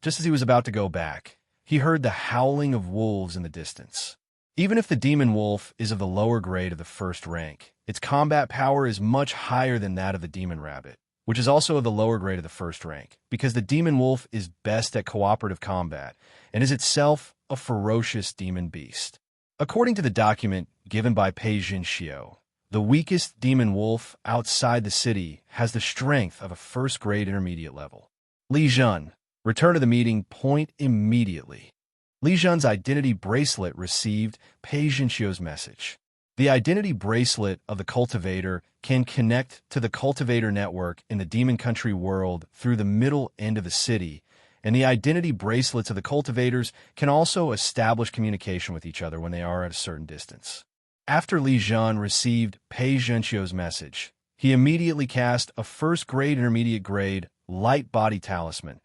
Just as he was about to go back, he heard the howling of wolves in the distance. Even if the demon wolf is of the lower grade of the first rank, its combat power is much higher than that of the demon rabbit, which is also of the lower grade of the first rank, because the demon wolf is best at cooperative combat and is itself a ferocious demon beast. According to the document given by Pei Jinxiu, the weakest demon wolf outside the city has the strength of a first-grade intermediate level. Li Zhen, return to the meeting point immediately. Li Zhen's identity bracelet received Pei Jinxiu's message. The identity bracelet of the cultivator can connect to the cultivator network in the demon country world through the middle end of the city, and the identity bracelets of the cultivators can also establish communication with each other when they are at a certain distance. After Li Zhen received Pei Jinxiu's message, he immediately cast a first-grade intermediate grade light body talisman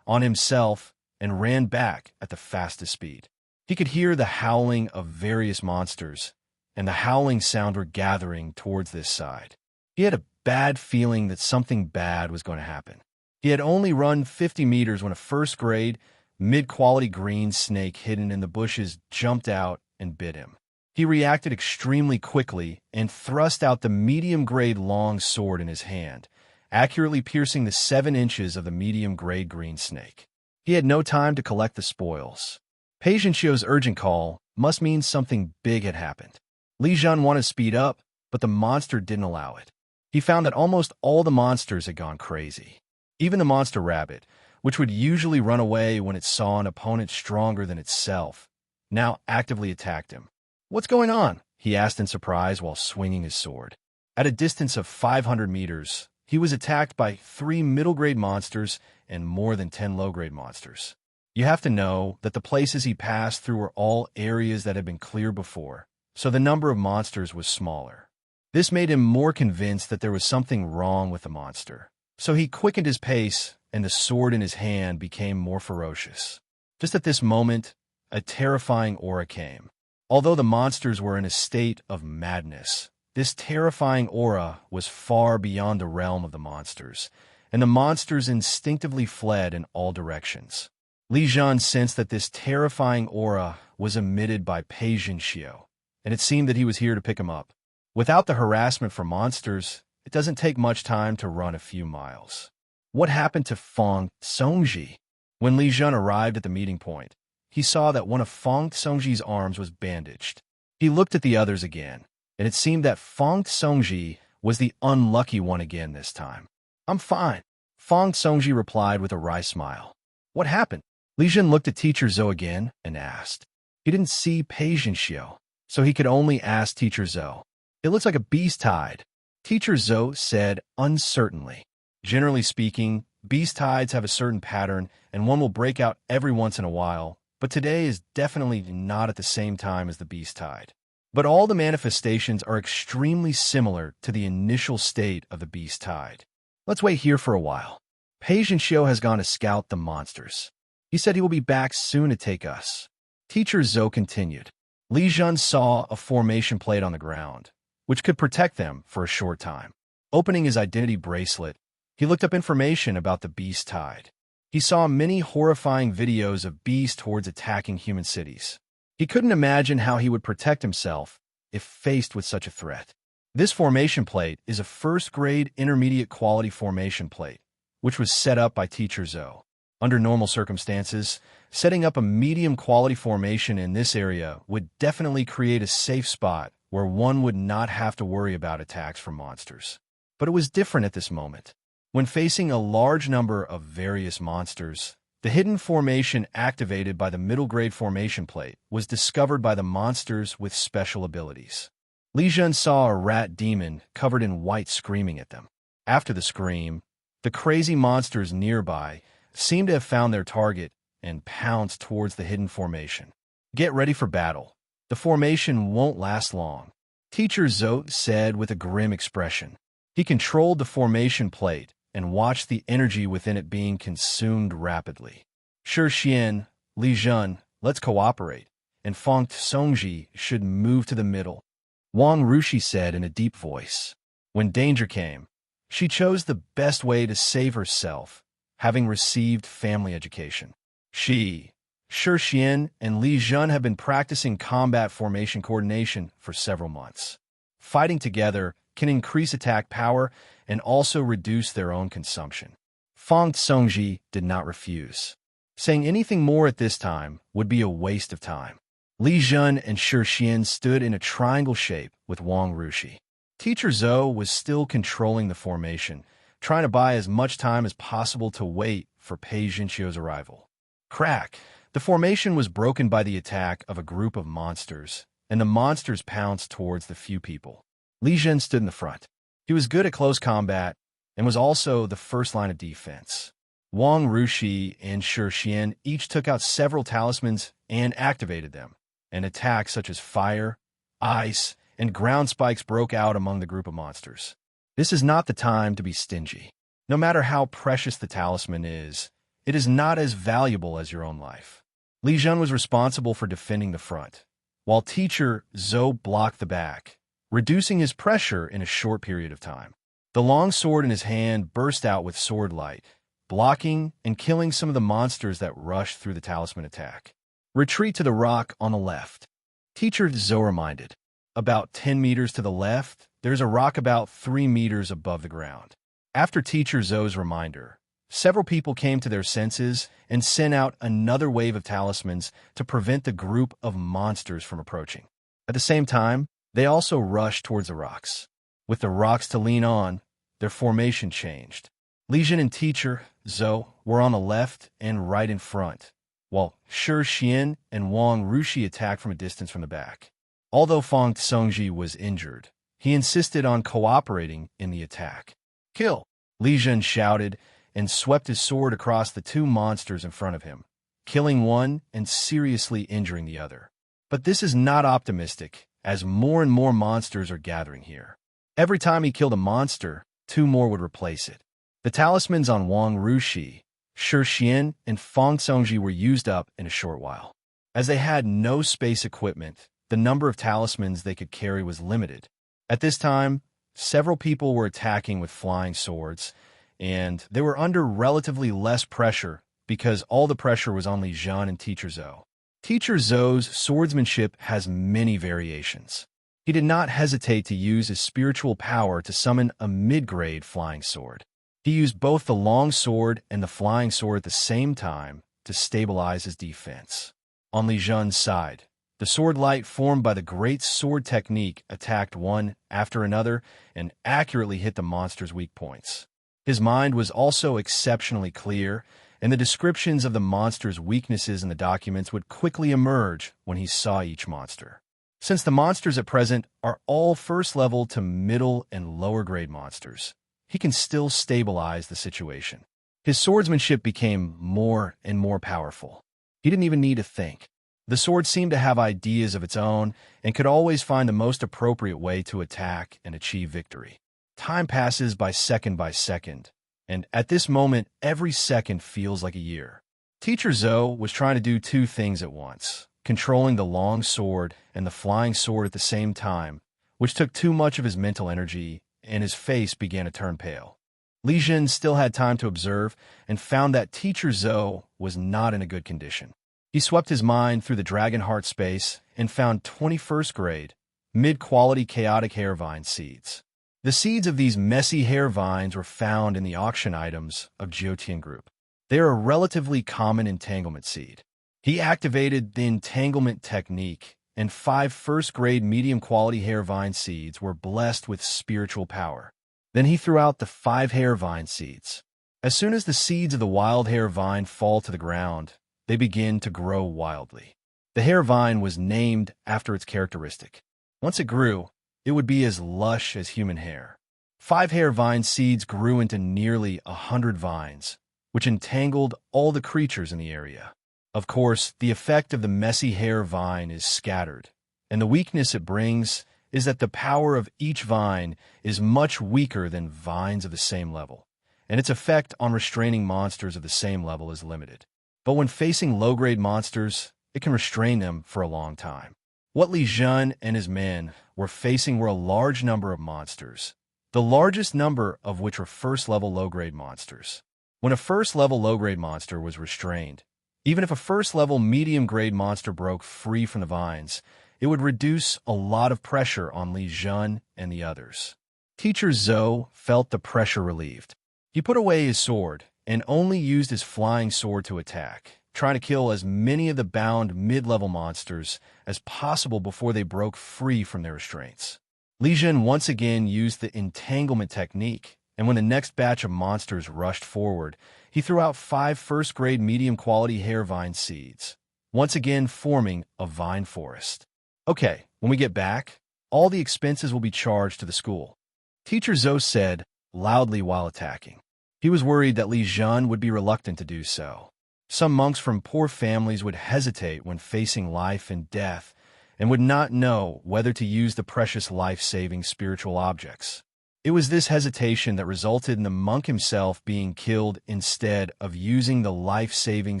on himself and ran back at the fastest speed. He could hear the howling of various monsters, and the howling sound were gathering towards this side. He had a bad feeling that something bad was going to happen. He had only run 50 meters when a first-grade, mid-quality green snake hidden in the bushes jumped out and bit him. He reacted extremely quickly and thrust out the medium-grade long sword in his hand, accurately piercing the 7 inches of the medium-grade green snake. He had no time to collect the spoils. Pei Zhenxiu's urgent call must mean something big had happened. Li Zhen wanted to speed up, but the monster didn't allow it. He found that almost all the monsters had gone crazy. Even the monster rabbit, which would usually run away when it saw an opponent stronger than itself, now actively attacked him. "What's going on?" he asked in surprise while swinging his sword. At a distance of 500 meters, he was attacked by 3 middle-grade monsters and more than 10 low-grade monsters. You have to know that the places he passed through were all areas that had been cleared before, so the number of monsters was smaller. This made him more convinced that there was something wrong with the monster. So he quickened his pace, and the sword in his hand became more ferocious. Just at this moment, a terrifying aura came. Although the monsters were in a state of madness, this terrifying aura was far beyond the realm of the monsters, and the monsters instinctively fled in all directions. Li Zhen sensed that this terrifying aura was emitted by Pei Zhenxiu, and it seemed that he was here to pick him up. Without the harassment from monsters, it doesn't take much time to run a few miles. What happened to Feng Songji? When Li Zhen arrived at the meeting point, he saw that one of Feng Songji's arms was bandaged. He looked at the others again, and it seemed that Feng Songji was the unlucky one again this time. "I'm fine," Feng Songji replied with a wry smile. "What happened?" Li Zhen looked at Teacher Zhou again and asked. He didn't see Pei Zhenxiu, so he could only ask Teacher Zhou. "It looks like a beast tide," Teacher Zhou said uncertainly. Generally speaking, beast tides have a certain pattern, and one will break out every once in a while, but today is definitely not at the same time as the beast tide. But all the manifestations are extremely similar to the initial state of the beast tide. "Let's wait here for a while. Pei Zhenxiu has gone to scout the monsters. He said he will be back soon to take us." Teacher Zhou continued. Li Zhen saw a formation plate on the ground, which could protect them for a short time. Opening his identity bracelet, he looked up information about the beast tide. He saw many horrifying videos of beasts hordes attacking human cities. He couldn't imagine how he would protect himself if faced with such a threat. This formation plate is a first-grade intermediate quality formation plate, which was set up by Teacher Zhou. Under normal circumstances, setting up a medium-quality formation in this area would definitely create a safe spot where one would not have to worry about attacks from monsters. But it was different at this moment. When facing a large number of various monsters, the hidden formation activated by the middle-grade formation plate was discovered by the monsters with special abilities. Li Zhen saw a rat demon covered in white screaming at them. After the scream, the crazy monsters nearby seemed to have found their target and pounced towards the hidden formation. "Get ready for battle. The formation won't last long," Teacher Zhou said with a grim expression. He controlled the formation plate and watched the energy within it being consumed rapidly. "Shi Xian, Li Zhen, let's cooperate, and Feng Songji should move to the middle," Wang Rushi said in a deep voice. When danger came, she chose the best way to save herself, having received family education. Shi Xian, and Li Zhen have been practicing combat formation coordination for several months. Fighting together can increase attack power and also reduce their own consumption. Feng Songji did not refuse. Saying anything more at this time would be a waste of time. Li Zhen and Shi Xian stood in a triangle shape with Wang Rushi. Teacher Zhou was still controlling the formation, trying to buy as much time as possible to wait for Pei Zhenxiu's arrival. Crack! The formation was broken by the attack of a group of monsters, and the monsters pounced towards the few people. Li Zhen stood in the front. He was good at close combat and was also the first line of defense. Wang Rushi and Shi Xian each took out several talismans and activated them, and attacks such as fire, ice, and ground spikes broke out among the group of monsters. This is not the time to be stingy. No matter how precious the talisman is, it is not as valuable as your own life. Li Zhen was responsible for defending the front, while teacher Zhou blocked the back, reducing his pressure in a short period of time. The long sword in his hand burst out with sword light, blocking and killing some of the monsters that rushed through the talisman attack. Retreat to the rock on the left. Teacher Zhou reminded. About 10 meters to the left, there's a rock about 3 meters above the ground. After Teacher Zhou's reminder, several people came to their senses and sent out another wave of talismans to prevent the group of monsters from approaching. At the same time, they also rushed towards the rocks. With the rocks to lean on, their formation changed. Li Zhen and Teacher Zhou were on the left and right in front, while Shi Xian and Wang Rushi attacked from a distance from the back. Although Fang Congji was injured, he insisted on cooperating in the attack. Kill! Li Zhen shouted and swept his sword across the two monsters in front of him, killing one and seriously injuring the other. But this is not optimistic, as more and more monsters are gathering here. Every time he killed a monster, 2 more would replace it. The talismans on Wang Rushi, Shi Xian, and Fang Congji were used up in a short while. As they had no space equipment, the number of talismans they could carry was limited. At this time, several people were attacking with flying swords, and they were under relatively less pressure because all the pressure was on Li Zhen and Teacher Zhou. Teacher Zhou's swordsmanship has many variations. He did not hesitate to use his spiritual power to summon a mid-grade flying sword. He used both the long sword and the flying sword at the same time to stabilize his defense. On Li Zhen's side, the sword light formed by the great sword technique attacked one after another and accurately hit the monster's weak points. His mind was also exceptionally clear, and the descriptions of the monster's weaknesses in the documents would quickly emerge when he saw each monster. Since the monsters at present are all first level to middle and lower grade monsters, he can still stabilize the situation. His swordsmanship became more and more powerful. He didn't even need to think. The sword seemed to have ideas of its own and could always find the most appropriate way to attack and achieve victory. Time passes by second, and at this moment, every second feels like a year. Teacher Zhou was trying to do 2 things at once, controlling the long sword and the flying sword at the same time, which took too much of his mental energy, and his face began to turn pale. Li Zhen still had time to observe and found that Teacher Zhou was not in a good condition. He swept his mind through the Dragon Heart space and found 21st grade, mid-quality chaotic hair vine seeds. The seeds of these messy hair vines were found in the auction items of Jiotian Group. They are a relatively common entanglement seed. He activated the entanglement technique, and 5 first-grade medium-quality hair vine seeds were blessed with spiritual power. Then he threw out the 5 hair vine seeds. As soon as the seeds of the wild hair vine fall to the ground, they begin to grow wildly. The hair vine was named after its characteristic. Once it grew, it would be as lush as human hair. 5 hair vine seeds grew into nearly 100 vines, which entangled all the creatures in the area. Of course, the effect of the messy hair vine is scattered, and the weakness it brings is that the power of each vine is much weaker than vines of the same level, and its effect on restraining monsters of the same level is limited. But when facing low-grade monsters, it can restrain them for a long time. What Li Zhen and his men were facing were a large number of monsters, the largest number of which were first-level low-grade monsters. When a first-level low-grade monster was restrained, even if a first-level medium-grade monster broke free from the vines, it would reduce a lot of pressure on Li Zhen and the others. Teacher Zhou felt the pressure relieved. He put away his sword and only used his flying sword to attack, trying to kill as many of the bound mid-level monsters as possible before they broke free from their restraints. Li Zhen once again used the entanglement technique, and when the next batch of monsters rushed forward, he threw out 5 first-grade medium-quality hair vine seeds, once again forming a vine forest. Okay, when we get back, all the expenses will be charged to the school, Teacher Zhou said loudly while attacking. He was worried that Li Zhen would be reluctant to do so. Some monks from poor families would hesitate when facing life and death and would not know whether to use the precious life-saving spiritual objects. It was this hesitation that resulted in the monk himself being killed instead of using the life-saving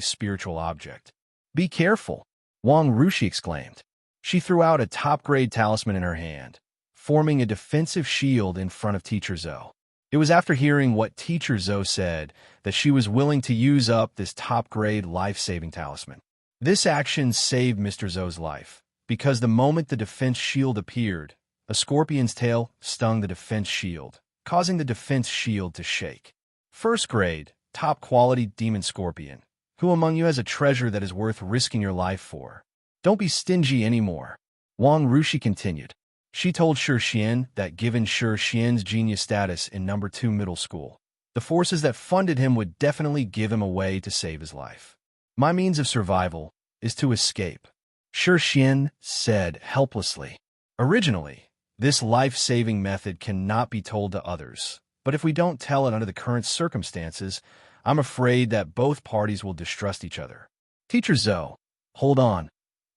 spiritual object. "Be careful," Wang Rushi exclaimed. She threw out a top-grade talisman in her hand, forming a defensive shield in front of Teacher Zhou. It was after hearing what Teacher Zhou said that she was willing to use up this top-grade life-saving talisman. This action saved Mr. Zhou's life, because the moment the defense shield appeared, a scorpion's tail stung the defense shield, causing the defense shield to shake. First grade, top-quality demon scorpion. Who among you has a treasure that is worth risking your life for? Don't be stingy anymore. Wang Rushi continued. She told Shi Xian that given Shi Xian's genius status in number 2 middle school, the forces that funded him would definitely give him a way to save his life. My means of survival is to escape, Shi Xian said helplessly. Originally, this life-saving method cannot be told to others, but if we don't tell it under the current circumstances, I'm afraid that both parties will distrust each other. Teacher Zhou, hold on.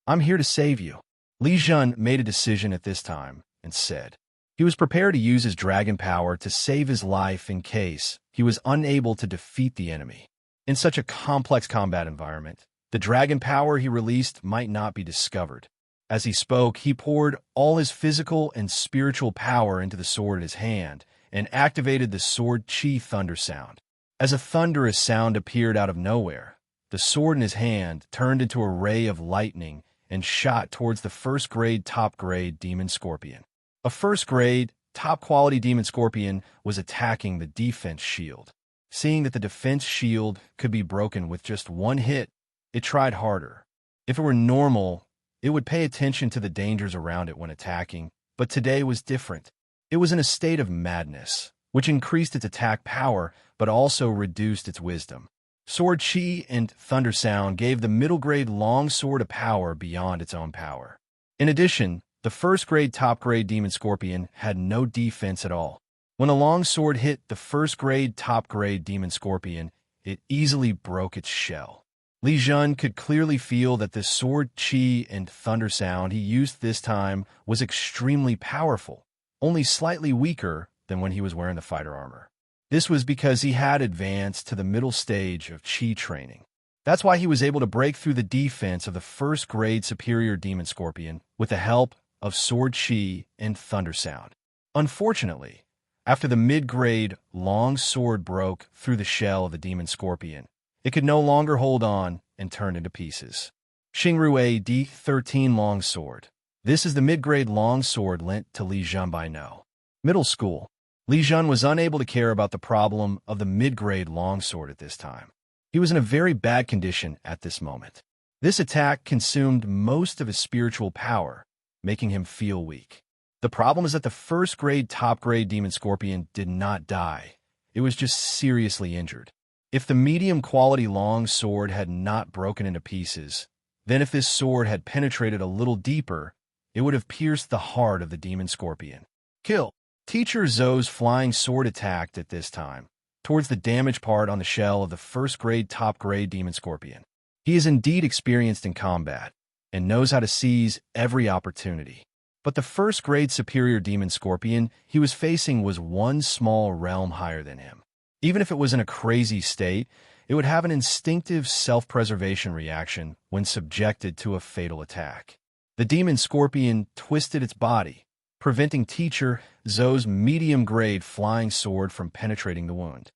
I'm here to save you. Li Zhen made a decision at this time and said he was prepared to use his dragon power to save his life in case he was unable to defeat the enemy. In such a complex combat environment, the dragon power he released might not be discovered. As he spoke, he poured all his physical and spiritual power into the sword in his hand and activated the sword chi thunder sound. As a thunderous sound appeared out of nowhere, the sword in his hand turned into a ray of lightning and shot towards the first-grade top-grade demon scorpion. A first-grade, top-quality demon scorpion was attacking the defense shield. Seeing that the defense shield could be broken with just one hit, it tried harder. If it were normal, it would pay attention to the dangers around it when attacking, but today was different. It was in a state of madness, which increased its attack power but also reduced its wisdom. Sword Chi and Thunder Sound gave the middle-grade long sword a power beyond its own power. In addition, the first-grade top-grade demon scorpion had no defense at all. When a long sword hit the first-grade top-grade demon scorpion, it easily broke its shell. Li Zhen could clearly feel that the sword chi and thunder sound he used this time was extremely powerful, only slightly weaker than when he was wearing the fighter armor. This was because he had advanced to the middle stage of chi training. That's why he was able to break through the defense of the first-grade superior demon scorpion with the help of sword chi and thunder sound. Unfortunately, after the mid-grade long sword broke through the shell of the demon scorpion, it could no longer hold on and turned into pieces. Xingrue D13 Longsword. This is the mid-grade longsword lent to Li Zhen by No. Middle school. Li Zhen was unable to care about the problem of the mid-grade longsword at this time. He was in a very bad condition at this moment. This attack consumed most of his spiritual power, making him feel weak. The problem is that the first-grade top-grade demon scorpion did not die. It was just seriously injured. If the medium-quality long sword had not broken into pieces, then if this sword had penetrated a little deeper, it would have pierced the heart of the demon scorpion. Kill. Teacher Zhou's flying sword attacked at this time, towards the damaged part on the shell of the first-grade top-grade demon scorpion. He is indeed experienced in combat, and knows how to seize every opportunity. But the first-grade superior demon scorpion he was facing was one small realm higher than him. Even if it was in a crazy state, it would have an instinctive self-preservation reaction when subjected to a fatal attack. The demon scorpion twisted its body, preventing Teacher Zhou's medium-grade flying sword from penetrating the wound.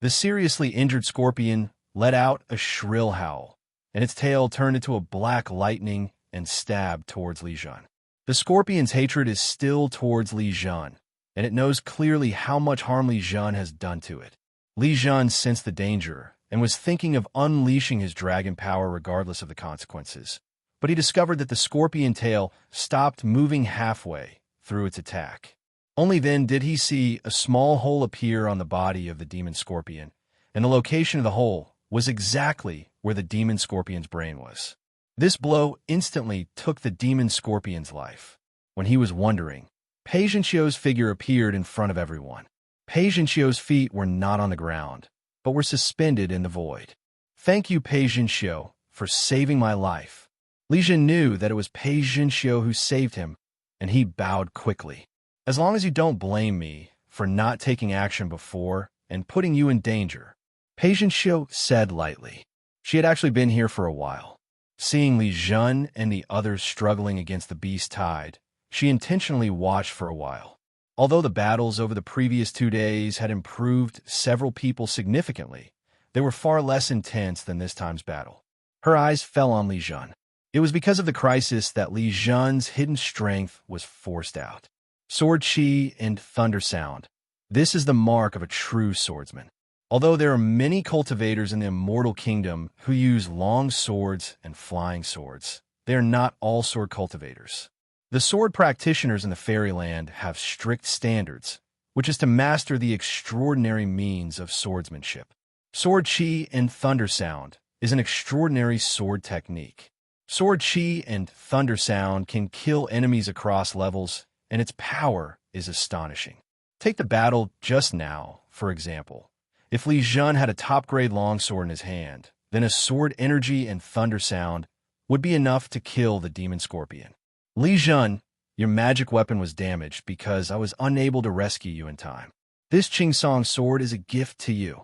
The seriously injured scorpion let out a shrill howl, and its tail turned into a black lightning and stabbed towards Li Zhen. The scorpion's hatred is still towards Li Zhen, and it knows clearly how much harm Li Zhen has done to it. Li Zhen sensed the danger and was thinking of unleashing his dragon power regardless of the consequences. But he discovered that the scorpion tail stopped moving halfway through its attack. Only then did he see a small hole appear on the body of the demon scorpion, and the location of the hole was exactly where the demon scorpion's brain was. This blow instantly took the demon scorpion's life. When he was wondering, Pei Zhenxiu's figure appeared in front of everyone. Pei Zhenxiu's feet were not on the ground, but were suspended in the void. Thank you, Pei Zhenxiu, for saving my life. Li Zhen knew that it was Pei Zhenxiu who saved him, and he bowed quickly. As long as you don't blame me for not taking action before and putting you in danger, Patient Xiu said lightly. She had actually been here for a while. Seeing Li Zhen and the others struggling against the beast tide, she intentionally watched for a while. Although the battles over the previous 2 days had improved several people significantly, they were far less intense than this time's battle. Her eyes fell on Li Zhen. It was because of the crisis that Li Zhen's hidden strength was forced out. Sword Qi and Thunder Sound. This is the mark of a true swordsman. Although there are many cultivators in the Immortal Kingdom who use long swords and flying swords, they are not all sword cultivators. The sword practitioners in the fairyland have strict standards, which is to master the extraordinary means of swordsmanship. Sword Qi and Thunder Sound is an extraordinary sword technique. Sword Qi and Thunder Sound can kill enemies across levels, and its power is astonishing. Take the battle just now, for example. If Li Zhen had a top-grade longsword in his hand, then his sword energy and thunder sound would be enough to kill the demon scorpion. Li Zhen, your magic weapon was damaged because I was unable to rescue you in time. This Qingsong sword is a gift to you.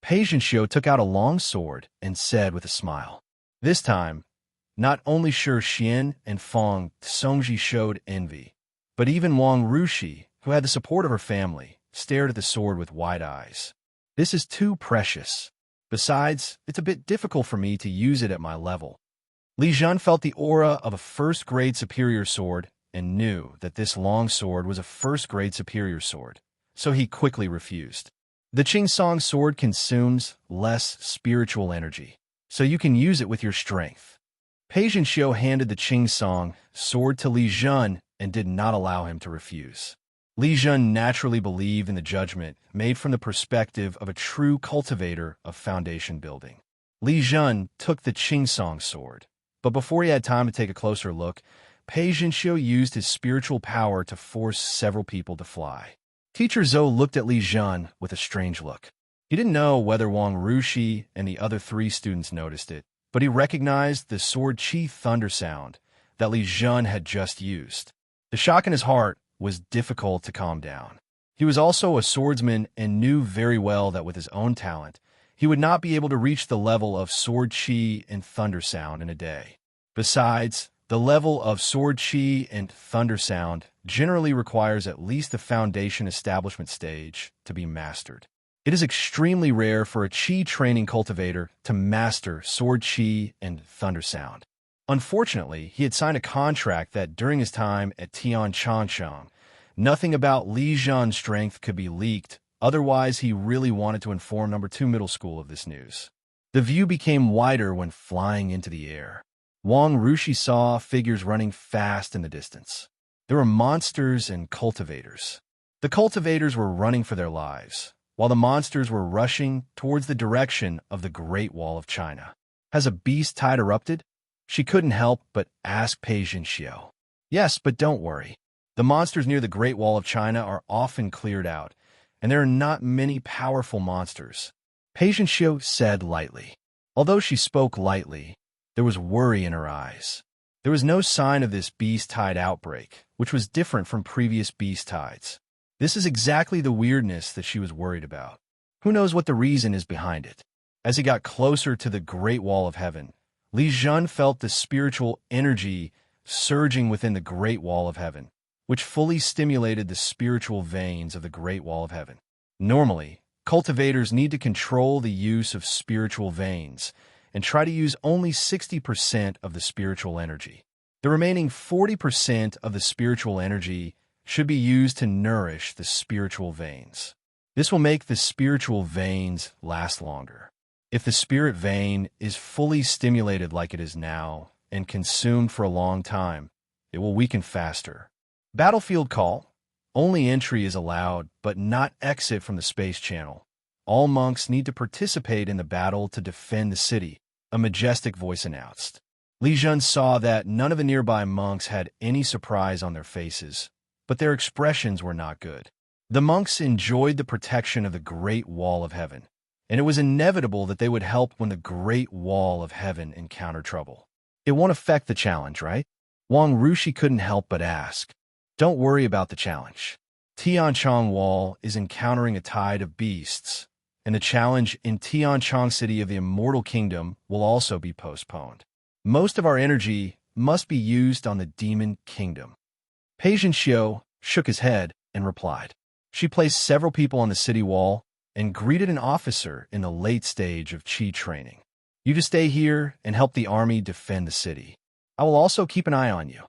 Patient Xiu took out a long sword and said with a smile. This time, not only Shi Xian and Feng Songji showed envy, but even Wang Rushi, who had the support of her family, stared at the sword with wide eyes. This is too precious. Besides, it's a bit difficult for me to use it at my level. Li Zhen felt the aura of a first-grade superior sword and knew that this long sword was a first-grade superior sword, so he quickly refused. The Qingsong sword consumes less spiritual energy, so you can use it with your strength. Patient Xiu handed the Qingsong sword to Li Zhen and did not allow him to refuse. Li Zhen naturally believed in the judgment made from the perspective of a true cultivator of foundation building. Li Zhen took the Qingsong sword, but before he had time to take a closer look, Patient Xiu used his spiritual power to force several people to fly. Teacher Zhou looked at Li Zhen with a strange look. He didn't know whether Wang Rushi and the other 3 students noticed it, but he recognized the sword Qi thunder sound that Li Zhen had just used. The shock in his heart was difficult to calm down. He was also a swordsman and knew very well that with his own talent, he would not be able to reach the level of sword Qi and thunder sound in a day. Besides, the level of sword Qi and thunder sound generally requires at least the foundation establishment stage to be mastered. It is extremely rare for a Qi training cultivator to master sword Qi and thunder sound. Unfortunately, he had signed a contract that during his time at Tian Changshang, nothing about Li Zhen's strength could be leaked, otherwise he really wanted to inform No. 2 Middle School of this news. The view became wider when flying into the air. Wang Rushi saw figures running fast in the distance. There were monsters and cultivators. The cultivators were running for their lives, while the monsters were rushing towards the direction of the Great Wall of China. Has a beast tide erupted? She couldn't help but ask Patient Xiu. Yes, but don't worry. The monsters near the Great Wall of China are often cleared out, and there are not many powerful monsters. Patient Xiu said lightly. Although she spoke lightly, there was worry in her eyes. There was no sign of this beast tide outbreak, which was different from previous beast tides. This is exactly the weirdness that she was worried about. Who knows what the reason is behind it? As he got closer to the Great Wall of Heaven, Li Zhen felt the spiritual energy surging within the Great Wall of Heaven, which fully stimulated the spiritual veins of the Great Wall of Heaven. Normally, cultivators need to control the use of spiritual veins and try to use only 60% of the spiritual energy. The remaining 40% of the spiritual energy should be used to nourish the spiritual veins. This will make the spiritual veins last longer. If the spirit vein is fully stimulated like it is now and consumed for a long time, it will weaken faster. Battlefield call. Only entry is allowed, but not exit from the space channel. All monks need to participate in the battle to defend the city, a majestic voice announced. Li Zhen saw that none of the nearby monks had any surprise on their faces, but their expressions were not good. The monks enjoyed the protection of the Great Wall of Heaven, and it was inevitable that they would help when the Great Wall of Heaven encountered trouble. It won't affect the challenge, right? Wang Rushi couldn't help but ask. Don't worry about the challenge. Tianchong Wall is encountering a tide of beasts, and the challenge in Tianchong City of the Immortal Kingdom will also be postponed. Most of our energy must be used on the Demon Kingdom. Pei Xiao shook his head and replied. She placed several people on the city wall and greeted an officer in the late stage of Qi training. You to stay here and help the army defend the city. I will also keep an eye on you.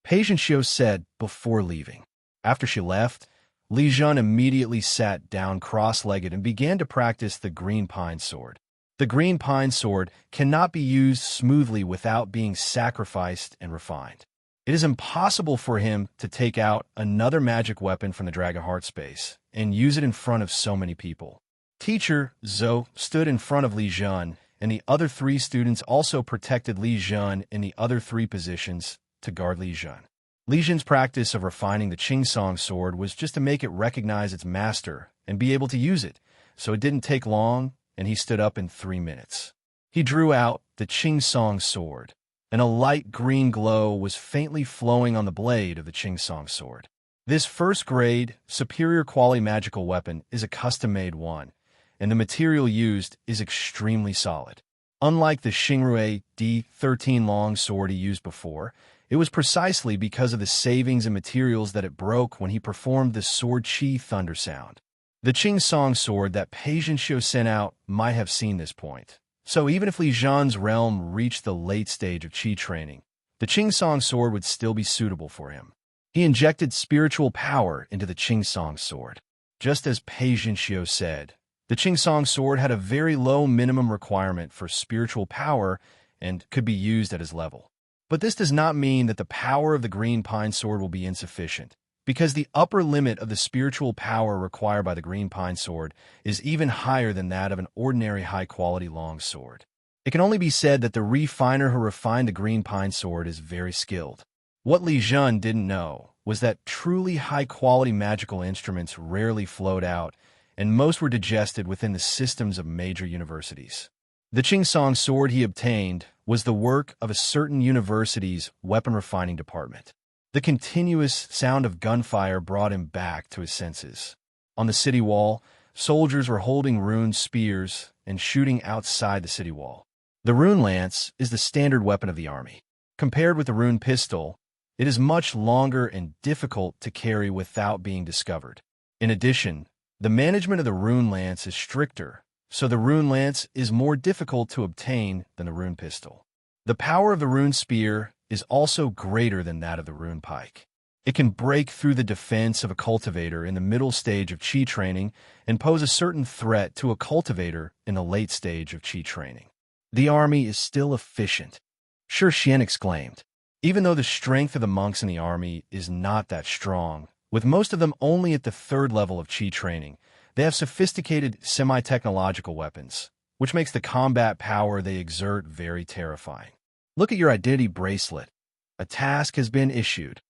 Pei Xiao said before leaving. After she left, Li Zhen immediately sat down cross-legged and began to practice the green pine sword. The green pine sword cannot be used smoothly without being sacrificed and refined. It is impossible for him to take out another magic weapon from the Dragon Heart space and use it in front of so many people. Teacher Zhou stood in front of Li Zhen, and the other 3 students also protected Li Zhen in the other 3 positions to guard Li Zhen. Li Zhen's practice of refining the Qingsong sword was just to make it recognize its master and be able to use it, so it didn't take long, and he stood up in 3 minutes. He drew out the Qingsong sword, and a light green glow was faintly flowing on the blade of the Qingsong sword. This first-grade, superior quality magical weapon is a custom-made one, and the material used is extremely solid. Unlike the Xingrui D13 long sword he used before, it was precisely because of the savings and materials that it broke when he performed the sword Qi thunder sound. The Qingsong sword that Pei Xiao sent out might have seen this point. So even if Li Zhen's realm reached the late stage of Qi training, the Qingsong sword would still be suitable for him. He injected spiritual power into the Qingsong sword. Just as Pei Xiao said, the Qingsong sword had a very low minimum requirement for spiritual power and could be used at his level. But this does not mean that the power of the green pine sword will be insufficient, because the upper limit of the spiritual power required by the green pine sword is even higher than that of an ordinary high-quality long sword. It can only be said that the refiner who refined the green pine sword is very skilled. What Li Zhen didn't know was that truly high-quality magical instruments rarely flowed out, and most were digested within the systems of major universities. The Qingsong sword he obtained was the work of a certain university's weapon refining department. The continuous sound of gunfire brought him back to his senses. On the city wall, soldiers were holding rune spears and shooting outside the city wall. The rune lance is the standard weapon of the army. Compared with the rune pistol, it is much longer and difficult to carry without being discovered. In addition, the management of the rune lance is stricter, so the rune lance is more difficult to obtain than the rune pistol. The power of the rune spear is also greater than that of the rune pike. It can break through the defense of a cultivator in the middle stage of Qi training and pose a certain threat to a cultivator in the late stage of Qi training. The army is still efficient, Shi Xian exclaimed. Even though the strength of the monks in the army is not that strong, with most of them only at the 3rd level of Qi training, they have sophisticated semi-technological weapons, which makes the combat power they exert very terrifying. Look at your identity bracelet. A task has been issued.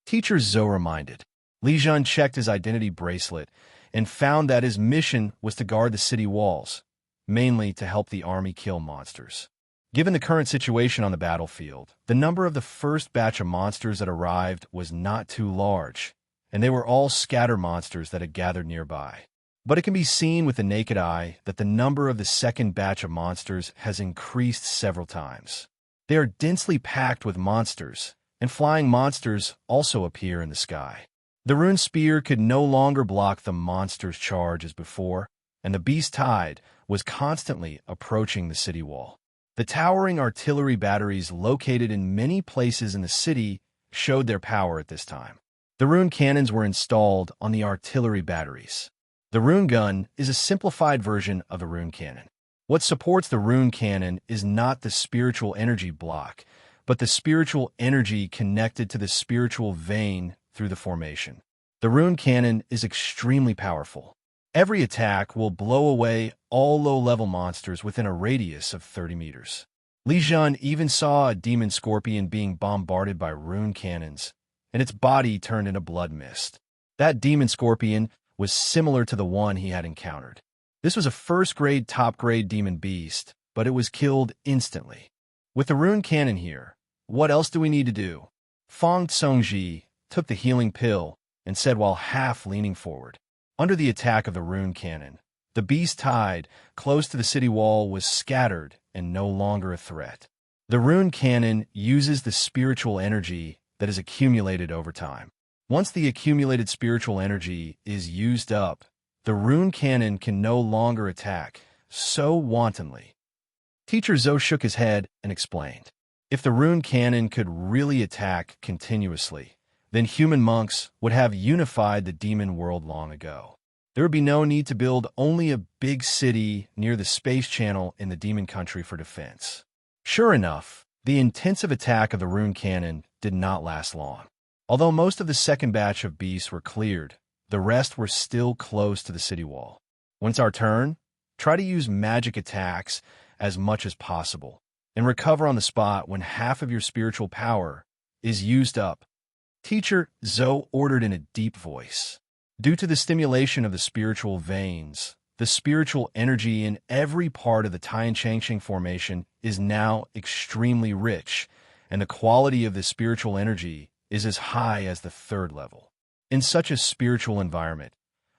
Teacher Zhou reminded. Li Zhen checked his identity bracelet and found that his mission was to guard the city walls, mainly to help the army kill monsters. Given the current situation on the battlefield, the number of the first batch of monsters that arrived was not too large, and they were all scatter monsters that had gathered nearby. But it can be seen with the naked eye that the number of the second batch of monsters has increased several times. They are densely packed with monsters, and flying monsters also appear in the sky. The rune spear could no longer block the monster's charge as before, and the beast tide was constantly approaching the city wall. The towering artillery batteries located in many places in the city showed their power at this time. The rune cannons were installed on the artillery batteries. The rune gun is a simplified version of the rune cannon. What supports the rune cannon is not the spiritual energy block, but the spiritual energy connected to the spiritual vein through the formation. The rune cannon is extremely powerful. Every attack will blow away all low-level monsters within a radius of 30 meters. Li Zhen even saw a demon scorpion being bombarded by rune cannons, and its body turned into blood mist. That demon scorpion was similar to the one he had encountered. This was a first-grade, top-grade demon beast, but it was killed instantly. With the rune cannon here, What else do we need to do? Fong Tsongji took the healing pill and said while half leaning forward. Under the attack of the rune cannon, the beast tide close to the city wall was scattered and no longer a threat. The rune cannon uses the spiritual energy that is accumulated over time. Once the accumulated spiritual energy is used up, the rune cannon can no longer attack so wantonly. Teacher Zhou shook his head and explained. If the rune cannon could really attack continuously, then human monks would have unified the demon world long ago. There would be no need to build only a big city near the space channel in the demon country for defense. Sure enough, the intensive attack of the rune cannon did not last long. Although most of the second batch of beasts were cleared, the rest were still close to the city wall. When it's our turn, try to use magic attacks as much as possible, and recover on the spot when half of your spiritual power is used up. Teacher Zhou ordered in a deep voice. Due to the stimulation of the spiritual veins, the spiritual energy in every part of the Tianchangxing formation is now extremely rich, and the quality of the spiritual energy is as high as the third level. In such a spiritual environment,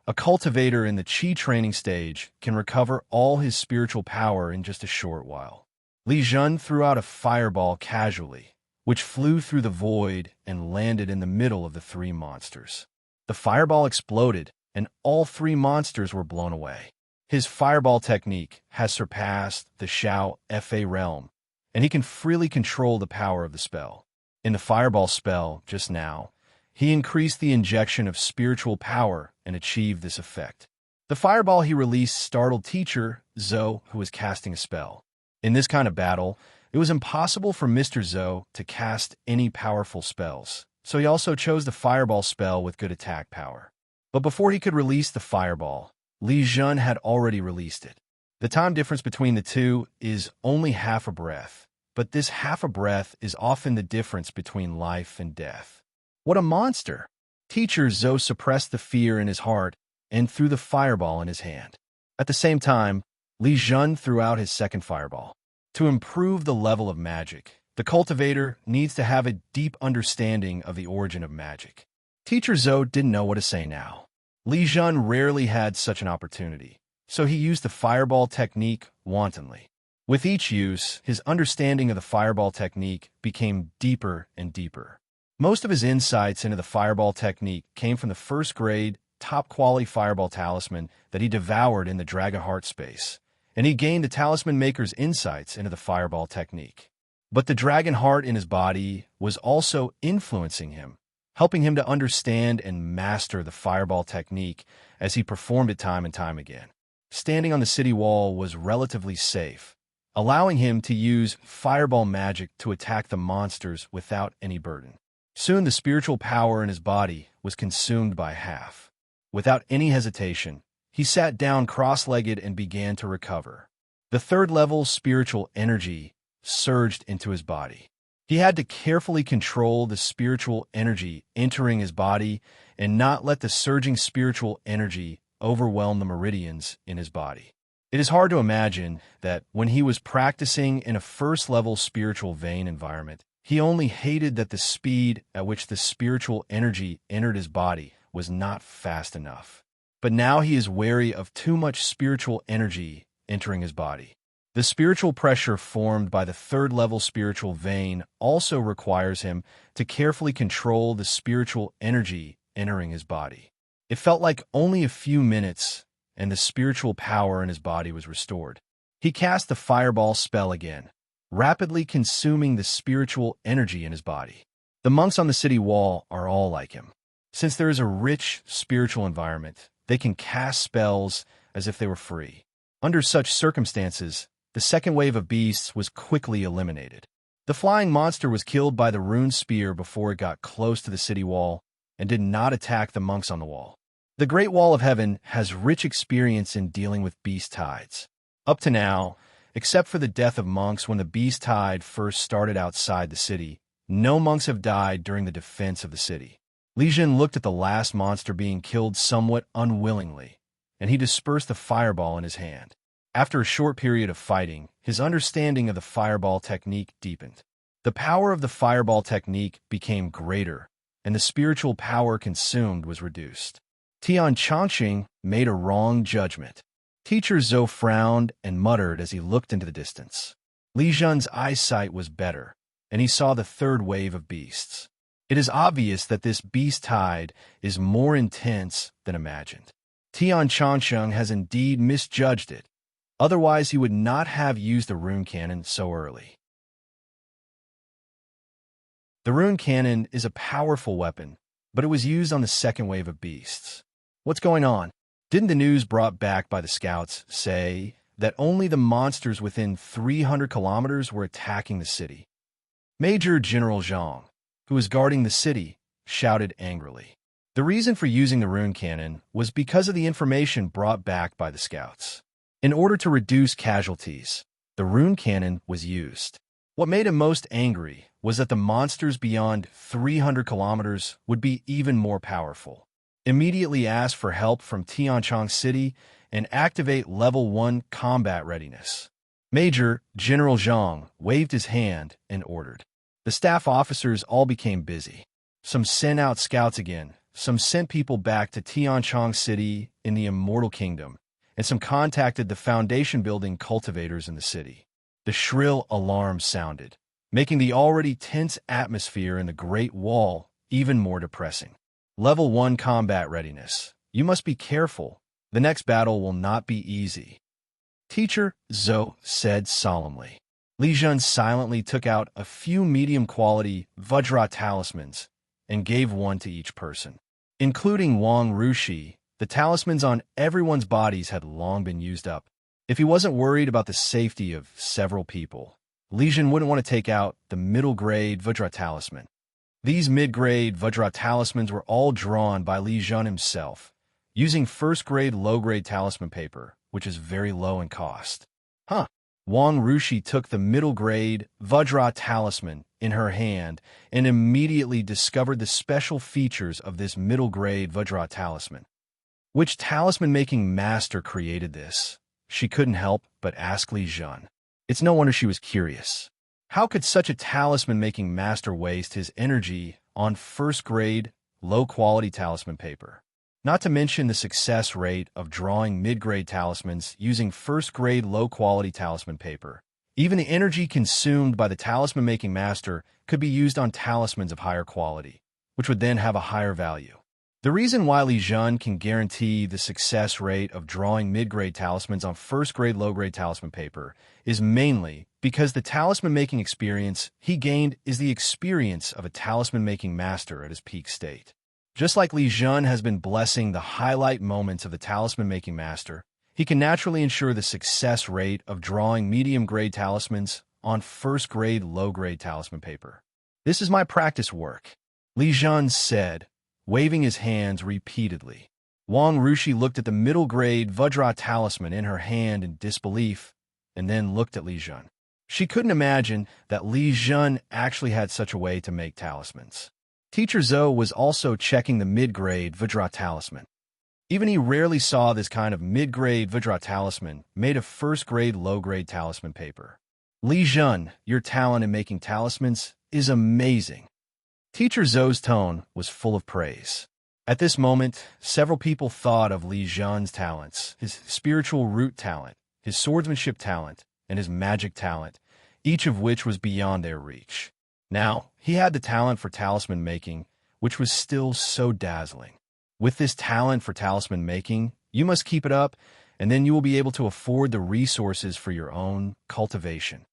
a cultivator in the Qi training stage can recover all his spiritual power in just a short while. Li Zhen threw out a fireball casually, which flew through the void and landed in the middle of the three monsters. The fireball exploded, and all three monsters were blown away. His fireball technique has surpassed the Xiao Fa realm, and he can freely control the power of the spell. In the fireball spell, just now, he increased the injection of spiritual power and achieved this effect. The fireball he released startled teacher Zhou, who was casting a spell. In this kind of battle, it was impossible for Mr. Zhou to cast any powerful spells, so he also chose the fireball spell with good attack power. But before he could release the fireball, Li Zhen had already released it. The time difference between the two is only half a breath, but this half a breath is often the difference between life and death. What a monster! Teacher Zhou suppressed the fear in his heart and threw the fireball in his hand. At the same time, Li Zhen threw out his second fireball. To improve the level of magic, the cultivator needs to have a deep understanding of the origin of magic. Teacher Zhou didn't know what to say now. Li Zhen rarely had such an opportunity, so he used the fireball technique wantonly. With each use, his understanding of the fireball technique became deeper and deeper. Most of his insights into the fireball technique came from the first-grade, top-quality fireball talisman that he devoured in the Dragon Heart space, and he gained the talisman maker's insights into the fireball technique. But the Dragon Heart in his body was also influencing him, helping him to understand and master the fireball technique as he performed it time and time again. Standing on the city wall was relatively safe, allowing him to use fireball magic to attack the monsters without any burden. Soon the spiritual power in his body was consumed by half. Without any hesitation, he sat down cross-legged and began to recover. The third-level spiritual energy surged into his body. He had to carefully control the spiritual energy entering his body and not let the surging spiritual energy overwhelm the meridians in his body. It is hard to imagine that when he was practicing in a first-level spiritual vein environment, he only hated that the speed at which the spiritual energy entered his body was not fast enough. But now he is wary of too much spiritual energy entering his body. The spiritual pressure formed by the third-level spiritual vein also requires him to carefully control the spiritual energy entering his body. It felt like only a few minutes, and the spiritual power in his body was restored. He cast the fireball spell again, rapidly consuming the spiritual energy in his body. The monks on the city wall are all like him. Since there is a rich spiritual environment, they can cast spells as if they were free. Under such circumstances, the second wave of beasts was quickly eliminated. The flying monster was killed by the rune spear before it got close to the city wall and did not attack the monks on the wall. The Great Wall of Heaven has rich experience in dealing with beast tides. Up to now, except for the death of monks when the beast tide first started outside the city, no monks have died during the defense of the city. Li Zhen looked at the last monster being killed somewhat unwillingly, and he dispersed the fireball in his hand. After a short period of fighting, his understanding of the fireball technique deepened. The power of the fireball technique became greater, and the spiritual power consumed was reduced. Tian Chongqing made a wrong judgment. Teacher Zhou frowned and muttered as he looked into the distance. Li Zhen's eyesight was better, and he saw the third wave of beasts. It is obvious that this beast tide is more intense than imagined. Tian Chongqing has indeed misjudged it. Otherwise, he would not have used the rune cannon so early. The rune cannon is a powerful weapon, but it was used on the second wave of beasts. What's going on? Didn't the news brought back by the scouts say that only the monsters within 300 kilometers were attacking the city? Major General Zhang, who was guarding the city, shouted angrily. The reason for using the rune cannon was because of the information brought back by the scouts. In order to reduce casualties, the rune cannon was used. What made him most angry was that the monsters beyond 300 kilometers would be even more powerful. Immediately ask for help from Tianchong City and activate Level 1 combat readiness. Major General Zhang waved his hand and ordered. The staff officers all became busy. Some sent out scouts again, some sent people back to Tianchong City in the Immortal Kingdom, and some contacted the foundation building cultivators in the city. The shrill alarm sounded, making the already tense atmosphere in the Great Wall even more depressing. Level 1 combat readiness. You must be careful. The next battle will not be easy. Teacher Zhou said solemnly. Li Zhen silently took out a few medium-quality Vajra talismans and gave one to each person. Including Wang Rushi, the talismans on everyone's bodies had long been used up. If he wasn't worried about the safety of several people, Li Zhen wouldn't want to take out the middle-grade Vajra talisman. These mid-grade Vajra talismans were all drawn by Li Zhen himself, using first-grade low-grade talisman paper, which is very low in cost. Wang Rushi took the middle-grade Vajra talisman in her hand and immediately discovered the special features of this middle-grade Vajra talisman. Which talisman-making master created this? She couldn't help but ask Li Zhen. It's no wonder she was curious. How could such a talisman-making master waste his energy on first-grade, low-quality talisman paper? Not to mention the success rate of drawing mid-grade talismans using first-grade, low-quality talisman paper. Even the energy consumed by the talisman-making master could be used on talismans of higher quality, which would then have a higher value. The reason why Li Zhen can guarantee the success rate of drawing mid-grade talismans on first-grade, low-grade talisman paper is mainly because the talisman-making experience he gained is the experience of a talisman-making master at his peak state. Just like Li Zhen has been blessing the highlight moments of the talisman-making master, he can naturally ensure the success rate of drawing medium-grade talismans on first-grade, low-grade talisman paper. This is my practice work, Li Zhen said, waving his hands repeatedly. Wang Rushi looked at the middle-grade Vajra talisman in her hand in disbelief, and then looked at Li Zhen. She couldn't imagine that Li Zhen actually had such a way to make talismans. Teacher Zhou was also checking the mid-grade Vajra talisman. Even he rarely saw this kind of mid-grade Vajra talisman made of first-grade, low-grade talisman paper. Li Zhen, your talent in making talismans is amazing. Teacher Zhou's tone was full of praise. At this moment, several people thought of Li Zhen's talents, his spiritual root talent, his swordsmanship talent, and his magic talent, each of which was beyond their reach. Now, he had the talent for talisman making, which was still so dazzling. With this talent for talisman making, you must keep it up, and then you will be able to afford the resources for your own cultivation.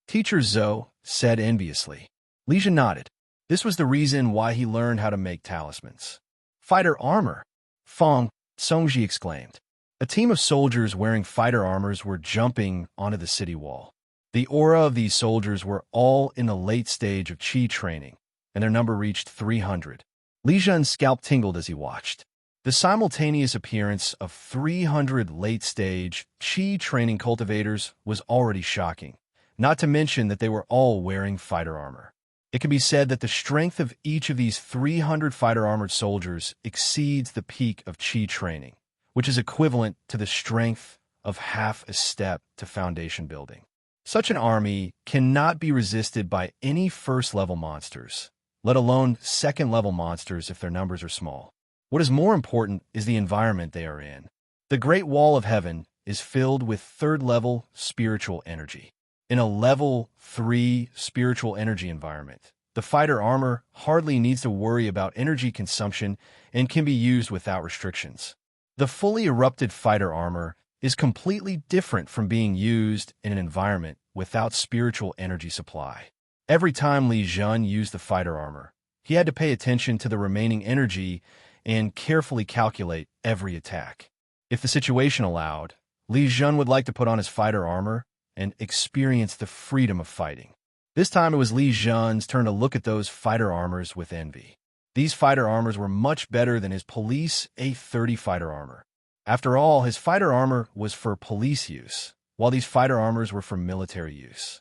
Teacher Zhou said enviously. Li Zhen nodded. This was the reason why he learned how to make talismans. Fighter armor! Feng, Songji exclaimed. A team of soldiers wearing fighter armors were jumping onto the city wall. The aura of these soldiers were all in the late stage of Qi training, and their number reached 300. Li Zhen's scalp tingled as he watched. The simultaneous appearance of 300 late-stage Qi training cultivators was already shocking, not to mention that they were all wearing fighter armor. It can be said that the strength of each of these 300 fighter-armored soldiers exceeds the peak of Qi training, which is equivalent to the strength of half a step to foundation building. Such an army cannot be resisted by any first-level monsters, let alone second-level monsters if their numbers are small. What is more important is the environment they are in. The Great Wall of Heaven is filled with third-level spiritual energy. In a level 3 spiritual energy environment, the fighter armor hardly needs to worry about energy consumption and can be used without restrictions. The fully erupted fighter armor is completely different from being used in an environment without spiritual energy supply. Every time Li Zhen used the fighter armor, he had to pay attention to the remaining energy and carefully calculate every attack. If the situation allowed, Li Zhen would like to put on his fighter armor and experience the freedom of fighting. This time it was Li Zhen's turn to look at those fighter armors with envy. These fighter armors were much better than his police A-30 fighter armor. After all, his fighter armor was for police use, while these fighter armors were for military use.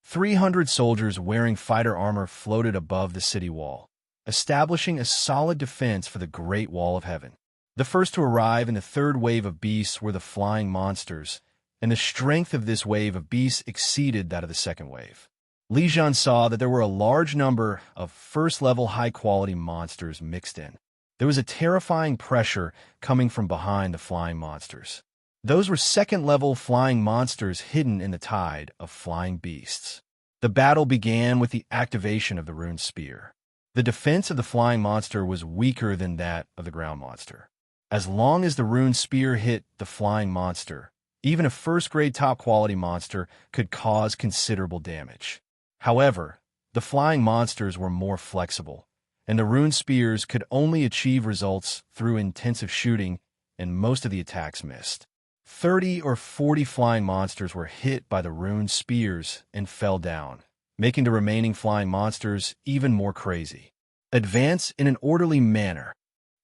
300 soldiers wearing fighter armor floated above the city wall, establishing a solid defense for the Great Wall of Heaven. The first to arrive in the third wave of beasts were the flying monsters, and the strength of this wave of beasts exceeded that of the second wave. Li Zhen saw that there were a large number of first-level high-quality monsters mixed in. There was a terrifying pressure coming from behind the flying monsters. Those were second-level flying monsters hidden in the tide of flying beasts. The battle began with the activation of the rune spear. The defense of the flying monster was weaker than that of the ground monster. As long as the rune spear hit the flying monster, even a first-grade top-quality monster could cause considerable damage. However, the flying monsters were more flexible, and the rune spears could only achieve results through intensive shooting, and most of the attacks missed. 30 or 40 flying monsters were hit by the rune spears and fell down, making the remaining flying monsters even more crazy. Advance in an orderly manner.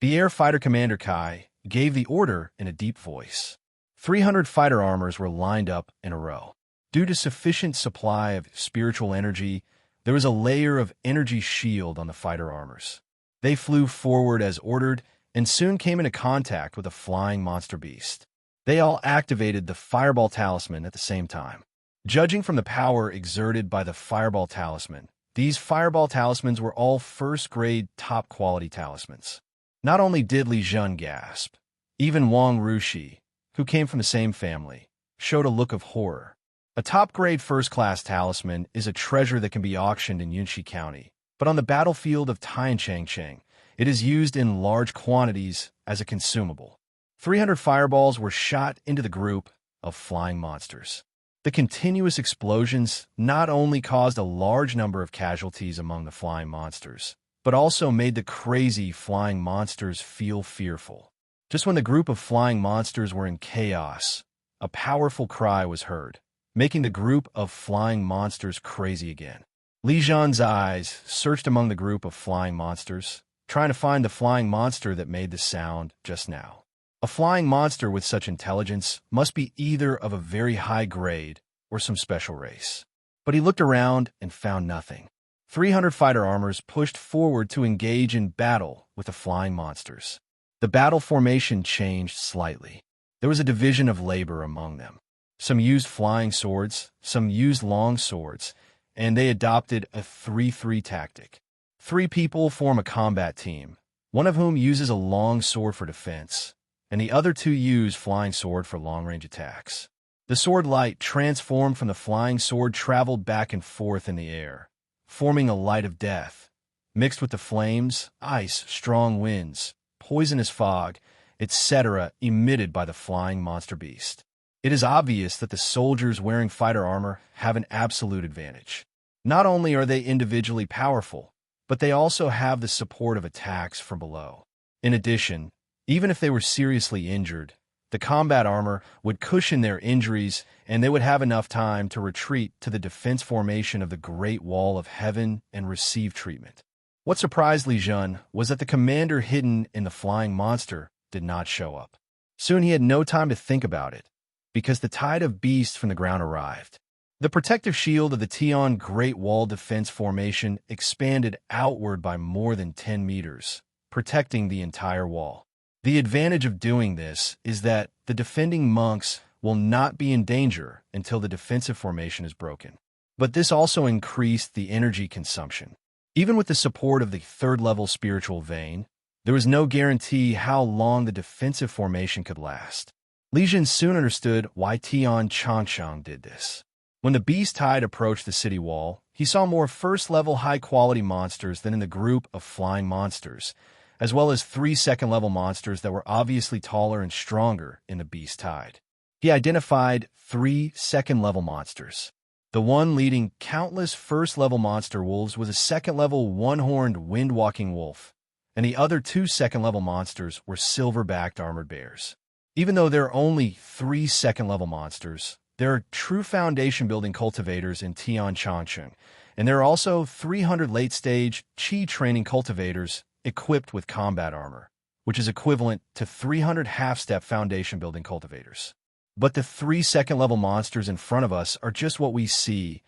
The Air Fighter Commander Kai gave the order in a deep voice. 300 fighter armors were lined up in a row. Due to sufficient supply of spiritual energy, there was a layer of energy shield on the fighter armors. They flew forward as ordered and soon came into contact with a flying monster beast. They all activated the Fireball Talisman at the same time. Judging from the power exerted by the Fireball Talisman, these Fireball Talismans were all first-grade, top-quality talismans. Not only did Li Zhen gasp, even Wang Rushi, who came from the same family, showed a look of horror. A top-grade first-class talisman is a treasure that can be auctioned in Yunxi County, but on the battlefield of Tianchangcheng, it is used in large quantities as a consumable. 300 fireballs were shot into the group of flying monsters. The continuous explosions not only caused a large number of casualties among the flying monsters, but also made the crazy flying monsters feel fearful. Just when the group of flying monsters were in chaos, a powerful cry was heard, making the group of flying monsters crazy again. Li Zhen's eyes searched among the group of flying monsters, trying to find the flying monster that made the sound just now. A flying monster with such intelligence must be either of a very high grade or some special race. But he looked around and found nothing. 300 fighter armors pushed forward to engage in battle with the flying monsters. The battle formation changed slightly. There was a division of labor among them. Some used flying swords, some used long swords, and they adopted a 3-3 tactic. 3 people form a combat team, one of whom uses a long sword for defense, and the other 2 use flying sword for long-range attacks. The sword light transformed from the flying sword traveled back and forth in the air, forming a light of death, mixed with the flames, ice, strong winds, poisonous fog, etc. emitted by the flying monster beast. It is obvious that the soldiers wearing fighter armor have an absolute advantage. Not only are they individually powerful, but they also have the support of attacks from below. In addition, even if they were seriously injured, the combat armor would cushion their injuries and they would have enough time to retreat to the defense formation of the Great Wall of Heaven and receive treatment. What surprised Li Zhen was that the commander hidden in the flying monster did not show up. Soon he had no time to think about it, because the tide of beasts from the ground arrived. The protective shield of the Tian Great Wall Defense Formation expanded outward by more than 10 meters, protecting the entire wall. The advantage of doing this is that the defending monks will not be in danger until the defensive formation is broken. But this also increased the energy consumption. Even with the support of the third-level spiritual vein, there was no guarantee how long the defensive formation could last. Li Zhen soon understood why Tian Changchang did this. When the beast tide approached the city wall, he saw more first-level high-quality monsters than in the group of flying monsters, as well as 3 second-level monsters that were obviously taller and stronger in the beast tide. He identified 3 second-level monsters. The one leading countless first-level monster wolves was a second-level one-horned wind-walking wolf, and the other 2 second-level monsters were silver-backed armored bears. Even though there are only 3 second-level monsters, there are true foundation-building cultivators in Tian Changcheng, and there are also 300 late-stage Qi-training cultivators equipped with combat armor, which is equivalent to 300 half-step foundation-building cultivators. But the 3 second-level monsters in front of us are just what we see,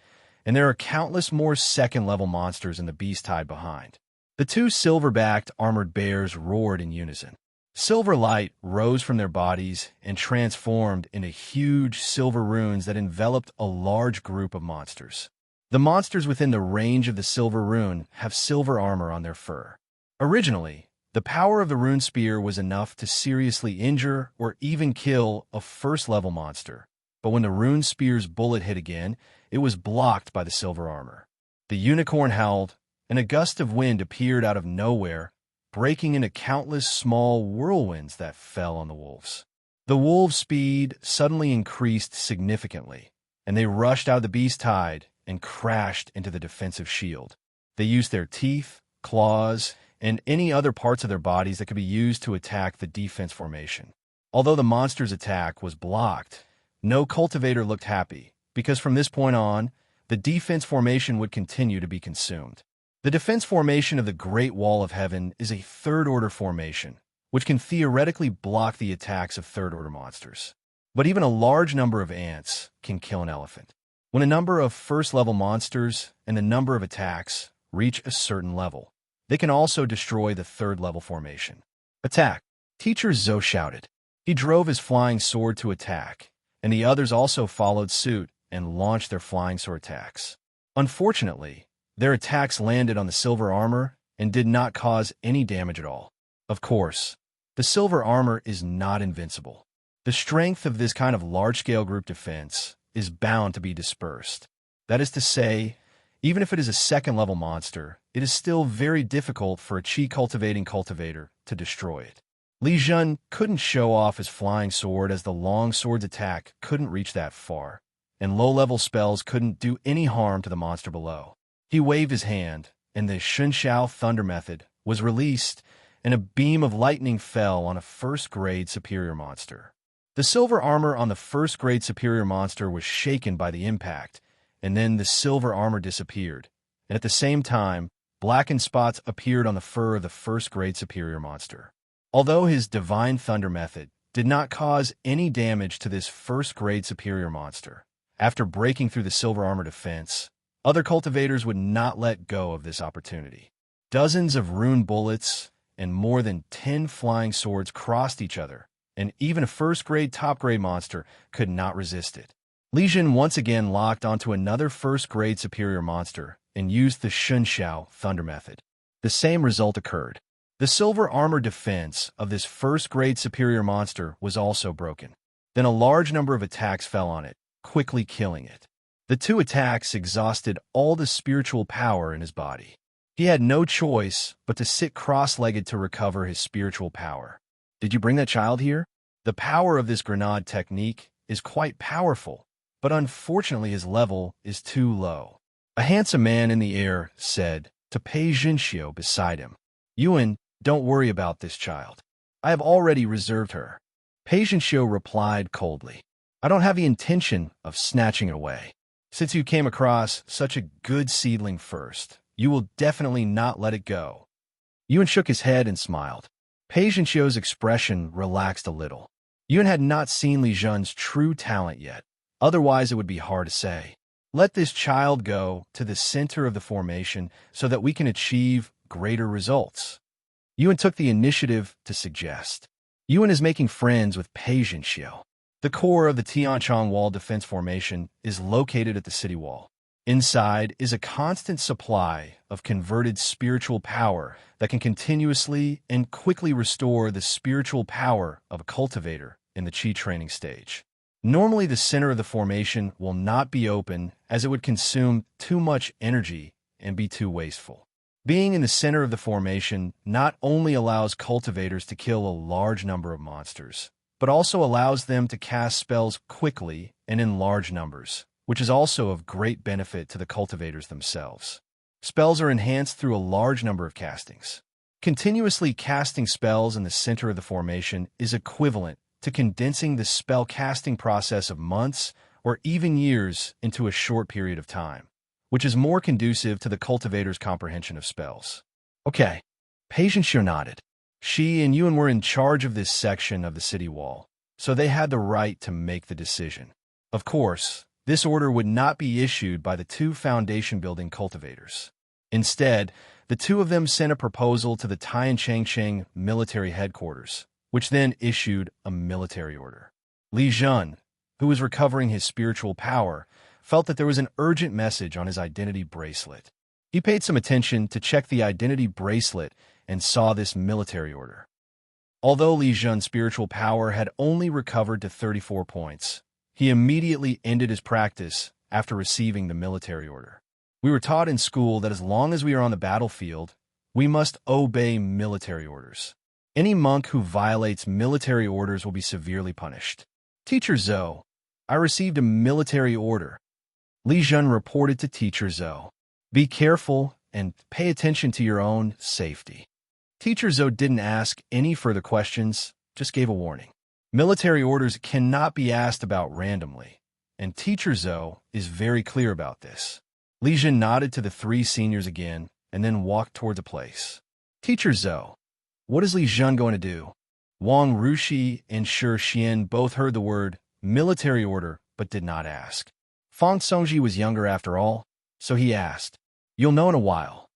and there are countless more second-level monsters in the beast tide behind. The 2 silver-backed armored bears roared in unison. Silver light rose from their bodies and transformed into huge silver runes that enveloped a large group of monsters. The monsters within the range of the silver rune have silver armor on their fur. Originally, the power of the rune spear was enough to seriously injure or even kill a first-level monster, but when the rune spear's bullet hit again, it was blocked by the silver armor. The unicorn howled, and a gust of wind appeared out of nowhere, breaking into countless small whirlwinds that fell on the wolves. The wolves' speed suddenly increased significantly, and they rushed out of the beast tide and crashed into the defensive shield. They used their teeth, claws, and any other parts of their bodies that could be used to attack the defense formation. Although the monster's attack was blocked, no cultivator looked happy, because from this point on, the defense formation would continue to be consumed. The defense formation of the Great Wall of Heaven is a third-order formation, which can theoretically block the attacks of third-order monsters. But even a large number of ants can kill an elephant. When a number of first-level monsters and the number of attacks reach a certain level, they can also destroy the third-level formation. Attack! Teacher Zhou shouted. He drove his flying sword to attack, and the others also followed suit and launched their flying sword attacks. Unfortunately, their attacks landed on the silver armor and did not cause any damage at all. Of course, the silver armor is not invincible. The strength of this kind of large-scale group defense is bound to be dispersed. That is to say, even if it is a second-level monster, it is still very difficult for a Qi-cultivating cultivator to destroy it. Li Zhen couldn't show off his flying sword as the long sword's attack couldn't reach that far, and low-level spells couldn't do any harm to the monster below. He waved his hand, and the Shunxiao Thunder Method was released, and a beam of lightning fell on a first-grade superior monster. The silver armor on the first-grade superior monster was shaken by the impact, and then the silver armor disappeared, and at the same time, blackened spots appeared on the fur of the first-grade superior monster. Although his Divine Thunder Method did not cause any damage to this first-grade superior monster, after breaking through the silver armor defense, other cultivators would not let go of this opportunity. Dozens of rune bullets and more than 10 flying swords crossed each other, and even a first-grade top-grade monster could not resist it. Li Zhen once again locked onto another first-grade superior monster and used the Shunxiao Thunder Method. The same result occurred. The silver armor defense of this first-grade superior monster was also broken. Then a large number of attacks fell on it, quickly killing it. The 2 attacks exhausted all the spiritual power in his body. He had no choice but to sit cross-legged to recover his spiritual power. Did you bring that child here? The power of this grenade technique is quite powerful, but unfortunately his level is too low. A handsome man in the air said to Pei Zhenxiu beside him, "Yuan, don't worry about this child. I have already reserved her." Pei Zhenxiu replied coldly, "I don't have the intention of snatching it away. Since you came across such a good seedling first, you will definitely not let it go." Yuan shook his head and smiled. Pei Zhenxiu's expression relaxed a little. Yuan had not seen Li Zhen's true talent yet, otherwise it would be hard to say. Let this child go to the center of the formation so that we can achieve greater results. Yuan took the initiative to suggest. Yuan is making friends with Pei Zhenxiu. The core of the Tianchong Wall Defense Formation is located at the city wall. Inside is a constant supply of converted spiritual power that can continuously and quickly restore the spiritual power of a cultivator in the Qi training stage. Normally, the center of the formation will not be open as it would consume too much energy and be too wasteful. Being in the center of the formation not only allows cultivators to kill a large number of monsters, but also allows them to cast spells quickly and in large numbers, which is also of great benefit to the cultivators themselves. Spells are enhanced through a large number of castings. Continuously casting spells in the center of the formation is equivalent to condensing the spell casting process of months or even years into a short period of time, which is more conducive to the cultivator's comprehension of spells. Okay, Patient Shear nodded. She and Yuan were in charge of this section of the city wall, so they had the right to make the decision. Of course, this order would not be issued by the two foundation-building cultivators. Instead, the two of them sent a proposal to the Tianchengcheng military headquarters, which then issued a military order. Li Zhen, who was recovering his spiritual power, felt that there was an urgent message on his identity bracelet. He paid some attention to check the identity bracelet and saw this military order. Although Li Zhen's spiritual power had only recovered to 34 points, he immediately ended his practice after receiving the military order. We were taught in school that as long as we are on the battlefield, we must obey military orders. Any monk who violates military orders will be severely punished. Teacher Zhou, I received a military order. Li Zhen reported to Teacher Zhou. Be careful and pay attention to your own safety. Teacher Zhou didn't ask any further questions, just gave a warning. Military orders cannot be asked about randomly, and Teacher Zhou is very clear about this. Li Zhen nodded to the three seniors again and then walked toward the place. Teacher Zhou, what is Li Zhen going to do? Wang Rushi and Shi Xian both heard the word military order but did not ask. Fang Songji was younger after all, so he asked, You'll know in a while.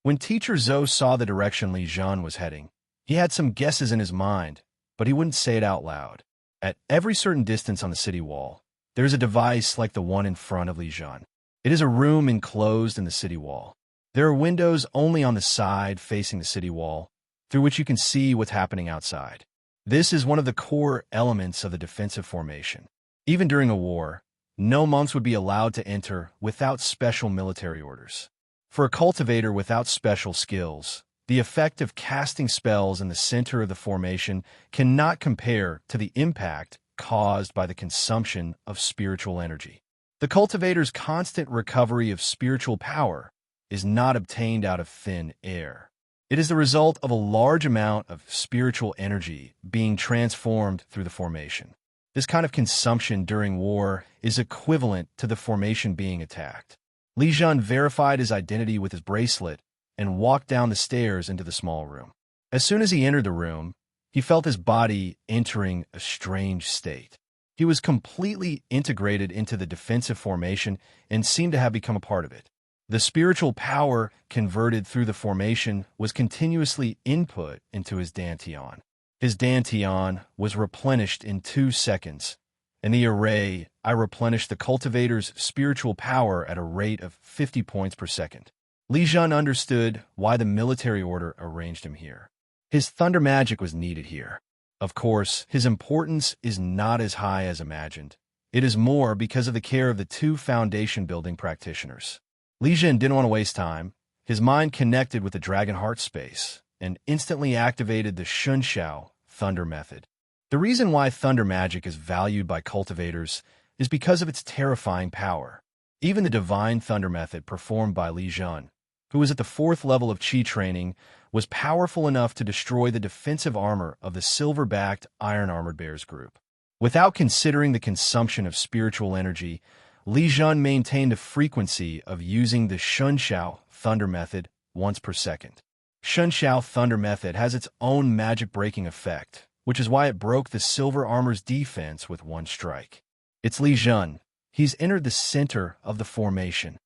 When Teacher Zhou saw the direction Li Zhen was heading, he had some guesses in his mind, but he wouldn't say it out loud. At every certain distance on the city wall, there is a device like the one in front of Li Zhen. It is a room enclosed in the city wall. There are windows only on the side facing the city wall, through which you can see what's happening outside. This is one of the core elements of the defensive formation. Even during a war, no monks would be allowed to enter without special military orders. For a cultivator without special skills, the effect of casting spells in the center of the formation cannot compare to the impact caused by the consumption of spiritual energy. The cultivator's constant recovery of spiritual power is not obtained out of thin air. It is the result of a large amount of spiritual energy being transformed through the formation. This kind of consumption during war is equivalent to the formation being attacked. Li Zhen verified his identity with his bracelet and walked down the stairs into the small room. As soon as he entered the room, he felt his body entering a strange state. He was completely integrated into the defensive formation and seemed to have become a part of it. The spiritual power converted through the formation was continuously input into his dantian. His dantian was replenished in 2 seconds. In the array, I replenished the cultivator's spiritual power at a rate of 50 points per second. Li Zhen understood why the military order arranged him here. His thunder magic was needed here. Of course, his importance is not as high as imagined. It is more because of the care of the two foundation-building practitioners. Li Zhen didn't want to waste time. His mind connected with the Dragon Heart space and instantly activated the Shunxiao Thunder method. The reason why thunder magic is valued by cultivators is because of its terrifying power. Even the divine thunder method performed by Li Zhen, who was at the 4th level of Qi training, was powerful enough to destroy the defensive armor of the silver-backed iron-armored bears group. Without considering the consumption of spiritual energy, Li Zhen maintained a frequency of using the Shunxiao Thunder method once per second. Shunxiao Thunder method has its own magic-breaking effect, which is why it broke the silver armor's defense with one strike. It's Li Zhen. He's entered the center of the formation.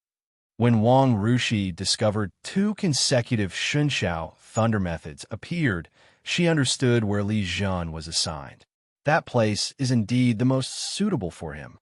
When Wang Rushi discovered 2 consecutive Shunxiao Thunder methods appeared, she understood where Li Zhen was assigned. That place is indeed the most suitable for him.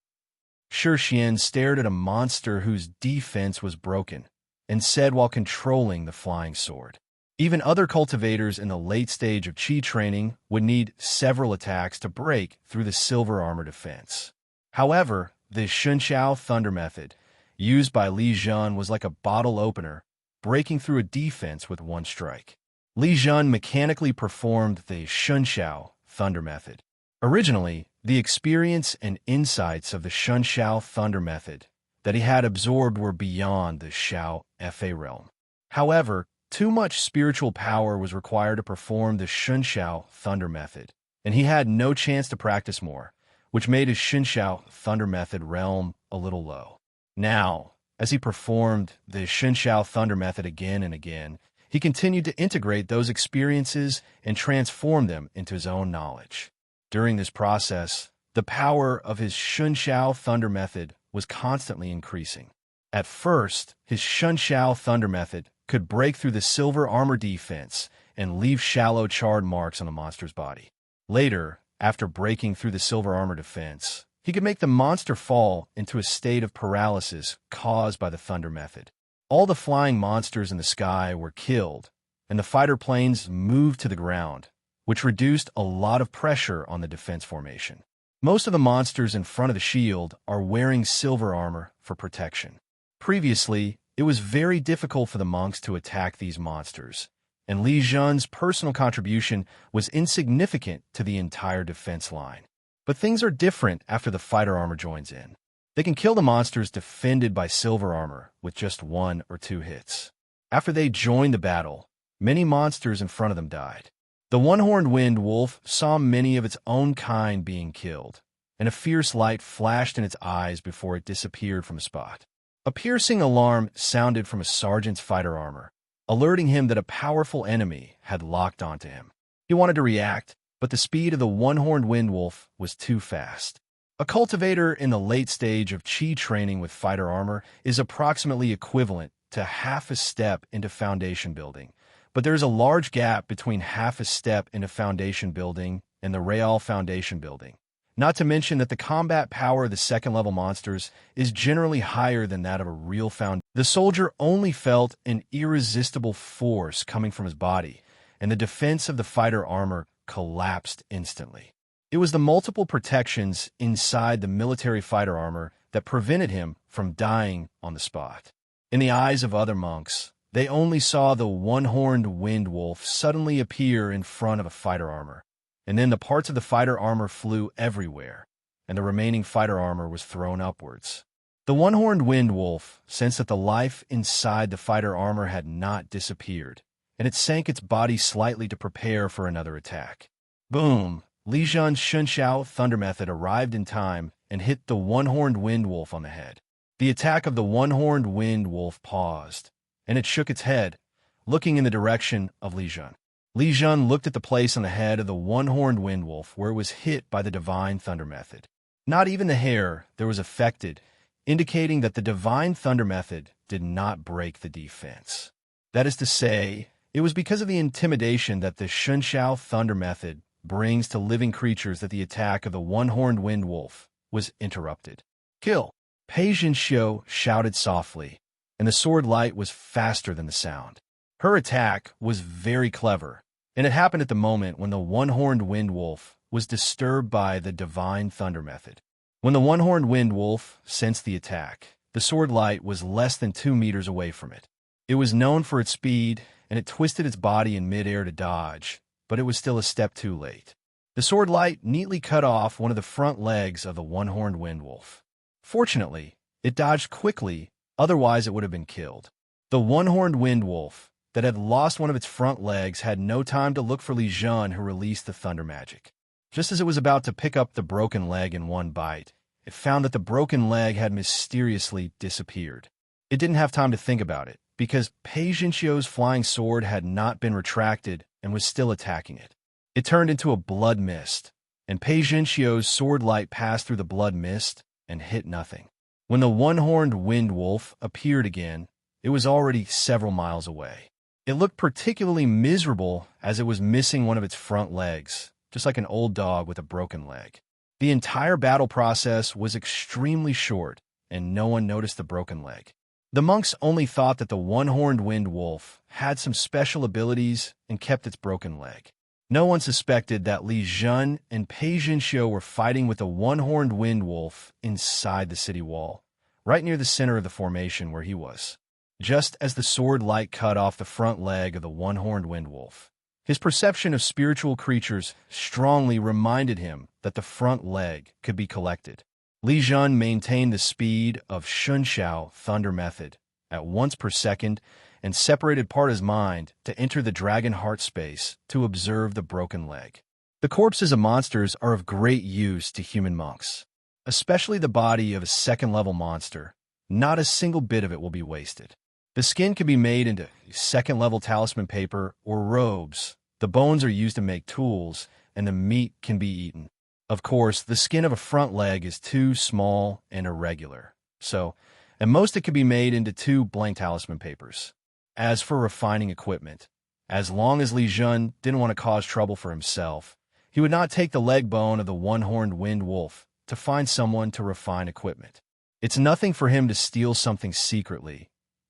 Shi Xian stared at a monster whose defense was broken and said while controlling the flying sword. Even other cultivators in the late stage of Qi training would need several attacks to break through the silver armor defense. However, the Shunxiao Thunder method, used by Li Zhen, was like a bottle opener, breaking through a defense with one strike. Li Zhen mechanically performed the Shunxiao Thunder method. Originally, the experience and insights of the Shunxiao Thunder method that he had absorbed were beyond the Xiao Fa realm. However, too much spiritual power was required to perform the Shunxiao Thunder method, and he had no chance to practice more, which made his Shunxiao Thunder method realm a little low. Now, as he performed the Shunxiao Thunder method again and again, he continued to integrate those experiences and transform them into his own knowledge. During this process, the power of his Shunxiao Thunder method was constantly increasing. At first, his Shunxiao Thunder method could break through the silver armor defense and leave shallow charred marks on the monster's body. Later, after breaking through the silver armor defense, he could make the monster fall into a state of paralysis caused by the thunder method. All the flying monsters in the sky were killed, and the fighter planes moved to the ground, which reduced a lot of pressure on the defense formation. Most of the monsters in front of the shield are wearing silver armor for protection. Previously, it was very difficult for the monks to attack these monsters, and Li Zhen's personal contribution was insignificant to the entire defense line. But things are different after the fighter armor joins in. They can kill the monsters defended by silver armor with just 1 or 2 hits. After they joined the battle, many monsters in front of them died. The one-horned wind wolf saw many of its own kind being killed, and a fierce light flashed in its eyes before it disappeared from a spot. A piercing alarm sounded from a sergeant's fighter armor, alerting him that a powerful enemy had locked onto him. He wanted to react, but the speed of the one-horned wind wolf was too fast. A cultivator in the late stage of Qi training with fighter armor is approximately equivalent to half a step into foundation building, but there is a large gap between half a step into foundation building and the real foundation building. Not to mention that the combat power of the second-level monsters is generally higher than that of a real foundation. The soldier only felt an irresistible force coming from his body, and the defense of the fighter armor collapsed instantly. It was the multiple protections inside the military fighter armor that prevented him from dying on the spot. In the eyes of other monks, they only saw the one-horned wind wolf suddenly appear in front of a fighter armor, and then the parts of the fighter armor flew everywhere, and the remaining fighter armor was thrown upwards. The one-horned wind wolf sensed that the life inside the fighter armor had not disappeared, and it sank its body slightly to prepare for another attack. Boom! Li Zhen's Shunxiao Thunder method arrived in time and hit the one-horned wind wolf on the head. The attack of the one-horned wind wolf paused, and it shook its head, looking in the direction of Li Zhen. Li Zhen looked at the place on the head of the one-horned wind wolf where it was hit by the divine thunder method. Not even the hair there was affected, indicating that the divine thunder method did not break the defense. That is to say, it was because of the intimidation that the Shunxiao Thunder method brings to living creatures that the attack of the one-horned wind wolf was interrupted. Kill! Pei Zhenxiu shouted softly, and the sword light was faster than the sound. Her attack was very clever, and it happened at the moment when the one-horned wind wolf was disturbed by the divine thunder method. When the one-horned wind wolf sensed the attack, the sword light was less than 2 meters away from it. It was known for its speed, and it twisted its body in midair to dodge, but it was still a step too late. The sword light neatly cut off one of the front legs of the one-horned wind wolf. Fortunately, it dodged quickly, otherwise it would have been killed. The one-horned wind wolf that had lost one of its front legs had no time to look for Li Zhen, who released the thunder magic. Just as it was about to pick up the broken leg in one bite, it found that the broken leg had mysteriously disappeared. It didn't have time to think about it, because Pei Zhenxiu's flying sword had not been retracted and was still attacking it. It turned into a blood mist, and Pei Zhenxiu's sword light passed through the blood mist and hit nothing. When the one-horned wind wolf appeared again, it was already several miles away. It looked particularly miserable as it was missing one of its front legs, just like an old dog with a broken leg. The entire battle process was extremely short, and no one noticed the broken leg. The monks only thought that the one-horned wind wolf had some special abilities and kept its broken leg. No one suspected that Li Zhen and Pei Zhenxiu were fighting with a one-horned wind wolf inside the city wall, right near the center of the formation where he was. Just as the sword light cut off the front leg of the one-horned wind wolf, his perception of spiritual creatures strongly reminded him that the front leg could be collected. Li Zhen maintained the speed of Shunxiao thunder method at once per second and separated part of his mind to enter the dragon heart space to observe the broken leg. The corpses of monsters are of great use to human monks, especially the body of a second-level monster. Not a single bit of it will be wasted. The skin can be made into second-level talisman paper or robes. The bones are used to make tools, and the meat can be eaten. Of course, the skin of a front leg is too small and irregular, so at most it can be made into 2 blank talisman papers. As for refining equipment, as long as Li Zhen didn't want to cause trouble for himself, he would not take the leg bone of the one-horned wind wolf to find someone to refine equipment. It's nothing for him to steal something secretly,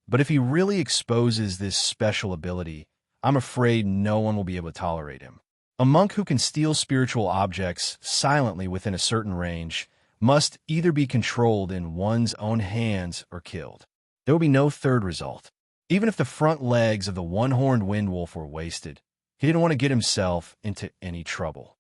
but if he really exposes this special ability, I'm afraid no one will be able to tolerate him. A monk who can steal spiritual objects silently within a certain range must either be controlled in one's own hands or killed. There will be no third result. Even if the front legs of the one-horned wind wolf were wasted, he didn't want to get himself into any trouble.